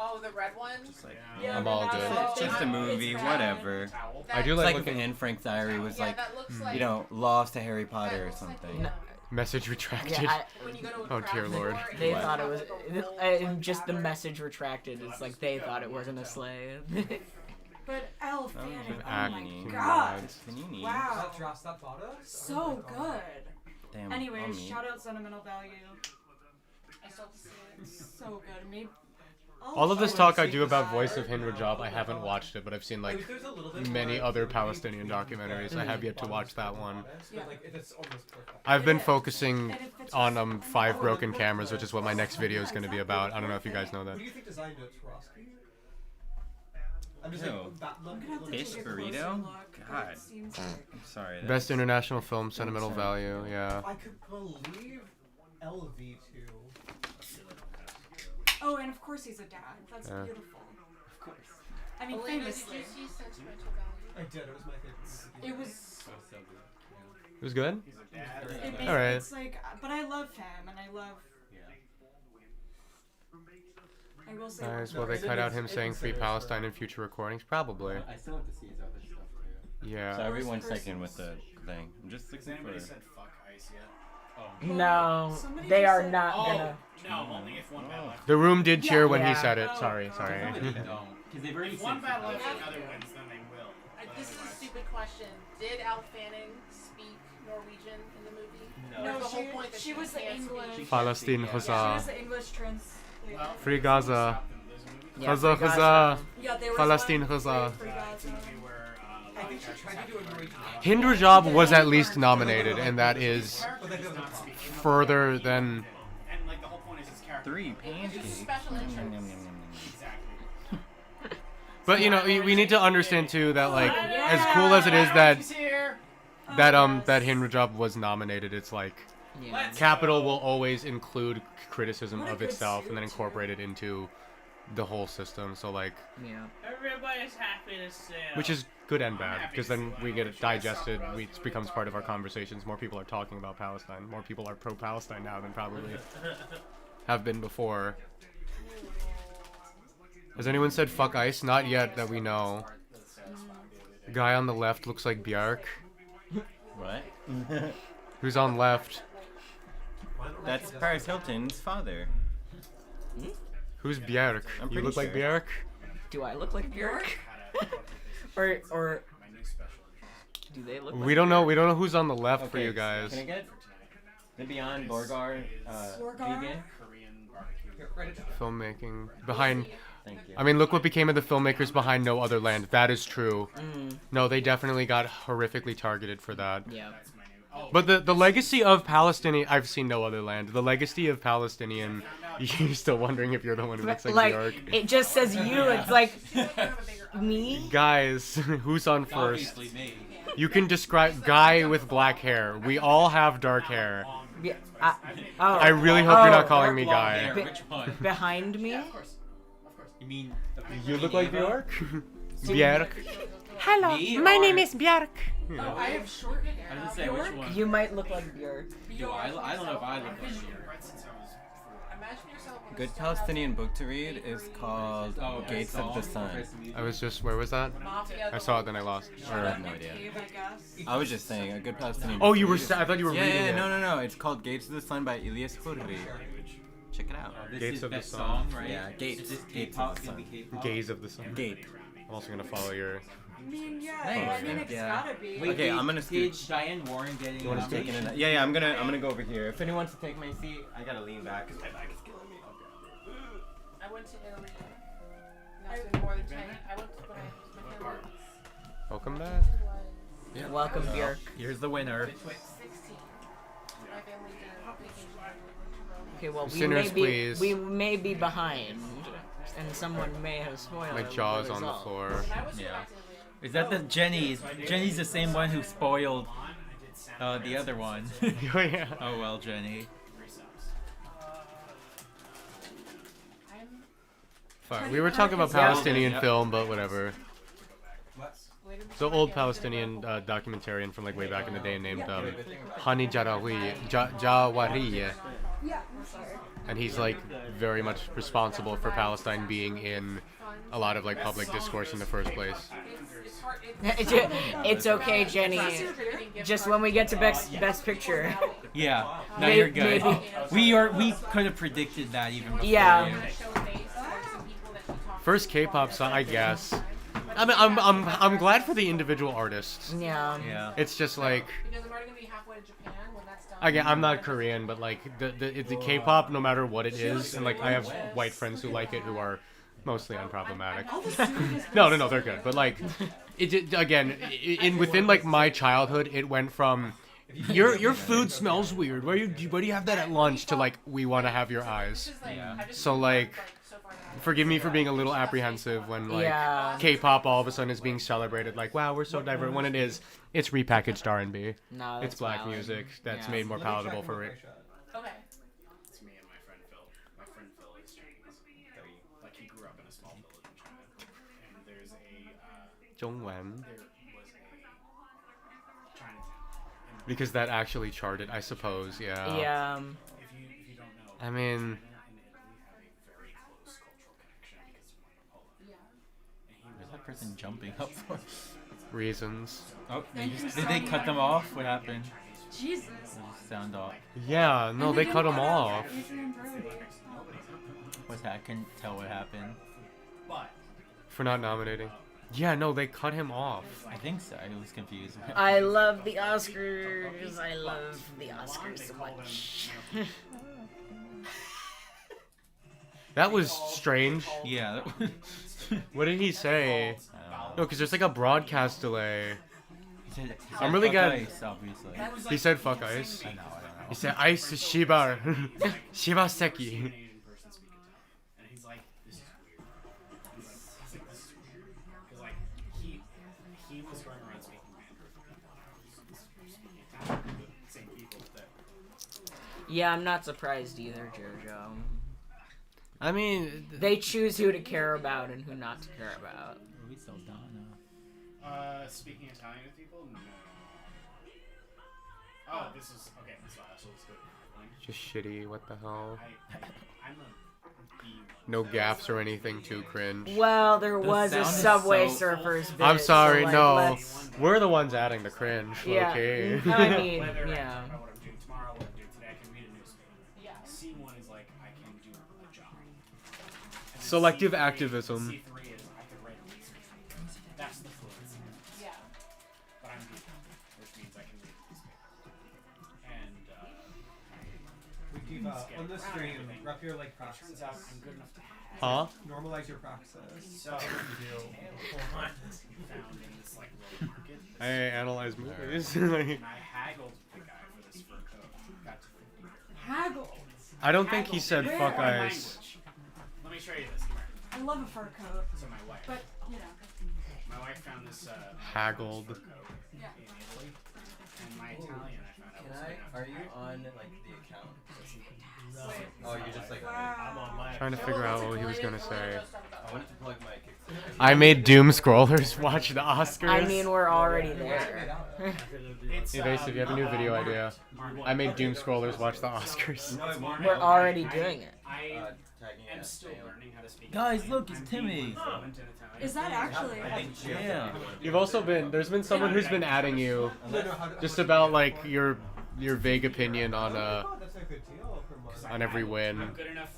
Oh, the red ones? Yeah, I'm but all now good. they're- It's just a movie, it's whatever. I do It's like like if looking. Anne Frank's Diary was Yeah, like, that looks like. you know, lost to Harry Potter or something. Message retracted. Yeah, When you go to a Oh craft dear store lord. and they you thought it go was to a just the message retracted. It's like they thought it wasn't a sleigh. But Elle Fanning, oh Acting my god. wise. Panini. Wow. That drops that bottom? So good. Damn. Anyways, on me. shout out Sentimental Value. I still have to see it. It's so good. Maybe. All of this talk I do about Voice of Hind Rajab, I haven't watched it, but I've seen like There's a little bit many more other Palestinian documentaries. I have yet to watch that one. but, like, it's almost perfect. I've been focusing on 5 broken cameras, which is what my next video is going to be about. I don't know if you guys know that. What do you think design notes for Oscar? I'm just Ew. like, that look. I'm gonna have to Fish take a closer burrito? look, but it God. seems I'm sorry. Best international film, sentimental value. Yeah. I could believe LV2. Oh, and of course he's a dad. That's Yeah. beautiful. Of course. I mean, Elena, famously. did you see Sentimental Value? I did. It was my favorite. It was. It was good. It All right. It's like, but I love him, and I love. I will say. Nice. Will they cut out him saying "Free Palestine" in future recordings? Probably. I still have to see his other stuff too. Yeah. So every 1 second with the thing. I'm just looking for. said fuck ice yet? No, Somebody they just are said- not Oh, gonna. no, only if one bad left. The room did cheer when he Yeah. said it. Sorry, sorry. Because they've already If one said bad free left and Palestine. another wins, then they quick question. Did Elle Fanning speak Norwegian in the movie? No, Or the whole point that she was the can't speak? English. Palestine She Huzzah. was the English translator. Free Gaza. Yeah, Huzzah, Free Gaza. huzzah. Yeah, they were Palestine trying to huzzah. free Gaza. I think she tried to do a Norwegian. Hind Rajab was at least nominated, and that is further than. And like the whole point is his character. 3 pancakes. Special interest. Exactly. But you know, we need to understand too that like, as cool as it is that that Hind Rajab was nominated, it's like Yeah. Capital will always include criticism of itself and then incorporate it into the whole system. So like, Yeah. Everybody's happy to see him. which is good and bad because then we get it digested. It becomes part of our conversations. More people are talking about Palestine. More people are pro-Palestine now than probably have been before. Has anyone said fuck ICE? Not yet that we know. The guy on the left looks like Bjark. What? Who's on left? That's Paris Hilton's father. Who's Bjark? I'm You pretty look like sure. Bjark? Do I look like Björk? or do they look? We don't know. We don't know who's on the left for Okay, you guys. Can I get the Beyond Borgar vegan? Filmmaking behind. Thank you. I mean, look what became of the filmmakers behind No Other Land. That is true. Mm. No, they definitely got horrifically targeted for that. Yeah. But the legacy of Palestinian, I've seen No Other Land. The legacy of Palestinian, you're still wondering if you're the one who looks like Bjork. It just says you. It's like me. Guys, who's on first? Obviously me. You can describe guy with black hair. We all have dark hair. Yeah, I really hope you're not calling me guy. Which one? Behind me. You mean? You look like Bjork. Bjork. Hello, Me my or- name is Björk. Oh, I have short hair. I was gonna say which one. You might look like Björk. Do I don't know if I look like Bjork. Imagine yourself on Good Palestinian book to read is called Gates of the Sun. I was just, where was that? I saw it, then I lost. I have no idea. I was just saying, a good Palestinian. Oh, book you to were read. I thought you were yeah, reading yeah, it. no. It's called Gates of the Sun by Ilyas Hurri. Check it out. This Gates is of the best Sun. song, right? Yeah, Gates. Is this Gates K-pop? of the Gonna be Sun. K-pop? Gaze of the Sun. Gate. I'm also gonna follow your. I mean, yeah. Thanks. I mean, it's Yeah. gotta be. Wait, Okay, I'm gonna did scoot. Diane Warren getting You wanna scoot? nominated? Yeah, I'm gonna go over here. If anyone wants to take my seat, I gotta lean back because my back is killing me. I went to Italy. Not it's been more than 10. I went to when I was my family. Welcome back. Yeah. Welcome, Well, Björk. Here's the winner. 16. My family did a vacation to Okay, well, Sinners, please. we may be behind, and someone may have spoiled. My the jaw's on the result. floor. Yeah. Is that the Jenny? Jenny's the same one who spoiled the other one. Oh yeah. Oh well, Jenny. Fuck. We were talking about Palestinian film, but whatever. So old Palestinian documentarian from like way back in the day named Hani Jawari, and he's like very much responsible for Palestine being in a lot of like public discourse in the first place. It's okay, Jenny. Just when we get to best picture. Yeah. No, May- you're good. maybe. We could have predicted that even before Yeah. you. First K-pop song, I guess. I mean, I'm glad for the individual artists. Yeah. Yeah. It's just like. Because I'm already gonna be halfway to Japan when that's done. Again, I'm not Korean, but like the K-pop, no matter what it is, and like I have white friends who like it who are mostly unproblematic. No, they're good. But like, again, within like my childhood, it went from your food smells weird. Why do you have that at lunch to like we want to have your eyes. So like. Forgive me for being a little apprehensive when like Yeah. K-pop all of a sudden is being celebrated like wow we're so diverse when it is it's repackaged R&B. No, It's that's black valid. music that's Yeah. made more palatable for it. Okay. It's me and my friend Phil. My friend Phil is Chinese. Like he grew up in a small village in China, and there's a Zhongwen. there was a Chinatown. Because that actually charted, I suppose. Yeah. Yeah. If you don't know, I mean, China and Italy have a very close cultural connection because of Marco Polo. And he Where's was that person jumping up for? reasons. Oh, did they cut them off? What happened? Jesus. Sound off. Yeah. No, they cut him off. What's that? I couldn't tell what happened. But For not nominating. Yeah, no, they cut him off. I think so. I was confused. I love the Oscars. I love the Oscars so much. That was strange. Yeah. What did he say? No, because there's like a broadcast delay. He said I'm really fuck good. Ice, obviously. He said fuck ice. I know. He said ice shibar. Shibaseki. And he's like, this is weird. He's like, this is weird. Because, like, he was going around speaking Mandarin. Italian, the same people that. Yeah, I'm not surprised either, Jojo. I mean, they choose who to care about and who not to care about. We still don't know. Speaking Italian with people? No. Oh, this is okay. So let's go. just shitty. What the hell? I'm a B1. No gaffes or anything too cringe. Well, there was a Subway Surfers bit. I'm sorry, so, like, no. let's- We're the ones adding the cringe. Yeah. Okay. I mean, Whether yeah. I know what I'm doing tomorrow, what I'm doing today, I can read a newspaper. Yeah. C1 is like I can do a job. And then Selective C3 activism. C3 is I can write a research paper. That's the fluency. Yeah. But I'm B1, which means I can read a newspaper. And We've on the stream, rough your like process. Turns out I'm good enough to have. Huh? Normalize your process. So you do. found in this like road market. I analyze movies. And I haggled the guy for this fur coat. Got to 50. Haggle. I don't think he said Where? fuck My ice. language. Let me show you this. Come here. I love a fur coat. So my wife. But, you know. My wife found this Haggled. fur coat in Italy. And my Italian I found out was good enough. Are you on like the account? No. Oh, you're just like. I'm on my. Trying to figure out what he was gonna say. I wanted to plug my kick. I made doom scrollers watch the Oscars. I mean, we're already there. Evasive, you have a new video idea. I made doom scrollers watch the Oscars. We're already doing it. I am still learning how to speak. Guys, look, it's Timmy. Is that actually? Yeah. You've also there's been someone who's been adding you just about like your vague opinion on every win. I'm good enough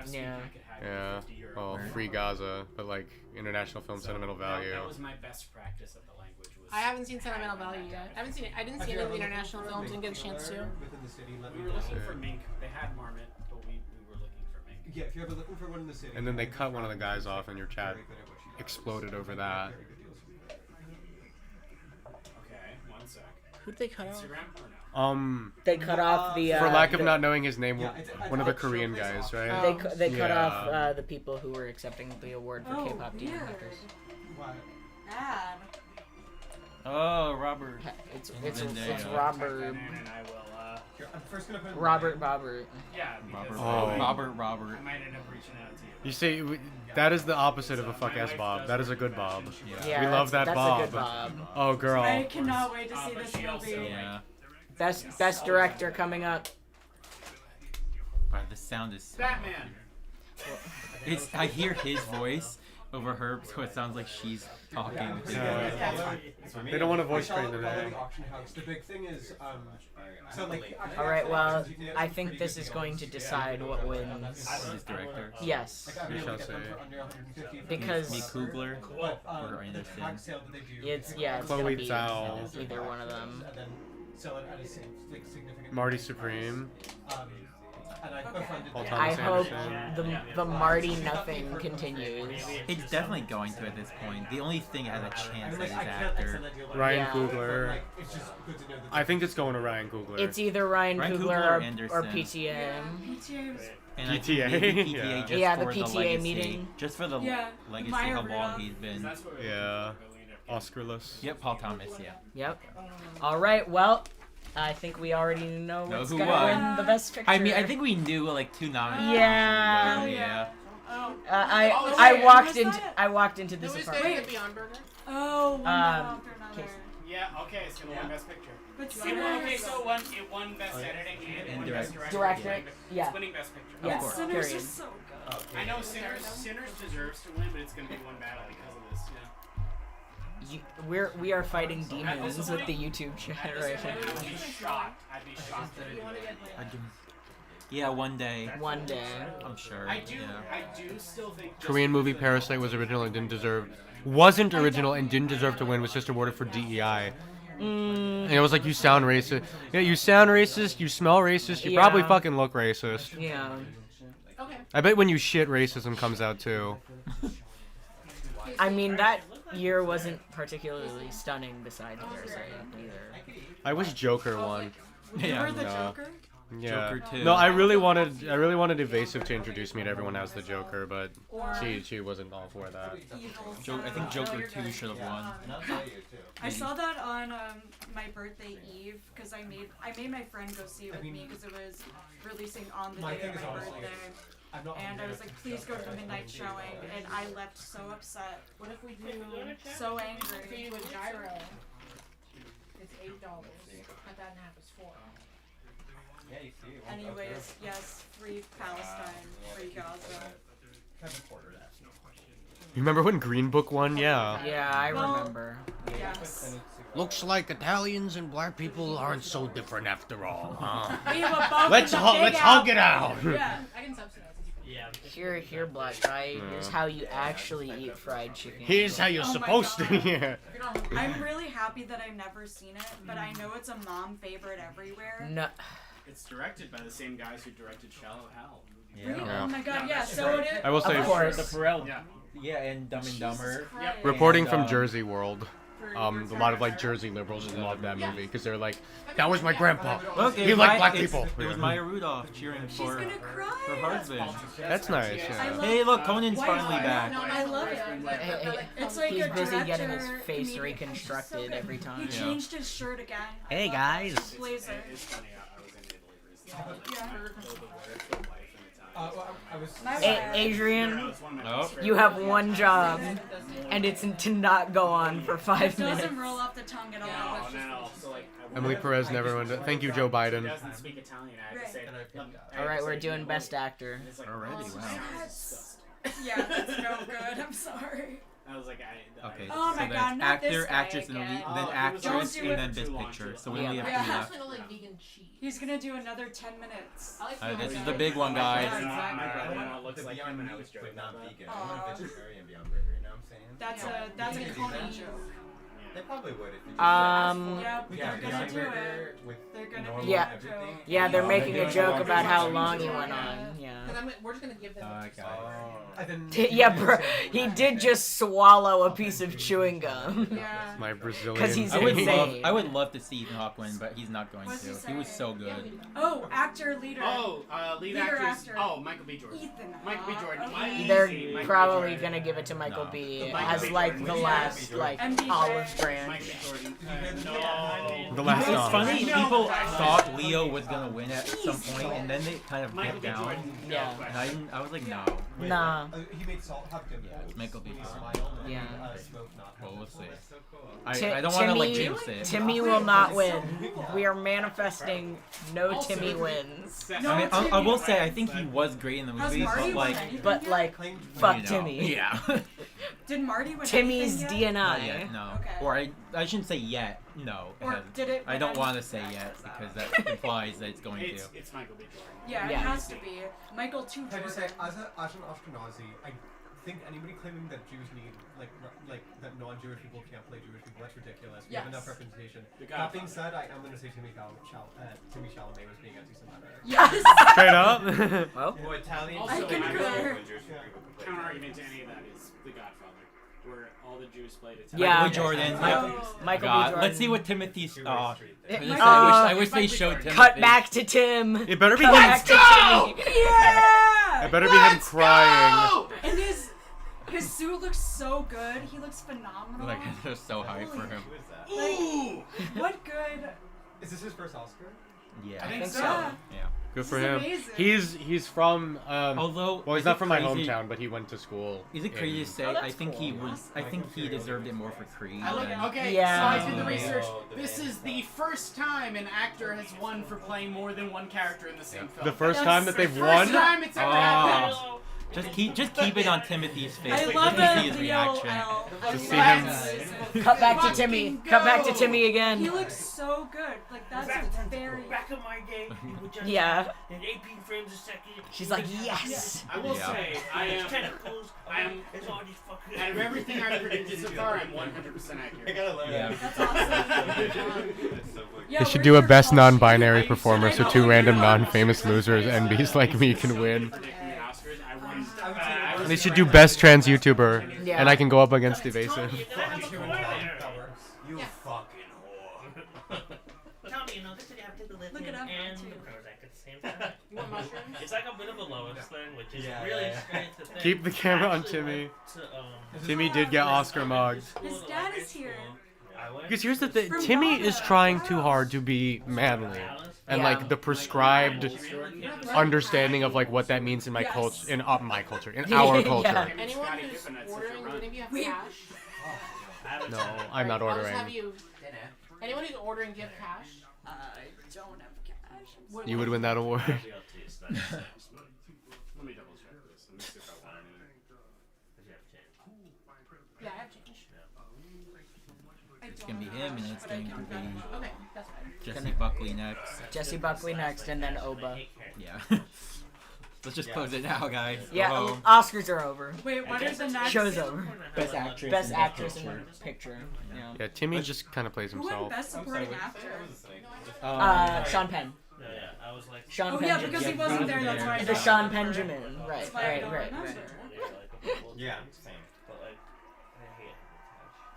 speaking. Yeah. I could have Yeah. 50 euro. Well, free Gaza, but like international film sentimental value. That was my best practice of the language. Was I haven't seen Sentimental Value yet. I haven't seen it. I didn't see any of the international films and get a chance to. Within the city, let me we were know. looking for mink. They had marmot, but we were looking for mink. Yeah, if you're ever looking for one in the city. And then they cut one of the guys off, and your chat exploded over that. Okay, one sec. Who'd they cut off? Instagram or no? They cut off the. For lack of the- not knowing his name, one of the Korean guys, right? They cut Yeah. off the people who were accepting the award for K-pop Demon Hunters. Bad. Oh, Robert. It's Zendaya. Robert. And I will. I'm first gonna put in Robert. Yeah, because Oh. Robert. I might end up reaching out to you. You see, that is the opposite of a fuck ass Bob. That is a good Bob. Yeah, We love that that's Bob. a good Bob. Oh, girl. I cannot wait to see but this she also, movie. Yeah. Best director coming up. Wow, the sound is. So Batman. It's. I hear his voice over her, so it sounds like she's talking. They don't want to voice train today. The big thing is, so like. All right. Well, I think this is going to decide what wins. His director. Yes. We shall say. Me Because Kugler or Anderson. it's Chloe gonna be Zhao. either one of them. Marty Supreme. Paul I Thomas hope Anderson. the Marty nothing continues. It's definitely going to at this point. The only thing that has a chance is his actor. Ryan Yeah. Coogler. I think it's going to Ryan Coogler. It's either Ryan Ryan Coogler Coogler or or Anderson. PTA. And I think PTA? maybe PTA Yeah. just Yeah, the for PTA legacy, meeting. Just for the Yeah, legacy, Maya how long Rudolph. he's been. Yeah. Oscarless. Yep, Paul Thomas, yeah. Yep. All right. Well, I think we already know what's who gonna won. win the best picture. I mean, I think we knew like 2 nominees. Yeah. Yeah. I walked into this Who is apartment. getting the Beyond Burger? Oh, one after another. Yeah. Okay, it's gonna win best picture. But It Sinners. won, okay, so it won best editing and it won best director. Director, yeah. It's winning best picture. Yeah, Of course. Sinners period. is so good. I know Sinners deserves to win, but it's gonna be one battle because of this. We are fighting demons with the YouTube chat right I'd now. be shocked. I'd be shocked that it won. Yeah, one day. One day. I'm sure. I do. Yeah. I do still think. Korean movie Parasite was originally didn't deserve wasn't original and didn't deserve to win was just awarded for DEI. And it was like, you sound racist. Yeah, you sound racist, you smell racist, you probably fucking look racist. Yeah. Okay. I bet when you shit, racism comes out too. I mean, that year wasn't particularly stunning beside Parasite either. I wish Joker won. You were the Joker? Yeah. Joker 2. No, I really wanted Evasive to introduce me to everyone as the Joker, but she wasn't all for that. I think Joker 2 should have won. I saw that on my birthday eve because I made my friend go see it with me because it was releasing on the day of my birthday. And I was like, please go to the midnight showing, and I left so upset. What if we do so angry? If you do a gyro, it's $8. Cut that in half is $4. Yeah, you see. Anyways, yes, free Palestine, free Gaza. You remember when Green Book won? Yeah. Yeah, I remember. Yes. Looks like Italians and black people aren't so different after all, huh? We were both Let's in the big hug it out. Yeah. I can subsidize it. Yeah. Here, black guy. Here's how you actually eat fried chicken. Here's how you're Oh my supposed to. God. Yeah. I'm really happy that I've never seen it, but I know it's a mom favorite everywhere. No. It's directed by the same guys who directed Shallow Hal. Really? Yeah. Oh my God! Yeah. So it is. I will say, The Pharrell. Yeah, and Dumb and Dumber. Christ. reporting And, from Jersey World, a lot of like Jersey liberals just loved that movie because they're like, that was my grandpa. Look, He liked black people. It was Maya Rudolph cheering She's for gonna cry. her husband. That's nice. I Yeah. love Hey, look, Conan's White finally Fire. back. I love it. It's like He's a busy getting his director, face comedian. reconstructed every He time. changed his shirt again. Hey, guys. His blazer. It's funny, I was in Italy recently. Yeah. My A- bad. Adrian, Oh. you have one job, and it's to not go on for 5 It minutes. doesn't roll off the tongue at all. Oh, no. So, like, Emily Perez never won. Thank you, Joe He Biden. doesn't speak Italian. I had to say, All right, we're doing best actor. Already, wow. Yeah, that's no good. I'm sorry. I was like, Okay, Oh so my then God, not actor, this guy actress, and again. then Oh, it was actress, always do and it then too best long, picture. too So we long. only have Yeah. three I left. also like vegan cheese. He's gonna do another 10 minutes. I like This is vegan the cheese. big one, guys. My brother-in-law looks like him, and I was joking not about that. vegan. I want a vegetarian Beyond Burger, you know what I'm saying? That's a Conan joke. They probably would if you just Yeah, yeah, they're gonna Beyond do Burger it. with They're gonna normal do Yeah. everything. Yeah, they're making a joke about how long he went on. Yeah. We're just gonna give them. Yeah, bro. He did just swallow a piece of chewing gum. Yeah. My Brazilian. 'Cause he's I would insane. love to see Ethan Hawke win, but he's not going What's he to. He was say? so good. Oh, actor, leader. Oh, lead Leader actress. actor. Oh, Michael B. Jordan. Ethan Michael B. Hawke. Jordan. Okay. Easy, They're Michael B. probably Jordan. gonna give it to Michael B. Michael as B. like Jordan. the Yeah. last like MBJ. olive branch. Michael B. Jordan. No. The last It's song. funny, No. people thought Leo was gonna win at some point, and then they kind of Michael dipped B. down. Jordan. No Yeah. question. I was like, no. Nah. He made Salt Have Good. Yeah, it's Michael B. Jordan. Yeah. Well, we'll see. Ti- I don't want to like Timmy- jinx it. Timmy will not win. We are manifesting no Timmy wins. I mean, I will say I think he was great in the Has movie, Marty but won like, anything But yet? like, you fuck know, Timmy. Yeah. Did Marty win Timmy's anything yet? Not DNI. yet, no. Okay. Or I shouldn't say yet. No. it Or hasn't. did it I win don't any- want to say yet because that implies that it's going to. It's Michael B. Jordan. Yeah, it Yeah. has to be. Michael too. Can I just say, Jordan. as an Ashkenazi, I think anybody claiming that Jews need like that non-Jewish people can't play Jewish people, that's ridiculous. We have Yes. enough representation. The That being Godfather. said, I am going to say Timmy Chalamet was being anti-Semitic. Yes. Straight up. Well, Well, Italian. Also, I concur. Counter argument to any of that is The Godfather, where all the Jews played Italian. Yeah. Michael B. Jordan. Michael B. God. Jordan. Let's see what Timothy. Michael- I wish they showed Timothy. Cut back to Tim. It better be Cut him. back to Timmy. Yeah. It better be him crying. And his suit looks so good. He looks phenomenal. Like they're so hyped for him. Like, what good? Is this his first Oscar? Yeah. I think so. Yeah. Yeah. Good for This is him. amazing. He's from. Although, Well, he's is not it from my crazy- hometown, but he went to school. Is it crazy to say? Oh, that's I think he cool. was. I think he deserved it more for Creed. I look than- okay, Yeah. so I did the research. This is the first time an actor has won for playing more than one character in the same film. The first That's time that they've First won. time it's ever happened. Just keep it on Timothy's face. I Like, love just to see the his reaction. DOL. Just see him. Cut back to Timmy. Cut back to Timmy again. He looks so good. Like that's a very. Back in my day, you would just Yeah. in 18 frames a second. She's like, yes. I will say, I am. Tentacles. I am. It's all these fucking. Out of everything I've predicted so far, I'm 100% accurate. I gotta learn that. That's awesome. They should do a best non-binary performer so two random non-famous losers NBs like me can win. They should do best trans YouTuber, Yeah. and I can go up against Evasive. You fucking whore. Tell me, this you have to live Look in it up and too. the Prozac at the same time. You want mushrooms? It's like a bit of a Lois thing, which is Yeah, really yeah. strange to think. Keep the camera on Timmy. Timmy did get Oscar mugged. His dad is here. Because here's the thing, Timmy is trying too hard to be manly, and Yeah. like the prescribed understanding of like what that means in my culture, in my culture, in our culture. Yeah. Anyone who's ordering, do any of you have cash? No, I'm not I'll just have ordering. you. Anyone who's ordering give cash? I don't have cash. You would win that award. Let me double check this. Let me see if I want any. Yeah, I have change. It's gonna be him, and it's going to be Okay, that's fine. Jesse Buckley next. Jesse Buckley next, and then Oba. Yeah. Let's just close it now, guys. Go Yeah, home. Oscars are over. Wait, what is the next? Show's over. Best actress. Best in actress picture. in picture. Yeah. Yeah, Timmy just kind of plays Who won himself. Best Supporting Actor? Sean Penn. I was like, Sean Oh yeah, Benjamin. because he wasn't there. That's why I The know. Sean Benjamin. Right, That's why I right, don't right, remember. right. Yeah, same. But like, I hate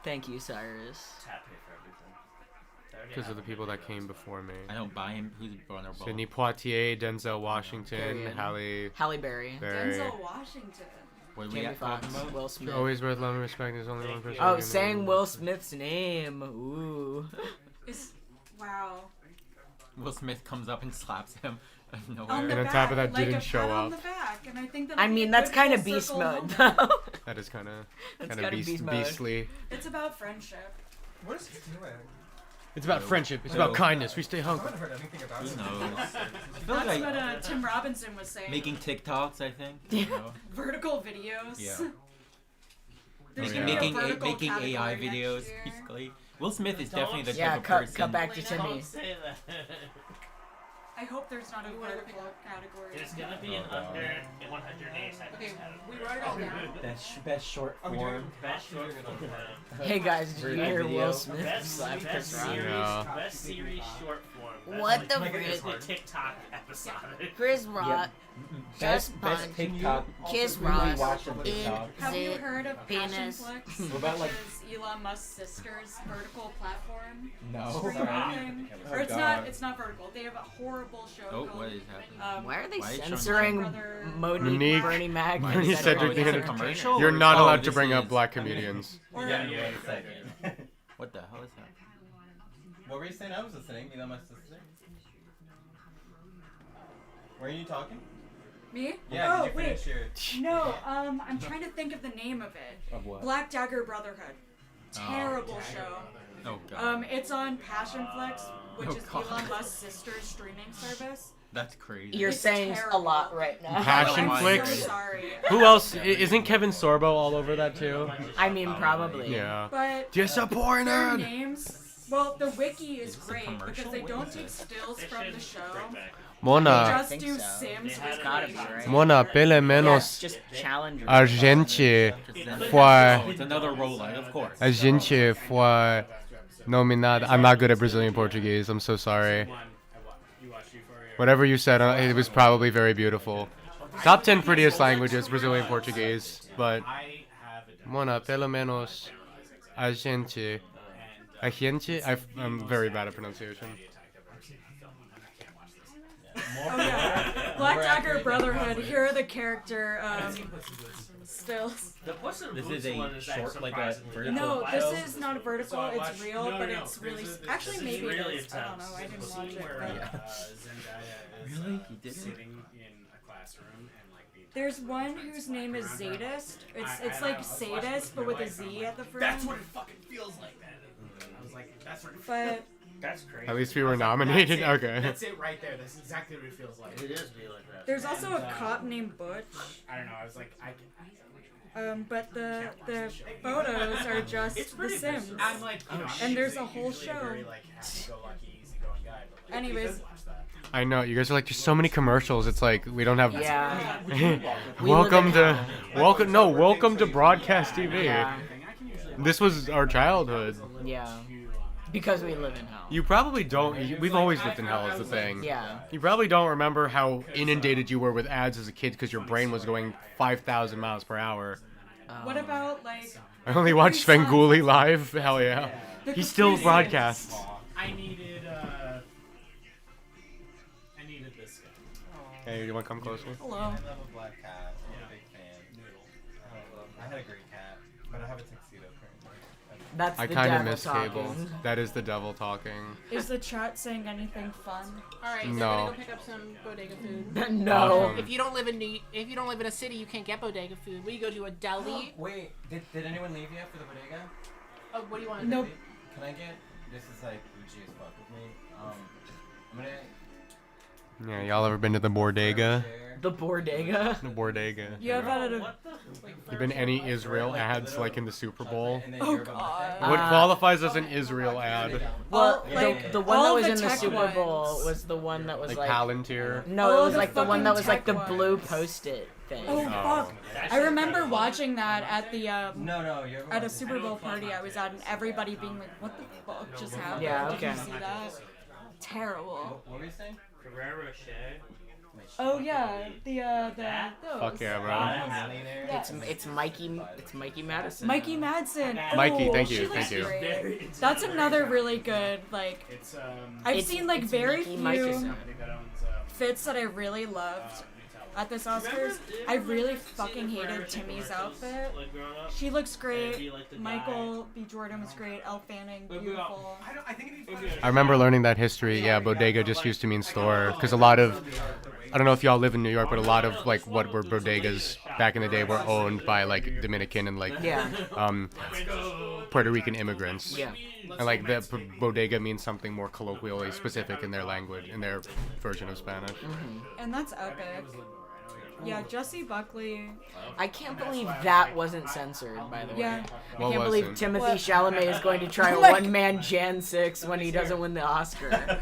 Thank you, Cyrus. tap here for everything. Because of the people that came before me. I don't buy him. Who's vulnerable? Sidney Poitier, Denzel Washington, Period. Halle Berry. Denzel Washington. What are we Jamie at talking Foxx. about? Will You're Smith. always worth love and respect. There's only one person. Oh, who can saying know. Will Smith's name. Ooh. Wow. Will Smith comes up and slaps him out of On nowhere. the And on back, top of that, like didn't a show pat on up. the back, and I think that I would be mean, a that's good kind of full beast circle mode, moment. though. That is kind of That's kinda beast mode. beastly. It's about friendship. What is he doing? It's about friendship. It's about kindness. We stay I hungry. haven't heard anything about Who it. knows? I feel That's like what Tim Robinson was saying. making TikToks, I think. You know? Vertical videos. Yeah. There's Making, gonna be a making, vertical making AI category videos, next year. basically. Will Smith is definitely the Yeah, type of cut person. back to Timmy. Don't say that. I hope there's not a vertical category. It's gonna be an under 180 seconds. Okay, we wrote it all down. Best short form. Best short film. Hey guys, did you Best hear video. Will Smith Best, slap best Chris Rock? series, Yeah. best series short form. What the like frick? the TikTok episode. Chris Rock. Best punch TikTok. Kiss We really Ross watch them in TikTok. Have you the heard of Passion penis. Flicks, What which about, like- is Elon Musk's sister's vertical platform? No. Streaming thing. Oh, Or it's God. not. It's not vertical. They have a horrible show Oh, called. what is happening? Why are they Why is Sean censoring Brother- Monique, Monique- Bernie Mac, and Bernie Cedric Cedric Is this a Entertainment. commercial? You're or- not oh, allowed to this bring up is- black comedians. Or, Yeah, wait a second. What the hell is that? What were you saying? I was listening. Elon Musk's sister. Were you talking? Me? Yeah, Oh did you wait. finish your... No. I'm trying to think of the name of it. Of what? Black Dagger Brotherhood. Terrible show. Oh god. It's on Passionflix, which Oh, is God. Elon Musk's sister's streaming service. That's crazy. You're It's saying a terrible. lot right now. Passion I'm Flicks? so sorry. Who else? Isn't Kevin Sorbo all over that too? I mean, probably. Yeah. But Disappointed. their names. Well, the wiki is this a great because commercial? they What don't is take this? stills from the show. They Mona, just think do so. Sims They with gotta be, creations. right? Mona, pelo Yeah, menos just challenge a gente foi, Oh, it's another roll line, of course. a gente foi nominada. I'm not good at Brazilian Portuguese. I'm so sorry. Whatever you said, it was probably very beautiful. Top 10 prettiest languages, Brazilian Portuguese, but Mona, pelo menos a gente. A gente? I'm very bad at pronunciation. Oh yeah, Black Dagger Brotherhood. Here are the character stills. The Puss in This Boots is a one is like short, like a surprisingly vertical. No, wild. this is not a vertical. It's real, No, but no, it's really. this is- Actually, this is maybe really it is. I don't know. I didn't watch it. But Really? He did it? Sitting in a classroom and like being. there's one whose name is Zadist. It's like sadist, but with a Z at the front. That's what it fucking feels like, man. I was like, that's what it But That's crazy. At least we were I was like, nominated. that's it. Okay. That's it right there. That's exactly what it feels like. It is be like that. There's also a cop named Butch. I don't know. I was like, But the photos are just The Sims. I'm like, you know, And there's a usually whole a show. very like happy-go-lucky, easygoing guy. But, like, Anyways. watch that. I know you guys are like, there's so many commercials. It's like we don't have. Yeah. welcome to broadcast TV. Yeah. This was our childhood. Yeah. Because we live in hell. You probably don't. We've always lived in hell, is the thing. Yeah. You probably don't remember how inundated you were with ads as a kid because your brain was going 5,000 miles per hour. What about like? I only watched Svengoolie live. Hell yeah. He still broadcasts. I needed this guy. Hey, you want to come closer? Hello. I love a black cat. I'm a big fan. I had a gray cat, but I have a tuxedo currently. That's I the kind of devil miss talking. Cable. That is the devil talking. Is the chat saying anything fun? All right, so No. we're gonna go pick up some bodega food. No. If you don't live in a city, you can't get bodega food. We go to a deli. Wait, did anyone leave yet for the bodega? Oh, what do you want? Nope. Can I get? This is like Gucci as fuck with me. I'm gonna. Yeah, y'all ever been to the Bodega? The Bodega? The Bodega. You have had a. You been any Israel ads like in the Super Bowl? Oh god. What qualifies as an Israel ad? Well, like, the one all that was the in the tech Super Bowl ones. was the one that was Like like. Palantir? No, All it was the like the one fucking that was like the tech blue ones. post-it thing. Oh fuck! I remember watching that at the No, you ever at a Super Bowl party I was at, and everybody being like, "What the fuck just happened? Yeah, Did okay. you see that? Terrible." What were you saying? Ferrero Rocher. Oh yeah, the those. Fuck yeah, bro. Yeah. It's Mikey Madison. Mikey Madsen. Mikey, Oh, thank she you, looks thank you. great. That's another really good like. It's I've It's- seen like it's very Mickey few Madison. fits that I really loved at this Oscars. I really fucking hated Timmy's outfit. Like growing up. She looks And great. be like the guy. Michael B. Jordan was great. Elle Fanning, beautiful. I think it'd be fun. I remember learning that history. Yeah, bodega just used to mean store because a lot of, I don't know if y'all live in New York, but a lot of like what were bodegas back in the day were owned by like Dominican and like Puerto Rican immigrants. Yeah. And like the bodega means something more colloquially specific in their language, in their version of Spanish. And that's epic. Yeah, Jessie Buckley. I can't believe that wasn't censored, by the way. Yeah. I What can't believe wasn't? Timothy What? Chalamet is going to try a Like- one-man Jan 6 when he doesn't win the Oscar.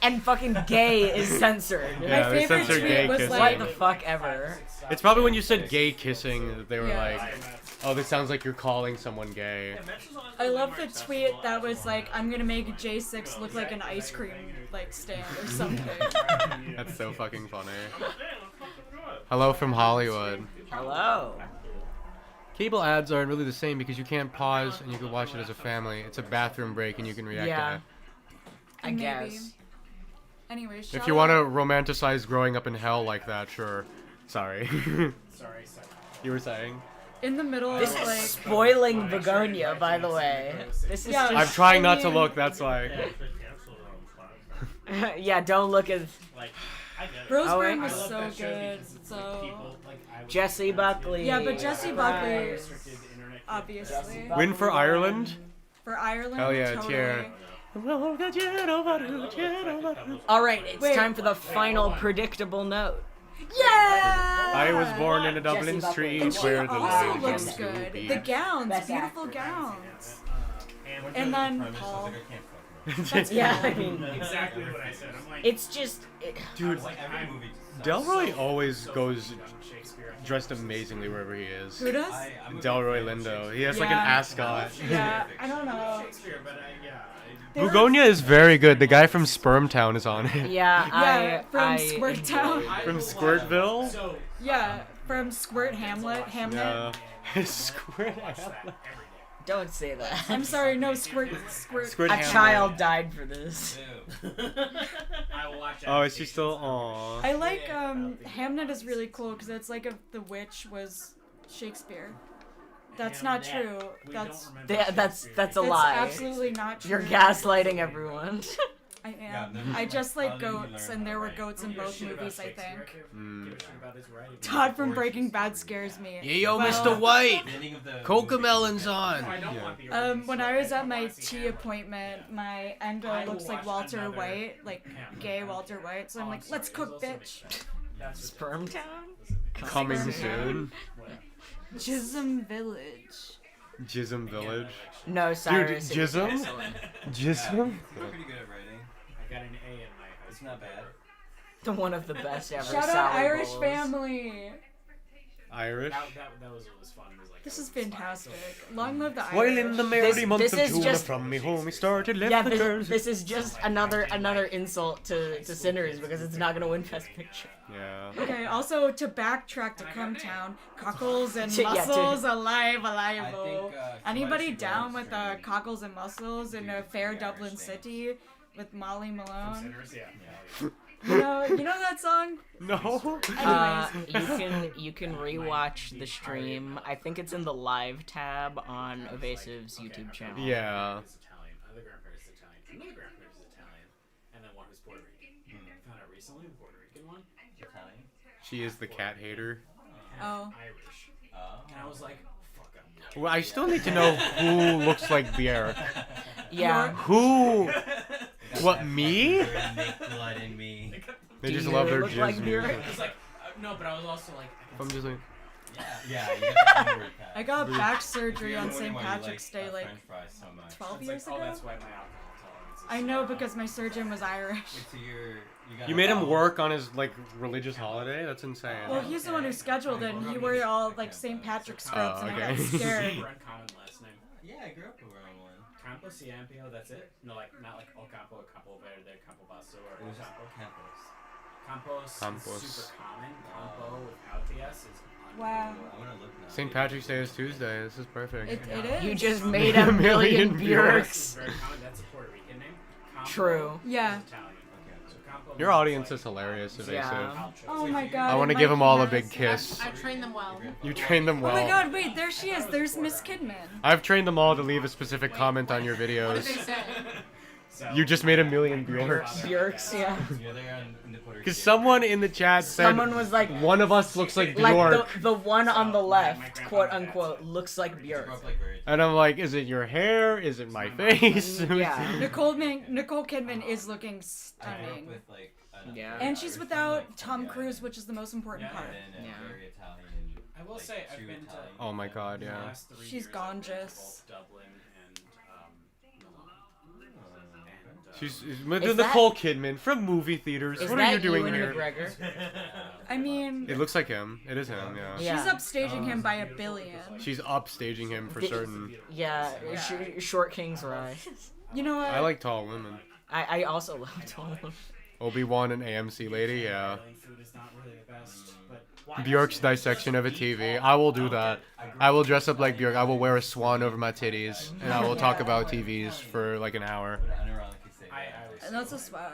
And fucking gay is censored. Yeah, they favorite censored tweet gay was kissing. What the fuck ever. It's probably when you said gay kissing that they were Yeah. like, oh, this sounds like you're calling someone gay. I love the tweet that was like, "I'm gonna make J6 look like an ice cream like stand or something." That's so fucking funny. Hello from Hollywood. Hello. Cable ads aren't really the same because you can't pause and you can watch it as a family. It's a bathroom break and you can react Yeah. to it. I Maybe. guess. Anyways, If you want to romanticize growing up in hell like that, sure. Sorry. Sorry. You were saying? in the middle This of is like. spoiling Begonia, by the way. This is Yeah, just... I'm trying not to mean- look, that's why. Yeah, don't look at... Roseburn Oh, was wait. so good. So. Jessie Buckley. Yeah, but Jessie Buckley, Right. obviously. Win for Ireland? For Ireland. Hell yeah, totally. cheer. Alright, it's Wait. time for the final predictable note. Yeah. I was born in a Dublin Jessie street Buckley. She where the also legends looks used to good. be. The gowns, Best beautiful actor. gowns. And then Paul. Yeah, I mean, Exactly what I said. I'm like, it's just... Dude, Delroy always goes dressed amazingly wherever he is. Who does? Delroy Lindo. He has like an Yeah. ascot. Yeah, I don't know. Shakespeare, but yeah. Bugonia is very good. The guy from Spermtown is on it. Yeah, Yeah, from I Squirt Town. From Squirtville? So, Yeah, from Squirt Hamlet. Yeah. Squirt Hamlet. Don't say that. I'm sorry, no, Squirt. Squirt A Hamlet. child died for this. I will watch Oh, is she still? Aww. I like Hamnet is really cool because it's like if the witch was Shakespeare. That's not true. That's That's a that's lie. absolutely not true. You're gaslighting everyone. I am. Yeah, then I like, just like how did you goats, learn and there how to were write? goats in Don't give a both shit about movies, I Shakespeare. think. Give a shit about his writing. Todd from Breaking Bad scares me. Yeah, yo, Well, Mr. White! Beginning of the Cocomelon's on! I don't want the origin When story. I was I at don't my wanna see tea Hamlet. appointment, my I endo will looks like watch Walter another White, like Hamlet. gay Walter White. So I'm Oh, like, I'm let's sorry, cook, this bitch. That's just Sperm Town? Coming soon. Jism Village. Jism Village. No, Dude, Cyrus. it was Jism? excellent. Jism? I'm pretty good at writing. I got an A in my high It's school. not bad. The one of the best ever. Shout out Sally Irish Bowles. family. Irish? That was fun. It was like, This is fantastic. Long live the Irish. While in the merry month this of is June, just- from me home he started, left Yeah, the girls. this is just another insult to Sinners because it's not gonna win Best Picture. Yeah. Okay, also to backtrack to Come Town, Cockles and Yeah, to- Muscles, alive. I think, Anybody Somebody down Should with Go Cockles and Muscles in a fair Dublin City with Molly Malone? Sinners, yeah. You know that song? No. Anyways. You can rewatch the stream. I think it's in the live tab on Evasive's YouTube channel. Yeah. Is Italian. Other grandparents is Italian. Another grandparent is Italian, and then one who's Puerto Rican. Found out recently the Puerto Rican one. Italian. She is the cat hater. Oh. Irish. Oh. And I was like, fuck, I'm Well, I still need to know who looks like Björk. Yeah. Who? What, me? Make blood in me. They just you love their look like jizz Björk? music. I was like, no, but I was also like, I'm just like, Yeah, you get the word I got back surgery on St. French Patrick's Day like fries so much. 12 it's years like, ago. oh, that's why my alcohol tolerance is I know because my surgeon was Irish. Wait, so you got you made him work on his like religious holiday? That's insane. Well, he's the one who scheduled it, and he wore all like St. Patrick's scrubs, and I got scared. Super uncommon last name. Yeah, I grew up around one. Campo Ciampio, that's it? No, like, not like Ocampo, Campo Verde, Campo Basso, It or was just Campos. Campos is super common. Campo without the S is Wow. I wanna look now. St. Patrick's Day is Tuesday. This is perfect. It is. You just made a million Björks. very common. That's a Puerto Rican name. Campo True. Yeah. is Italian. So Campo Your means, audience like, is hilarious, Evasive. Yeah. Oh my god. I want to and give them Mikey all a Mouse. big kiss. I trained them well. You trained them well. Oh my god, wait, there she is. There's Miss Kidman. I've trained them all to leave a specific comment on your What did videos. they say? You just made a million Björks. Björks, yeah. You're there in the Puerto Because Rican. someone in the chat said Someone was like, one of us looks like like Björk. the one on the left, quote unquote, looks like Björk. And I'm like, is it your hair? Is it my face? Yeah. Nicole Kidman is looking I grew up stunning. with like Yeah. And she's without Tom Cruise, which is the most important part. And Yeah. very Italian. I will like, say, I've true been to. Italian. Oh my god, in the yeah. last 3 She's years, I've been to gorgeous. both Dublin and Milan. And, She's Is Nicole Kidman from movie theaters. Is What that are you doing Ewan here? McGregor? I mean, It looks like him. It is him, yeah. Yeah. she's upstaging him by a billion. She's upstaging him for certain. Yeah, Short King's Rise. You know what? I like tall women. I also love Tom. Obi-Wan and AMC lady, yeah. Italian food is not really the best, but Björk's dissection of a TV. I will do that. I will dress up like Björk. I will wear a swan over my titties, and I will talk about TVs for like an hour. And that's a swag.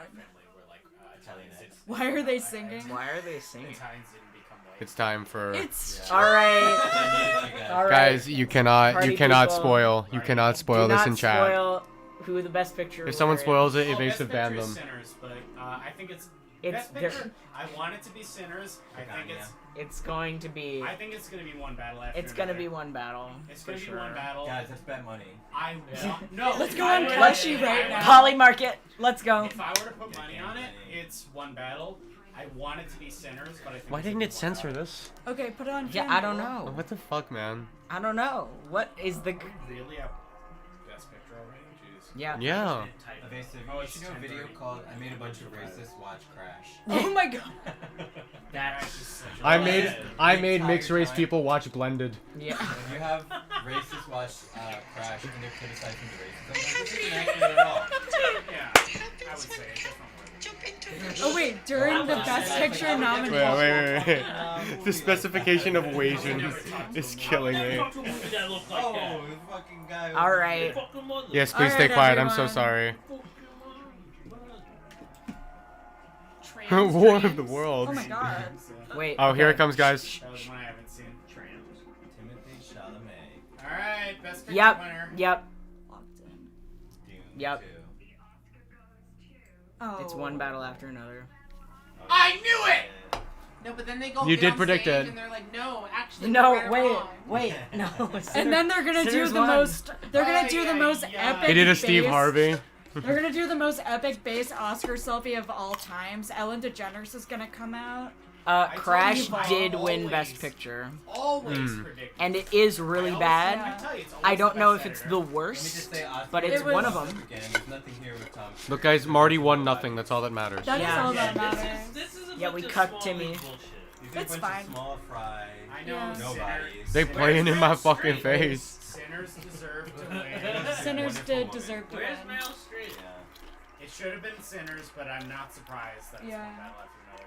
Italian Why are they singing? Why are they singing? Italians didn't become white. It's time for It's All right. All right. guys. You cannot Party people. spoil. You cannot spoil Do this not in chat. spoil who the best picture. If someone winner spoils it, is. Evasive Best ban Picture is them. Sinners, but I think it's It's Best Picture. I want it to be Sinners. I think It's going to be. I think it's gonna be one battle after It's gonna another. be one battle. It's for gonna be sure. one battle. Guys, let's bet money. I want no. Let's if go I on were to- Kalshi if right I now. were- Polly Market. Let's go. If I were to put money on it, it's one battle. I want it to be Sinners, but I think Why it's didn't gonna it be one censor battle. this? Okay, put it on. Yeah, I don't know. What the fuck, man? I don't know. What is the? Really have Best Picture already? Jeez. Yeah. Yeah. Evasive. Oh, You it's should do a video 10:30. called "I Made a Bunch of Racists Watch Crash." Oh my god. That's just such a I made mixed race people watch Blended. Yeah. If you have racists watch Crash and they're criticizing the racism, this isn't accurate at all. Yeah, I would say it definitely. Oh wait, during the Best Picture nomination. Wait. The specification of Asian is killing me. Oh, the fucking guy. All right. Yes, please All stay right, quiet. I'm so everyone. sorry. Trans War of dreams. the Worlds. Oh my god. Wait. Oh, here it okay. comes, guys. That was one I haven't seen. Trans. Timothy Chalamet. All right, Best Picture Yep. winner. Yep. Dune Yep. 2. Oh. It's one battle after another. I knew it! No, but then they go You get did on predict stage it. and they're like, no, actually, No, we're wait, wrong. wait, no. And then they're gonna do Sinners the won. most. They're gonna do the most epic. They did a Steve base- Harvey. They're gonna do the most epic base Oscar selfie of all times. Ellen DeGeneres is gonna come out. Crash you, did Paul. win Best Picture. Always predicted. And it is really bad. I tell you, it's I always don't the know best if it's editor. the worst, but it's It was- one of them. Again, there's nothing here with Tom. Look, guys, Marty won nothing. That's all that matters. That is Yeah. all that This matters. is a Yeah, bunch we of cucked small Timmy. league bullshit. These are a It's bunch fine. of small fry. I know. Yeah. Sinners. They playing in my fucking face. Sinners deserve to win. Sinners did deserve to Where's win. Meryl Streep? It should have been Sinners, but I'm not surprised that it's Yeah. one battle after another.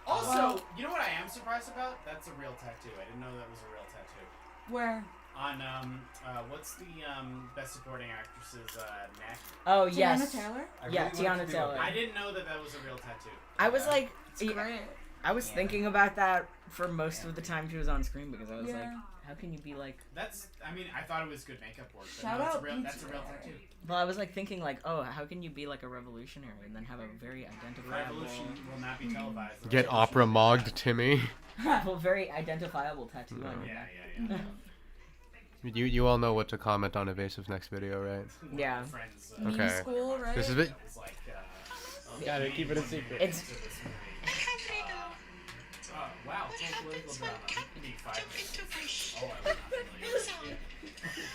Also, you know what I am surprised about? That's a real tattoo. I didn't know that was a real tattoo. Where? On what's the best supporting actress's neck? Oh, Tiana yes. Taylor? Yeah, Tiana Taylor. I didn't know that that was a real tattoo. I was like, It's great. I was thinking about that for most of the time she was on screen because I was like, Yeah. how can you be like? That's. I mean, I thought it was good makeup work. But Shout no, it's out real, that's a real PTA. tattoo. Well, I was like thinking like, oh, how can you be like a revolutionary and then have a very identifiable, Revolution will not be televised. Get opera mogged, Timmy. well, very identifiable tattoo on your Yeah, neck. yeah. You all know what to comment on Evasive's next video, right? Yeah. Friends, Meme Okay. school, right? This is it. It's like, Gotta keep it a secret. It's oh, wow, it's all political drama. You need 5 minutes. Oh, I was not familiar with it.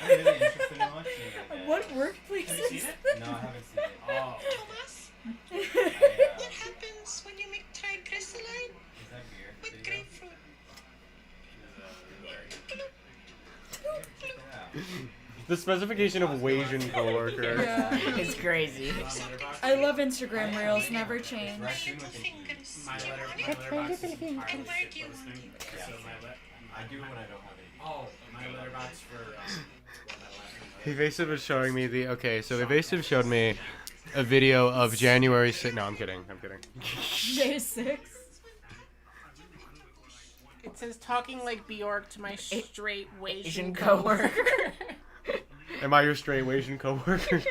I'm really interested in watching it again. What workplace Have you is seen it? this? No, I haven't seen it. Oh. What happens when you make triglyceride Is that beer? with grapefruit? The specification of Asian coworker. Yeah. it's crazy. I love Instagram Reels, never change. My letterbox is entirely shit posting. So I do when I don't have it. oh, my letterbox for Evasive is showing me the so Evasive showed me a video of January 6th. No, I'm kidding. Day 6. It says talking like Bjork to my straight Asian Asian coworker. coworker. Am I your straight Asian coworker?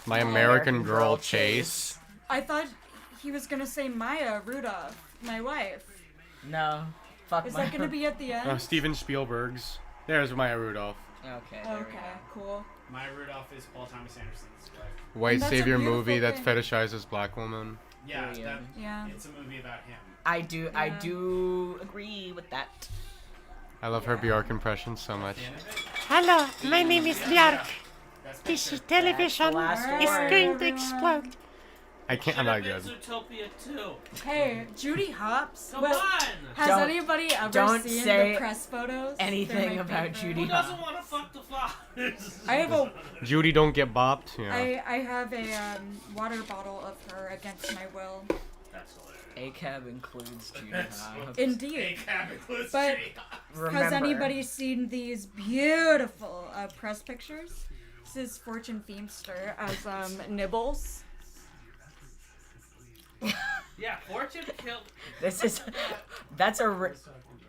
My American Girl Chase. I thought he was gonna say Maya Rudolph, my wife. No, fuck. Is my that gonna be at the end? Steven Spielberg's. There's Maya Rudolph. Okay. There we Okay, go. cool. My Rudolph is Paul Thomas Anderson's wife. White And that's a savior beautiful movie that thing. fetishizes black woman. Yeah, Period. that, Yeah. it's a movie about him. I do agree with that. I love her Bjork impression so much. Hello, my name is Bjork. This This television last is one. going to explode. I can't. I'm not good. Zootopia 2. Hey, Judy Hopps. Come Well, on! has Don't- anyone ever don't seen say the press photos? They're anything my about favorite. Judy Who doesn't Hopps. want to fuck the flowers? I have a Judy, don't get bopped. Yeah. I have a water bottle of her against my will. That's hilarious. ACAB includes Judy Hopps. Indeed. A-Cab includes But Judy Hopps. Remember, has anybody seen these beautiful press pictures? This is Fortune Feimster as Nibbles. Yeah, Fortune killed. This is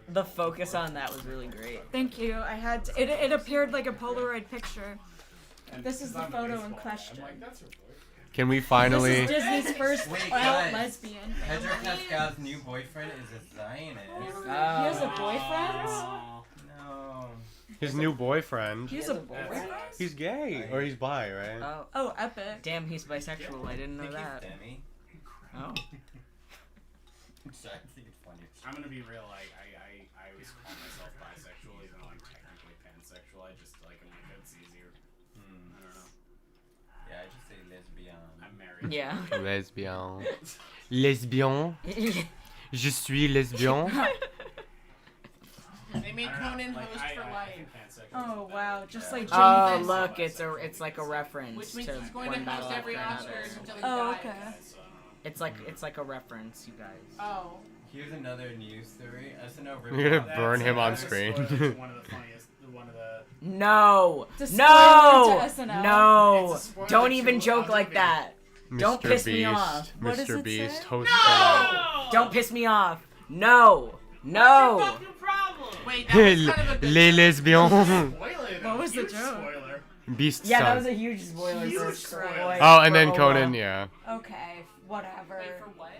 the focus on that was really great. Thank you. I had it appeared like a Polaroid picture. This is the photo in question. Can we finally? This is Disney's first Wait, out guys. lesbian. Pedro Pascal's new boyfriend is a Zionist. He has a boyfriend? No. His new boyfriend. He has a boyfriend? He's gay or he's bi, right? Oh, epic. Damn, he's bisexual. I didn't know that. Demi. Oh. Sorry, I think it's funny. I'm gonna be real. I always call myself bisexual, even though I'm technically pansexual. I just like them like it's easier. I don't know. Yeah, I just say lesbian. I'm married. Yeah. Lesbian. Lesbian. Je suis lesbian. They made Conan host for life. Oh wow, just like Jane Oh Fonda. look, it's like a reference Which means to he's going One to Battle host every After Another. Oscars until he Oh, dies. okay. It's like a reference, you guys. Oh. Here's another news story. SNL ripped You're off- gonna burn him on screen. One of the funniest. One of the. No, To spoil no, it to SNL. no! It's a spoiler Don't to even joke like Undefeated. that. Don't Mr. piss me Beast. off. What does Mr. it Beast say? hosts. Don't piss me off. No, no. Fucking problem. Wait, that was kind of a good Les lesbians. Spoiler was the Huge joke? Spoiler. Beast Yeah, son. that was a huge spoiler. Huge for spoiler. Boy- Oh, and for then Oba. Conan, yeah. Okay, whatever. Wait, for what?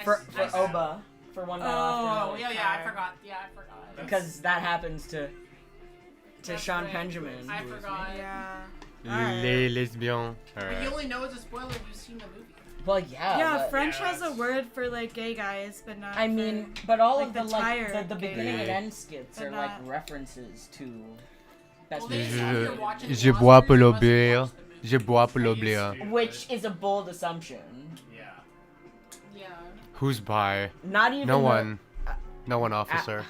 For Oba. For one night Oh, after. yeah, I forgot. Yeah, I forgot. Because that happens to That's Sean right. Benjamin. I forgot. Yeah. Les lesbiens. But Alright. you only know it's a spoiler if you've seen the movie. Well, yeah. Yeah, but- French has a word for like gay guys, but not. I for, mean, but all like, of the tired the gay beginning and guys. end skits But are like not- references to. Best Je bois pour l'obéir. Je bois pour l'obéir. Which is a bold assumption. Yeah. Yeah. Who's by? Not even No the- one. No one, officer.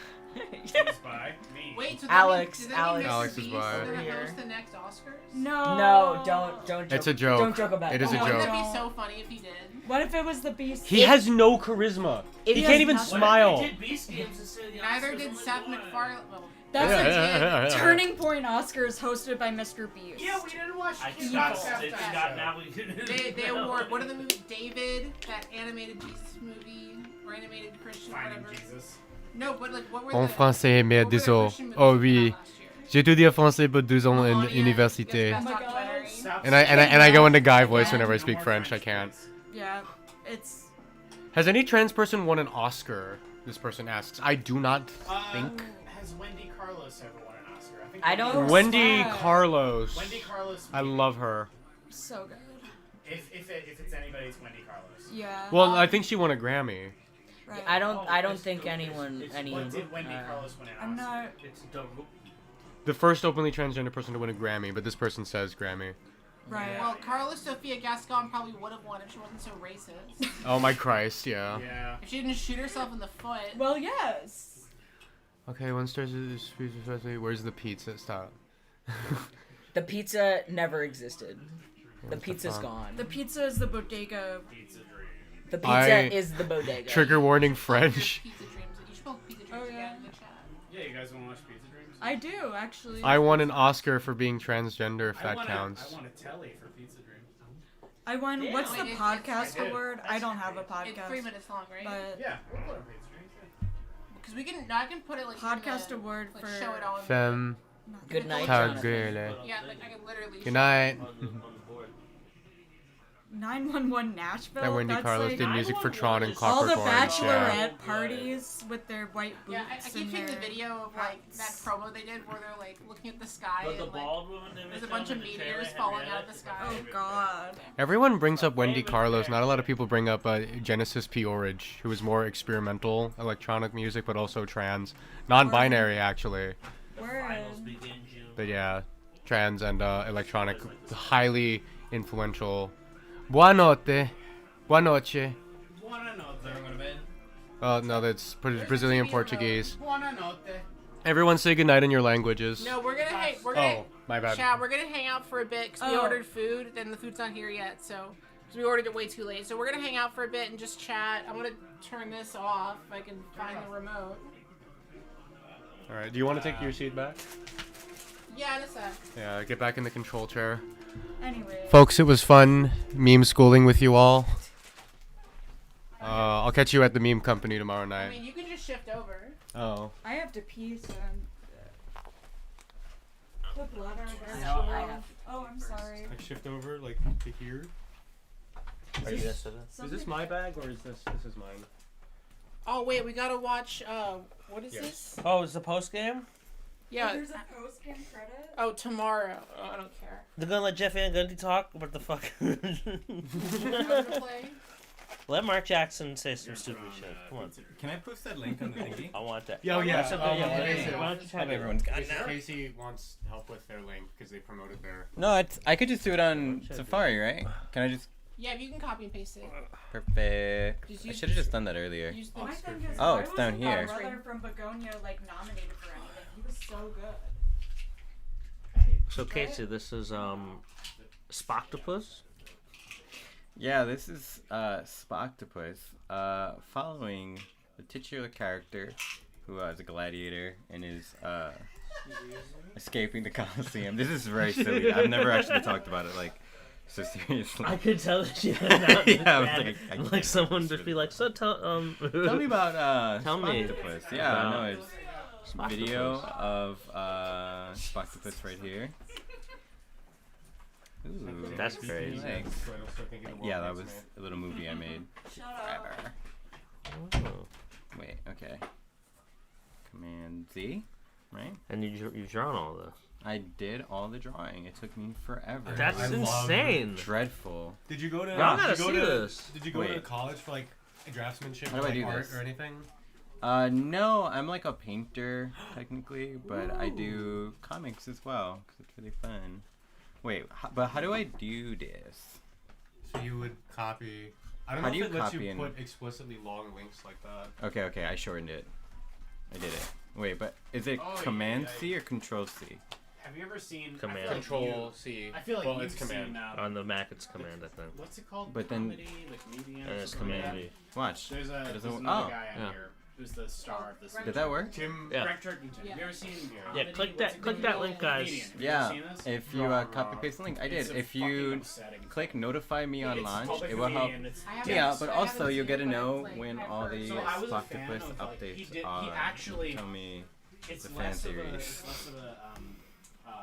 By me. Wait, so Alex, Alex is by. They're gonna here. host the next Oscars? No. No, don't joke. It's a joke. Don't joke about It is a Wouldn't joke. that be so funny if he did? What if it was the Beast? He has no charisma. If He he can't has even nothing- smile. They did Beast Games instead of the Neither Oscars, did only Seth one. MacFarlane. Well, That's Yeah. a Turning Point Oscars hosted by Mr. Beast. Yeah, we didn't watch. I Evil. Scott, now we they award what are the movies? David, that animated Jesus movie or animated Christian, Finding whatever. Jesus. No, but like what were En the français, mais what were the désolé. Christian movies Oh that oui. came out last year? J'ai étudié français pour 2 ans Oh, en yeah, université. yes, best documentary. Stop And I saying go that. into guy voice Yeah. whenever I No speak more French. I can't. please. Yeah, it's. Has any trans person won an Oscar? This person asks. I do not think. Has Wendy Carlos ever won an Oscar? I think I don't- Wendy Wow. Carlos. Wendy Carlos. I love her. So good. If it's anybody, it's Wendy Carlos. Yeah. Well, I think she won a Grammy. Right. I don't think anyone any. What did Wendy Carlos win an Oscar? I'm not. It's the The first openly transgender person to win a Grammy, but this person says Grammy. Right. Well, Carla Sofia Gascon probably would have won if she wasn't so racist. Oh my Christ, yeah. Yeah. If she didn't shoot herself in the foot. Well, yes. Okay, 1 star is where's the pizza? Stop. The pizza never existed. The What the pizza's fuck? gone. The pizza is the bodega. The pizza I- is the bodega. Trigger warning French. Pizza Dreams. You should put Pizza Dreams Oh, again yeah. in the chat. Yeah, you guys want to watch Pizza Dreams? I do actually. I won an Oscar for being transgender, if I that won counts. I won a telly for Pizza Dreams. I won. Yeah, What's no, the it is- podcast I did. award? I don't have a It's podcast. 3 minutes long, right? But Yeah, we'll put on Pizza Dreams. Yeah. Because we can, I can put it like Podcast in the, award like, for show it all. in Femme Good night, ta Jonathan. gueule. the- Yeah, like I can literally. Good night. 911 Nashville. That Wendy That's Carlos like did music for 911 Tron and is- all Clockwork the Orange. bachelorette Yeah. parties with their white boots Yeah, I and keep seeing the their video of like that hats. promo they did where they're like looking at the sky But the and like bald woman they there's a make bunch fun of in the meteors trailer, falling out of Henrietta, the sky. Oh God. Everyone brings up Wendy Carlos. Not a lot of people bring up Genesis P-Orridge, who is more experimental electronic music, but also trans. Non-binary, actually. Finals Word. begin June. But yeah, trans and electronic, highly influential. Buonanotte. Buonanotte. Buona notte. Oh, no, that's Brazilian Portuguese. Buona notte. Everyone say goodnight in your languages. No, we're gonna hang. We're gonna. Oh, my bad. Chat, we're gonna hang out for a bit because we Oh. ordered food. Then the food's not here yet, so because we ordered it way too late. So we're gonna hang out for a bit and just chat. I'm gonna turn this off if I can find the remote. All right, do you want to take your seat back? Yeah, in a sec. Yeah, get back in the control chair. Anyway. Folks, it was fun meme schooling with you all. I'll catch you at the meme company tomorrow I night. mean, you can just shift over. Oh. I have to pee, so I'm. The blood on No, I have to Oh, I'm sorry. Like shift over, like to here. Are you gonna sit in? Is this my bag or is this is mine? Oh wait, we gotta watch. What is Yes. this? Oh, is the post game? Yeah. There's a post game credit. Oh, tomorrow. Oh, I don't care. They're gonna let Jeff Van Gundy talk? What the fuck? I'm gonna play. Let Mark Jackson say some stupid shit. Come on. Can I post that link on the thingy? I want that. Yo, yeah. That's okay, Oh, yeah, yeah, yeah, yeah. yeah. Why don't you try to- Everyone's got it now. Casey wants help with their link because they promoted their. No, I could just do it on Safari, right? Can I just? Yeah, you can copy and paste it. Perfect. Just I use- should have just done that earlier. Use the My thing is, Oh, why it's down wasn't here. My brother from Begonia like nominated for anything. He was so good. So Casey, this is Spoctopus. Yeah, this is Spoctopus, following the titular character who is a gladiator and is escaping the Colosseum. This is very silly. I've never actually talked about it like so seriously. I could tell that you had not Yeah, I was like, I like can't someone do just this. be like, so tell Tell me about Tell me Spoctopus. Yeah, about- no, it's video of Spoctopus right here. Ooh, That's crazy. Thanks. Yeah, that was a little movie I made. Forever. Oh. Wait, okay. Command Z, right? And you've drawn all this. I did all the drawing. It took me forever. That's insane. Dreadful. Did you go to? Y'all gotta see this. Did you go to college for like draftsmanship, How do or, I like, do art this? or anything? No, I'm like a painter technically, but I do comics as well because it's really fun. Wait, but how do I do this? So you would copy. I don't How know do if you it lets copy you and- put explicitly long links like that. Okay, I shortened it. I did it. Wait, but is it Oh, Command yeah. C or Control C? Have you ever seen Command. I feel like Control you- C. I feel like Well, you've it's command. seen. On the Mac, it's Command, I think. What's it called? But then- Comedy, the comedian. And it's something like Command that? V. Watch. There's It another doesn't- guy on yeah. here who's the star of this. Did that work? Yeah. Greg Turkington. Have you ever seen? Yeah, Comedy? click What's that- it click called? that link, guys. Comedian. Have you Yeah, ever seen this? if you copy paste the link, I It's did. a If fucking you upsetting. click notify me on It's launch, called The it will help. Comedian. It's- Yeah, but also you'll get to know like, when all the So I was a fan Spoctopus of, like, updates he did- he are. actually- Tell me It's the fan less of a. theories. It's less of a.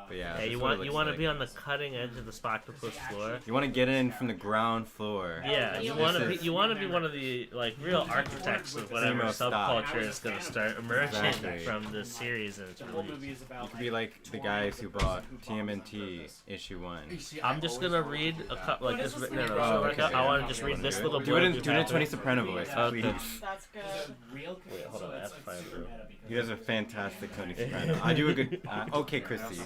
But yeah, Yeah, this you is what it want looks to be like. on the cutting edge of the Spoctopus floor. You want to get in from the ground floor. Yeah, you This want to is- be one of the like real architects of whatever Female style. subculture is gonna start emerging Exactly. from this series and its release. You could be like the guys who bought TMNT issue 1. I'm just gonna read a couple like this. No, Oh, okay. I want to just read this little. Do it in blurb do it in you Tony have. Soprano voice, Okay. please. That's good. Wait, hold on, I have to find through. He does a fantastic Tony Soprano. I do a good. Okay, Christy.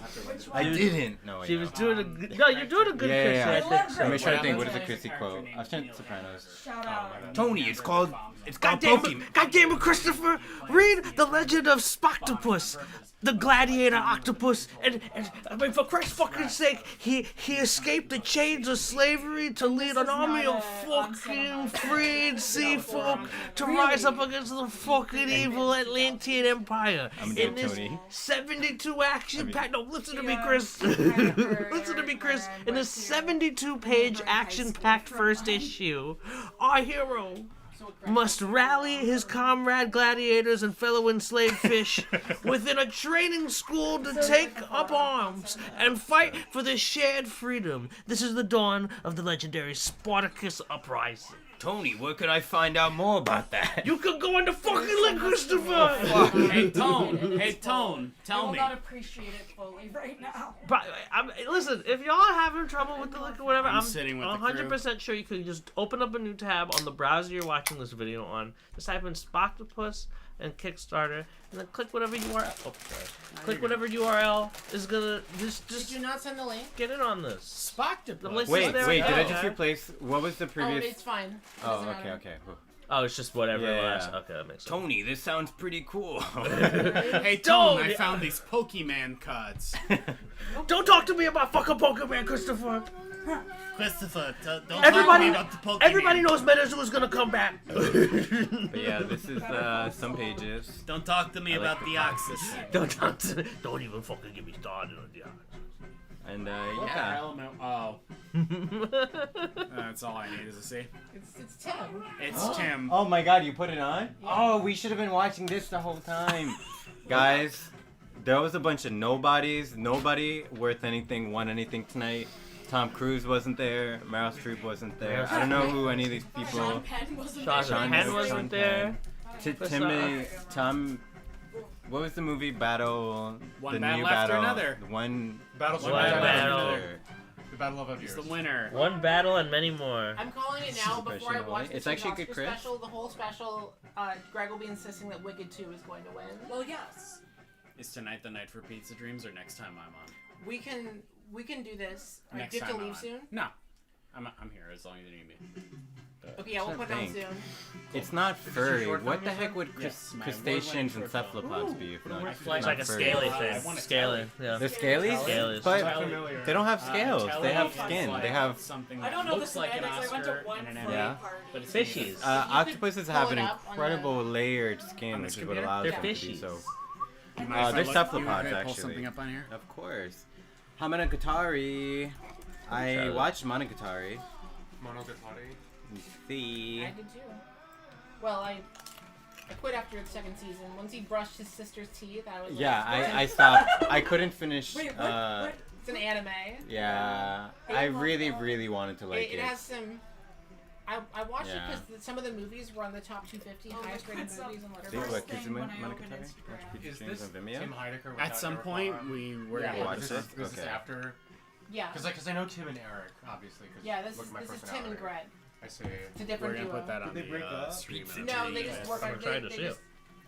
I She was- didn't. No, She was doing a good. No, you're doing a good Yeah, Christy. yeah, I yeah. think so. Let me try to think. What is a Christy quote? I've seen Sopranos. Shout out. Tony, it's called Pokemon. God damn it, Christopher! Read The Legend of Spoctopus, the gladiator octopus, and I mean, for Christ's fucking sake, he escaped the chains of slavery to lead an army of fucking freed sea folk to rise up against the fucking evil Atlantean Empire. I'm gonna do In it, this Tony. 72 action-packed. No, listen to me, Chris. Listen to me, Chris. In this 72-page action-packed first issue, our hero must rally his comrade gladiators and fellow enslaved fish within a training school to take up arms and fight for their shared freedom. This is the dawn of the legendary Spartacus Uprising. Tony, where could I find out more about that? You could go into fucking link, Christopher! Hey, Tone, I tell will me. not appreciate it fully right now. But, listen, if y'all are having trouble with the link or whatever, I'm I'm sitting with the 100% sure you could just open up a new tab on the browser you're watching this video on. Just type in Spoctopus and Kickstarter, and then click whatever URL. Oh, sorry. Click whatever URL is gonna just Did you not send the link? get in on this. Spoctopus. The link is Wait, there wait, right did I now. just replace, what was the Oh, previous? it's fine. It Oh, doesn't okay, matter. okay. Whew. Oh, it's just whatever it Yeah. was. Okay, that makes sense. Tony, this sounds pretty cool. Hey, Tone, I found these Pokemon cards. Don't talk to me about fucking Pokemon, Christopher. Christopher, don't talk to Everybody, me about the Pokemon. everybody knows Medizu is gonna come back. But yeah, this is some pages. Don't talk to me I like about the the Oxus. Don't talk to me. Don't even fucking get me started on the And What the yeah. hell am I? Oh. That's all I need is to see. It's Tim. It's Tim. Oh my god, you put it on? Oh, we should have been watching this the whole time. Guys, there was a bunch of nobodies. Nobody worth anything won anything tonight. Tom Cruise wasn't there. Meryl Streep wasn't there. I don't know who any of these people. Sean Penn wasn't Sean there. Penn wasn't there. Tom. What was the movie Battle? One the battle new after battle. another. One Battle One Royale. battle. The Battle of He's Algiers. the winner. One battle and many more. I'm calling it now before I watch It's the actually a good Oscar crit. special. The whole special, Greg will be insisting that Wicked 2 is going to win. Well, yes. Is tonight the night for pizza dreams or next time I'm on? We can do this. Alright, Next do you have time to I'm leave on. soon? No. I'm here as long as you need me. Okay, yeah, we'll put it on soon. It's not furry. short What film the you heck said? would Yes, my crustaceans and award-winning short film. cephalopods be if not? It's like a not scaly furry? thing. Scaly. Yeah. They're scalies? Scalies. But familiar. they don't have scales. Telly They have is skin. like They have. something I that don't know the looks like an semantics. I went to Oscar one and an furry Emmy. Yeah. party. But it's Fishies. Octopuses have pull an it up on incredible layered On skin, the which is what computer? allows They're them to be fishies. so. You mind if They're I look- cephalopods, you pull actually. something up on here? Of course. Hamonogatari. I Charlotte. watched Monogatari. Monogatari. See. I did too. Well, I I quit after the second season. Once he brushed his sister's teeth, I was Yeah, like, I stopped. I couldn't finish. Wait, what? It's an anime. Yeah, I really wanted to like It has some. I watched it because some of the movies were on the top 250 highest rated movies on Letterboxd. Is this Tim Heidecker? At some point, we were Yeah. gonna watch This this. is, this is after. Yeah. Because I know Tim and Eric, obviously. Cause Yeah, this look is at my this is Tim personality. and Greg. I see. It's a different We're gonna duo. put that on Did they break up? stream. No, they just work on. They just,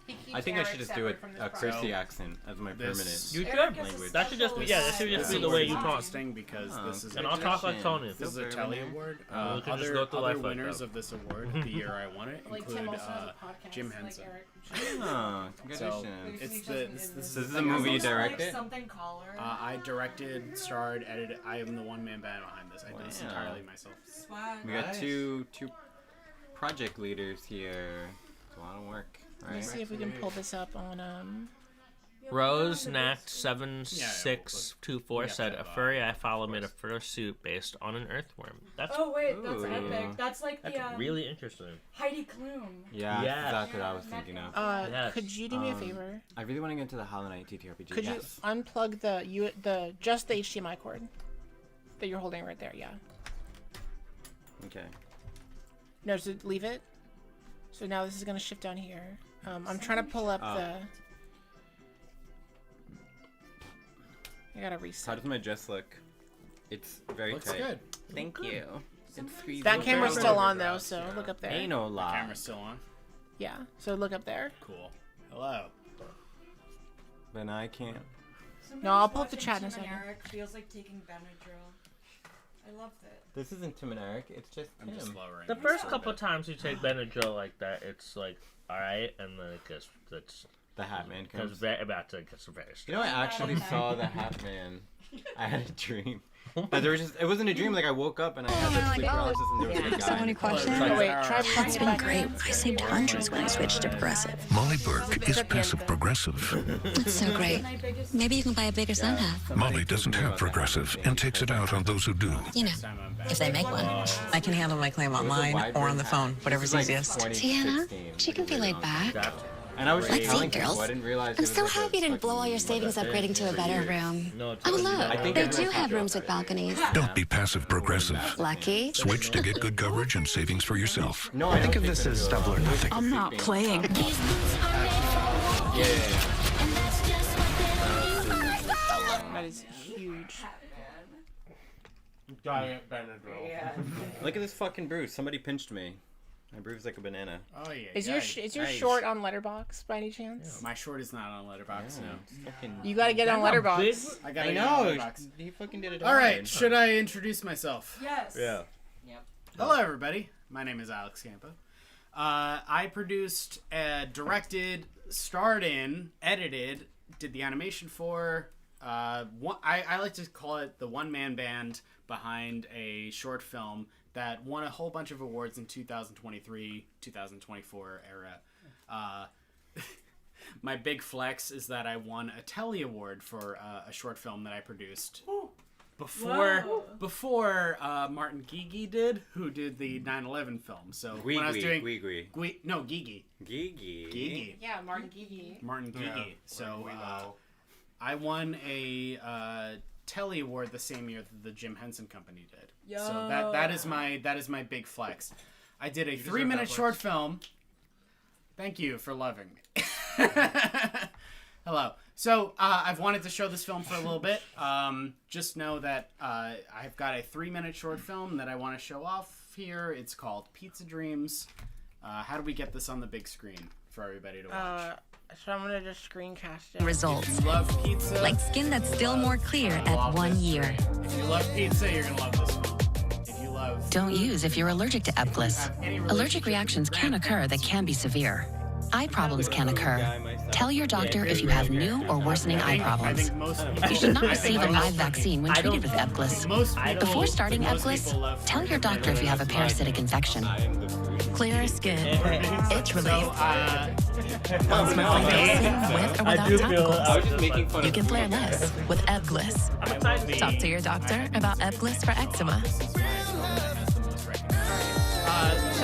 he keeps I think I Eric should just do separate it from this a project. Kirsty accent as my permanent You language. could. That should just be that should just be the way you talk. Interesting because this is And I'll talk like Tony. This is a Telly Award. We can just Other go through life like winners that. of this award the year I won it Like Tim include also has a podcast, Jim like Henson. Eric. Oh, So congratulations. it's This is the movie you directed? Something caller. I directed, starred, edited. I am the one-man band behind this. I did this Wow. entirely myself. Swag. We got two project leaders here. It's a lot of work, Let me right? see if we can pull this up on Rose Nact 7624 said a furry I follow made a fursuit based on an earthworm. That's Oh wait, that's Ooh. epic. That's like that's the really interesting. Heidi Klum. Yeah, Yes. that's exactly what I was thinking of. Yes. Could you do me a favor? I really want to get into the Hollow Knight TTRPG. Could you unplug the just the HDMI cord that you're holding right there? Yeah. Okay. No, so leave it. So now this is gonna shift down here. I'm trying to pull up the. I gotta reset. How does my dress look? It's very Looks tight. good. Thank you. It's squeezed. That camera's still on though, so look up there. Ain't no The lie. camera's still on. Yeah. So look up there. Cool. Hello. But I can't. No, I'll pull up the chat in a Tim and second. Eric feels like taking Benadryl. I loved it. This isn't Tim and Eric. It's just I'm him. just lowering. The it first a couple bit. times you take Benadryl like that, it's like alright, and then it gets The Hat Man because comes. about to get very You know, I actually saw the Hat Man. I had a dream. But there was just, it wasn't a dream. Like I woke up and I had that sleep paralysis and there was like a guy. So many questions. Oh wait, try. It's been great. I saved hundreds when I switched to Progressive. Molly Burke is passive progressive. That's so great. Maybe you can buy a bigger sun hat. Molly doesn't have progressive and takes it out on those who do. You know, if they make one. I can handle my claim online or on the phone, whatever's easiest. Tiana, she can be laid back. And I was just Let's telling see, people, girls. I didn't realize. I'm so happy you didn't blow all your savings upgrading to a better room. I would love. They do have rooms with balconies. Don't be passive progressive. Lucky. Switch to get good coverage and savings for yourself. No, I think of this as double or nothing. I'm not playing. That is huge. Diet Benadryl. Look at this fucking bruise. Somebody pinched me. My bruise like a banana. Oh yeah. Is your Nice. short on Letterboxd by any chance? My short is not on Letterboxd. Yeah, No. it's fucking. You gotta get on Letterboxd. I gotta I get on know. Letterboxd. He fucking did it. All right. Should I introduce myself? Yes. Yeah. Hello, everybody. My name is Alex Campo. I produced, directed, starred in, edited, did the animation for. I like to call it the one-man band behind a short film that won a whole bunch of awards in 2023, 2024 era. My big flex is that I won a Telly Award for a short film that I produced. Before Martin Gigi did, who did the 9/11 film. So when I was doing Gigi. Gigi. Yeah, Martin Gigi. Martin Gigi. Yeah, So I won a Telly Award the same year that the Jim Henson Company did. Yo. So that is my big flex. I did a deserve 3-minute that short flex. film. Thank you for loving me. Hello. So I've wanted to show this film for a little bit. Just know that I've got a 3-minute short film that I want to show off here. It's called Pizza Dreams. How do we get this on the big screen for everybody to watch? So I'm gonna just screencast it. Results. If you love pizza, Like skin that's still more clear at 1 year. if you love pizza, you're gonna love this film. If you love Don't use if you're allergic to Epglis. Allergic reactions can occur that can be severe. Eye problems can occur. Tell your doctor if you have new or worsening eye problems. You should not receive a live vaccine when treated with Epglis. Before starting Epglis, tell your doctor if you have a parasitic infection. Clearer skin, itch relief, smell amazing with or without topicals. You can flare less with Epglis. Talk to your doctor about Epglis for eczema.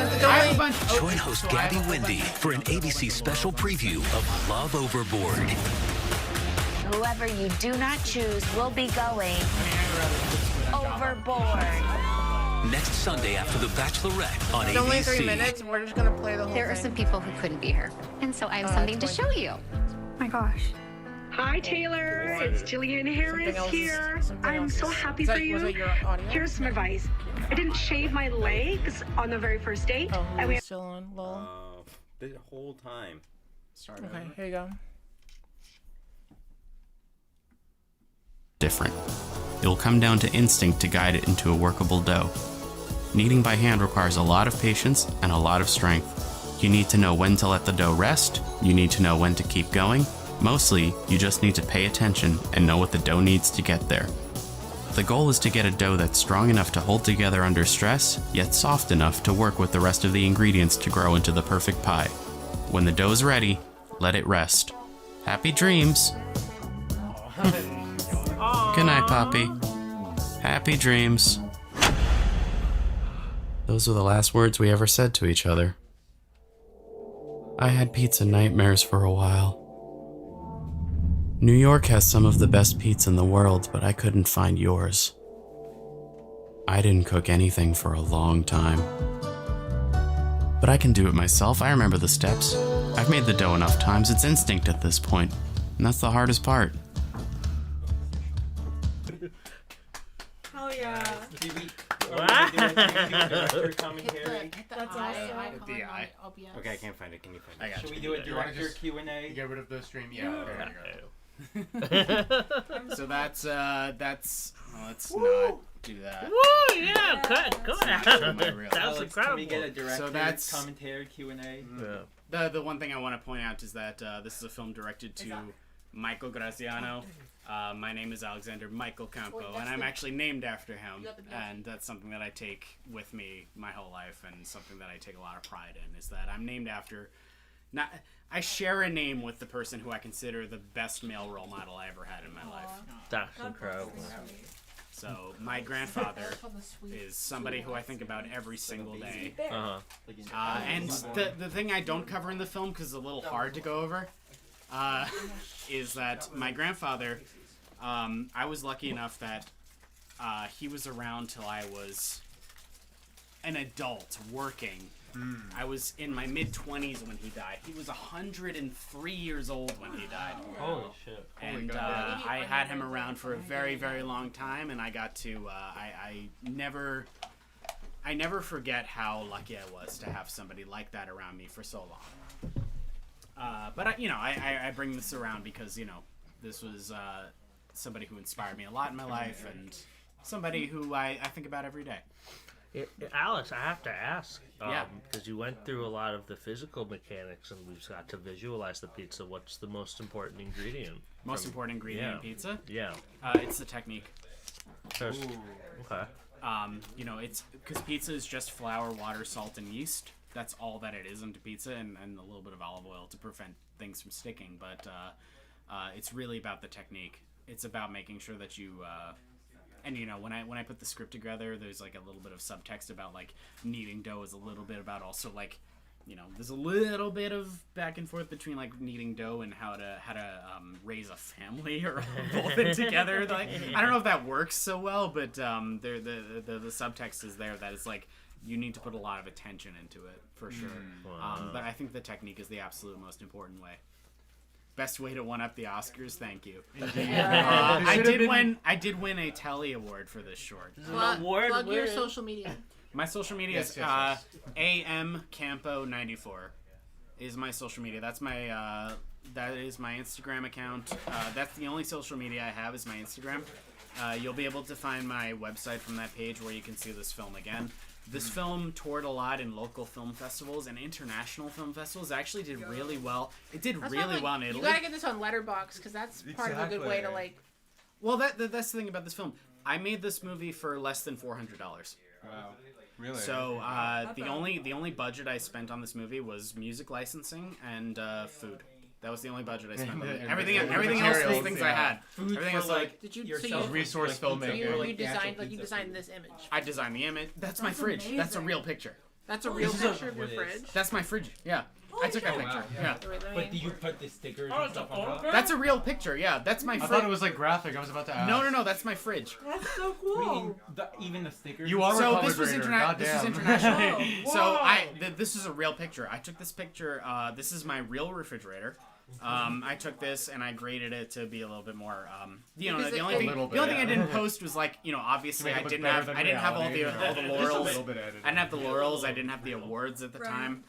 Join host Gabby Wendy for an ABC special preview of Love Overboard. Whoever you do not choose will be going overboard. Next Sunday after The Bachelorette on It's ABC. only 3 minutes. We're just gonna play the whole There are thing. some people who couldn't be here, and so I have something to show you. My gosh. Hi, Taylor. It's Jillian Harris here. I'm so happy Was for that- was you. that your audio? Here's some advice. I didn't shave my legs on the very first date. and we Still on, lol. The whole time. Okay, here you go. Different. It'll come down to instinct to guide it into a workable dough. Kneading by hand requires a lot of patience and a lot of strength. You need to know when to let the dough rest, you need to know when to keep going. Mostly, you just need to pay attention and know what the dough needs to get there. The goal is to get a dough that's strong enough to hold together under stress, yet soft enough to work with the rest of the ingredients to grow into the perfect pie. When the dough's ready, let it rest. Happy dreams! Good night, Poppy. Happy dreams. Those were the last words we ever said to each other. I had pizza nightmares for a while. New York has some of the best pizza in the world, but I couldn't find yours. I didn't cook anything for a long time. But I can do it myself. I remember the steps. I've made the dough enough times. It's instinct at this point, and that's the hardest part. Oh yeah. Director commentary. That's awesome. The eye. Okay, I can't find it. Can you find it? I got Should you. we do a You wanna director just Q&A? Get rid of the stream. Yeah. There you go. So that's well, let's not do that. Woo! Yeah, go That's down. not my real- That was Alex, incredible. Can we get a director So that's- commentary Q&A? The one thing I want to point out is that this is a film directed to Michael Graziano. My name is Alexander Michael Campo, and I'm actually named after him. And that's something that I take with me my whole life, and something that I take a lot of pride in, is that I'm named after... I share a name with the person who I consider the best male role model I ever had in my life. That's incredible. So my grandfather is somebody who I think about every single day. And the thing I don't cover in the film, because it's a little hard to go over, is that my grandfather, I was lucky enough that he was around till I was an adult working. I was in my mid-20s when he died. He was 103 years old when he died. Holy shit. And I had him around for a very, very long time, and I got to, I never forget how lucky I was to have somebody like that around me for so long. But I bring this around because, this was somebody who inspired me a lot in my life, and somebody who I think about every day. Alex, I have to ask, Yeah. because you went through a lot of the physical mechanics, and we've got to visualize the pizza. What's the most important ingredient? Most important ingredient in pizza? Yeah. It's the technique. First, okay. It's because pizza is just flour, water, salt, and yeast. That's all that it is into pizza, and a little bit of olive oil to prevent things from sticking. But it's really about the technique. It's about making sure that you. And when I put the script together, there's like a little bit of subtext about like kneading dough is a little bit about also like, there's a little bit of back and forth between like kneading dough and how to raise a family or both it together. Like, I don't know if that works so well, but the subtext is there that it's like you need to put a lot of attention into it for sure. But I think the technique is the absolute most important way. Best way to one up the Oscars. Thank you. I did win a Telly Award for this short. Plug your social media. My social media is amcampo94 is my social media. That's my that is my Instagram account. That's the only social media I have is my Instagram. You'll be able to find my website from that page where you can see this film again. This film toured a lot in local film festivals and international film festivals. It actually did really well. It did really well in Italy. You gotta get this on Letterboxd because that's part of a good way to like. Well, that's the thing about this film. I made this movie for less than $400. Wow, really? So the only budget I spent on this movie was music licensing and food. That was the only budget I spent on it. Everything else was things I had. Everything else like resource filmmaking. You designed this image. I designed the image. That's my fridge. amazing. That's a real picture. That's a real picture of your fridge? That's my fridge. Yeah. I took that picture. Yeah. But do you put the stickers Oh, and stuff on top? That's a real picture. Yeah, that's my I fridge. thought it was like graphic. I was about to ask. No, that's my fridge. That's so What do you cool. mean, even the stickers? You are So a this was comic this was reader, international. goddamn. So this is a real picture. I took this picture. This is my real refrigerator. I took this and I graded it to be a little bit more. You know, Because the only thing I didn't post was like, you know, obviously To make I it didn't look have better I than didn't have all reality. the Just a laurels. little bit edited. I didn't have the laurels. I didn't have the awards at the time.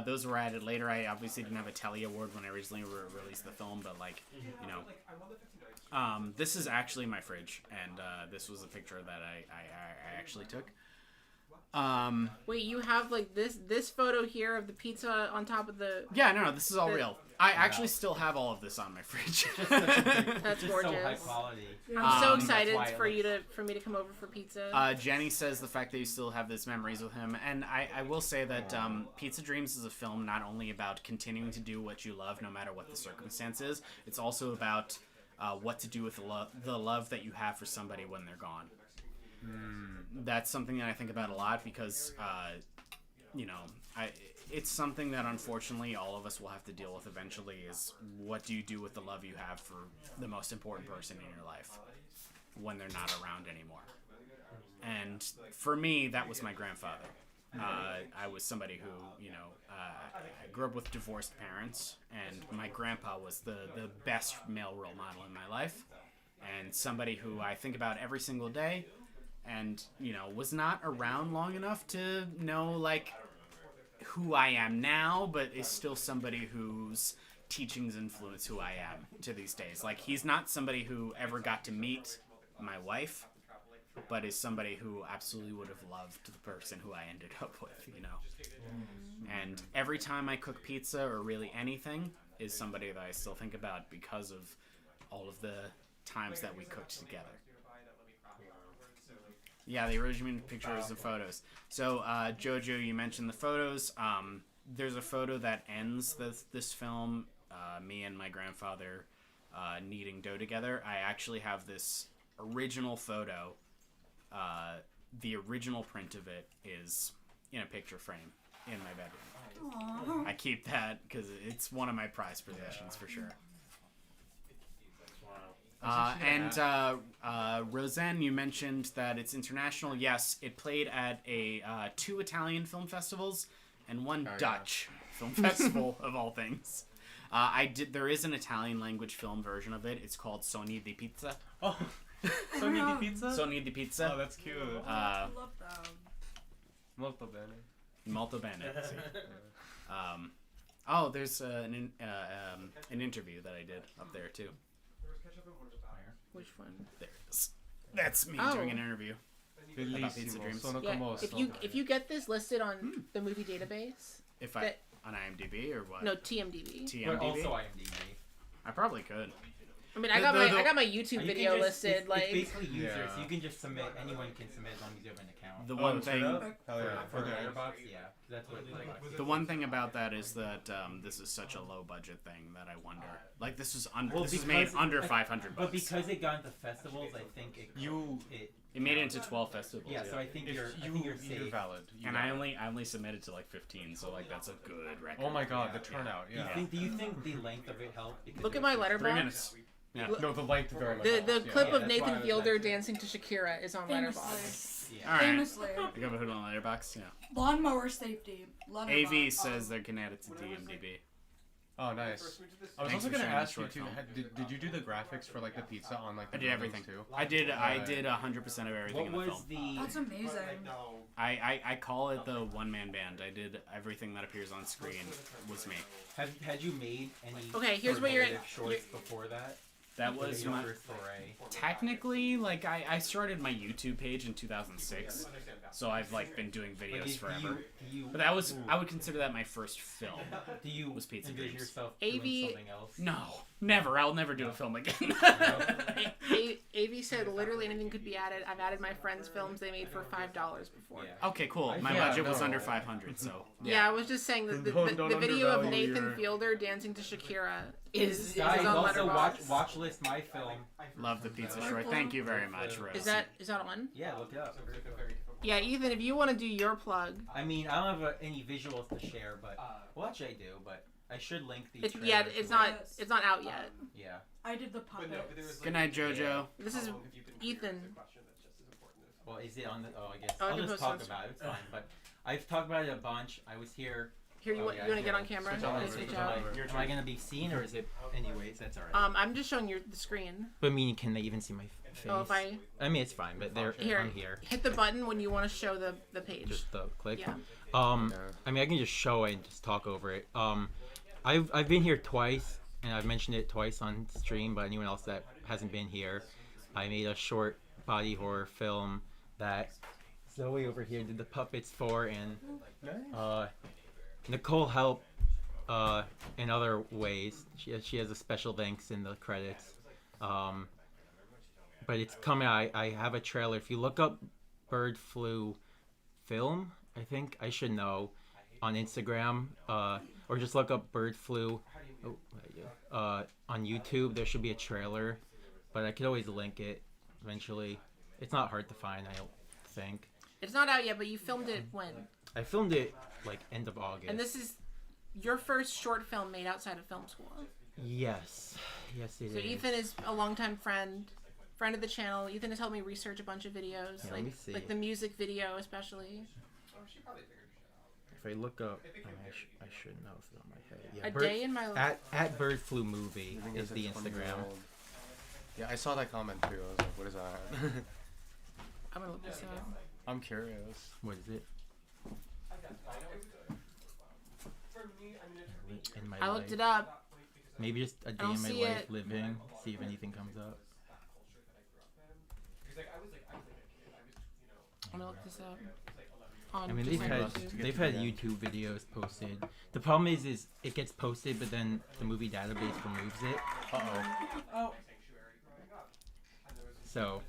Those were added later. I obviously didn't have a Telly Award when I originally released the film, but like, you know, this is actually my fridge, and this was a picture that I actually took. Wait, you have like this photo here of the pizza on top of the. Yeah, no, this is all real. I actually still have all of this on my fridge. That's gorgeous. So high quality. I'm so excited for me to come over for pizza. Jenny says the fact that you still have those memories with him, and I will say that Pizza Dreams is a film not only about continuing to do what you love no matter what the circumstances, it's also about what to do with the love that you have for somebody when they're gone. That's something that I think about a lot because, you know, it's something that unfortunately all of us will have to deal with eventually is what do you do with the love you have for the most important person in your life when they're not around anymore. And for me, that was my grandfather. I was somebody who, you know, I grew up with divorced parents, and my grandpa was the best male role model in my life, and somebody who I think about every single day, and, you know, was not around long enough to know, like, who I am now, but is still somebody whose teachings influence who I am to these days. Like, he's not somebody who ever got to meet my wife, but is somebody who absolutely would have loved the person who I ended up with, you know? And every time I cook pizza or really anything is somebody that I still think about because of all of the times that we cooked together. Yeah, the original pictures and photos. So, Jojo, you mentioned the photos. There's a photo that ends this film, me and my grandfather kneading dough together. I actually have this original photo. The original print of it is in a picture frame in my bedroom. Aww. I keep that because it's one of my prized possessions for sure. Roseanne, you mentioned that it's international. Yes, it played at 2 Italian film festivals and 1 Dutch film festival of all things. There is an Italian language film version of it. It's called Sogni di Pizza. Oh, Sogni di Pizza? Sogni di Pizza. Oh, that's cute. I love that. Molto bene. Molto bene. There's an interview that I did up there too. Which one? There it is. That's me doing an interview about Pizza Dreams. Yeah, if you get this listed on the movie database, on IMDb or what? No, TMDb. But also IMDb. I probably could. I mean, I got my YouTube video listed. It's like basically users. You can just submit. Anyone can submit as long as you have an account. The one thing. For Letterboxd, yeah, that's what. The one thing about that is that this is such a low budget thing that I wonder. Like this is this is made under $500. But because it got into festivals, I think it made it into 12 festivals. Yeah, so I think you're safe. You're valid. I only submitted to like 15, so like that's a good record. Oh my god, the turnout. Yeah. Do you think the length of it helped? Look at my Letterboxd. 3 minutes. Yeah. No, the length very much. The clip of Nathan Fielder dancing to Shakira is on Letterboxd. Yeah. All right. Famously. You got a hood on Letterboxd? Yeah. Lawnmower safety. AV says they can add it to DMDb. Oh, nice. I was also gonna ask you too. Did you do the graphics for like the pizza on like? The I did everything too. I did 100% of everything in the film. That's amazing. I call it the one-man band. I did everything that appears on screen was me. Had you made any? Okay, here's what you're shorts before that. That was your my first foray. Technically, like I started my YouTube page in 2006, so I've like been doing videos forever. But that was I would consider that my first film. Was Pizza Dreams? Yourself AV doing something else? No, never. I'll never do a film again. Avi said literally anything could be added. I've added my friends' films they made for $5 before. Okay, cool. My budget was under 500, so. Yeah, I was just saying that the video of Nathan Fielder dancing to Shakira is Guys, on also Letterboxd. watch list my film. Love the Pizza Short. Thank you very much, Rose. Is that on? Yeah, look it up. Yeah, Ethan, if you want to do your plug. I mean, I don't have any visuals to share, but well, actually I do, but I should link these. It's not out yet. Yeah. I did the puppets. Good night, JoJo. This is Ethan. Well, is it on the? Oh, I guess Oh, I I'll can just post talk it. about it. It's fine, but I've talked about it a bunch. I was here. Here, you want to get on camera? Switch on, Switch switch out. on. Am I gonna be seen or is it? Anyways, that's alright. I'm just showing you the screen. But I mean, can they even see my face? Oh, if I mean, it's fine, but I'm here. Hit the button when you want to show the page. Just the click. Yeah. I mean, I can just show it and just talk over it. I've been here twice, and I've mentioned it twice on stream. But anyone else that hasn't been here, I made a short body horror film that Zoe over here did the puppets for, and Nicole helped in other ways. She has a special thanks in the credits. But it's coming. I have a trailer. If you look up Bird Flu Film, I think I should know, on Instagram, or just look up Bird Flu on YouTube. There should be a trailer, but I could always link it eventually. It's not hard to find, I don't think. It's not out yet, but you filmed it when? I filmed it like end of August. And this is your first short film made outside of film school. Yes, it is. So Ethan is a longtime friend of the channel. Ethan has helped me research a bunch of videos, Yeah, let me see. like the music video especially. If I look up, I should know off the top of my head. Yeah, A Day in My Life. At Bird Flu Movie is the Instagram. Yeah, I saw that comment too. I was like, what is that? I'm gonna look this up. I'm curious. What is it? In my I looked life. it up. Maybe just a day don't in my see life it. living. See if anything comes up. I'm gonna look this up. I mean, they've had YouTube videos posted. The problem is it gets posted, but then the movie database removes it. Oh. So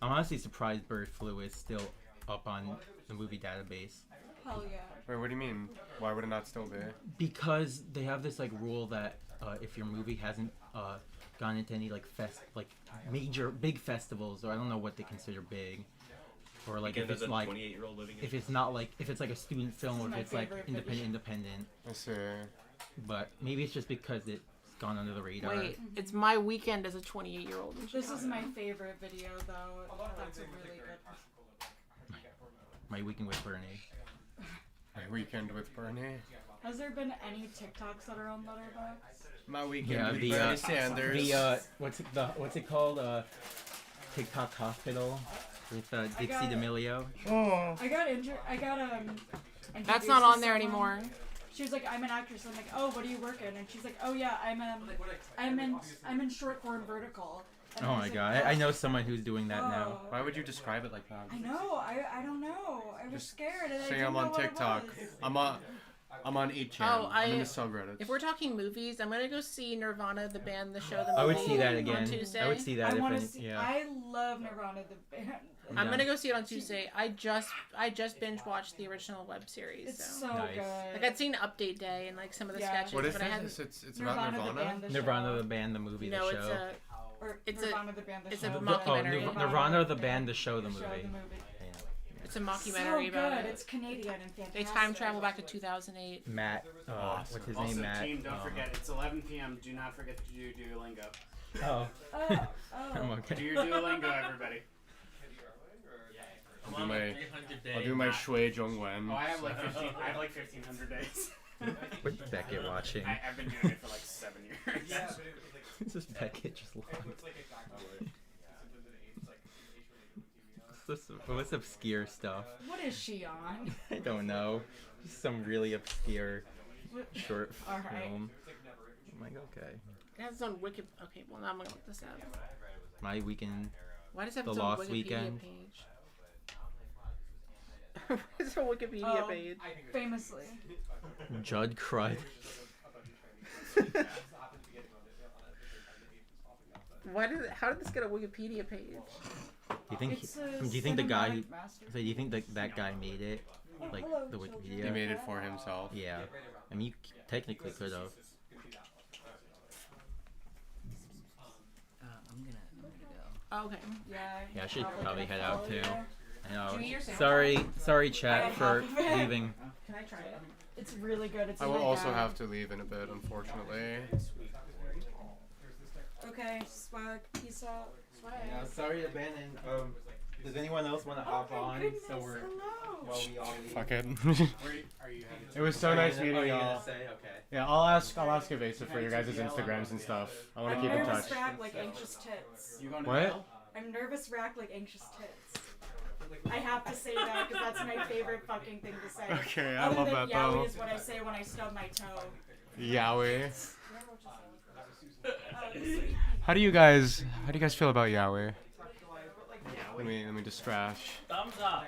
I'm honestly surprised Bird Flu is still up on the movie database. Hell yeah. Wait, what do you mean? Why would it not still be? Because they have this like rule that if your movie hasn't gone into any like major big festivals, or I don't know what they consider big, or like if it's like if it's not like if it's like a student film, or if it's like independent. I see. But maybe it's just because it's gone under the radar. Wait, it's My Weekend as a 28-year-old. This is my favorite video, though. That's a really good. My Weekend with Bernie. My Weekend with Bernie. Has there been any TikToks that are on Letterboxd? My Weekend Yeah, with the Bernie Sanders. what's it called? TikTok Hospital with Dixie D'Amelio. Oh. I got injured. That's not on there anymore. She was like, "I'm an actress." I'm like, "Oh, what do you work in?" And she's like, "Oh yeah, I'm in short form vertical." And Oh I my was god, like, I know someone who's doing that now. Why would you describe it like that? I know. I don't know. I was scared. And I Say didn't I'm know on what it TikTok. was. I'm on 8chan. Oh, I'm in the subreddits. If we're talking movies, I'm gonna go see Nirvana, the band, the show, the movie. I would see that on again. Tuesday. I would see that I if want any, to see. yeah. I love Nirvana, the band. I'm gonna go see it on Tuesday. I just binge watched the original web series. It's so so good. Like I'd seen Update Day and like some of the Yeah. sketches, What is but I this? hadn't. It's about Nirvana? Nirvana the band, the movie, No, the show. it's Nirvana, the band, the it's show. a mockumentary. Nirvana the band, the show, the movie. It's a mockumentary so about good. it. It's Canadian and fantastic. They time travel back to 2008. Matt, what's his Also, name? Matt. team, don't forget, it's 11 p.m. Do not forget to do Duolingo. Oh. I'm okay. Do your Duolingo, everybody. I'll do my Shui Zhongwen. Oh, I have like 1,500 days. What's Beckett watching? I've been doing it for like 7 years. This is Beckett just logged. What's obscure stuff? What is she on? I don't know. Just some really obscure short All right. film. I'm like, okay. It has its own Wiki. Okay, well now I'm gonna look this up. My Weekend. Why does it have The its own Lost Wikipedia Weekend. page? It's a Wikipedia page. Famously. Judd Crud. How did this get a Wikipedia page? Do you think? Do you think the guy? So do you think that guy made it? Like the Wikipedia? He made it for himself. Yeah. I mean, you technically could have. I'm gonna go. Oh, okay. Yeah, I should probably head out too. I know. Do your sandwich. Sorry, chat for leaving. Can I try it? It's really good. It's I will really also good. have to leave in a bit, unfortunately. Okay, swag. Peace out. Swag. Yeah, sorry to abandon. Does anyone else want to hop on? So we're while we all leave. Fuck it. Are you It was so nice meeting you y'all. say? Okay. Yeah, I'll ask Evasive for your guys' Instagrams and stuff. I want to keep in touch. Nervous rack like anxious tits. What? I'm nervous rack like anxious tits. I have to say that because that's my favorite fucking thing to say. Okay, I Other love than that yaoi though. is what I say when I stub my toe. Yaoi. How do you guys feel about yaoi? Let me just trash. Thumbs up.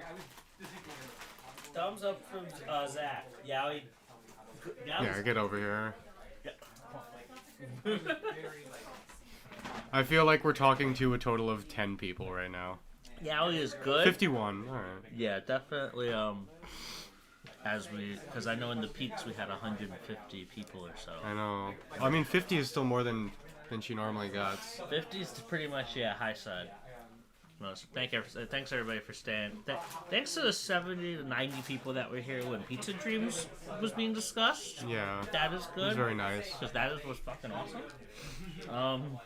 Thumbs up from Zach. Yowie. Yeah, get over here. I feel like we're talking to a total of 10 people right now. Yowie is good. 51. All right. Yeah, definitely. Because I know in the peaks we had 150 people or so. I know. I mean, 50 is still more than she normally gets. 50 is pretty much high side. No, so thanks everybody for staying. Thanks to the 70 to 90 people that were here when Pizza Dreams was being discussed. Yeah. That is good. It was very nice. Because was fucking awesome.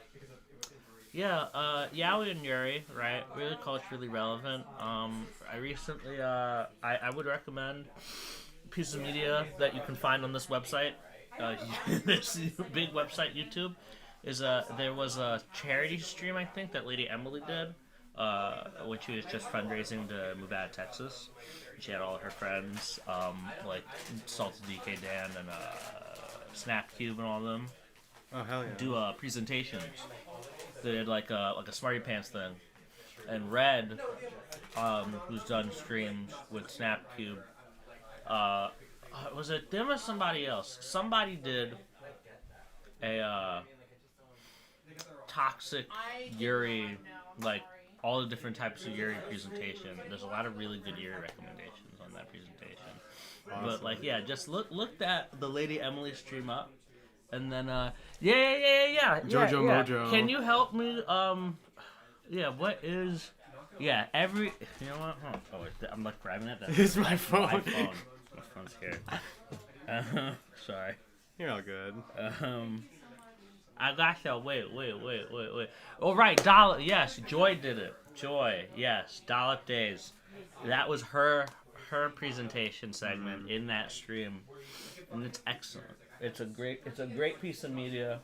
Yaoi and Yuri, right? Really culturally relevant. I recently, I would recommend a piece of media that you can find on this website. This big website, YouTube, is there was a charity stream, I think, that Lady Emily did, when she was just fundraising to move out of Texas. She had all of her friends, like Salted DK Dan and Snap Cube and all of them. Oh hell yeah! Do presentations. They did like a Smarty Pants thing, and Red, who's done streams with Snapcube, was it them or somebody else? Somebody did a toxic Yuri, like all the different types of Yuri presentation. There's a lot of really good Yuri recommendations on that presentation. But like, yeah, just look that the Lady Emily stream up. And then, yeah. Jojo Mojo. Can you help me? What is? Yeah, you know what? Oh, wait, I'm like grabbing it. It's my phone. My phone's here. Sorry. You're all good. I got you. Wait. Oh, right, Dollop. Yes, Joy did it. Joy, yes, Dollop Days. That was her presentation segment in that stream, and it's excellent. It's a great piece of media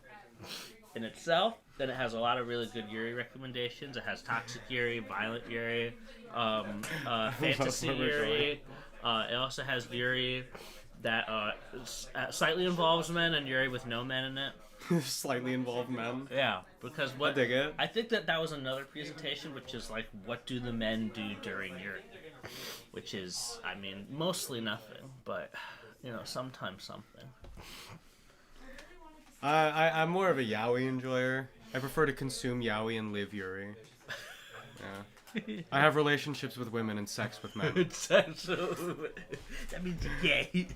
in itself. Then it has a lot of really good Yuri recommendations. It has Toxic Yuri, Violent Yuri, Fantasy Yuri. It also has Yuri that slightly involves men and Yuri with no men in it. Slightly involved men. Yeah, because I dig it. I think that was another presentation, which is like, what do the men do during Yuri? Which is, I mean, mostly nothing, but sometimes something. I'm more of a yaoi enjoyer. I prefer to consume yaoi and live Yuri. Yeah. I have relationships with women and sex with men. That means you're gay.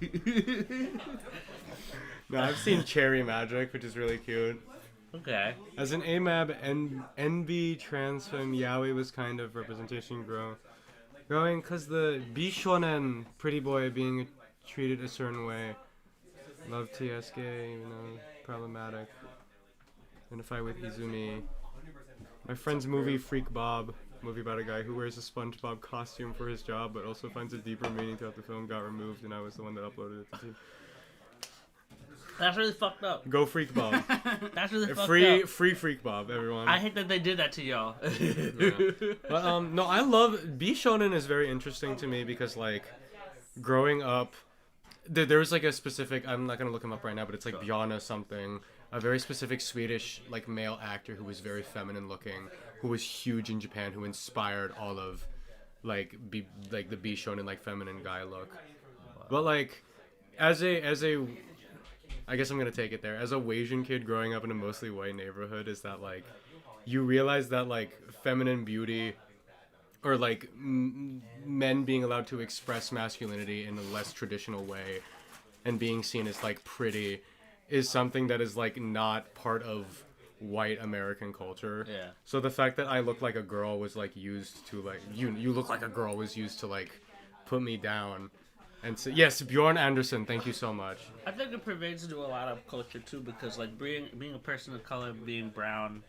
No, I've seen Cherry Magic, which is really cute. Okay. As an AMAB NB trans femme, yaoi was kind of representation growing because the Bishonen pretty boy being treated a certain way. Love TSK, problematic. Identify with Izumi. My friend's movie Freak Bob, movie about a guy who wears a SpongeBob costume for his job but also finds a deeper meaning throughout the film, got removed, and I was the one that uploaded it to team. That's really fucked up. Go Freak Bob. That's really fucked up. Free Freak Bob, everyone. I hate that they did that to y'all. Yeah. But no, I love Bishonen is very interesting to me because like growing up, there was like a specific, I'm not gonna look him up right now, but it's like Bjarne something, a very specific Swedish like male actor who was very feminine looking, who was huge in Japan, who inspired all of like the Bishonen like feminine guy look. But like as a I guess I'm gonna take it there. As a Asian kid growing up in a mostly white neighborhood, is that like you realize that like feminine beauty, or like men being allowed to express masculinity in a less traditional way, and being seen as like pretty, is something that is like not part of white American culture. Yeah. So the fact that I look like a girl was like used to like you look like a girl was used to like put me down. And so yes, Bjorn Anderson, thank you so much. I think it pervades into a lot of culture too, because like being a person of color, being brown,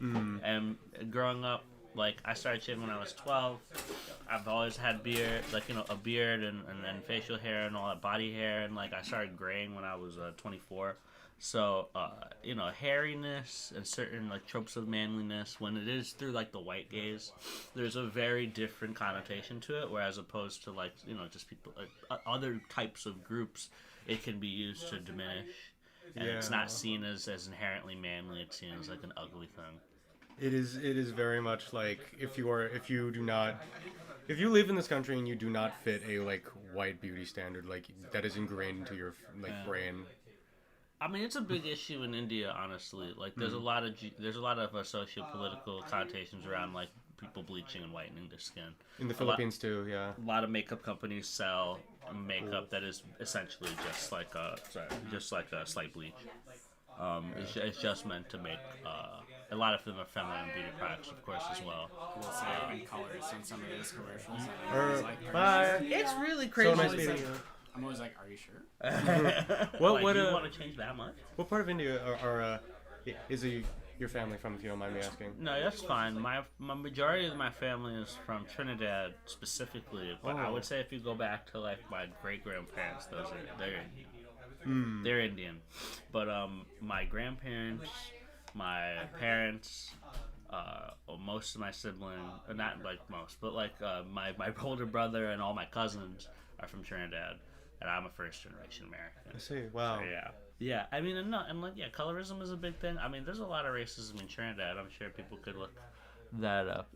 and growing up, like I started shaving when I was 12. I've always had beard, like a beard and facial hair and all that body hair, and like I started graying when I was 24. So hairiness and certain like tropes of manliness, when it is through like the white gaze, there's a very different connotation to it. Whereas opposed to like just people, other types of groups, it can be used to diminish, and it's not seen as inherently manly. It's seen as like an ugly thing. It is very much like if you live in this country and you do not fit a like white beauty standard, like that is ingrained into your brain. I mean, it's a big issue in India, honestly. Like, there's a lot of socio-political connotations around like people bleaching and whitening their skin. In the Philippines too, yeah. A lot of makeup companies sell makeup that is essentially just like a slight bleach. It's just meant to make. A lot of them are feminine beauty products, of course, as well. We'll say in colors on some of those commercials. It's really crazy. So nice meeting you. I'm always like, are you sure? What do you want to change that much? What part of India is your family from, if you don't mind me asking? No, that's fine. My majority of my family is from Trinidad specifically, but I would say if you go back to like my great grandparents, they're Indian. They're Indian, but my grandparents, my parents, most of my siblings, not like most, but like my older brother and all my cousins are from Trinidad. And I'm a first-generation American. I see. Wow. So, yeah. I mean, colorism is a big thing. I mean, there's a lot of racism in Trinidad. I'm sure people could look that up.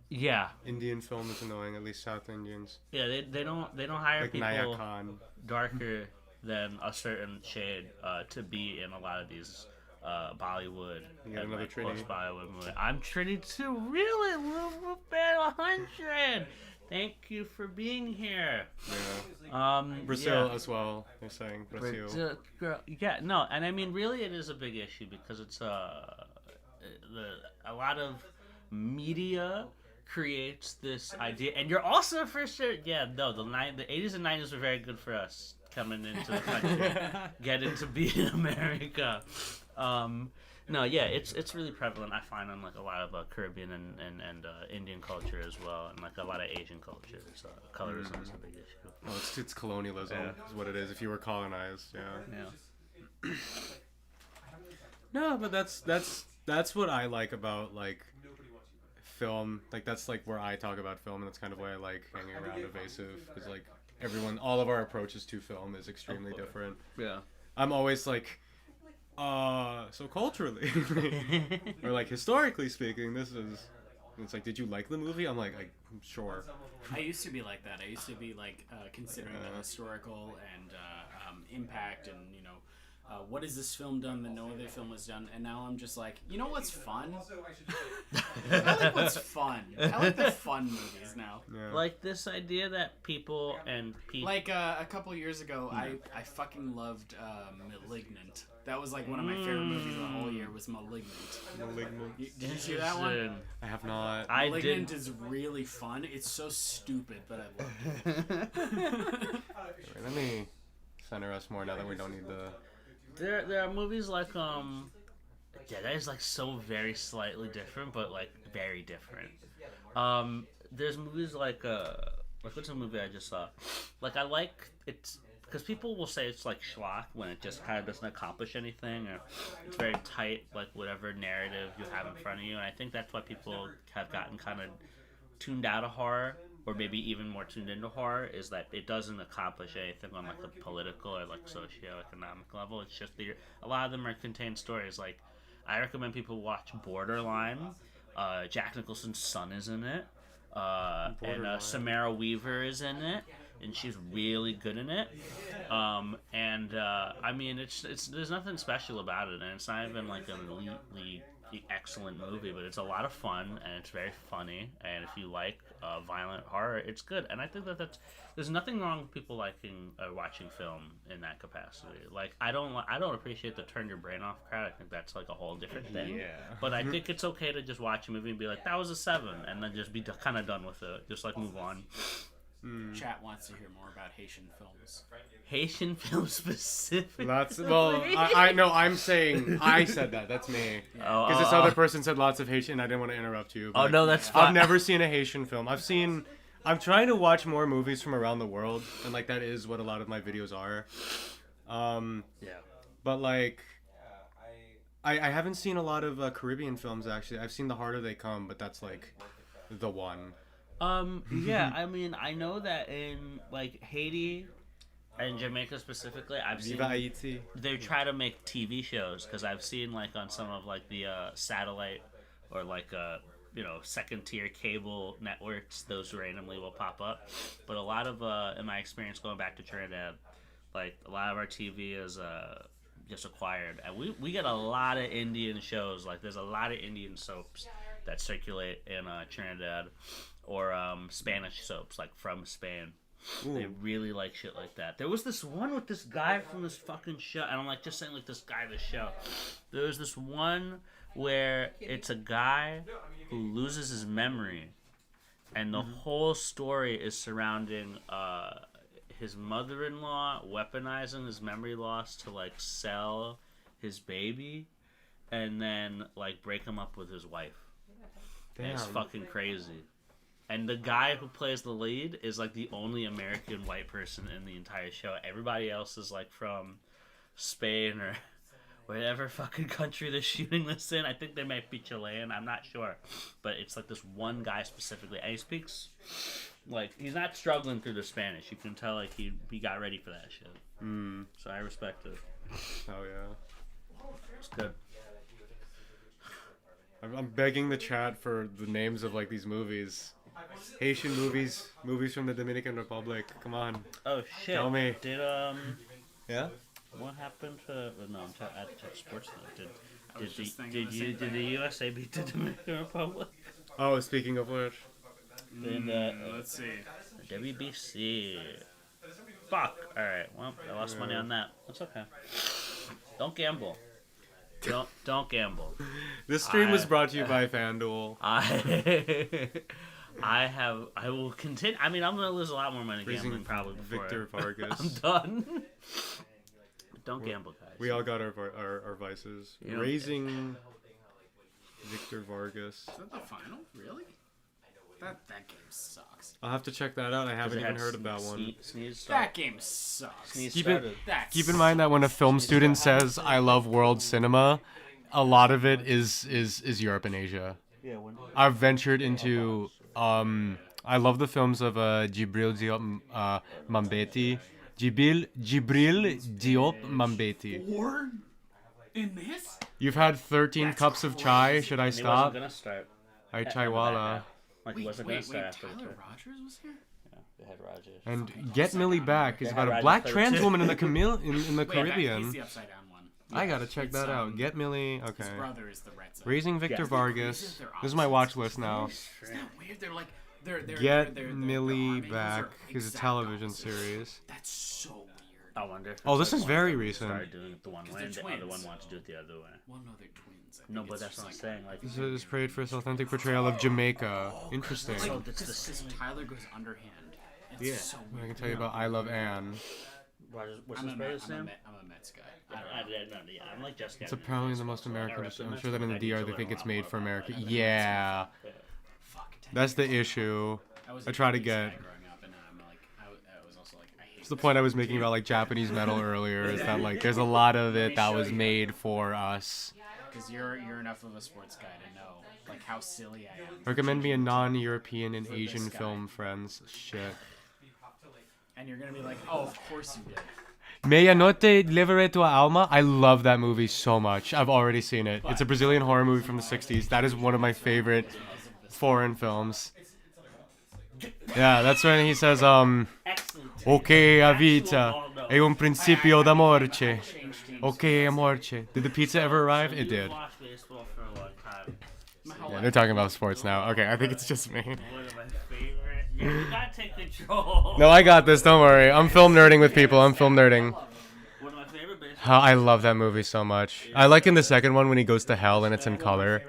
Yeah. Indian film is annoying. At least South Indians. Yeah, they don't hire like people Naya Khan. darker than a certain shade to be in a lot of these Bollywood and like, post-Bollywood movies. I'm Trinity too. Really, Little Bad 100. Thank you for being here. Yeah. Brazil as well. They're saying Brazil. And I mean, really, it is a big issue because it's a lot of media creates this idea, and you're also for sure. Yeah, no, the 80s and 90s were very good for us coming into the country, getting to be in America. It's really prevalent. I find on like a lot of Caribbean and Indian culture as well, and like a lot of Asian culture. So colorism is a big issue. Oh, it's colonialism is what it is. If you were colonized, yeah. No, but that's what I like about like film. Like that's like where I talk about film, and that's kind of why I like hanging around Evasive, because like all of our approaches to film is extremely different. Yeah. I'm always like. So culturally, or like historically speaking, this is. It's like, did you like the movie? I'm like, I'm sure. I used to be like that. I used to be like considering the historical and impact, and what has this film done that no other film has done? And now I'm just like, you know what's fun? I like what's fun. I like the fun movies now. Yeah. Like this idea that people like a couple years ago, I fucking loved Malignant. That was like one of my favorite movies of the whole year was Malignant. Did you see that one? I have not. Malignant is really fun. It's so stupid, but I loved it. Let me center us more now that we don't need the... There are movies like that is like so very slightly different, but like very different. There's movies like what's a movie I just saw? Like I like it's because people will say it's like schlock when it just kind of doesn't accomplish anything, or it's very tight, like whatever narrative you have in front of you. And I think that's why people have gotten kind of tuned out of horror, or maybe even more tuned into horror, is that it doesn't accomplish anything on like a political or like socioeconomic level. It's just a lot of them are contained stories. Like I recommend people watch Borderline. Jack Nicholson's son is in it, and Samara Weaver is in it. and she's really good in it. I mean, it's there's nothing special about it, and it's not even like an elitely excellent movie, but it's a lot of fun and it's very funny. And if you like violent horror, it's good. And I think that's there's nothing wrong with people liking watching film in that capacity. Like I don't appreciate the turn your brain off crowd. I think that's like a whole different thing. Yeah. But I think it's okay to just watch a movie and be like, that was a 7, and then just be kind of done with it. Just like move on. Chat wants to hear more about Haitian films. Haitian films specifically. Lots. Well, I know. I'm saying I said that. That's me. Because this other person said lots of Haitian. I didn't want to interrupt you. Oh no, that's fine. I've never seen a Haitian film. I'm trying to watch more movies from around the world, and like that is what a lot of my videos are. Yeah. But like, I haven't seen a lot of Caribbean films actually. I've seen The Harder They Come, but that's like the one. Yeah, I mean, I know that in like Haiti and Jamaica specifically, I've seen they try to make TV shows, because I've seen like on some of like the satellite or like second tier cable networks, those randomly will pop up. But a lot of in my experience going back to Trinidad, like a lot of our TV is just acquired, and we get a lot of Indian shows. Like there's a lot of Indian soaps that circulate in Trinidad. Or Spanish soaps, like from Spain. Ooh. They really like shit like that. There was this one with this guy from this fucking show, and I'm like just saying like this guy, this show. There was this one where it's a guy who loses his memory, and the whole story is surrounding his mother-in-law weaponizing his memory loss to like sell his baby, and then like break him up with his wife. And it's fucking crazy. And the guy who plays the lead is like the only American white person in the entire show. Everybody else is like from Spain or whatever fucking country they're shooting this in. I think they might be Chilean. I'm not sure. But it's like this one guy specifically. And he speaks like he's not struggling through the Spanish. You can tell like he got ready for that shit. So I respect it. Oh yeah. It's good. I'm begging the chat for the names of like these movies. Haitian movies from the Dominican Republic. Come on. Oh shit. Tell me. Did Yeah. What happened to? No, I had to check sports now. Did the USA beat the Dominican Republic? Oh, speaking of which. Let's see. WBC. Fuck. All right. Well, I lost money on that. That's okay. Don't gamble. Don't gamble. This stream was brought to you by FanDuel. I will continue. I mean, I'm gonna lose a lot more money gambling probably before Victor Vargas. I'm done. Don't gamble, guys. We all got our vices. You Raising Victor Vargas. Is that the final? Really? That game sucks. I'll have to check that out. I haven't even heard of that one. That game sucks. Keep in mind that when a film student says "I love world cinema," a lot of it is Europe and Asia. Yeah, I've ventured into. I love the films of Djibril Diop Mambéty. Djibril Diop Mambéty. War in this? You've had 13 cups of chai. Should I He stop? wasn't gonna start. I chaiwala. Like he wasn't gonna start after Tyler Rogers was here? Yeah, they had Rogers. And Get Millie Back is They about had a black Rogers trans too. woman in the in the Wait, Caribbean. he's the upside down one. I gotta check that out. Get Millie. Okay. His brother is the red side. Raising Victor Yeah. Vargas. This is my watch list now. Isn't that weird? They're like they're Get Millie Back is a television series. That's so weird. I wonder. If Oh, it's this like is one very of them recent. started doing it the one way, and the other twins. one wants to do it the other way. Well, no, they're twins. No, but that's what I'm saying. Like, This is prayed for its authentic portrayal of Jamaica. Interesting. So it's the Because same. Tyler goes underhand. It's Yeah. so I weird. can tell you about I Love Anne. Rogers, what's I'm his a brother's name? Mets guy. I'm like just. It's apparently the most American. I'm sure that in the DR they think it's made for America. Yeah. That's the issue. I try to get. It's the point I was making about like Japanese metal earlier. Is that like there's a lot of it that was made for us. Because you're enough of a sports guy to know like how silly I am. Recommend me a non-European and Asian film, friends. Shit. And you're gonna be like, oh, of course you did. Meia-noite Livre Tua Alma. I love that movie so much. I've already seen it. It's a Brazilian horror movie from the 60s. That is one of my favorite foreign films. Yeah, that's when he says, "Okay, a vita è un principio d'amore. Okay, amorce." Did the pizza ever arrive? It did. Yeah, they're talking about sports now. Okay, I think it's just me. You gotta take control. No, I got this. Don't worry. I'm film nerding with people. I'm film nerding. How I love that movie so much. I like in the second one when he goes to hell and it's in color.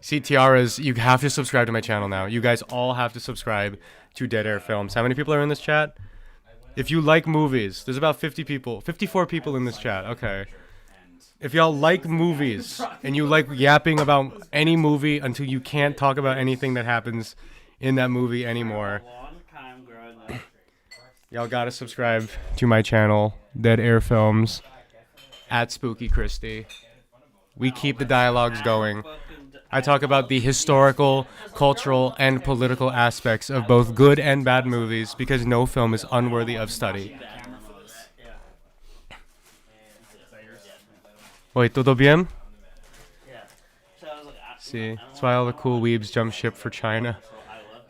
See, Tiaras, you have to subscribe to my channel now. You guys all have to subscribe to Dead Air Films. How many people are in this chat? If you like movies, there's about 50 people, 54 people in this chat. Okay. If y'all like movies and you like yapping about any movie until you can't talk about anything that happens in that movie anymore, y'all gotta subscribe to my channel, Dead Air Films, at Spooky Christie. We keep the dialogues going. I talk about the historical, cultural, and political aspects of both good and bad movies because no film is unworthy of study. Oi, todo bien? See, that's why all the cool weebs jump ship for China.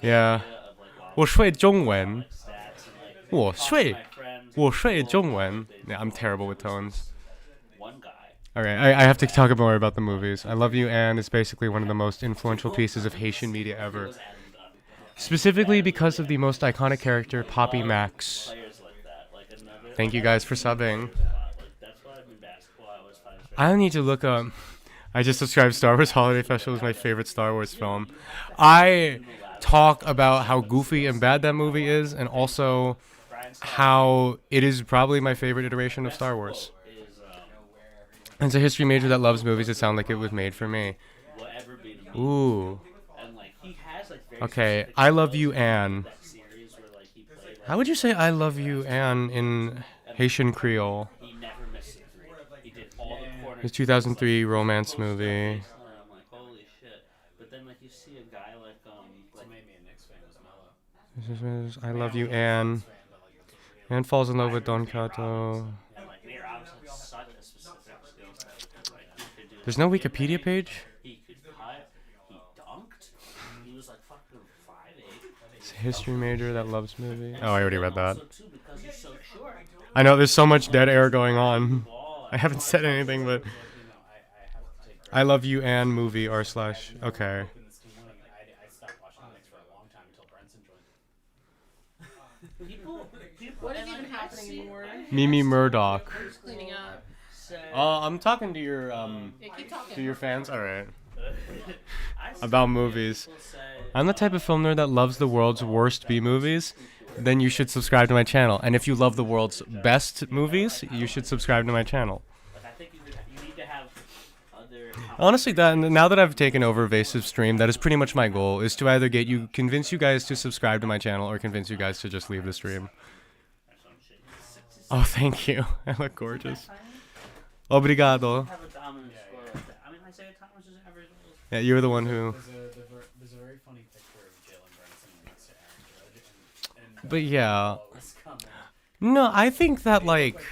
Yeah. 我说中文. 我说中文. Yeah, I'm terrible with tones. Alright, I have to talk more about the movies. I Love You, Anne is basically one of the most influential pieces of Haitian media ever. Specifically because of the most iconic character, Poppy Max. Thank you guys for subbing. I need to look up... I just subscribed. Star Wars Holiday Festival is my favorite Star Wars film. I talk about how goofy and bad that movie is, and also how it is probably my favorite iteration of Star Wars. As a history major that loves movies, it sounds like it was made for me. Ooh. Okay, I Love You, Anne. How would you say I Love You, Anne in Haitian Creole? It's 2003 romance movie. I Love You, Anne. Anne falls in love with Don Cato. There's no Wikipedia page? It's a history major that loves movie. Oh, I already read that. I know, there's so much dead air going on. I haven't said anything, but... I Love You, Anne movie r/... Okay. What is even happening anymore? Mimi Murdoch. I'm just cleaning up. I'm talking to your to your fans. All right. About movies. I'm the type of film nerd that loves the world's worst B movies. Then you should subscribe to my channel. And if you love the world's best movies, you should subscribe to my channel. Honestly, now that I've taken over Evasive Stream, that is pretty much my goal, is to either convince you guys to subscribe to my channel or convince you guys to just leave the stream. Oh, thank you. I look gorgeous. Obrigado. Yeah, you were the one who... There's a very funny picture of Jalen Brunson next to Aaron George. But yeah. No, I think that, like...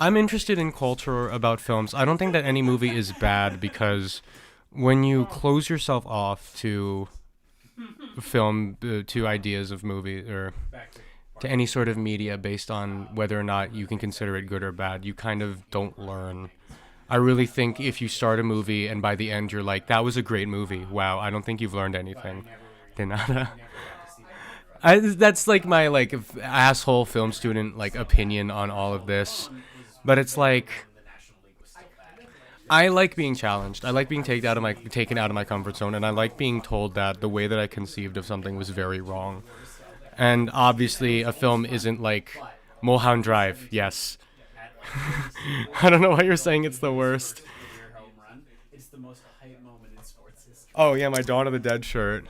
I'm interested in culture about films. I don't think that any movie is bad because when you close yourself off to film, to ideas of movie, or to any sort of media based on whether or not you can consider it good or bad, you kind of don't learn. I really think if you start a movie and by the end you're like, that was a great movie, wow, I don't think you've learned anything. De nada. That's like my asshole film student opinion on all of this. But it's like, I like being challenged. I like being taken out of my comfort zone, and I like being told that the way that I conceived of something was very wrong. And obviously, a film isn't like Mulholland Drive. Yes. I don't know why you're saying it's the worst. It's the most hype moment in sports history. Oh yeah, my Dawn of the Dead shirt.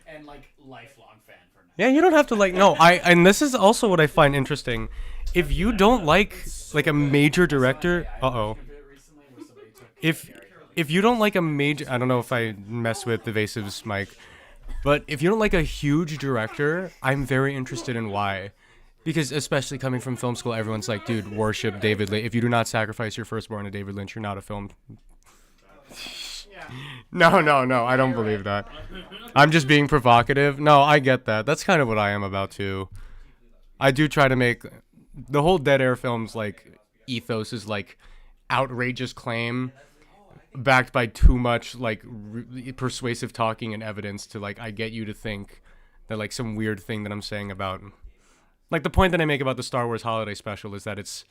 And lifelong fan for now. Yeah, you don't have to no. And this is also what I find interesting. If you don't like a major director, if you don't like a major, I don't know if I mess with Evasive's mic, but if you don't like a huge director, I'm very interested in why. Because especially coming from film school, everyone's like, dude, worship David Lynch. If you do not sacrifice your firstborn to David Lynch, you're not a film. No, I don't believe that. I'm just being provocative. No, I get that. That's kind of what I am about too. I do try to make the whole Dead Air films like ethos is like outrageous claim backed by too much like persuasive talking and evidence to like I get you to think that like some weird thing that I'm saying about like the point that I make about the Star Wars holiday special is that it's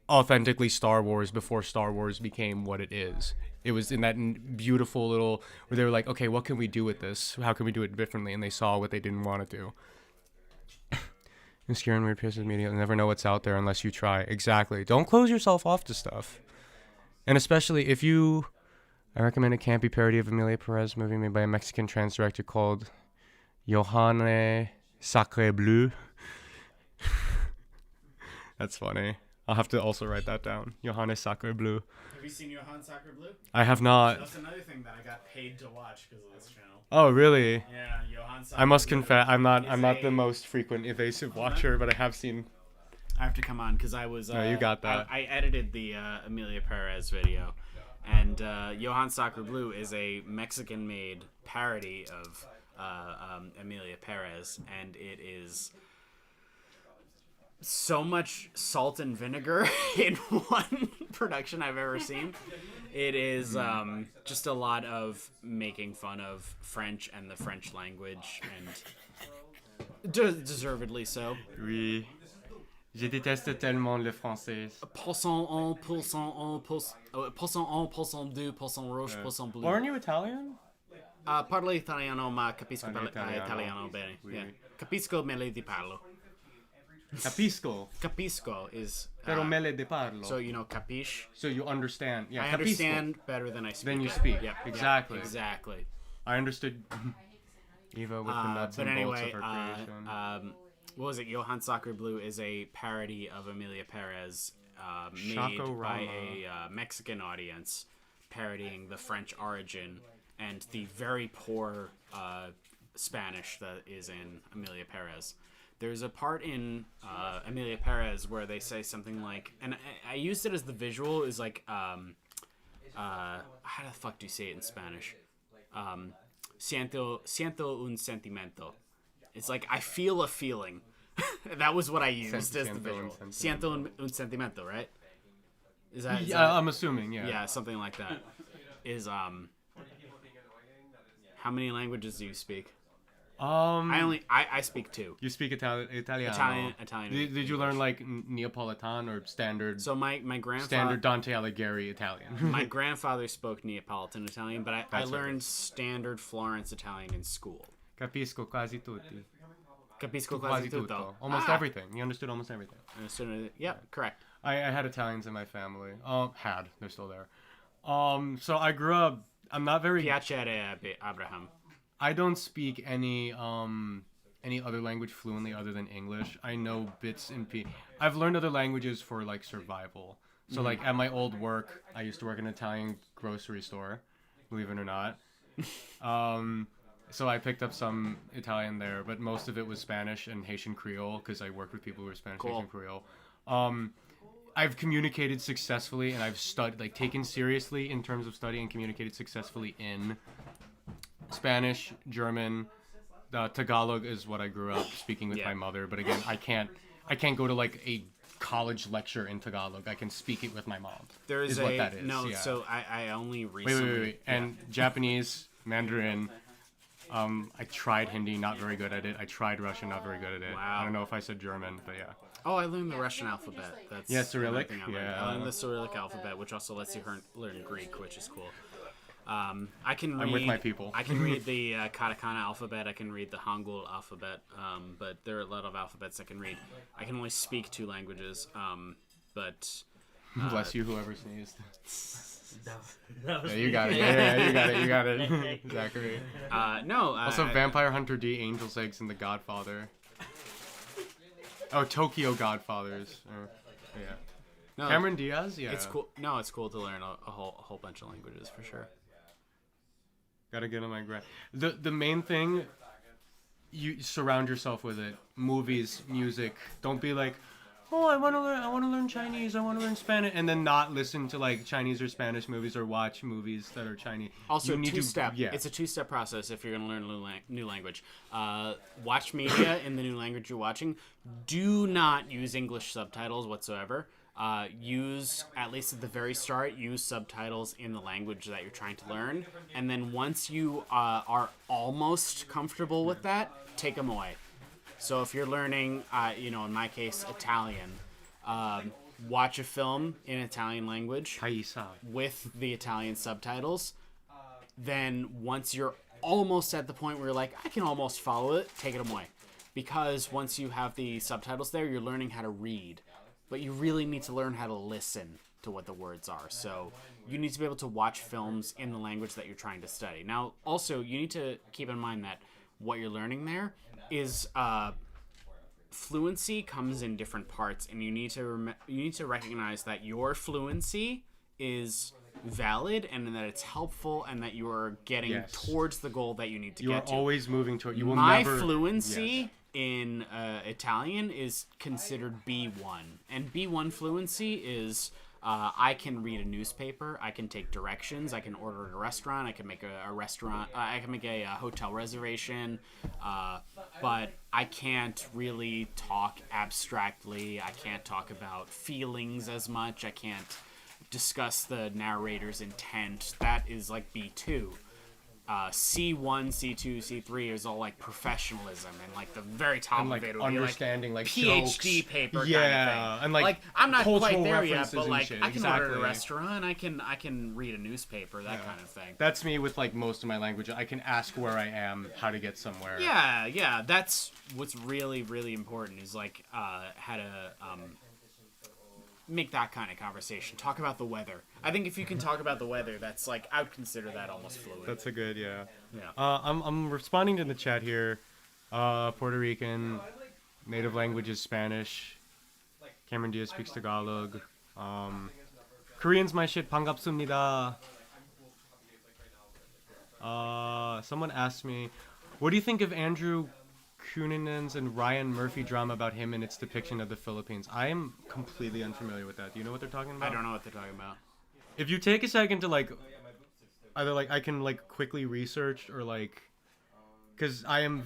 authentically Star Wars before Star Wars became what it is. It was in that beautiful little where they were like, okay, what can we do with this? How can we do it differently? And they saw what they didn't want to do. Obscure and weird pieces of media. You'll never know what's out there unless you try. Exactly. Don't close yourself off to stuff. And especially if you... I recommend a campy parody of Emilia Perez movie made by a Mexican trans director called Johanne Sacre Bleu. That's funny. I'll have to also write that down. Johanne Sacre Bleu. Have you seen Johann Sacre Bleu? I have not. That's another thing that I got paid to watch because of this channel. Oh, really? Yeah, Johann Sacre I must Bleu confess, I'm not is the most frequent evasive watcher, but I have seen. I have to come on because I was. No, you got that. I edited the Emilia Perez video, and Johann Sacre Bleu is a Mexican-made parody of Emilia Perez, and it is so much salt and vinegar in one production I've ever seen. It is just a lot of making fun of French and the French language, and deservedly so. Oui. Je déteste tellement le français. Poisson 1, poisson 1, poisson 1, poisson 2, poisson rouge, poisson bleu. Aren't you Italian? Parlo italiano, ma capisco italiano bene. Oui. Yeah. Capisco me le di parlo. Capisco. Capisco is. Pero me le di parlo. So you know capiche. So you understand. Yeah. I capisco. understand better than I speak. Then you speak. Yep. Exactly. Yep. Exactly. I understood. Eva with the nuts but and bolts anyway, of her creation. what was it? Johann Sacre Bleu is a parody of Emilia Perez, made by a Mexican audience, parodying the French origin and the very poor Spanish that is in Emilia Perez. There's a part in Emilia Perez where they say something like, and I used it as the visual, is like, how the fuck do you say it in Spanish? Siento un sentimiento. It's like, I feel a feeling. That was what I used as the visual. Siento un sentimiento, right? Is that? I'm assuming, yeah. Yeah, something like that. Is how many languages do you speak? I speak 2. You speak Italiano. Italian. Did you learn like Neapolitan or standard? So my grandfather. Standard Dante Alighieri Italian. My grandfather spoke Neapolitan Italian, but I learned standard Florence Italian in school. Capisco quasi tutti. Capisco quasi tutto. Almost everything. You understood almost everything. Yeah, correct. I had Italians in my family. They're still there. So I grew up. I'm not very. Piacere, Abraham. I don't speak any other language fluently other than English. I know bits and pieces. I've learned other languages for like survival. So like at my old work, I used to work in an Italian grocery store, believe it or not. So I picked up some Italian there, but most of it was Spanish and Haitian Creole because I worked with people who were Spanish, cool. Haitian Creole. I've communicated successfully and I've studied, like taken seriously in terms of studying and communicated successfully in Spanish, German, Tagalog is what I grew up speaking with my mother. But again, I can't go to like a college lecture in Tagalog. I can speak it with my mom. There is what that is. No, yeah. so I only recently. Wait. And Japanese, Mandarin. I tried Hindi, not very good at it. I tried Russian, not very good at it. Wow. I don't know if I said German, but yeah. Oh, I learned the Russian alphabet. That's Cyrillic. I learned the Cyrillic alphabet, which also lets you learn Greek, which is cool. I'm with my people. I can read the katakana alphabet. I can read the Hangul alphabet. But there are a lot of alphabets I can read. I can only speak 2 languages. But bless you, whoever sneezed. That was you got it. Yeah, you got it. Zachary. No. Also, Vampire Hunter D, Angel's Eggs, and The Godfather. Oh, Tokyo Godfathers. Yeah. No, Cameron Diaz. Yeah. It's cool. No, it's cool to learn a whole bunch of languages for sure. Gotta get on my graph. The main thing, you surround yourself with it. Movies, music. Don't be like, oh, I want to learn Chinese, I want to learn Spanish, and then not listen to like Chinese or Spanish movies or watch movies that are Chinese. Also, You need to- two-step. yeah. It's a two-step process if you're going to learn a new language. Watch media in the new language you're watching. Do not use English subtitles whatsoever. Use, at least at the very start, use subtitles in the language that you're trying to learn. And then once you are almost comfortable with that, take them away. So if you're learning, in my case, Italian, watch a film in Italian language with the Italian subtitles. Then once you're almost at the point where you're like, I can almost follow it, take it away. Because once you have the subtitles there, you're learning how to read. But you really need to learn how to listen to what the words are. So you need to be able to watch films in the language that you're trying to study. Now, also, you need to keep in mind that what you're learning there is fluency comes in different parts, and you need to recognize that your fluency is valid and that it's helpful and that you are getting towards the goal that you need to You are get to. always moving toward. You will My never. fluency Yes. in Italian is considered B1, and B1 fluency is I can read a newspaper, I can take directions, I can order at a restaurant, I can make a restaurant, I can make a hotel reservation, but I can't really talk abstractly. I can't talk about feelings as much. I can't discuss the narrator's intent. That is like B2. C1, C2, C3 is all like professionalism and like the very top And, like, of it would understanding, be like, PhD jokes. paper Yeah, kind of thing. and, like, I'm not quite cultural there yet, references but and like shit, I can order at exactly. a restaurant, I can read a newspaper, that kind of thing. That's me with like most of my language. I can ask where I am, how to get somewhere. Yeah, that's what's really, really important is like how to make that kind of conversation. Talk about the weather. I think if you can talk about the weather, that's like I would consider that almost fluid. That's a good, yeah. Yeah. I'm responding to the chat here. Puerto Rican, native language is Spanish. Cameron Diaz speaks Tagalog. Korean's my shit. 반갑습니다. Someone asked me, what do you think of Andrew Cuninan's and Ryan Murphy drama about him and its depiction of the Philippines? I am completely unfamiliar with that. Do you know what they're talking about? I don't know what they're talking about. If you take a second to like, either like I can like quickly research or like, because I am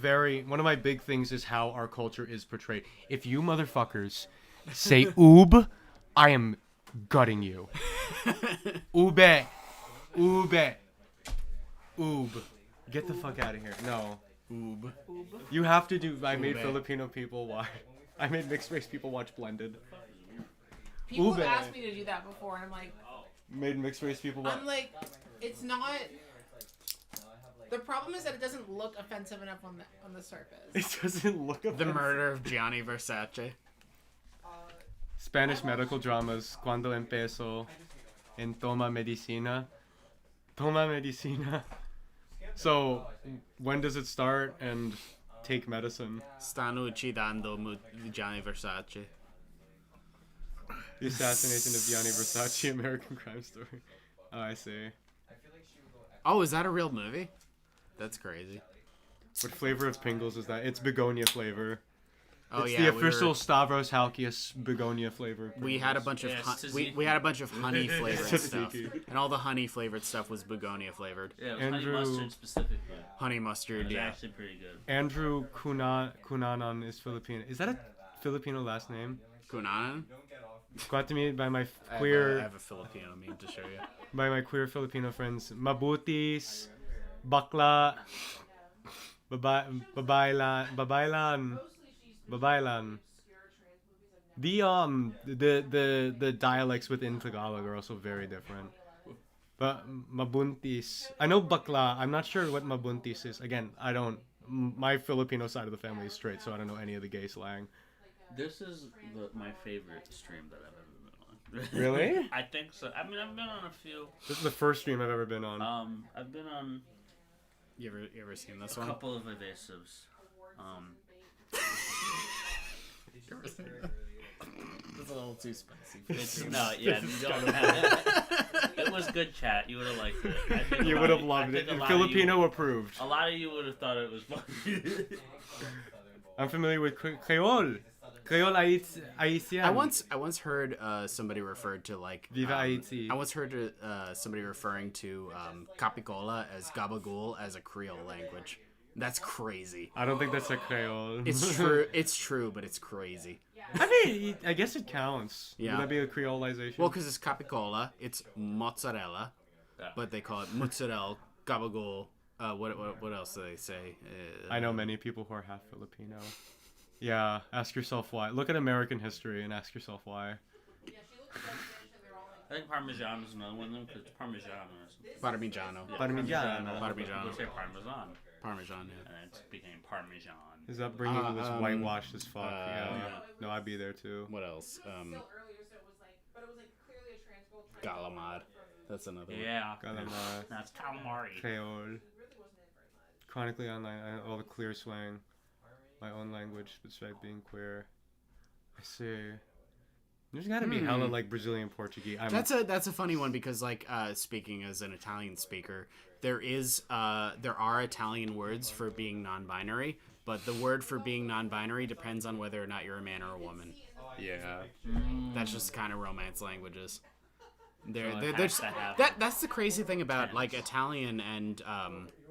one of my big things is how our culture is portrayed. If you motherfuckers say oob, I am gutting you. Ube. Oob. Get the fuck out of here. No. Oob. You have to do. I made Ube. Filipino people watch. I made mixed race people watch Blended. People Ube. have asked me to do that before, and I'm like, Made mixed race people watch. I'm like, it's not. The problem is that it doesn't look offensive enough on the surface. It doesn't look The offensive. murder of Gianni Versace. Spanish medical dramas. Cuando empezó en Toma Medicina. Toma Medicina. So, when does it start and take medicine? Stanno uccidendo Gianni Versace. The assassination of Gianni Versace, American Crime Story. Oh, I see. Oh, is that a real movie? That's crazy. What flavor of Pringles is that? It's begonia flavor. Oh, it's yeah, the we official were- Stavros Halkias begonia flavor. We had a bunch of we had a bunch of honey flavored stuff, Tzatziki. and all the honey flavored stuff was begonia flavored. Yeah, it was honey mustard specifically. Honey mustard, It was yeah. actually pretty good. Andrew Cunanan is Filipino. Is that a Filipino last name? Cunanan? Got to me by my I queer. have a Filipino meme to show you. By my queer Filipino friends. Mabutis, bakla, babaylan. The dialects within Tagalog are also very different. But mabuntis, I know bakla. I'm not sure what mabuntis is. Again, I don't. My Filipino side of the family is straight, so I don't know any of the gay slang. This is my favorite stream that I've ever been on. Really? I think so. I mean, I've been on a few. This is the first stream I've ever been on. I've been on. You ever seen this a one? couple of evasives. It's a little too spicy. No, yeah, you don't have it. It was good chat. You would have liked it. I think You a would lot have of- loved I think it. a lot Filipino of you, approved. A lot of you would have thought it was funny. I'm familiar with Creole. Creole Haïtien. I once heard somebody referred to like Viva Haiti. I once heard somebody referring to Capicola as Gabagool as a Creole language. That's crazy. I don't think that's a Creole. It's true. It's true, but it's crazy. I mean, I guess it counts. Yeah. Would that be a Creolization? Well, because it's Capicola, it's mozzarella, but they call it mozzarella, gabagool. What else do they say? I know many people who are half Filipino. Yeah, ask yourself why. Look at American history and ask yourself why. I think Parmesan is another one of them because Parmesan is. Parmigiano. Yeah, Parmigiano. Parmigiano. We'll say Parmesan. Parmesan, yeah. And it became Parmesan. Is that bringing this whitewashed as fuck? Yeah. No, I'd be there too. What else? Galamad. That's another one. Yeah. Galamad. That's calamari. Creole. Chronically online. All the clear swang. My own language, despite being queer. I see. There's gotta be hella like Brazilian Portuguese. That's a funny one because like speaking as an Italian speaker, there are Italian words for being non-binary, but the word for being non-binary depends on whether or not you're a man or a woman. Yeah. That's just kind of Romance languages. That's the crazy thing about like Italian and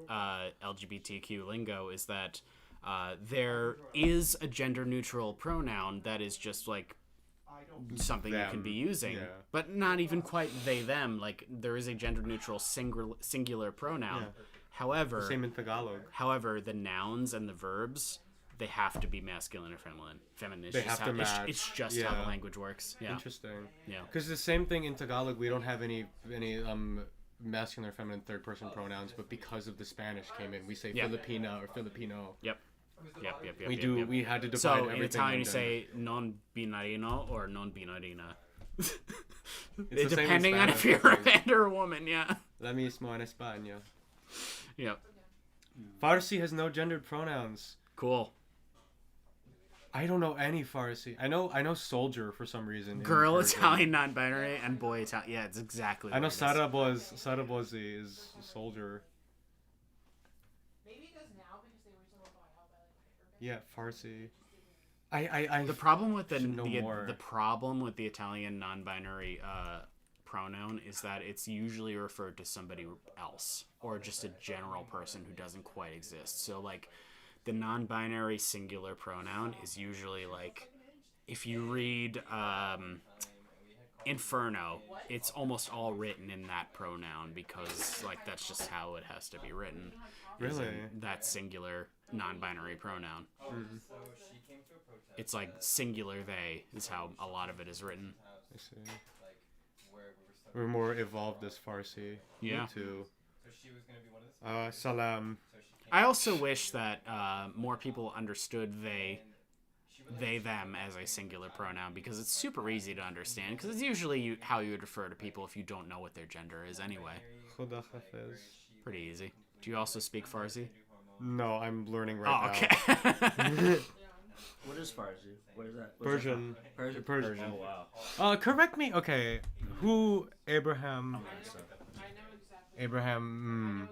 LGBTQ lingo is that there is a gender neutral pronoun that is just like something you can be using, but not even quite they them. Like there is a gender neutral singular pronoun. However, same in Tagalog. However, the nouns and the verbs, they have to be masculine or feminine. They have to match. It's just how the language works. Yeah. Interesting. Yeah. Because the same thing in Tagalog, we don't have any masculine or feminine third person pronouns, but because of the Spanish came in, we say Filipina or Filipino. Yep. We had to divide so everything. In Italian, you say non binarino or non binarina. Depending on if you're a man or a woman, yeah. La mismo en España. Yep. Farsi has no gendered pronouns. Cool. I don't know any Farsi. I know soldier for some reason. Girl Italian non-binary and boy Italian. Yeah, it's exactly. I know Sarabozi is soldier. Yeah, Farsi. The problem with the problem with the Italian non-binary pronoun is that it's usually referred to somebody else or just a general person who doesn't quite exist. So like the non-binary singular pronoun is usually like if you read Inferno, it's almost all written in that pronoun because like that's just how it has to be written. Really? That singular non-binary pronoun. Mm-hmm. It's like singular they is how a lot of it is written. I see. We're more evolved as Farsi. Yeah. Me too. Salam. I also wish that more people understood they them as a singular pronoun because it's super easy to understand because it's usually how you would refer to people if you don't know what their gender is anyway. Khuda Hafiz. Pretty easy. Do you also speak Farsi? No, I'm learning right now. Okay. What is Farsi? What is that? Persian. Persian. Oh wow. Correct me. Okay. Who Abraham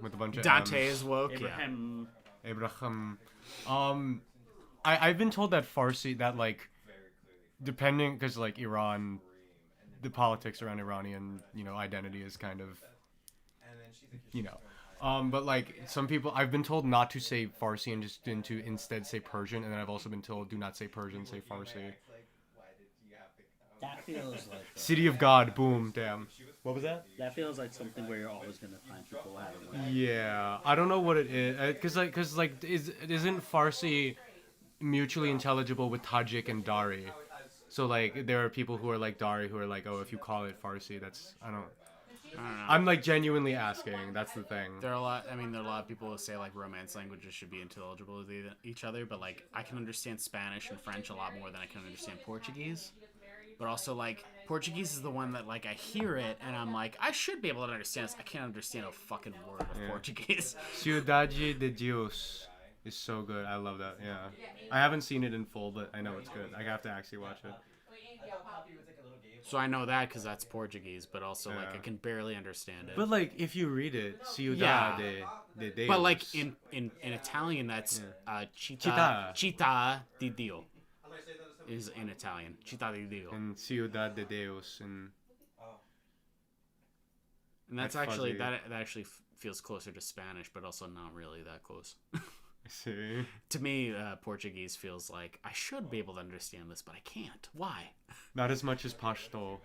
with a bunch of Dante is woke. Abraham. I've been told that Farsi that like depending because like Iran, the politics around Iranian identity is kind of but like some people I've been told not to say Farsi and just to instead say Persian, and then I've also been told do not say Persian, say Farsi. That feels like City of God, boom, damn. What was that? That feels like something where you're always gonna find people having. Like, yeah, I don't know what it is, cause isn't Farsi mutually intelligible with Tajik and Dari? So like there are people who are like Dari who are like, oh, if you call it Farsi, that's I don't know. I'm like genuinely asking. That's the thing. There are a lot of people who say like Romance languages should be intelligible with each other, but like I can understand Spanish and French a lot more than I can understand Portuguese. But also like Portuguese is the one that like I hear it and I'm like I should be able to understand this. I can't understand a fucking word of Portuguese. Ciudade de Dios is so good. I love that. Yeah. I haven't seen it in full, but I know it's good. I have to actually watch it. So I know that because that's Portuguese, but also like I can barely understand it. But like if you read it, Ciudade de Deus. But like in Italian, that's Città di Dio. is in Italian. Città di Dio. And Ciudad de Deus and that's like actually fuzzy. that actually feels closer to Spanish, but also not really that close. I see. To me, Portuguese feels like I should be able to understand this, but I can't. Why? Not as much as Pashto.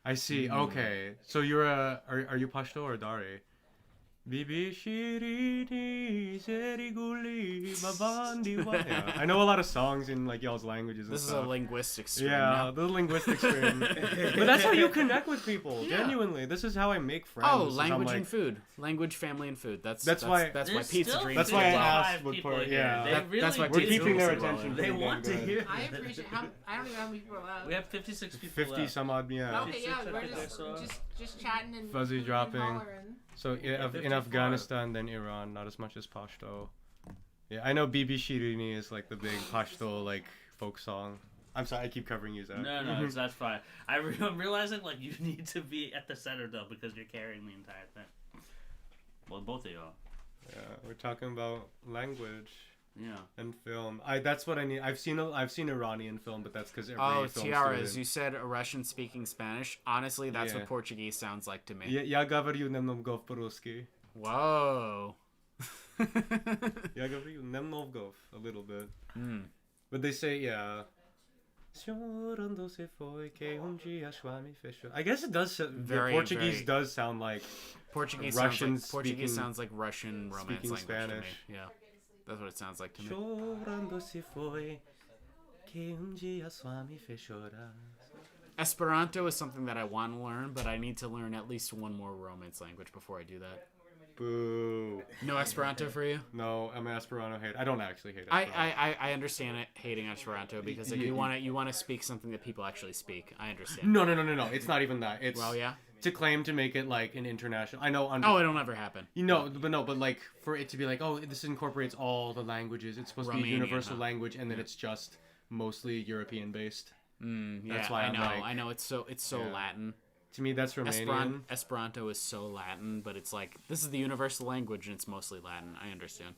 I see. Okay, so you're are you Pashto or Dari? Bibi Shirini Seriguli Babandi. Yeah, I know a lot of songs in like y'all's languages. And This is stuff. a linguistic stream. Yeah, now. the linguistic stream. But that's how you connect with people. Yeah. Genuinely, this is how I make friends. Oh, is I'm language like- and food. Language, family, and food. That's why- that's why There's Pizza still Dream. That's why I 55 asked what people part. here. Yeah, They really that's why do. we're keeping their Pizza Dream attention. They pretty want damn to good. hear. I appreciate I don't even know how many people are allowed. We have 56 people 50 left. some odd. Yeah. Okay, yeah, we're 56, just chatting and Fuzzy and dropping. hollering. So in 54. Afghanistan, then Iran, not as much as Pashto. Yeah, I know Bibi Shirini is like the big Pashto like folk song. I'm sorry, I keep covering you, Zach. No, that's fine. I'm realizing like you need to be at the center though because you're carrying the entire thing. Well, both of y'all. Yeah, we're talking about language. Yeah. And film. That's what I need. I've seen Iranian film, but that's because every Oh, film Tiaras, student. you said a Russian speaking Spanish. Honestly, that's Yeah. what Portuguese sounds like to me. Я говорю немного по-русски. Whoa. Я говорю немного, a little bit. Mm. But they say, yeah. I guess it does. Very, Portuguese very- does sound like Portuguese Russian Portuguese speaking- sounds like Russian romance speaking language Spanish. to me. Yeah, that's what it sounds like to me. Chorando se foi, que dia sua me fez chorar. Esperanto is something that I want to learn, but I need to learn at least one more romance language before I do that. Boo. No Esperanto for you? No, I'm an Esperanto hate. I don't actually hate I, Esperanto. I understand it hating Esperanto because like, Y- you want to speak something that people actually speak. I understand. No. It's not even that. It's Well, yeah. to claim to make it like an international. I know. Oh, it'll never happen. But like for it to be like, oh, this incorporates all the languages. It's supposed to be a Romanian, universal huh? language, and then it's just mostly European based. Yeah, That's why I know. It's so Yeah. Latin. To me, that's Romanian. Esperanto is so Latin, but it's like this is the universal language and it's mostly Latin. I understand.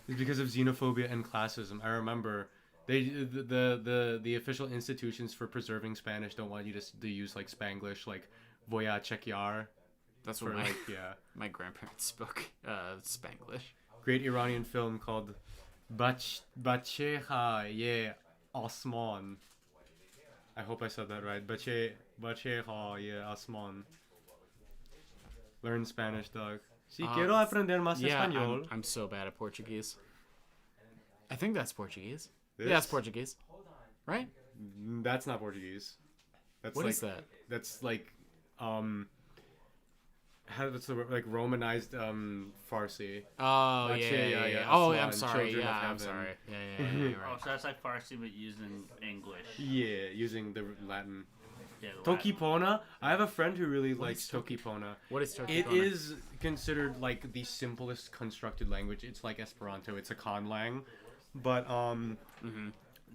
It's because of xenophobia and classism. I remember the official institutions for preserving Spanish don't want you to use like Spanglish, like voy a chequear. That's for what my like yeah. my grandparents spoke Spanglish. Great Iranian film called Bacheha Ye Osman. I hope I said that right. Bacheha Ye Osman. Learn Spanish, dog. Si quiero aprender más español. I'm so bad at Portuguese. I think that's Portuguese. This? Yeah, it's Portuguese. Right? That's not Portuguese. That's What like, is that? That's like that's the like Romanized Farsi. Oh, yeah. Oh, Aslan, I'm sorry. Children of Yeah, I'm Heaven. sorry. Yeah, you're right. Oh, so that's like Farsi but using English. Yeah, using the Latin. Yeah, the Latin. Tokipona. I have a friend who really likes Tokipona. What is Tokipona? It is considered like the simplest constructed language. It's like Esperanto. It's a conlang, but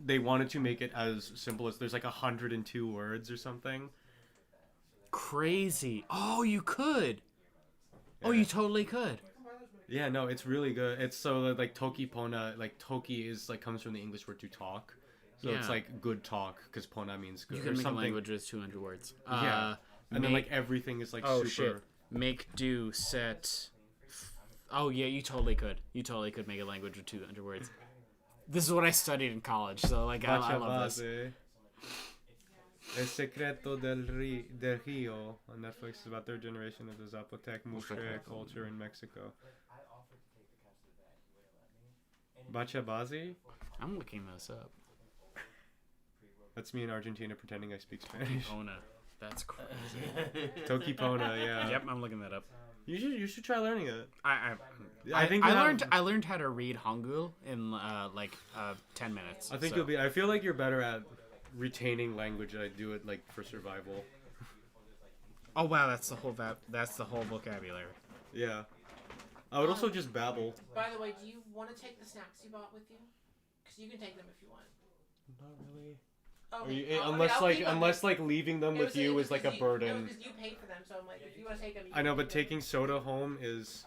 they wanted to make it as simple as there's like 102 words or something. Crazy. Oh, you could. Oh, you totally could. Yeah, no, it's really good. It's so that, like Tokipona, like Toki is like comes from the English word to talk, so it's Yeah. like good talk because Pona means good. You or can make something. a language with 200 words. Yeah, and then like everything is like oh, super. shit. Make, do, set. Oh, yeah, you totally could. You totally could make a language with 200 words. This is what I studied in college, so like I love this. Base. El Secreto del Rio on Netflix is about third generation of the Zapotec Muxe culture in Mexico. Bachabazi? I'm looking this up. That's me in Argentina pretending I speak Spanish. Tokipona. That's crazy. Tokipona, yeah. Yep, I'm looking that up. You should try learning it. I think I you have- learned I learned how to read Hangul in 10 minutes. I think so. you'll be. I feel like you're better at retaining language. I do it like for survival. Oh wow, that's the whole vocabulary. Yeah. I would also just babble. By the way, do you want to take the snacks you bought with you? Because you can take them if you want. Not really. Okay. Unless like leaving them with you is like a burden. Because you paid for them, so I'm like, if you want to take them. You I know, can but take them. taking soda home is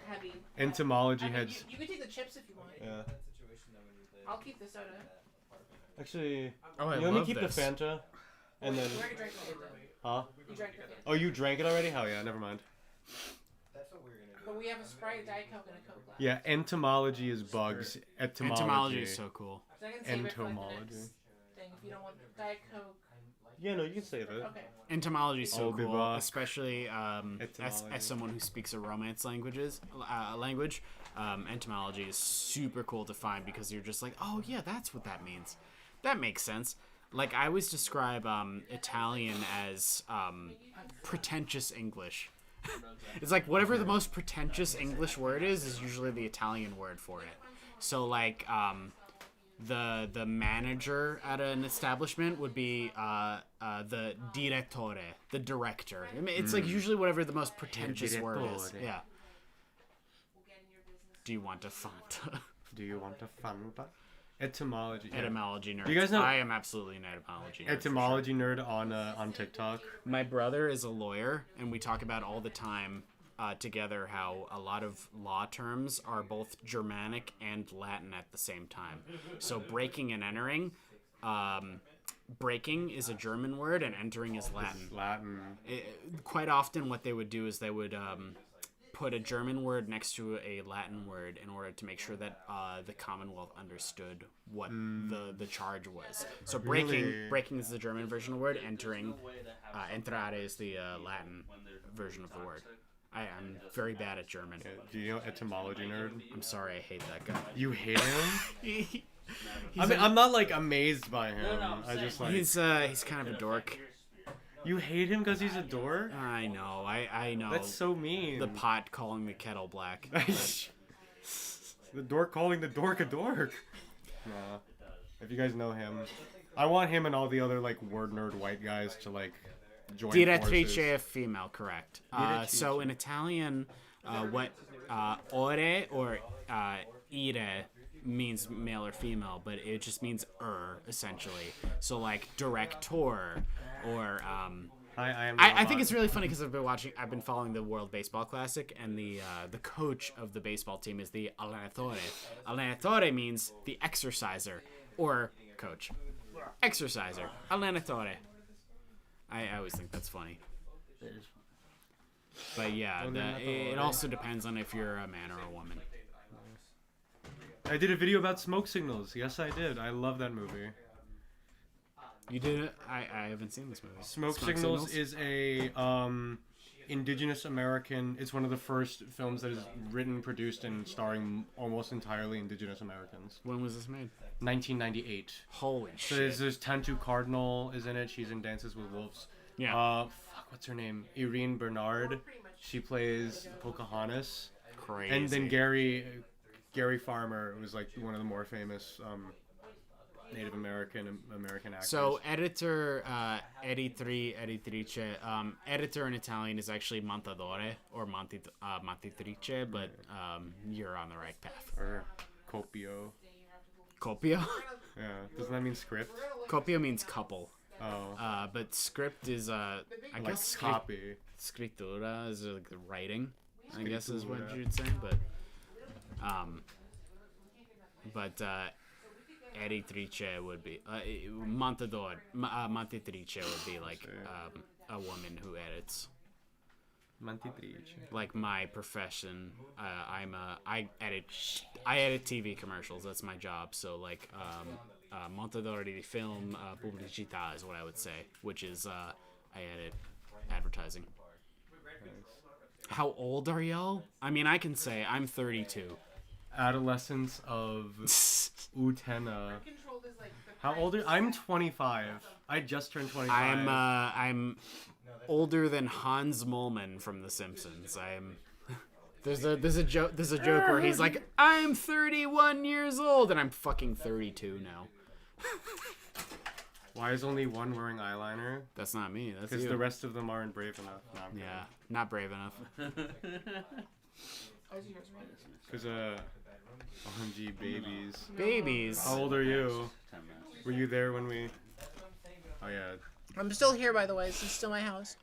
Heavy. entomology I mean, heads. you can take the chips if you want. Yeah. I'll keep the soda. Actually, Oh, I you let love me keep this. the Fanta, and then. You already drank the Fanta. Huh? You drank the Fanta. Oh, you drank it already? Hell yeah, never mind. But we have a Sprite, a Diet Coke, and a Coke glass. Yeah, entomology is bugs. Etymology. Entomology is so cool. So I can save it for, like, the Entomology. next thing if you don't want Diet Coke. Yeah, no, you can save it. Okay. Entomology is so I'll be cool, back. especially as Etymology. someone who speaks a Romance language. Entomology is super cool to find because you're just like, oh yeah, that's what that means. That makes sense. Like I always describe Italian as pretentious English. It's like whatever the most pretentious English word is usually the Italian word for it. So like the manager at an establishment would be the direttore, the director. I mean, it's like usually whatever the most pretentious word is. Yeah. Do you want a Fanta? Do you want a Fanta? Etymology. Yeah. Etymology nerd. You guys know? I am absolutely an etymology nerd. Etymology nerd on TikTok. My brother is a lawyer, and we talk about all the time together how a lot of law terms are both Germanic and Latin at the same time. So breaking and entering, breaking is a German word and entering is Latin. Latin. Quite often what they would do is they would put a German word next to a Latin word in order to make sure that the Commonwealth understood what the charge was. So breaking is the German version of the word, entering, entrare is the Latin version of the word. I'm very bad at German. Yeah, do you know etymology nerd? I'm sorry, I hate that guy. You hate him? I'm not like amazed by him. I just like he's kind of a dork. You hate him because he's a dork? I know. I know. That's so mean. The pot calling the kettle black. The dork calling the dork a dork. Nah. If you guys know him, I want him and all the other like word nerd white guys to like join Direttrice forces. female, correct. So in Italian, what ore or ire means male or female, but it just means essentially. So like director or I think it's really funny because I've been following the World Baseball Classic, and the coach of the baseball team is the allenatore. Allenatore means the exerciser or coach. Exerciser, allenatore. I always think that's funny. But yeah, it also depends on if you're a man or a woman. I did a video about Smoke Signals. Yes, I did. I love that movie. You did it? I haven't seen this movie. Smoke Signals is a indigenous American. It's one of the first films that is written, produced, and starring almost entirely indigenous Americans. When was this made? 1998. Holy so shit. There's Tantu Cardinal is in it. She's in Dances with Wolves. Yeah. What's her name? Irene Bernard. She plays Pocahontas. Crazy. And then Gary Farmer was like one of the more famous Native American actors. So editor, editrice. Editor in Italian is actually montadore or montitrice, but you're on the right path. Or copio. Copio? Yeah. Doesn't that mean script? Copio means couple. Oh. But script is I like guess copy. Scrittura is like the writing. I guess is what Scrittura. you'd say, but editrice would be montador. Montitrice would be like a woman who edits. Montitrice. Like my profession, I edit TV commercials. That's my job. So like montador di film pubblicità is what I would say, which is I edit advertising. How old are y'all? I mean, I can say I'm 32. Adolescence of Utena. How old are you? I'm 25. I just turned 25. I'm older than Hans Moleman from The Simpsons. There's a joke where he's like, I'm 31 years old, and I'm fucking 32 now. Why is only one wearing eyeliner? That's not me. That's because you. the rest of them aren't brave enough. No, I'm kidding. Yeah, not brave enough. Because OMG babies. Babies. How old are you? Were you there when we? Oh yeah. I'm still here, by the way. This is still my house.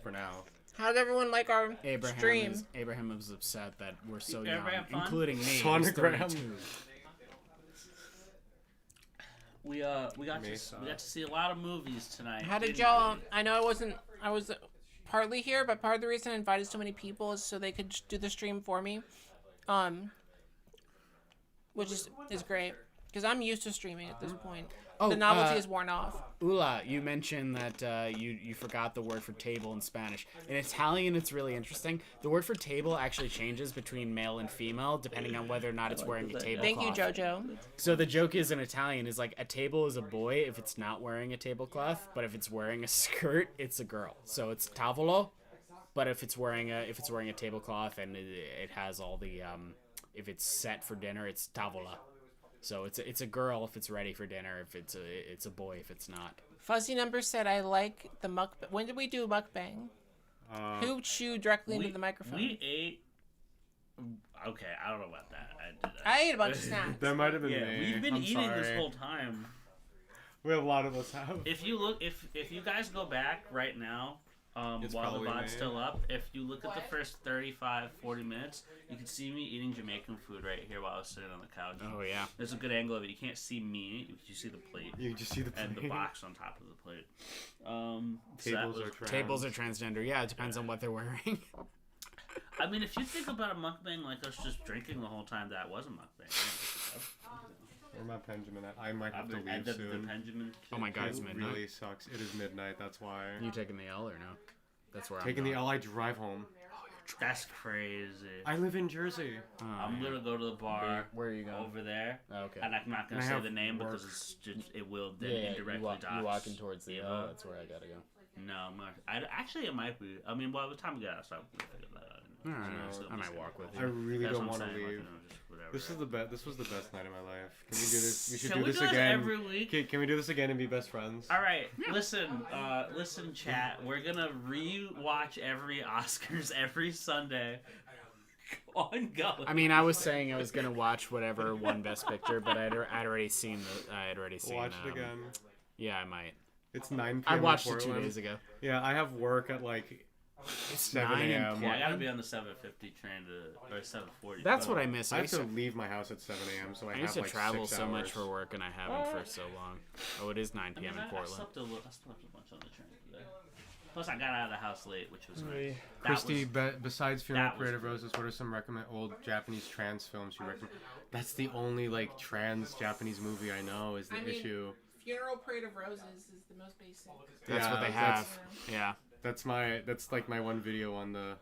For now. How did everyone like our stream? Abraham was upset that we're so Did young, everybody have fun? including me. Sonogram. we got to see a lot of movies tonight. How did didn't y'all? we? I know I was partly here, but part of the reason I invited so many people is so they could do the stream for me, which is great because I'm used to streaming at this point. Oh, the novelty is worn off. Ula, you mentioned that you forgot the word for table in Spanish. In Italian, it's really interesting. The word for table actually changes between male and female depending on whether or not it's wearing a tablecloth. Thank you, JoJo. So the joke is in Italian is like a table is a boy if it's not wearing a tablecloth, but if it's wearing a skirt, it's a girl. So it's tavolo, but if it's wearing a tablecloth and it has all the if it's set for dinner, it's tavola. So it's a girl if it's ready for dinner. If it's a boy if it's not. Fuzzy Number said, "I like the mukbang." When did we do mukbang? Who chewed directly into the microphone? We ate. Okay, I don't know about that. I ate a bunch of snacks. That might have been me. We've been I'm eating sorry. this whole time. We have a lot of us have. If you look, if you guys go back right now, while the probably VOD's me. still up, if you look at the first 35, 40 minutes, you can see me eating Jamaican food right here while I was sitting on the couch. Oh, yeah. There's a good angle of it. You can't see me, you see the plate. You just see the and the plate. box on top of the plate. Tables are transgender. Yeah, it depends on what they're wearing. I mean, if you think about a mukbang like us just drinking the whole time, that was a mukbang. Where my Benjamin at? I might have to And leave the soon. Benjamin. Oh my God, it's It midnight. really sucks. It is midnight. That's why. You taking the L or no? That's where Taking I'm the going. L. I drive home. That's crazy. I live in Jersey. I'm gonna go to the bar. Where are you going? Over there. Oh, okay. And I'm not gonna And I say have the name work. because it's just, it will then Yeah, indirectly dox. you walking towards the you L. know? That's where I gotta go. No, I'm not. Actually, it might be. I mean, by the time we get outside, we'll figure that out. I might walk with you. I really That's don't what want I'm to saying, leave. like, just whatever. This was the best night of my life. Can we do this? We should Can do we this do this again. every week? Can we do this again and be best friends? All right, listen, chat. We're gonna re-watch every Oscars every Sunday. Ongoing. I mean, I was saying I was gonna watch whatever won Best Picture, but I'd already seen Watch it again. Yeah, I might. It's 9 p.m. I watched in it 2 Portland. days ago. Yeah, I have work at like 7 9 in a.m. Yeah, I gotta be on the 7:50 train or 7:40. That's what I miss. I I have used to to leave my house at 7 a.m. So I used have to like travel 6 so much hours. for work, and I haven't for so long. Oh, it is 9 p.m. in I Portland. slept a bunch on the train today. Plus, I got out of the house late, which was nice. Christy, besides Funeral that was Parade of Roses, what are some old Japanese trans films you recommend? That's the only like trans Japanese movie I know is the issue. Funeral Parade of Roses is the most basic. That's what they have. Yeah. That's like my one video on the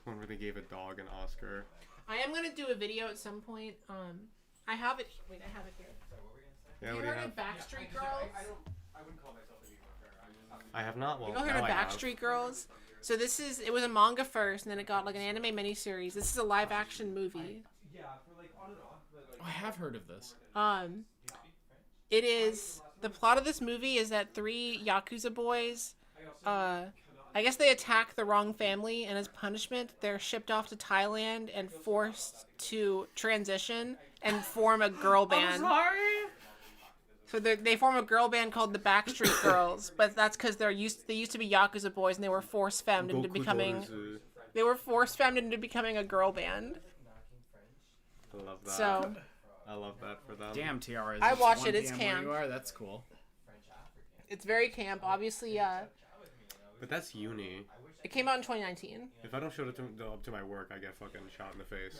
one where they gave a dog an Oscar. I am gonna do a video at some point. I have it. Wait, I have it here. Yeah, you what do you heard have? of Backstreet Girls? I have not. Well, You heard of Backstreet Girls? So it was a manga first, and then it got like an anime miniseries. This is a live action movie. Oh, I have heard of this. It is the plot of this movie is that 3 Yakuza boys, I guess they attack the wrong family, and as punishment, they're shipped off to Thailand and forced to transition and form a girl band. I'm sorry. So they form a girl band called the Backstreet Girls, but that's because they used to be Yakuza boys, and they were force femmed into becoming. They were force femmed into becoming a girl band. I love that. So. I love that for them. Damn, Tiara. I watched 1 it. It's PM where camp. you are? That's cool. It's very camp. Obviously, But that's uni. it came out in 2019. If I don't show it up to my work, I get fucking shot in the face.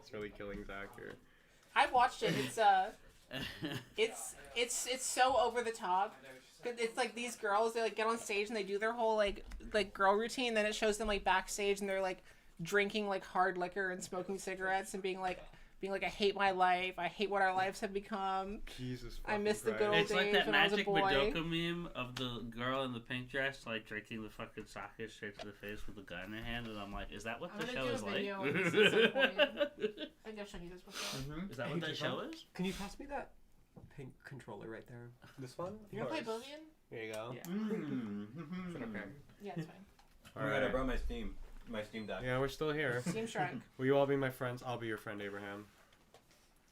It's really killing Zach here. I watched it. It's so over the top. It's like these girls, they like get on stage and they do their whole like girl routine. Then it shows them like backstage and they're like drinking like hard liquor and smoking cigarettes and being like I hate my life. I hate what our lives have become. Jesus. I miss the good old It's days like that when I was a Magic boy. Madoka meme of the girl in the pink dress, like drinking the fucking sake straight to the face with a gun in her hand, and I'm like, is that what the show is like? I think I've shown you this before. Is that what that show is? Can you pass me that pink controller right there? This one? You wanna play Oblivion? There you go. Yeah. Is it okay? Yeah, it's fine. All right, I brought my Steam Deck. Yeah, we're still here. Steam Strike. Will you all be my friends? I'll be your friend, Abraham.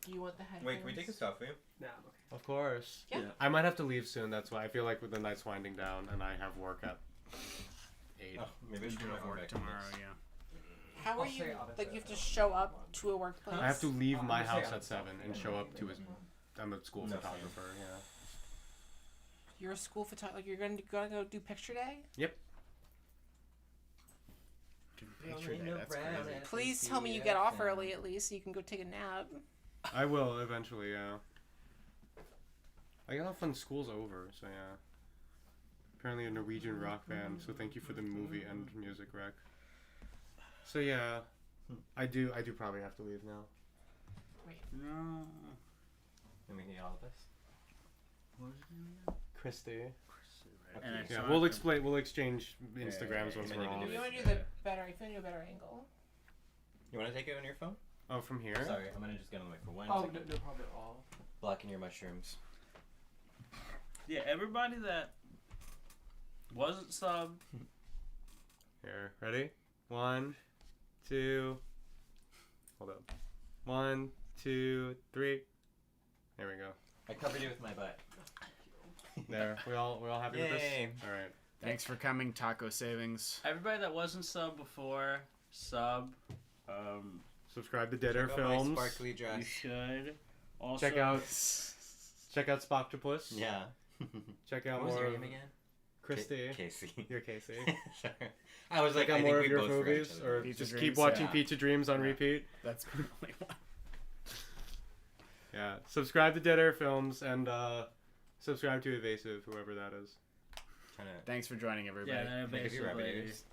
Do you want the headphones? Wait, can we take a selfie? Nah, I'm okay. Of course. Yeah. I might have to leave soon. That's why I feel like with the night's winding down, and I have work at 8. Oh, maybe I should have work tomorrow. Yeah. How are you? Like, you have to show up to a workplace. I have to leave my house at 7 and show up to I'm a school photographer. Yeah. You're a school photographer. Like, you're gonna go do picture day. Yep. Picture day, that's crazy. Please tell me you get off early at least, so you can go take a nap. I will eventually. Yeah. I get off when school's over, so yeah. Apparently a Norwegian rock band, so thank you for the movie and music rec. So yeah, I do probably have to leave now. Wait. No. Let me get all of this. What was his name? Christy. And Yeah, we'll exchange Instagrams once we're off. You want to do the better? I feel you a better angle. You want to take it on your phone? Oh, from here? Sorry, I'm gonna just get on the mic for 1 Oh, second. no problem at all. Blocking your mushrooms. Yeah, everybody that wasn't subbed. Here, ready? 1, 2. Hold up. 1, 2, 3. There we go. I covered you with my butt. There. We all happy with this? Yay. All right. Thanks for coming, Taco Savings. Everybody that wasn't sub before, sub. Subscribe to Deader Check out my Films. sparkly dress. You should. Also, check out Spoctopus. Yeah. Check out what was more your of name again? Christy. Casey. You're Casey. Sure. I was like, check out I more think of we your both forgot movies, each other. or Pizza just Dreams, keep watching yeah. Pizza Dreams on repeat. That's probably one. Yeah. Subscribe to Dead Air Films and subscribe to Evasive, whoever that is. Thanks for joining, everybody. Yeah, Make it rabbit ears.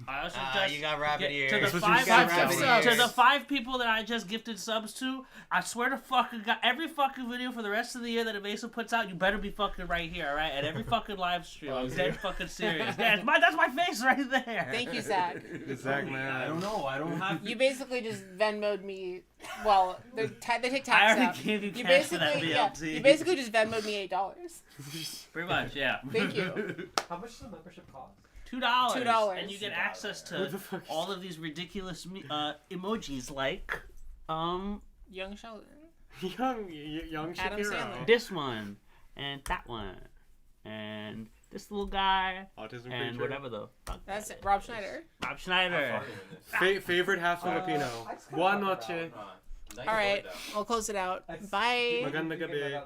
I also You got rabbit ears. to the This was five your subs, rabbit to the ears. 5 people that I just gifted subs to. I swear to fucking God, every fucking video for the rest of the year that Evasive puts out, you better be fucking right here, all right? At every fucking live stream, I'm dead fucking serious. Yeah, that's my face right there. Thank you, Zach. Zach, man. I don't know. I don't have. You basically just Venmo'd me. Well, they take tax I already out. gave you You cash for that basically, BLT. you basically just Venmo'd me $8. Pretty much, yeah. Thank you. How much does the membership cost? $2. $2. And you get access to all of these ridiculous emojis like, Young Sheldon. Young Adam Shapiro. Sandler. this one, and that one, and this little guy, Autism and Preacher. whatever the fuck. That's it. Rob Schneider. Rob Schneider. Favorite half Filipino. Buon noche. All right, we'll close it out. Bye. Maganda gabi.